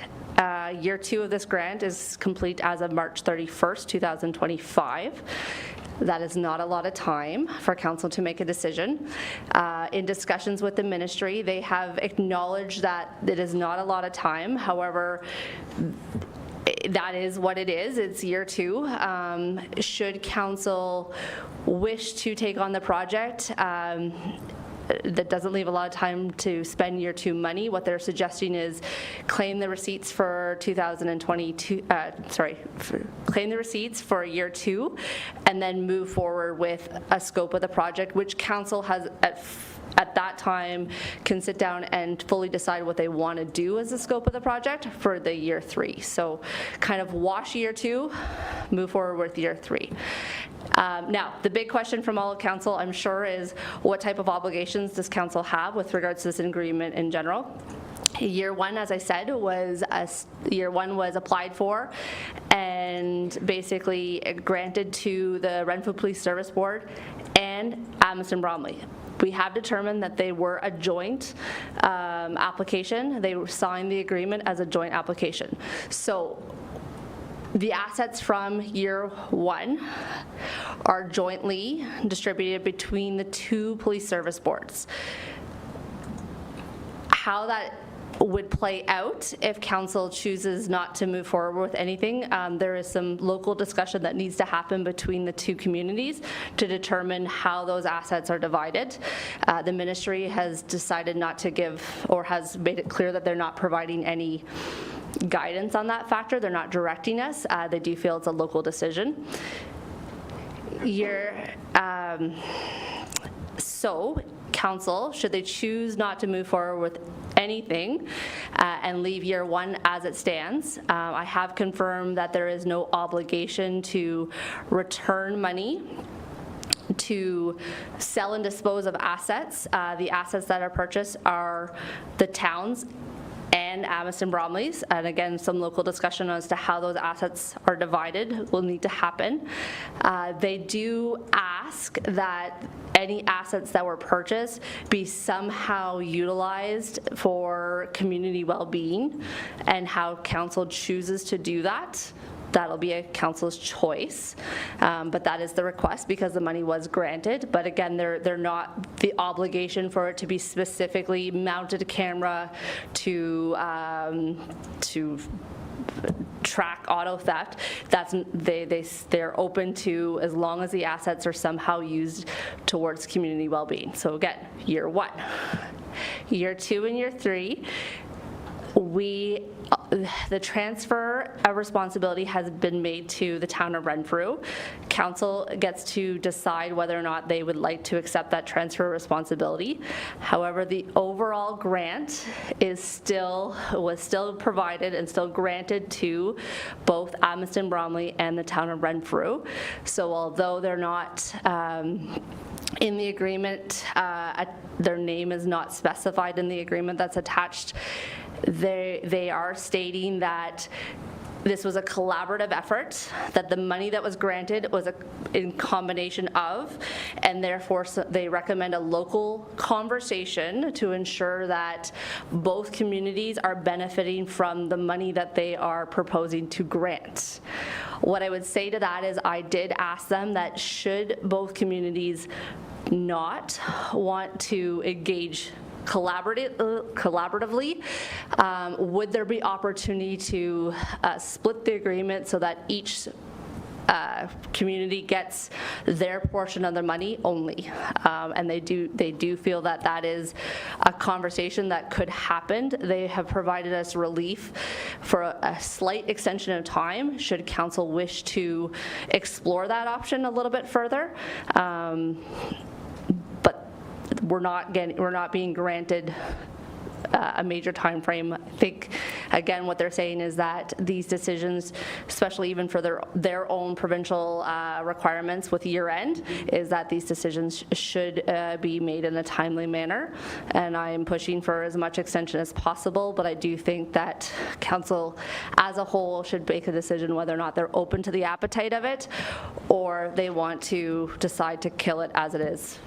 year 2 of this grant is complete as of March 31st, 2025. That is not a lot of time for council to make a decision. In discussions with the ministry, they have acknowledged that it is not a lot of time. However, that is what it is. It's year 2. Should council wish to take on the project, that doesn't leave a lot of time to spend year 2 money. What they're suggesting is claim the receipts for 2022, claim the receipts for year 2 and then move forward with a scope of the project, which council has at that time can sit down and fully decide what they want to do as the scope of the project for the year 3. So kind of wash year 2, move forward with year 3. Now, the big question from all of council, I'm sure, is what type of obligations does council have with regards to this agreement in general? Year 1, as I said, was applied for and basically granted to the Renfrew Police Service Board and Adamson Bromley. We have determined that they were a joint application. They signed the agreement as a joint application. So the assets from year 1 are jointly distributed between the 2 police service boards. How that would play out if council chooses not to move forward with anything. There is some local discussion that needs to happen between the 2 communities to determine how those assets are divided. The ministry has decided not to give, or has made it clear that they're not providing any guidance on that factor. They're not directing us. They do feel it's a local decision. So council, should they choose not to move forward with anything and leave year 1 as it stands, I have confirmed that there is no obligation to return money, to sell and dispose of assets. The assets that are purchased are the town's and Amiston Bromley's. And again, some local discussion as to how those assets are divided will need to happen. They do ask that any assets that were purchased be somehow utilized for community well-being, and how council chooses to do that. That'll be a council's choice, but that is the request because the money was granted. But again, they're not the obligation for it to be specifically mounted camera to track auto theft. They're open to, as long as the assets are somehow used towards community well-being. So again, year 1, year 2, and year 3. The transfer of responsibility has been made to the town of Renfrew. Council gets to decide whether or not they would like to accept that transfer of responsibility. However, the overall grant was still provided and still granted to both Amiston Bromley and the town of Renfrew. So although they're not in the agreement, their name is not specified in the agreement that's attached, they are stating that this was a collaborative effort, that the money that was granted was in combination of, and therefore they recommend a local conversation to ensure that both communities are benefiting from the money that they are proposing to grant. What I would say to that is I did ask them that should both communities not want to engage collaboratively, would there be opportunity to split the agreement so that each community gets their portion of the money only? And they do feel that that is a conversation that could happen. They have provided us relief for a slight extension of time should council wish to explore that option a little bit further. We're not being granted a major time frame. I think, again, what they're saying is that these decisions, especially even for their own provincial requirements with year end, is that these decisions should be made in a timely manner. And I am pushing for as much extension as possible, but I do think that council as a whole should make a decision whether or not they're open to the appetite of it, or they want to decide to kill it as it is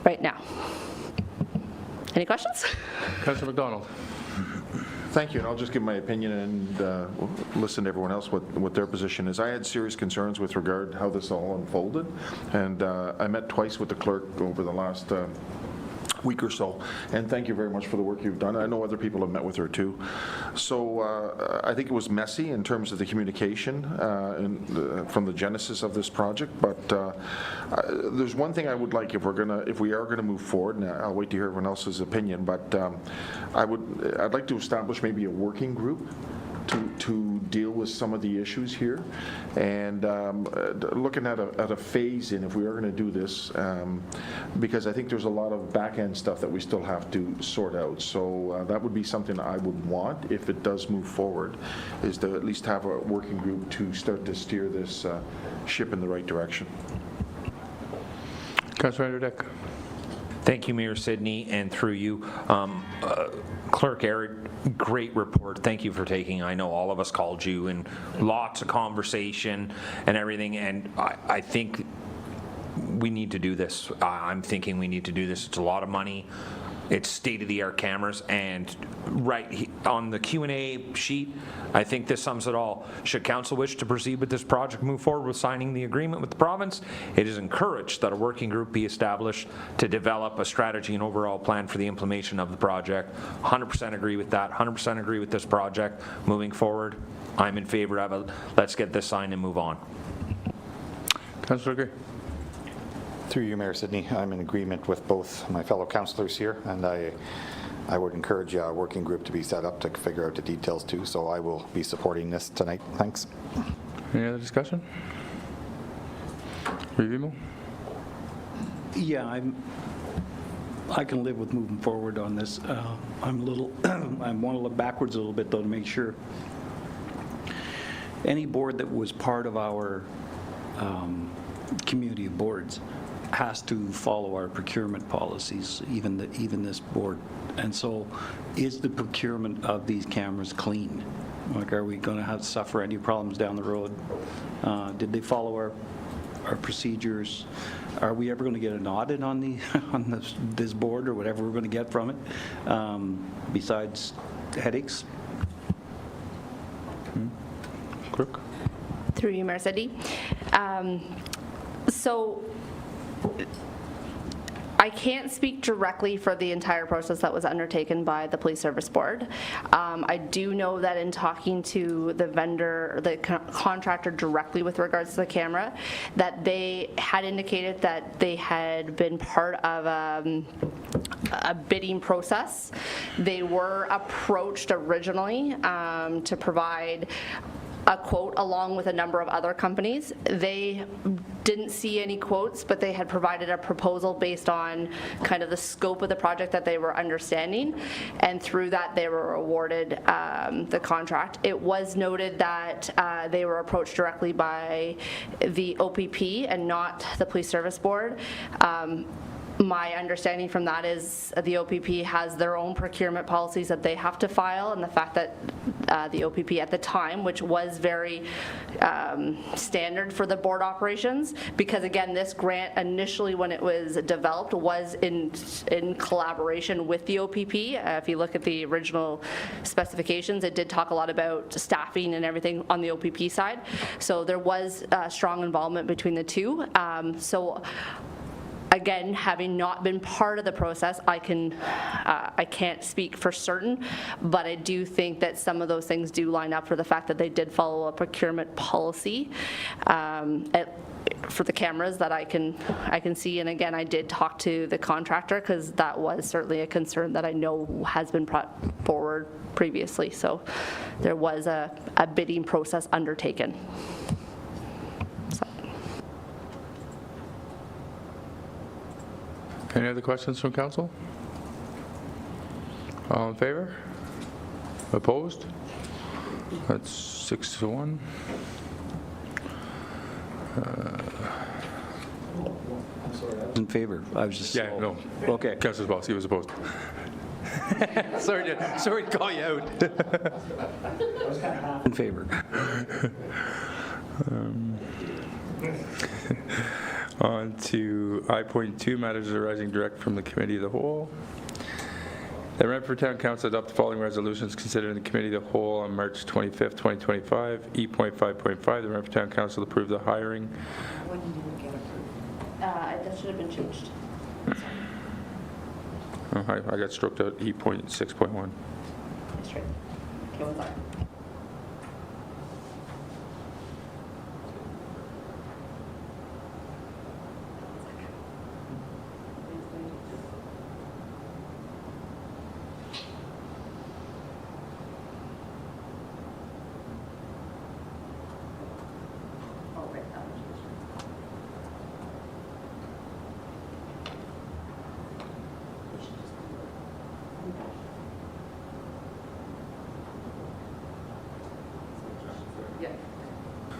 right now. Any questions? Councillor McDonald. Thank you, and I'll just give my opinion and listen to everyone else what their position is. I had serious concerns with regard to how this all unfolded, and I met twice with the clerk over the last week or so, and thank you very much for the work you've done. I know other people have met with her too. So I think it was messy in terms of the communication from the genesis of this project, but there's one thing I would like, if we are gonna move forward, and I'll wait to hear everyone else's opinion, but I'd like to establish maybe a working group to deal with some of the issues here, and looking at a phase-in if we are going to do this, because I think there's a lot of back-end stuff that we still have to sort out. So that would be something I would want, if it does move forward, is to at least have a working group to start to steer this ship in the right direction. Councillor Dick. Thank you, Mayor Sidney, and through you. Clerk Eric, great report. Thank you for taking. I know all of us called you and lots of conversation and everything, and I think we need to do this. I'm thinking we need to do this. It's a lot of money. It's state-of-the-art cameras, and right on the Q&A sheet, I think this sums it all. Should council wish to proceed with this project, move forward with signing the agreement with the province, it is encouraged that a working group be established to develop a strategy and overall plan for the implementation of the project. 100% agree with that, 100% agree with this project moving forward. I'm in favor of it. Let's get this signed and move on. Councillor Gray. Through you, Mayor Sidney, I'm in agreement with both my fellow councillors here, and I would encourage a working group to be set up to figure out the details too, so I will be supporting this tonight. Thanks. Any other discussion? Revimo? Yeah, I can live with moving forward on this. I want to look backwards a little bit though to make sure any board that was part of our community of boards has to follow our procurement policies, even this board. And so is the procurement of these cameras clean? Like, are we going to have to suffer any problems down the road? Did they follow our procedures? Are we ever going to get an audit on this board or whatever we're going to get from it, besides headaches? Clerk? Through you, Mayor Sidney. So I can't speak directly for the entire process that was undertaken by the Police Service Board. I do know that in talking to the vendor, the contractor directly with regards to the camera, that they had indicated that they had been part of a bidding process. They were approached originally to provide a quote along with a number of other companies. They didn't see any quotes, but they had provided a proposal based on kind of the scope of the project that they were understanding, and through that they were awarded the contract. It was noted that they were approached directly by the OPP and not the Police Service Board. My understanding from that is the OPP has their own procurement policies that they have to file, and the fact that the OPP at the time, which was very standard for the board operations, because again, this grant initially when it was developed was in collaboration with the OPP. If you look at the original specifications, it did talk a lot about staffing and everything on the OPP side. So there was strong involvement between the two. So again, having not been part of the process, I can't speak for certain, but I do think that some of those things do line up for the fact that they did follow a procurement policy for the cameras that I can see. And again, I did talk to the contractor because that was certainly a concern that I know has been brought forward previously. So there was a bidding process undertaken. Any other questions from council? All in favor? Opposed? That's 6-1. In favor. I was just... Yeah, no. Okay. Councilor Zabolski was opposed. sorry to call you out. In favor. On to I.2, matters arising direct from the Committee of the Whole. The Renfrew Town Council adopt the following resolutions considered in the Committee of the Whole on March 25th, 2025. E.5.5, the Renfrew Town Council approved the hiring. That should have been changed. Oh, I got stroked out. E.6.1. That's right. Okay, one second.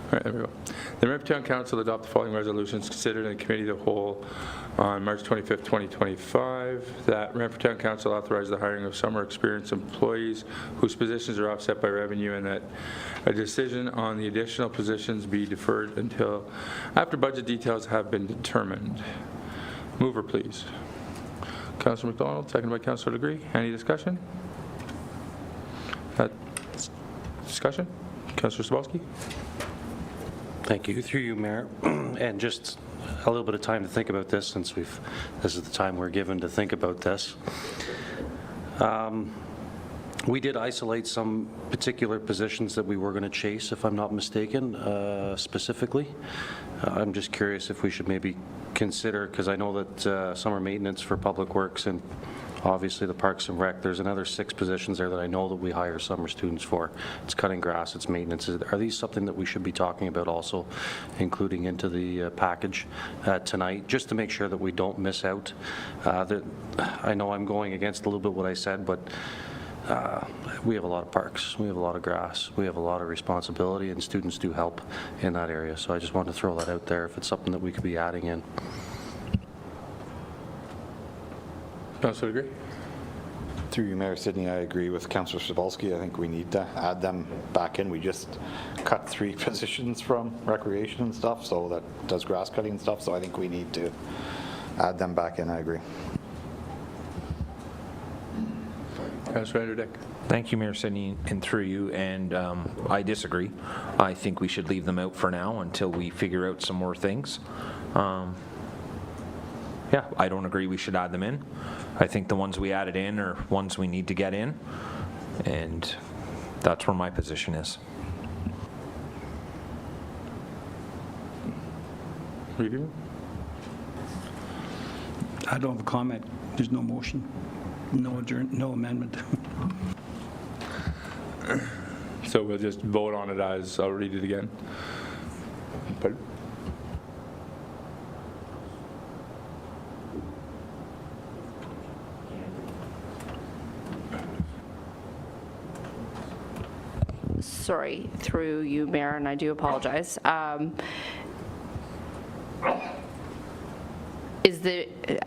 All right, there we go. The Renfrew Town Council adopt the following resolutions considered in the Committee of the Whole on March 25th, 2025. That Renfrew Town Council authorize the hiring of summer experienced employees whose positions are offset by revenue, and that a decision on the additional positions be deferred until after budget details have been determined. Mover, please. Councillor McDonald, seconded by Councillor Legree. Any discussion? Discussion? Councillor Zabolski? Thank you. Through you, Mayor. And just a little bit of time to think about this, since this is the time we're given to think about this. We did isolate some particular positions that we were going to chase, if I'm not mistaken, specifically. I'm just curious if we should maybe consider, because I know that summer maintenance for Public Works and obviously the Parks and Rec, there's another 6 positions there that I know that we hire summer students for. It's cutting grass, it's maintenance. Are these something that we should be talking about also, including into the package tonight, just to make sure that we don't miss out? I know I'm going against a little bit what I said, but we have a lot of parks, we have a lot of grass, we have a lot of responsibility, and students do help in that area. So I just wanted to throw that out there if it's something that we could be adding in. Councilor agree? Through you, Mayor Sidney, I agree with Councillor Cebulski. I think we need to add them back in. We just cut 3 positions from recreation and stuff, so that does grass cutting and stuff, so I think we need to add them back in. I agree. Councilor Dick. Thank you, Mayor Sidney, and through you, and I disagree. I think we should leave them out for now until we figure out some more things. Yeah, I don't agree we should add them in. I think the ones we added in are ones we need to get in, and that's where my position is. Review? I don't have a comment. There's no motion, no amendment. So we'll just vote on it as, I'll read it again. Pardon? Sorry, through you, Mayor, and I do apologize. I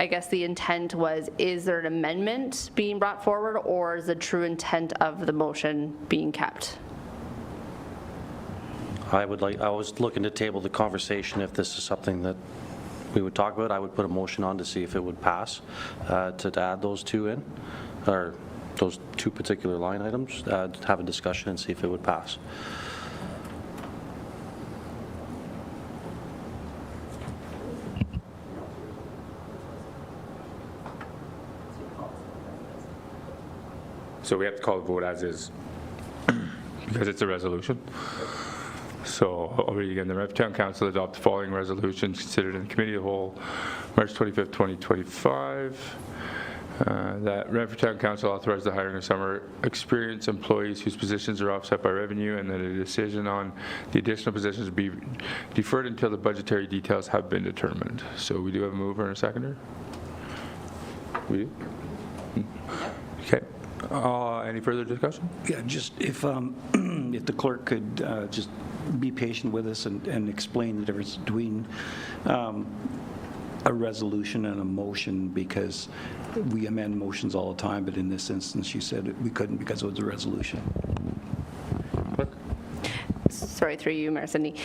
guess the intent was, is there an amendment being brought forward, or is the true intent of the motion being kept? I was looking to table the conversation. If this is something that we would talk about, I would put a motion on to see if it would pass, to add those 2 in, or those 2 particular line items, have a discussion and see if it would pass. So we have to call the vote as is, because it's a resolution. So I'll read again. The Renfrew Town Council adopt the following resolutions considered in the Committee of the Whole, March 25th, 2025. That Renfrew Town Council authorized the hiring of summer experienced employees whose positions are offset by revenue, and that a decision on the additional positions be deferred until the budgetary details have been determined. So we do have a mover and a seconder? We do? Okay. Any further discussion? Yeah, just if the clerk could just be patient with us and explain the difference between a resolution and a motion, because we amend motions all the time, but in this instance, you said we couldn't because it was a resolution. Sorry, through you, Mayor Sidney.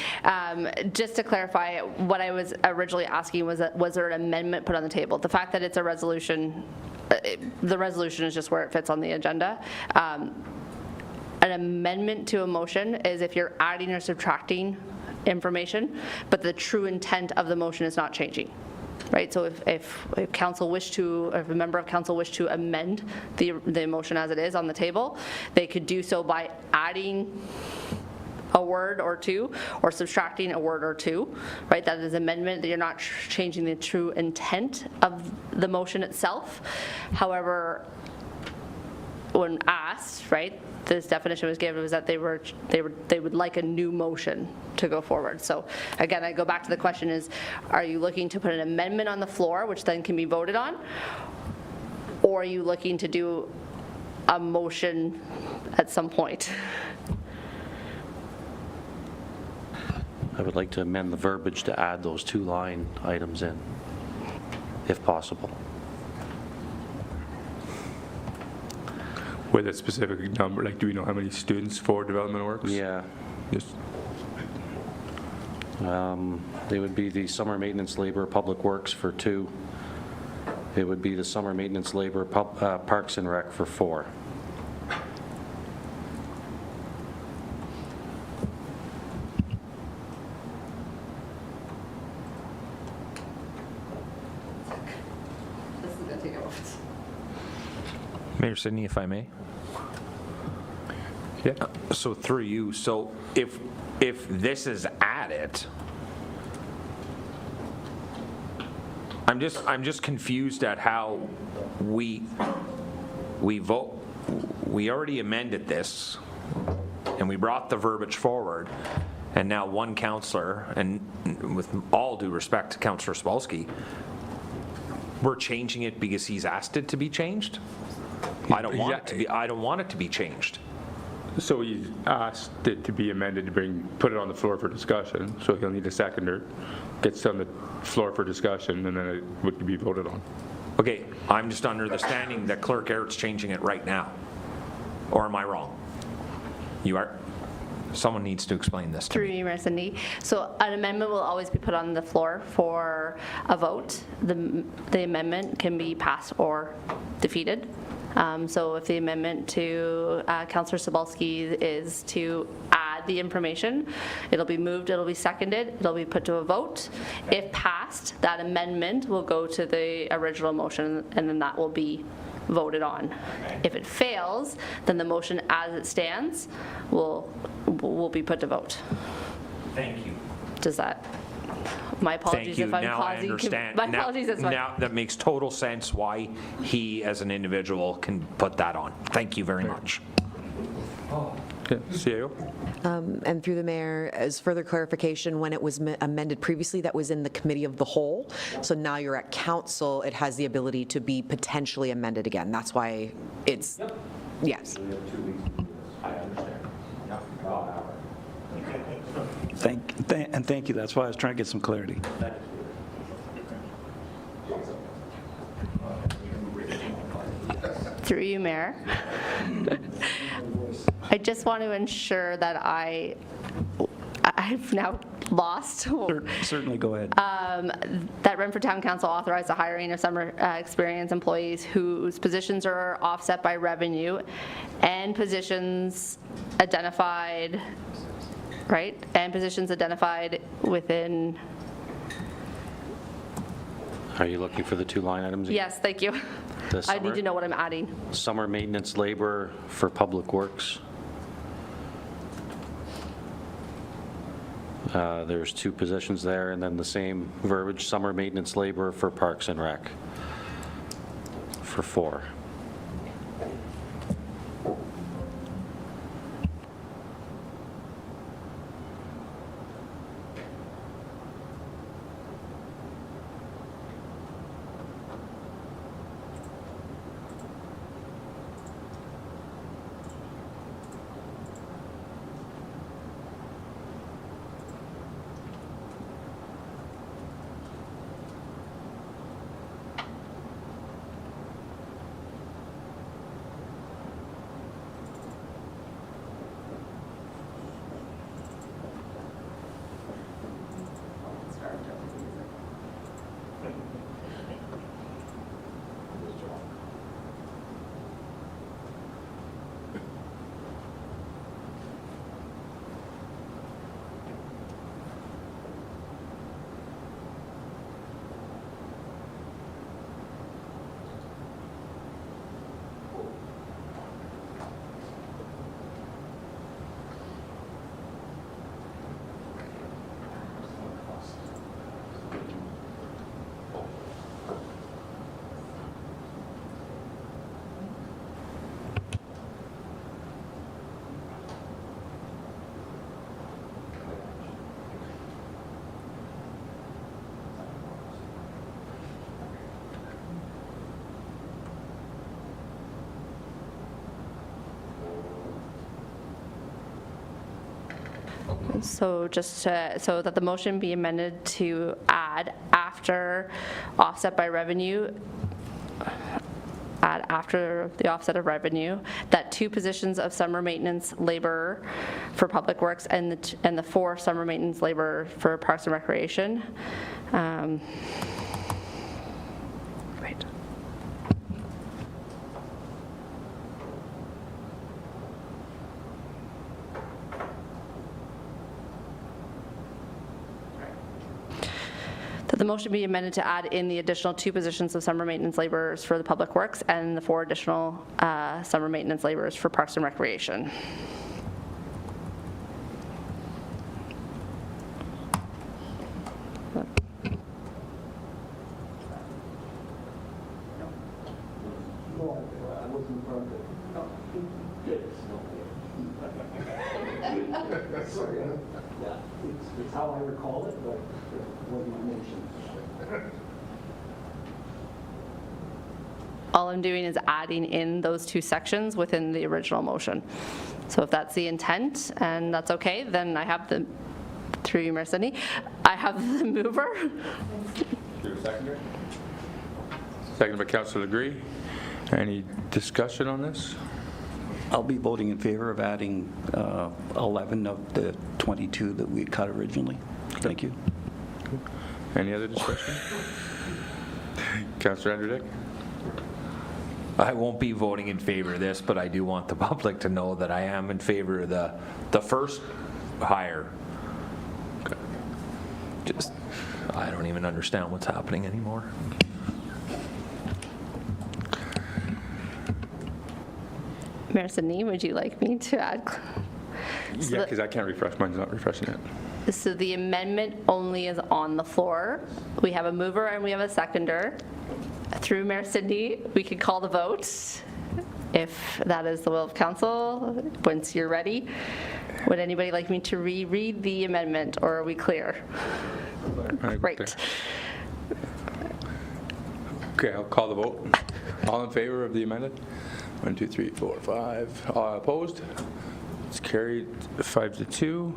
Just to clarify, what I was originally asking was there an amendment put on the table? The fact that it's a resolution, the resolution is just where it fits on the agenda. An amendment to a motion is if you're adding or subtracting information, but the true intent of the motion is not changing. Right, so if council wish to, if a member of council wish to amend the motion as it is on the table, they could do so by adding a word or 2 or subtracting a word or 2, right? That is amendment, that you're not changing the true intent of the motion itself. However, when asked, right, this definition was given was that they would like a new motion to go forward. So again, I go back to the question is, are you looking to put an amendment on the floor, which then can be voted on, or are you looking to do a motion at some point? I would like to amend the verbiage to add those 2 line items in, if possible. With a specific number, like do we know how many students for development works? Yeah. Yes. They would be the summer maintenance labor public works for 2. It would be the summer maintenance labor parks and rec for 4. Mayor Sidney, if I may. Yeah. So through you, so if this is added, I'm just confused at how we vote. We already amended this, and we brought the verbiage forward, and now one councillor, and with all due respect to Councillor Cebulski, we're changing it because he's asked it to be changed. I don't want it to be changed. So he's asked it to be amended to put it on the floor for discussion, so he'll need a seconder, gets on the floor for discussion, and then it would be voted on. Okay, I'm just under the standing that Clerk Eric's changing it right now. Or am I wrong? You are? Someone needs to explain this to me. Through you, Mayor Cindy. So an amendment will always be put on the floor for a vote. The amendment can be passed or defeated. So if the amendment to Councillor Sobalski is to add the information, it'll be moved, it'll be seconded, it'll be put to a vote. If passed, that amendment will go to the original motion, and then that will be voted on. If it fails, then the motion as it stands will be put to vote. Thank you. Does that? My apologies Thank you. if I'm Now I causing. understand. My apologies. Now that makes total sense why he, as an individual, can put that on. Thank you very much. Okay, CAO? And through the mayor, as further clarification, when it was amended previously, that was in the committee of the whole. So now you're at council, it has the ability to be potentially amended again. That's why it's, yes. Thank you. That's why I was trying to get some clarity. Through you, Mayor. I just want to ensure that I've now lost. Certainly, go ahead. That Renfrew Town Council authorized the hiring of summer experience employees whose positions are offset by revenue and positions identified, right? And positions identified within. Are you looking for the two line items? Yes, thank you. I need to know what I'm adding. Summer maintenance labor for public works. There's two positions there, and then the same verbiage, summer maintenance labor for Parks and Rec, for 4. So just so that the motion be amended to add after offset by revenue, add after the offset of revenue, that 2 positions of summer maintenance laborer for public works and the 4 summer maintenance laborer for Parks and Recreation. Right. That the motion be amended to add in the additional 2 positions of summer maintenance laborers for the public works and the 4 additional summer maintenance laborers for Parks and Recreation. It's how I recall it, but it wasn't mentioned. All I'm doing is adding in those 2 sections within the original motion. So if that's the intent and that's okay, then I have the, through you, Mayor Sidney, I have the mover. Through seconder? Seconded by Councillor Legree. Any discussion on this? I'll be voting in favor of adding 11 of the 22 that we cut originally. Thank you. Any other discussion? Councillor Andrew Dick? I won't be voting in favor of this, but I do want the public to know that I am in favor of the first hire. Just, I don't even understand what's happening anymore. Mayor Sidney, would you like me to add? Yeah, because I can't refresh. Mine's not refreshing it. So the amendment only is on the floor. We have a mover and we have a seconder. Through Mayor Sidney, we could call the vote if that is the will of council. Once you're ready, would anybody like me to reread the amendment, or are we clear? Great. Okay, I'll call the vote. All in favor of the amendment? 1, 2, 3, 4, 5. Opposed? It's carried 5-2.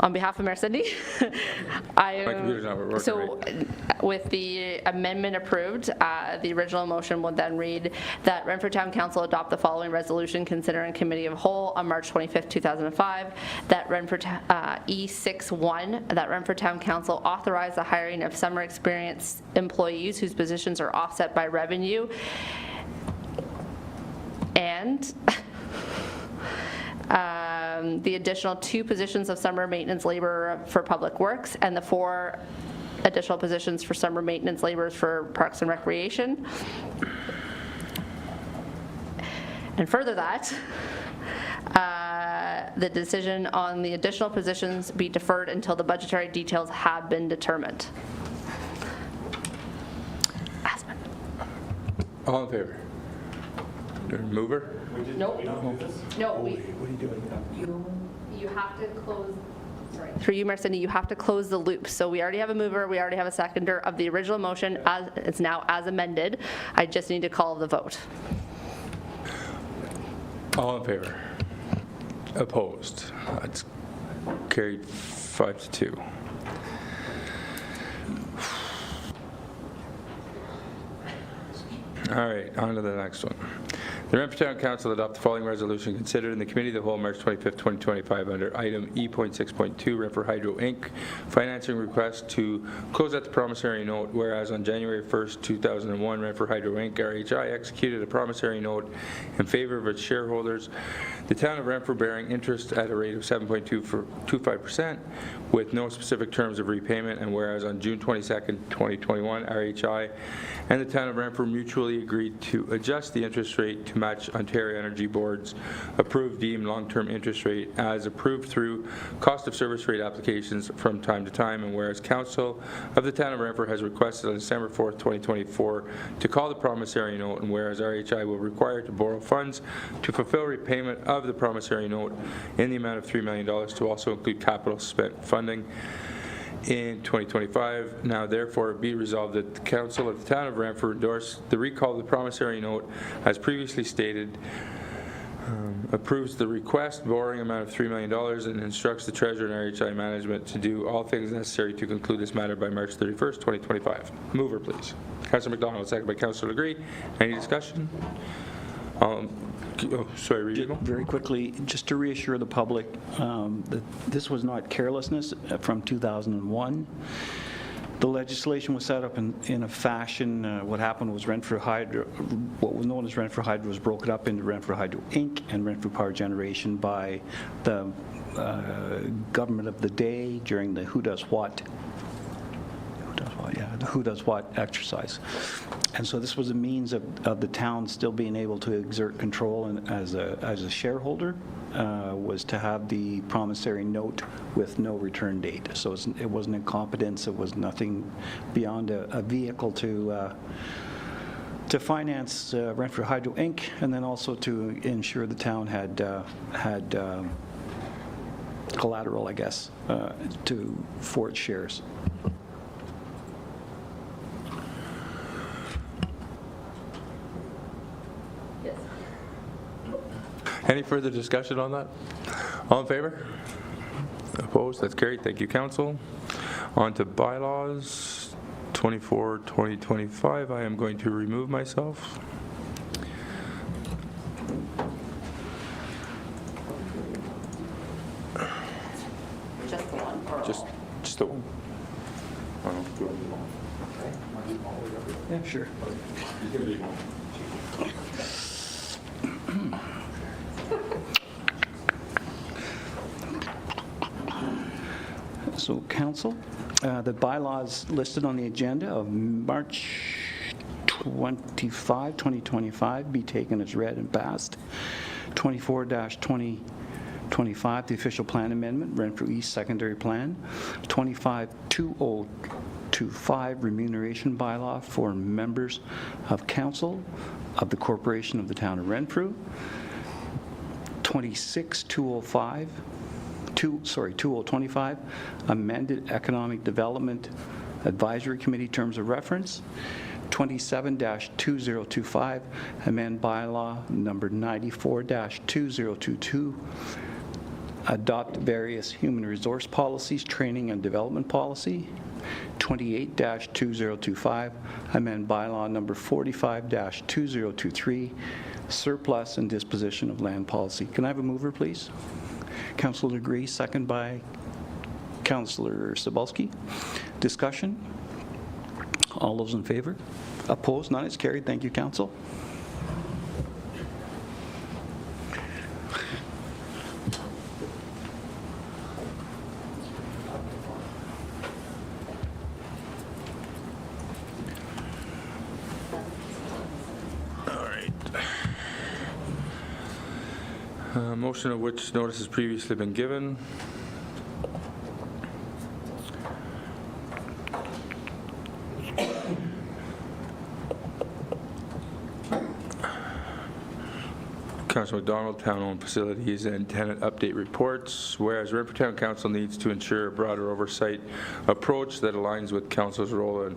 On behalf of Mayor Sidney, My computer's not working so with the amendment approved, the original motion would then read that Renfrew Town Council adopt the following resolution considering committee of whole on March 25th, 2005, that Renfrew E61, that Renfrew Town Council authorize the hiring of summer experience employees whose positions are offset by revenue, and the additional 2 positions of summer maintenance labor for public works and the 4 additional positions for summer maintenance laborers for parks and recreation. And further that, the decision on the additional positions be deferred until the budgetary details have been determined. All in favor? Mover? Nope. No, what are you doing? You have to close, sorry. Through you, Mayor Sidney, you have to close the loop. So we already have a mover, we already have a seconder of the original motion, as it's now as amended. I just need to call the vote. All in favor? Opposed? It's carried 5-2. All right, on to the next one. The Renfrew Town Council adopt the following resolution considered in the Committee of the Whole March 25th, 2025 under item E.6.2 Renfrew Hydro Inc. financing request to close out the promissory note, whereas on January 1st, 2001, Renfrew Hydro Inc. RHI executed a promissory note in favor of its shareholders, the town of Renfrew bearing interest at a rate of 7.25% with no specific terms of repayment, and whereas on June 22nd, 2021, RHI and the town of Renfrew mutually agreed to adjust the interest rate to match Ontario Energy Board's approved deemed long-term interest rate as approved through cost of service rate applications from time to time, and whereas Council of the town of Renfrew has requested on December 4th, 2024 to call the promissory note, and whereas RHI will require to borrow funds to fulfill repayment of the promissory note in the amount of $3 million to also include capital spent funding in 2025. Now therefore be resolved that the Council of the Town of Renfrew endorse the recall of the promissory note as previously stated, approves the request borrowing amount of $3 million and instructs the Treasurer and RHI management to do all things necessary to conclude this matter by March 31st, 2025. Mover, please. Councillor MacDonald, second by Councillor Legree. Any discussion? Sorry, Regional. Very quickly, just to reassure the public that this was not carelessness from 2001. The legislation was set up in a fashion, what happened was Renfrew Hydro, what was known as Renfrew Hydro was broken up into Renfrew Hydro Inc. and Renfrew Power Generation by the government of the day during the who does what exercise. And so this was a means of the town still being able to exert control, and as a shareholder was to have the promissory note with no return date. So it wasn't incompetence, it was nothing beyond a vehicle to finance Renfrew Hydro Inc. and then also to ensure the town had collateral, I guess, for its shares. Any further discussion on that? All in favor? Opposed? That's carried. Thank you, council. On to bylaws 24-2025. I am going to remove myself. Just the one? Just the one. I don't know if you want to do one. Yeah, sure. So, council, the bylaws listed on the agenda of March 25, 2025 be taken as read and passed. 24-2025, the official plan amendment, Renfrew East Secondary Plan. 25-2025, remuneration bylaw for members of council of the Corporation of the Town of Renfrew. 2025, amended Economic Development Advisory Committee terms of reference. 27-2025, amend bylaw number 94-2022, adopt various human resource policies, training and development policy. 28-2025, amend bylaw number 45-2023, surplus and disposition of land policy. Can I have a mover, please? Councillor Degree, second by Councillor Cebulski. Discussion? All those in favor? Opposed? None. It's carried. Thank you, council. Motion of which notice has previously been given. Councillor McDonald, town-owned facilities and tenant update reports. Whereas Renfrew Town Council needs to ensure a broader oversight approach that aligns with council's role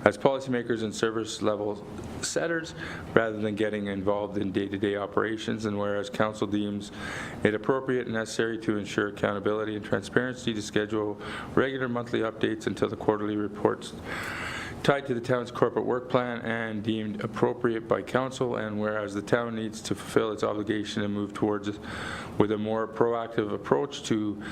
as policymakers and service level setters rather than getting involved in day-to-day operations, and whereas council deems it appropriate and necessary to ensure accountability and transparency to schedule regular monthly updates until the quarterly reports tied to the town's corporate work plan and deemed appropriate by council, and whereas the town needs to fulfill its obligation and move towards with a more proactive approach to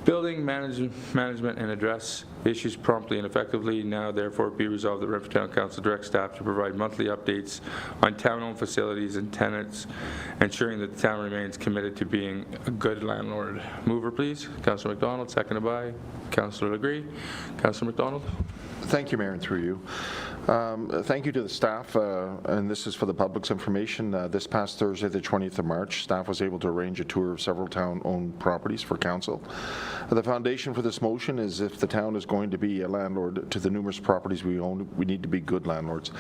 building management and address issues promptly and effectively, now therefore be resolved that Renfrew Town Council directs staff to provide monthly updates on town-owned facilities and tenants, ensuring that the town remains committed to being a good landlord. Mover, please. Councillor McDonald, seconded by Councillor Legree. Councillor McDonald. Thank you, Mayor, and through you. Thank you to the staff, and this is for the public's information. This past Thursday, the 20th of March, staff was able to arrange a tour of several town-owned properties for council. The foundation for this motion is if the town is going to be a landlord to the numerous properties we own, we need to be good landlords.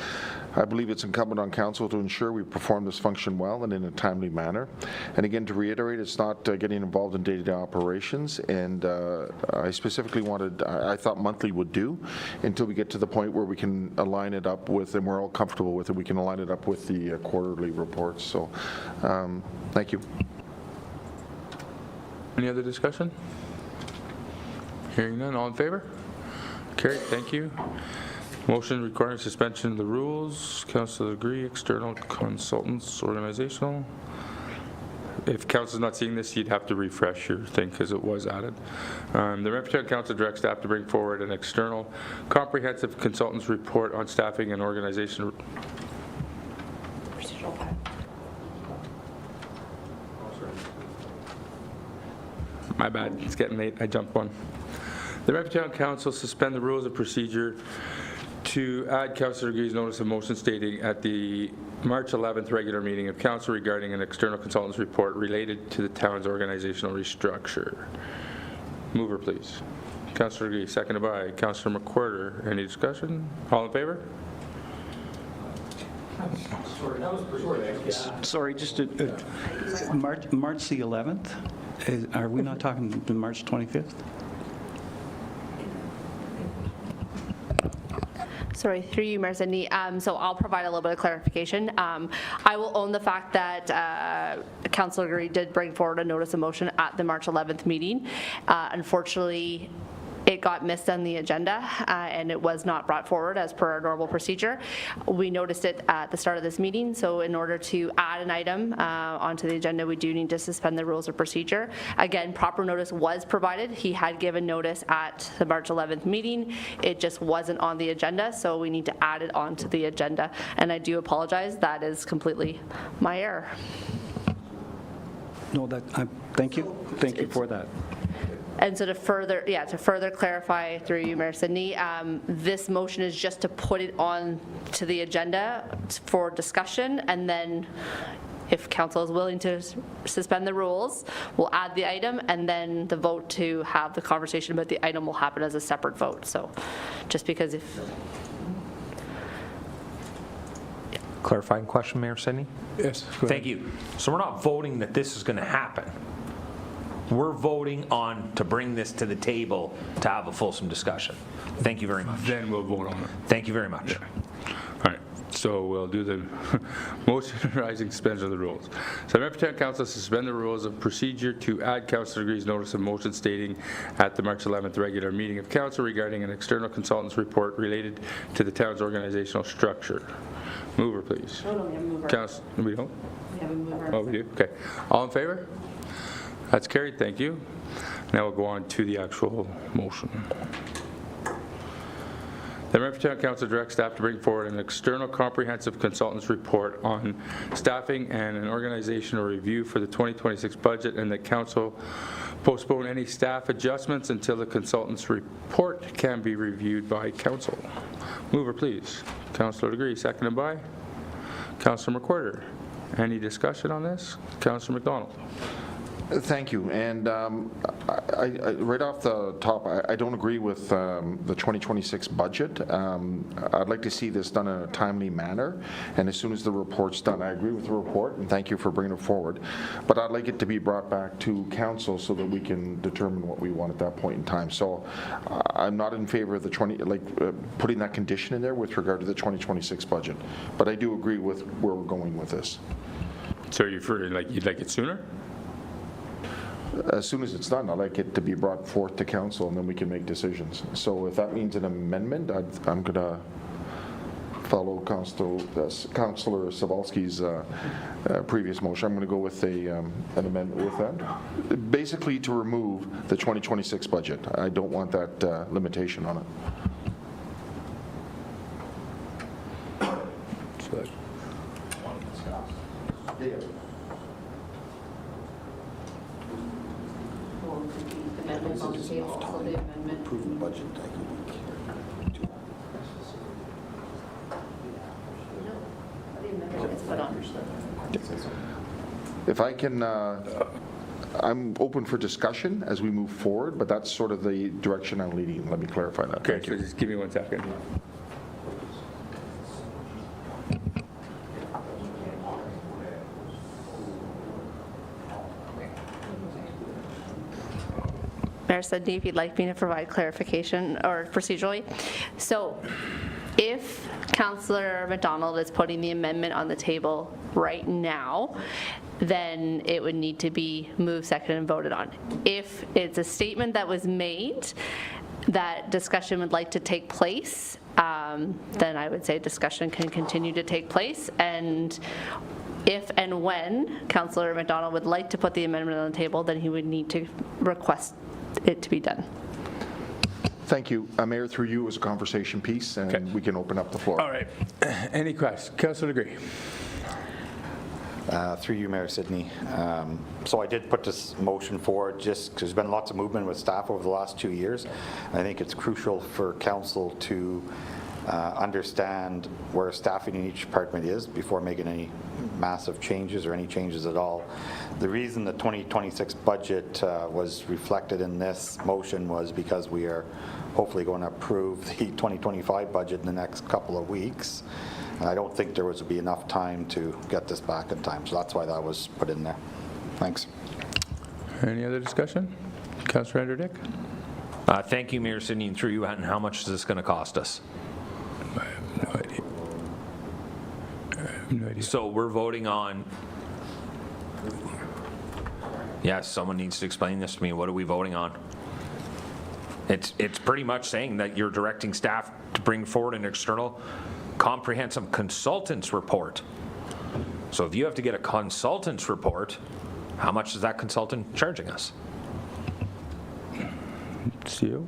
I believe it's incumbent on council to ensure we perform this function well and in a timely manner. And again, to reiterate, it's not getting involved in day-to-day operations, and I specifically wanted, I thought monthly would do until we get to the point where we can align it up with, and we're all comfortable with it, we can align it up with the quarterly reports. So, thank you. Any other discussion? Hearing none, all in favor? Carried, thank you. Motion requiring suspension of the rules. Councillor agree, external consultants, organizational. If council's not seeing this, you'd have to refresh your thing because it was added. The Renfrew Town Council directs staff to bring forward an external comprehensive consultants report on staffing and organization. My bad, it's getting late, I jumped one. The Renfrew Town Council suspend the rules of procedure to add Councillor Agree's notice of motion stating at the March 11th regular meeting of council regarding an external consultant's report related to the town's organizational restructure. Mover, please. Councillor Agree, seconded by Councillor McWhirter. Any discussion? All in favor? Sorry, just March the 11th? Are we not talking the March 25th? Sorry, through you, Mayor Sydney. So I'll provide a little bit of clarification. I will own the fact that Councillor Green did bring forward a notice of motion at the March 11th meeting. Unfortunately, it got missed on the agenda, and it was not brought forward as per our normal procedure. We noticed it at the start of this meeting, so in order to add an item onto the agenda, we do need to suspend the rules of procedure. Again, proper notice was provided. He had given notice at the March 11th meeting. It just wasn't on the agenda, so we need to add it onto the agenda. And I do apologize. That is completely my error. No, thank you. Thank you for that. And so to further clarify through you, Mayor Sydney, this motion is just to put it on to the agenda for discussion, and then if council is willing to suspend the rules, we'll add the item, and then the vote to have the conversation about the item will happen as a separate vote. So just because if... Clarifying question, Mayor Sydney? Yes. Thank you. So we're not voting that this is going to happen. We're voting on to bring this to the table to have a fulsome discussion. Thank you very much. Then we'll vote on it. Thank you very much. Yeah. All right. So we'll do the motion arising suspension of the rules. So Renfrew Town Council suspend the rules of procedure to add Councillor Green's notice of motion stating at the March 11th regular meeting of council regarding an external consultant's report related to the town's organizational structure. Mover, please. No, we have a mover. We don't? We have a mover. Oh, we do? Okay. All in favor? That's carried. Thank you. Now we'll go on to the actual motion. The Renfrew Town Council directs staff to bring forward an external comprehensive consultant's report on staffing and an organizational review for the 2026 budget, and that council postpone any staff adjustments until the consultant's report can be reviewed by council. Mover, please. Councillor Degree, seconded by Councillor McWhirter. Any discussion on this? Councillor McDonald. Thank you. And right off the top, I don't agree with the 2026 budget. I'd like to see this done in a timely manner, and as soon as the report's done, I agree with the report, and thank you for bringing it forward. But I'd like it to be brought back to council so that we can determine what we want at that point in time. So I'm not in favor of the putting that condition in there with regard to the 2026 budget. But I do agree with where we're going with this. So you'd like it sooner? As soon as it's done, I'd like it to be brought forth to council, and then we can make decisions. So if that means an amendment, I'm going to follow Councillor Savalsky's previous motion. I'm going to go with an amendment with that. Basically to remove the 2026 budget. I don't want that limitation on it. Approve the budget. If I can, I'm open for discussion as we move forward, but that's sort of the direction I'm leading. Let me clarify that. Okay, so just give me 1 second. Mayor Sydney, if you'd like me to provide clarification or procedurally. So if Councillor McDonald is putting the amendment on the table right now, then it would need to be moved, seconded, and voted on. If it's a statement that was made that discussion would like to take place, then I would say discussion can continue to take place. And if and when Councillor McDonald would like to put the amendment on the table, then he would need to request it to be done. Thank you. Mayor, through you, it was a conversation piece, and we can open up the floor. All right. Any questions? Councillor Degree. Through you, Mayor Sydney. So I did put this motion forward just because there's been lots of movement with staff over the last 2 years. I think it's crucial for council to understand where staffing in each department is before making any massive changes or any changes at all. The reason the 2026 budget was reflected in this motion was because we are hopefully going to approve the 2025 budget in the next couple of weeks. And I don't think there would be enough time to get this back in time, so that's why that was put in there. Thanks. Any other discussion? Councillor Andrew Dick. Thank you, Mayor Sydney, and through you, and how much is this going to cost us? No idea. So we're voting on, yes, someone needs to explain this to me. What are we voting on? It's pretty much saying that you're directing staff to bring forward an external comprehensive consultant's report. So if you have to get a consultant's report, how much is that consultant charging us? CEO?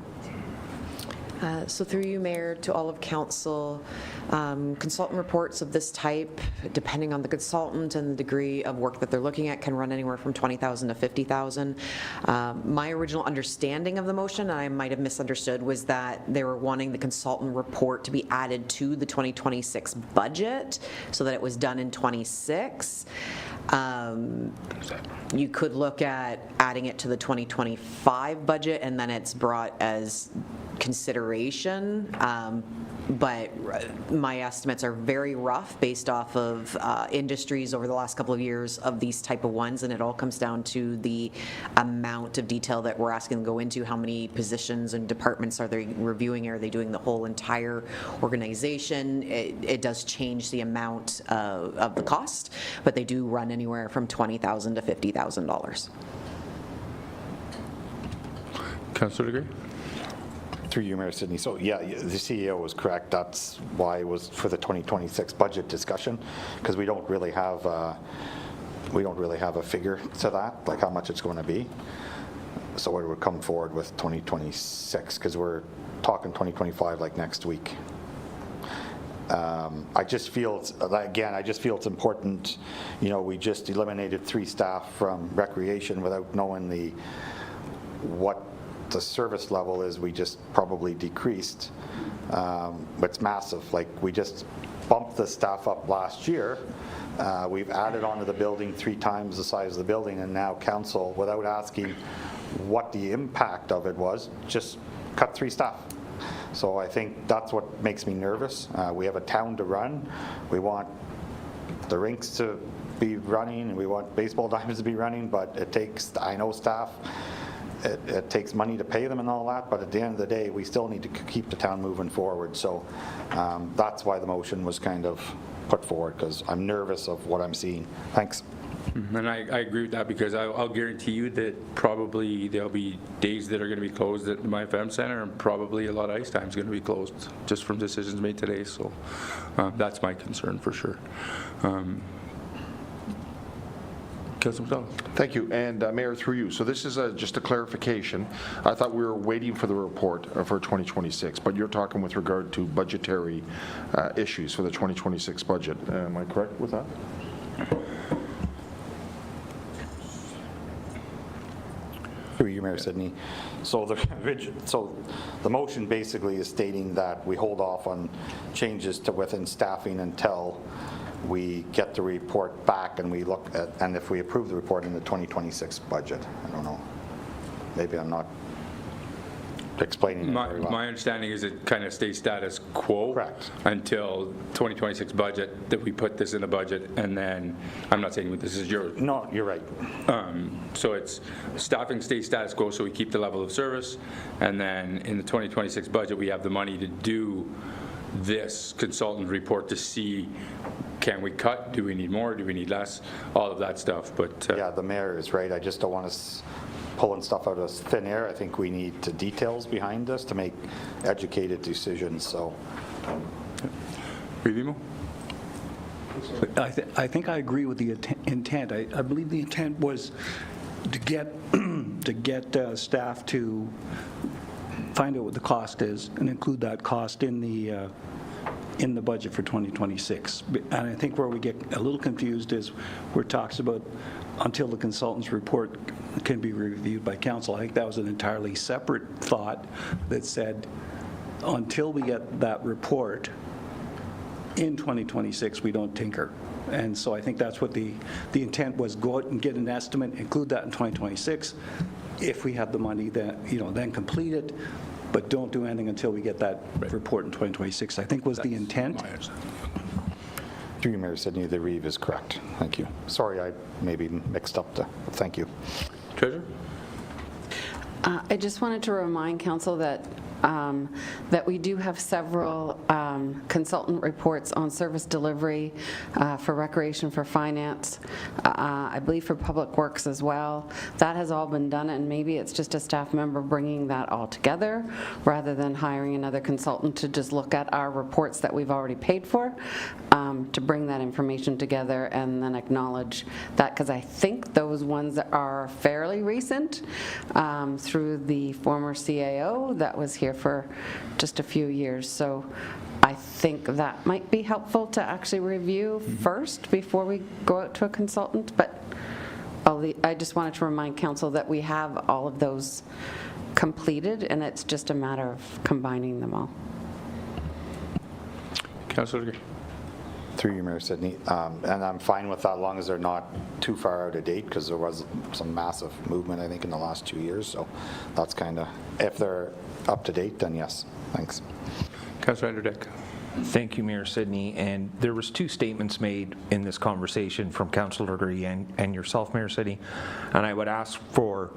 So through you, Mayor, to all of council, consultant reports of this type, depending on the consultant and the degree of work that they're looking at, can run anywhere from $20,000 to $50,000. My original understanding of the motion, and I might have misunderstood, was that they were wanting the consultant report to be added to the 2026 budget so that it was done in 26. You could look at adding it to the 2025 budget, and then it's brought as consideration, but my estimates are very rough based off of industries over the last couple of years of these type of ones, and it all comes down to the amount of detail that we're asking them to go into. How many positions and departments are they reviewing? Are they doing the whole entire organization? It does change the amount of the cost, but they do run anywhere from $20,000 to $50,000. Councillor Degree? Through you, Mayor Sidney. So yeah, the CEO was correct. That's why it was for the 2026 budget discussion, because we don't really have a figure to that, like how much it's going to be. So we would come forward with 2026, because we're talking 2025 like next week. I just feel, it's important, we just eliminated 3 staff from recreation without knowing what the service level is. We just probably decreased, but it's massive. Like, we just bumped the staff up last year. We've added onto the building 3 times the size of the building, and now council, without asking what the impact of it was, just cut 3 staff. So I think that's what makes me nervous. We have a town to run. We want the rinks to be running, and we want baseball diamonds to be running, but it takes, I know staff, it takes money to pay them and all that, but at the end of the day, we still need to keep the town moving forward. So that's why the motion was kind of put forward, because I'm nervous of what I'm seeing. Thanks. And I agree with that, because I'll guarantee you that probably there'll be days that are going to be closed at my FM center, and probably a lot of ice time is going to be closed just from decisions made today. So that's my concern for sure. Councilor McDonald. Thank you. And Mayor, through you. So this is just a clarification. I thought we were waiting for the report for 2026, but you're talking with regard to budgetary issues for the 2026 budget. Am I correct with that? Through you, Mayor Sidney. So the motion basically is stating that we hold off on changes to within staffing until we get the report back and we look at, and if we approve the report in the 2026 budget. I don't know. Maybe I'm not explaining it very well. My understanding is it kind of stays status quo. Correct. Until 2026 budget, that we put this in the budget, and then, I'm not saying this is yours. No, you're right. So it's staffing stays status quo, so we keep the level of service, and then in the 2026 budget, we have the money to do this consultant report to see, can we cut, do we need more, do we need less, all of that stuff. But yeah, the mayor is right. I just don't want us pulling stuff out of thin air. I think we need the details behind this to make educated decisions. So, Revimo? I think I agree with the intent. I believe the intent was to get staff to find out what the cost is and include that cost in the budget for 2026. And I think where we get a little confused is where it talks about until the consultant's report can be reviewed by council. I think that was an entirely separate thought that said until we get that report in 2026, we don't tinker. And so I think that's what the intent was, go out and get an estimate, include that in 2026. If we have the money, then complete it, but don't do anything until we get that report in 2026, I think was the intent. through you, Mayor Sidney, the reeve is correct. Thank you. Sorry, I maybe mixed up the, thank you. Treasurer? I just wanted to remind council that that we do have several consultant reports on service delivery for recreation, for finance, I believe for public works as well. That has all been done, and maybe it's just a staff member bringing that all together rather than hiring another consultant to just look at our reports that we've already paid for, to bring that information together and then acknowledge that, because I think those ones are fairly recent through the former CAO that was here for just a few years. So I think that might be helpful to actually review first before we go out to a consultant. But I just wanted to remind council that we have all of those completed, and it's just a matter of combining them all. Councillor Gray. Through you, Mayor Sidney. And I'm fine with that, as long as they're not too far out of date, because there was some massive movement, I think, in the last 2 years. So that's kind of, if they're up to date, then yes. Thanks. Councillor Anderdick. Thank you, Mayor Sidney. And there was 2 statements made in this conversation from Councillor Gray and yourself, Mayor Sidney. And I would ask for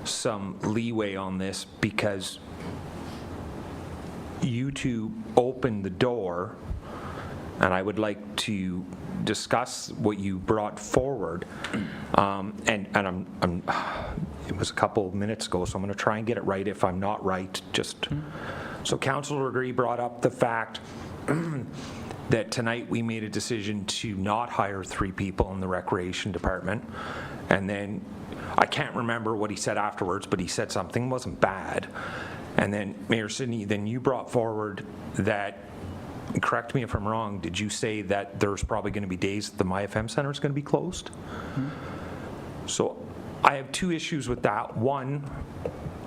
some leeway on this, because you two opened the door, and I would like to discuss what you brought forward. And it was a couple of minutes ago, so I'm going to try and get it right. If I'm not right, just so Councillor Gray brought up the fact that tonight we made a decision to not hire 3 people in the recreation department, and then I can't remember what he said afterwards, but he said something wasn't bad. And then Mayor Sidney, then you brought forward that, correct me if I'm wrong, did you say that there's probably going to be days that the MyFM Center is going to be closed? So I have 2 issues with that. 1,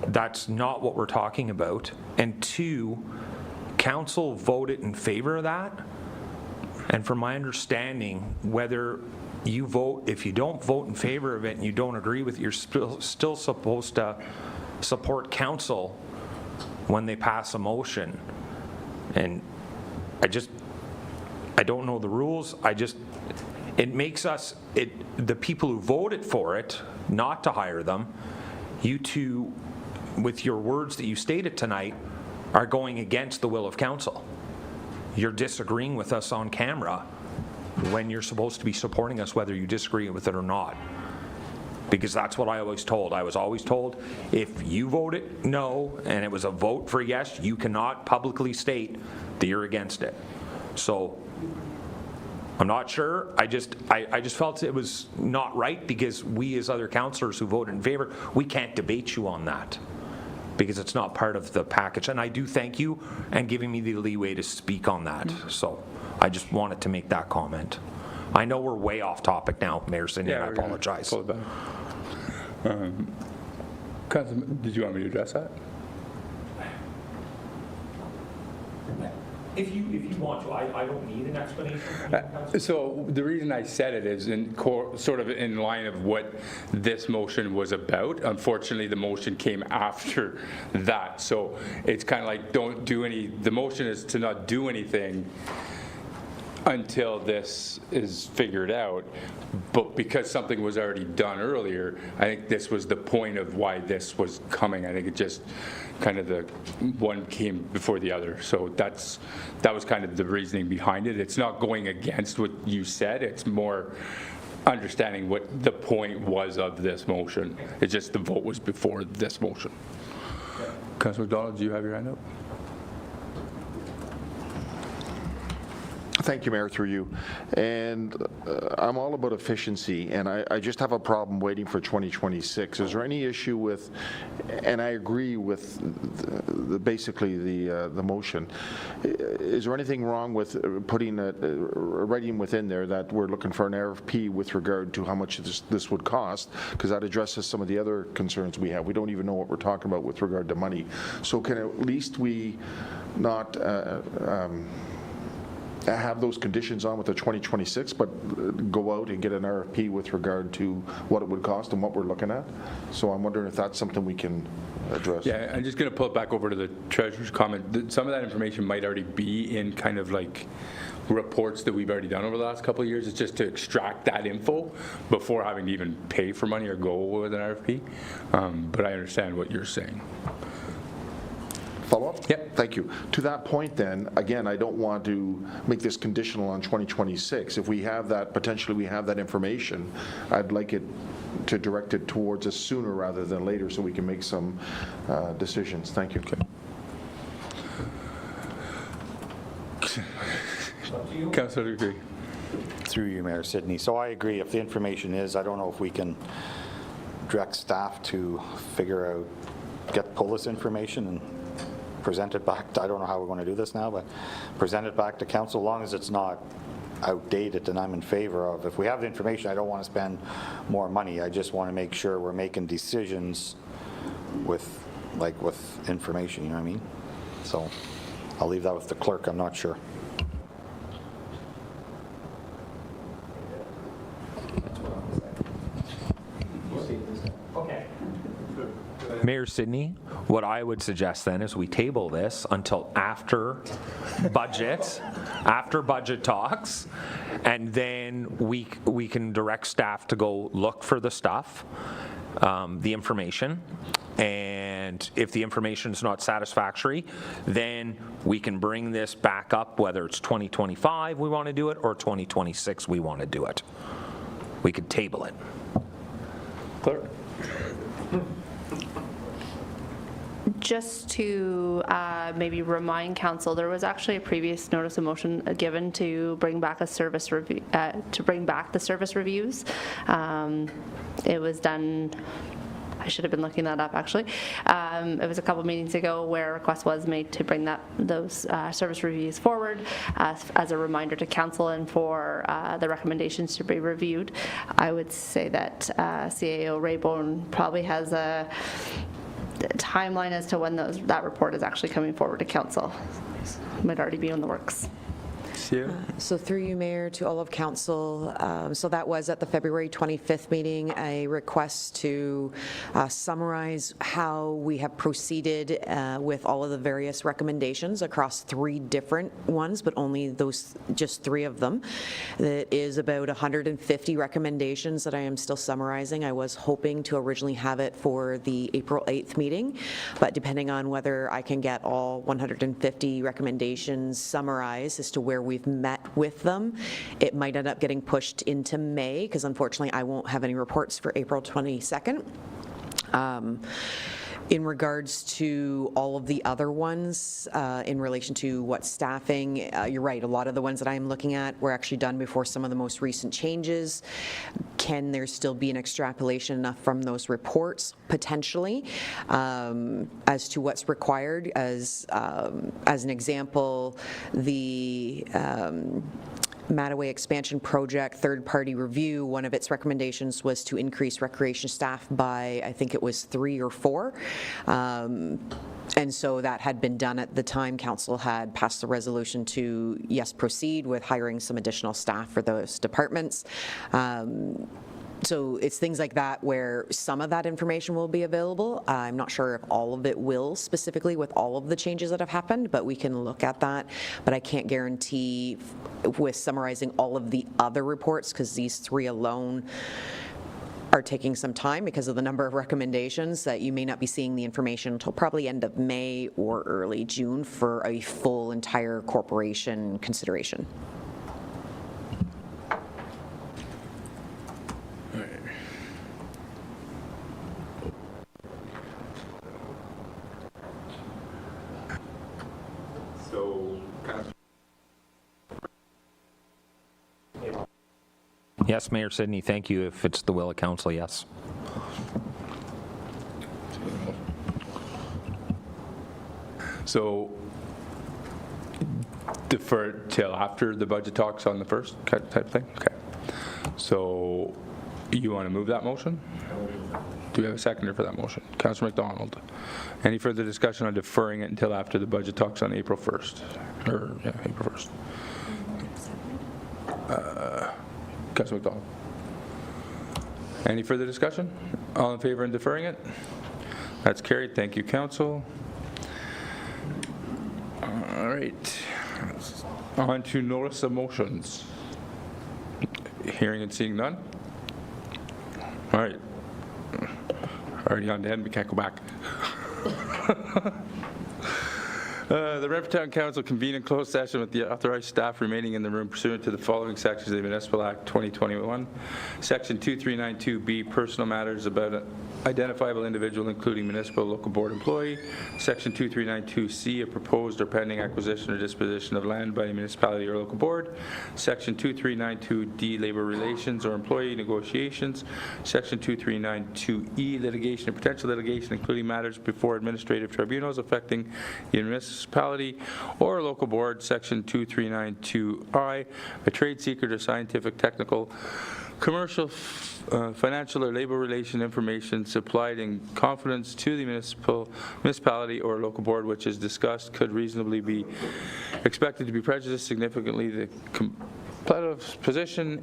that's not what we're talking about. And 2, council voted in favor of that. And from my understanding, whether you vote, if you don't vote in favor of it and you don't agree with it, you're still supposed to support council when they pass a motion. And I don't know the rules. It makes us, the people who voted for it, not to hire them, you two, with your words that you stated tonight, are going against the will of council. You're disagreeing with us on camera when you're supposed to be supporting us, whether you disagree with it or not. Because that's what I was told. I was always told, if you voted no and it was a vote for yes, you cannot publicly state that you're against it. So I'm not sure. I just felt it was not right, because we as other councillors who voted in favor, we can't debate you on that, because it's not part of the package. And I do thank you and giving me the leeway to speak on that. So I just wanted to make that comment. I know we're way off topic now, Mayor Sidney, and I apologize. Pull it back. Councilman, did you want me to address that? If you want to, I don't need an explanation. So the reason I said it is sort of in line of what this motion was about. Unfortunately, the motion came after that. So it's kind of like, the motion is to not do anything until this is figured out. But because something was already done earlier, I think this was the point of why this was coming. I think it just kind of the one came before the other. So that was kind of the reasoning behind it. It's not going against what you said. It's more understanding what the point was of this motion. It's just the vote was before this motion. Councilor McDonald, do you have your hand up? Thank you, Mayor, through you. And I'm all about efficiency, and I just have a problem waiting for 2026. Is there any issue with, and I agree with basically the motion, is there anything wrong with putting writing within there that we're looking for an RFP with regard to how much this would cost? Because that addresses some of the other concerns we have. We don't even know what we're talking about with regard to money. So can at least we not have those conditions on with the 2026, but go out and get an RFP with regard to what it would cost and what we're looking at. So I'm wondering if that's something we can address. Yeah, I'm just going to pull it back over to the treasurer's comment. Some of that information might already be in kind of like reports that we've already done over the last couple of years. It's just to extract that info before having to even pay for money or go with an RFP. But I understand what you're saying. Follow up? Yep. Thank you. To that point then, again, I don't want to make this conditional on 2026. If we have that, potentially we have that information, I'd like it to direct it towards us sooner rather than later so we can make some decisions. Thank you. Okay. Councillor agree. Through you, Mayor Sidney. So I agree, if the information is, I don't know if we can direct staff to figure out, pull this information and present it back. I don't know how we're going to do this now, but present it back to council. As long as it's not outdated, then I'm in favor of. If we have the information, I don't want to spend more money. I just want to make sure we're making decisions with information, you know what I mean? So I'll leave that with the clerk. I'm not sure. Mayor Sidney, what I would suggest then is we table this until after budget, talks, and then we can direct staff to go look for the stuff, the information, and if the information is not satisfactory, then we can bring this back up, whether it's 2025 we want to do it or 2026 we want to do it. We could table it. Clerk. Just to maybe remind council, there was actually a previous notice of motion given to bring back a service review, to bring back the service reviews. It was done, I should have been looking that up actually. It was a couple meetings ago where a request was made to bring those service reviews forward as a reminder to council and for the recommendations to be reviewed. I would say that CAO Raybone probably has a timeline as to when that report is actually coming forward to council. It might already be in the works. So through you, Mayor, to all of council, so that was at the February 25th meeting, a request to summarize how we have proceeded with all of the various recommendations across 3 different ones, but only just 3 of them. That is about 150 recommendations that I am still summarizing. I was hoping to originally have it for the April 8th meeting, but depending on whether I can get all 150 recommendations summarized as to where we've met with them, it might end up getting pushed into May, because unfortunately I won't have any reports for April 22nd. In regards to all of the other ones, in relation to what staffing, you're right, a lot of the ones that I'm looking at were actually done before some of the most recent changes. Can there still be an extrapolation enough from those reports? Potentially. As to what's required, as an example, the Mattaway expansion project third-party review, one of its recommendations was to increase recreation staff by, I think it was 3 or 4. And so that had been done at the time. Council had passed the resolution to, yes, proceed with hiring some additional staff for those departments. So it's things like that where some of that information will be available. I'm not sure if all of it will, specifically with all of the changes that have happened, but we can look at that. But I can't guarantee with summarizing all of the other reports, because these 3 alone are taking some time because of the number of recommendations, that you may not be seeing the information until probably end of May or early June for a full entire corporation consideration. Yes, Mayor Sidney, thank you. If it's the will of council, yes. So defer till after the budget talks on the first type thing? Okay. So you want to move that motion? Do we have a seconder for that motion? Councillor MacDonald. Any further discussion on deferring it until after the budget talks on April 1st? Or, yeah, April 1st. Councilor McDonald. Any further discussion? All in favor in deferring it? That's carried. Thank you, Council. All right. On to notice of motions. Hearing and seeing none? All right. Already on the end, we can't go back. The Renfrew Town Council convened in closed session with the authorized staff remaining in the room pursuant to the following sections of the Municipal Act 2021. Section 2392B, personal matters about an identifiable individual, including municipal local board employee. Section 2392C, a proposed or pending acquisition or disposition of land by a municipality or local board. Section 2392D, labor relations or employee negotiations. Section 2392E, litigation and potential litigation, including matters before administrative tribunals affecting the municipality or local board. Section 2392I, a trade secret or scientific, technical, commercial, financial, or labor relation information supplied in confidence to the municipality or local board which is discussed could reasonably be expected to be prejudiced significantly the competitive position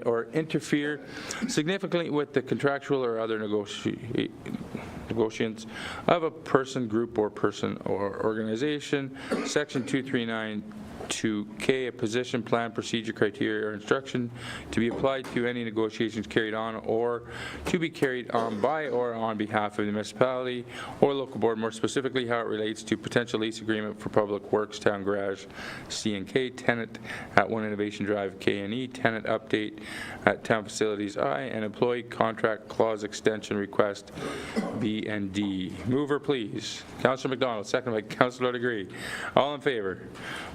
or interfere significantly with the contractual or other negotiations of a person, group, or person or organization. Section 2392K, a position, plan, procedure, criteria, or instruction to be applied to any negotiations carried on or to be carried on by or on behalf of the municipality or local board, more specifically how it relates to potential lease agreement for public works, town garage, C&K, tenant at 1 Innovation Drive, K&E, tenant update at town facilities I, and employee contract clause extension request B and D. Mover, please. Councillor McDonald, second by Councillor Degree. All in favor?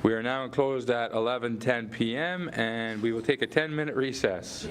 We are now closed at 11:10 p.m. and we will take a 10-minute recess.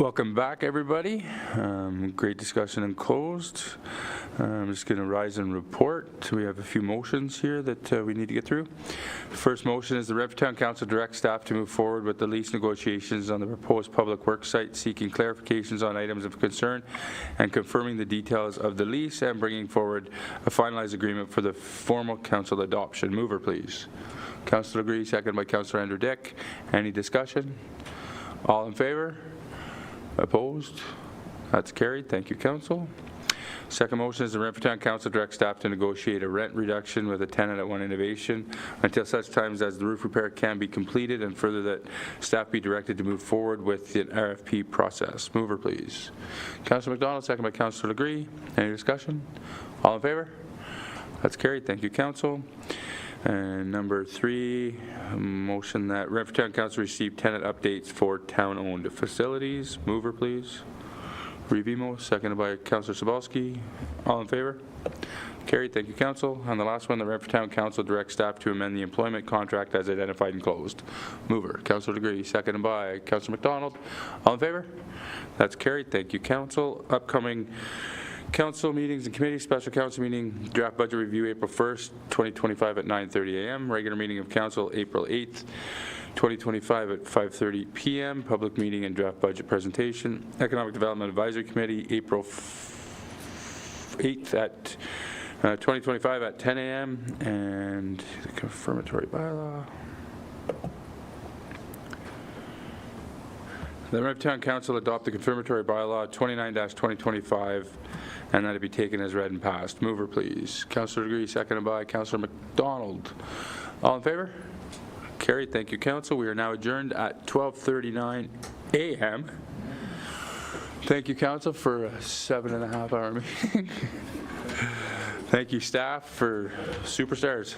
Welcome back, everybody. Great discussion and closed. I'm just going to rise and report. We have a few motions here that we need to get through. The first motion is the Renfrew Town Council direct staff to move forward with the lease negotiations on the proposed public works site, seeking clarifications on items of concern and confirming the details of the lease and bringing forward a finalized agreement for the formal council adoption. Mover, please. Councillor Agree, second by Councillor Andrew Dick. Any discussion? All in favor? Opposed? That's carried. Thank you, Council. Second motion is the Renfrew Town Council direct staff to negotiate a rent reduction with a tenant at One Innovation until such times as the roof repair can be completed, and further that staff be directed to move forward with the RFP process. Mover, please. Councillor McDonald, second by Councillor Legree. Any discussion? All in favor? That's carried. Thank you, Council. And number 3, a motion that Renfrew Town Council receive tenant updates for town-owned facilities. Mover, please. Revimo, seconded by Councillor Sobalski. All in favor? Carried. Thank you, Council. And the last one, the Renfrew Town Council directs staff to amend the employment contract as identified and closed. Mover, Councillor Legree, seconded by Councillor McDonald. All in favor? That's carried. Thank you, Council. Upcoming council meetings and committees. Special council meeting, draft budget review April 1st, 2025 at 9:30 a.m. Regular meeting of council April 8th, 2025 at 5:30 p.m. Public meeting and draft budget presentation. Economic Development Advisory Committee April 8th at 2025 at 10 a.m. And the confirmatory bylaw. The Renfrew Town Council adopt the confirmatory bylaw 29-2025 and that it be taken as read and passed. Mover, please. Councillor Legree, seconded by Councillor McDonald. All in favor? Carried. Thank you, Council. We are now adjourned at 12:39 a.m. Thank you, Council, for a 7.5-hour meeting. Thank you, staff, for superstars.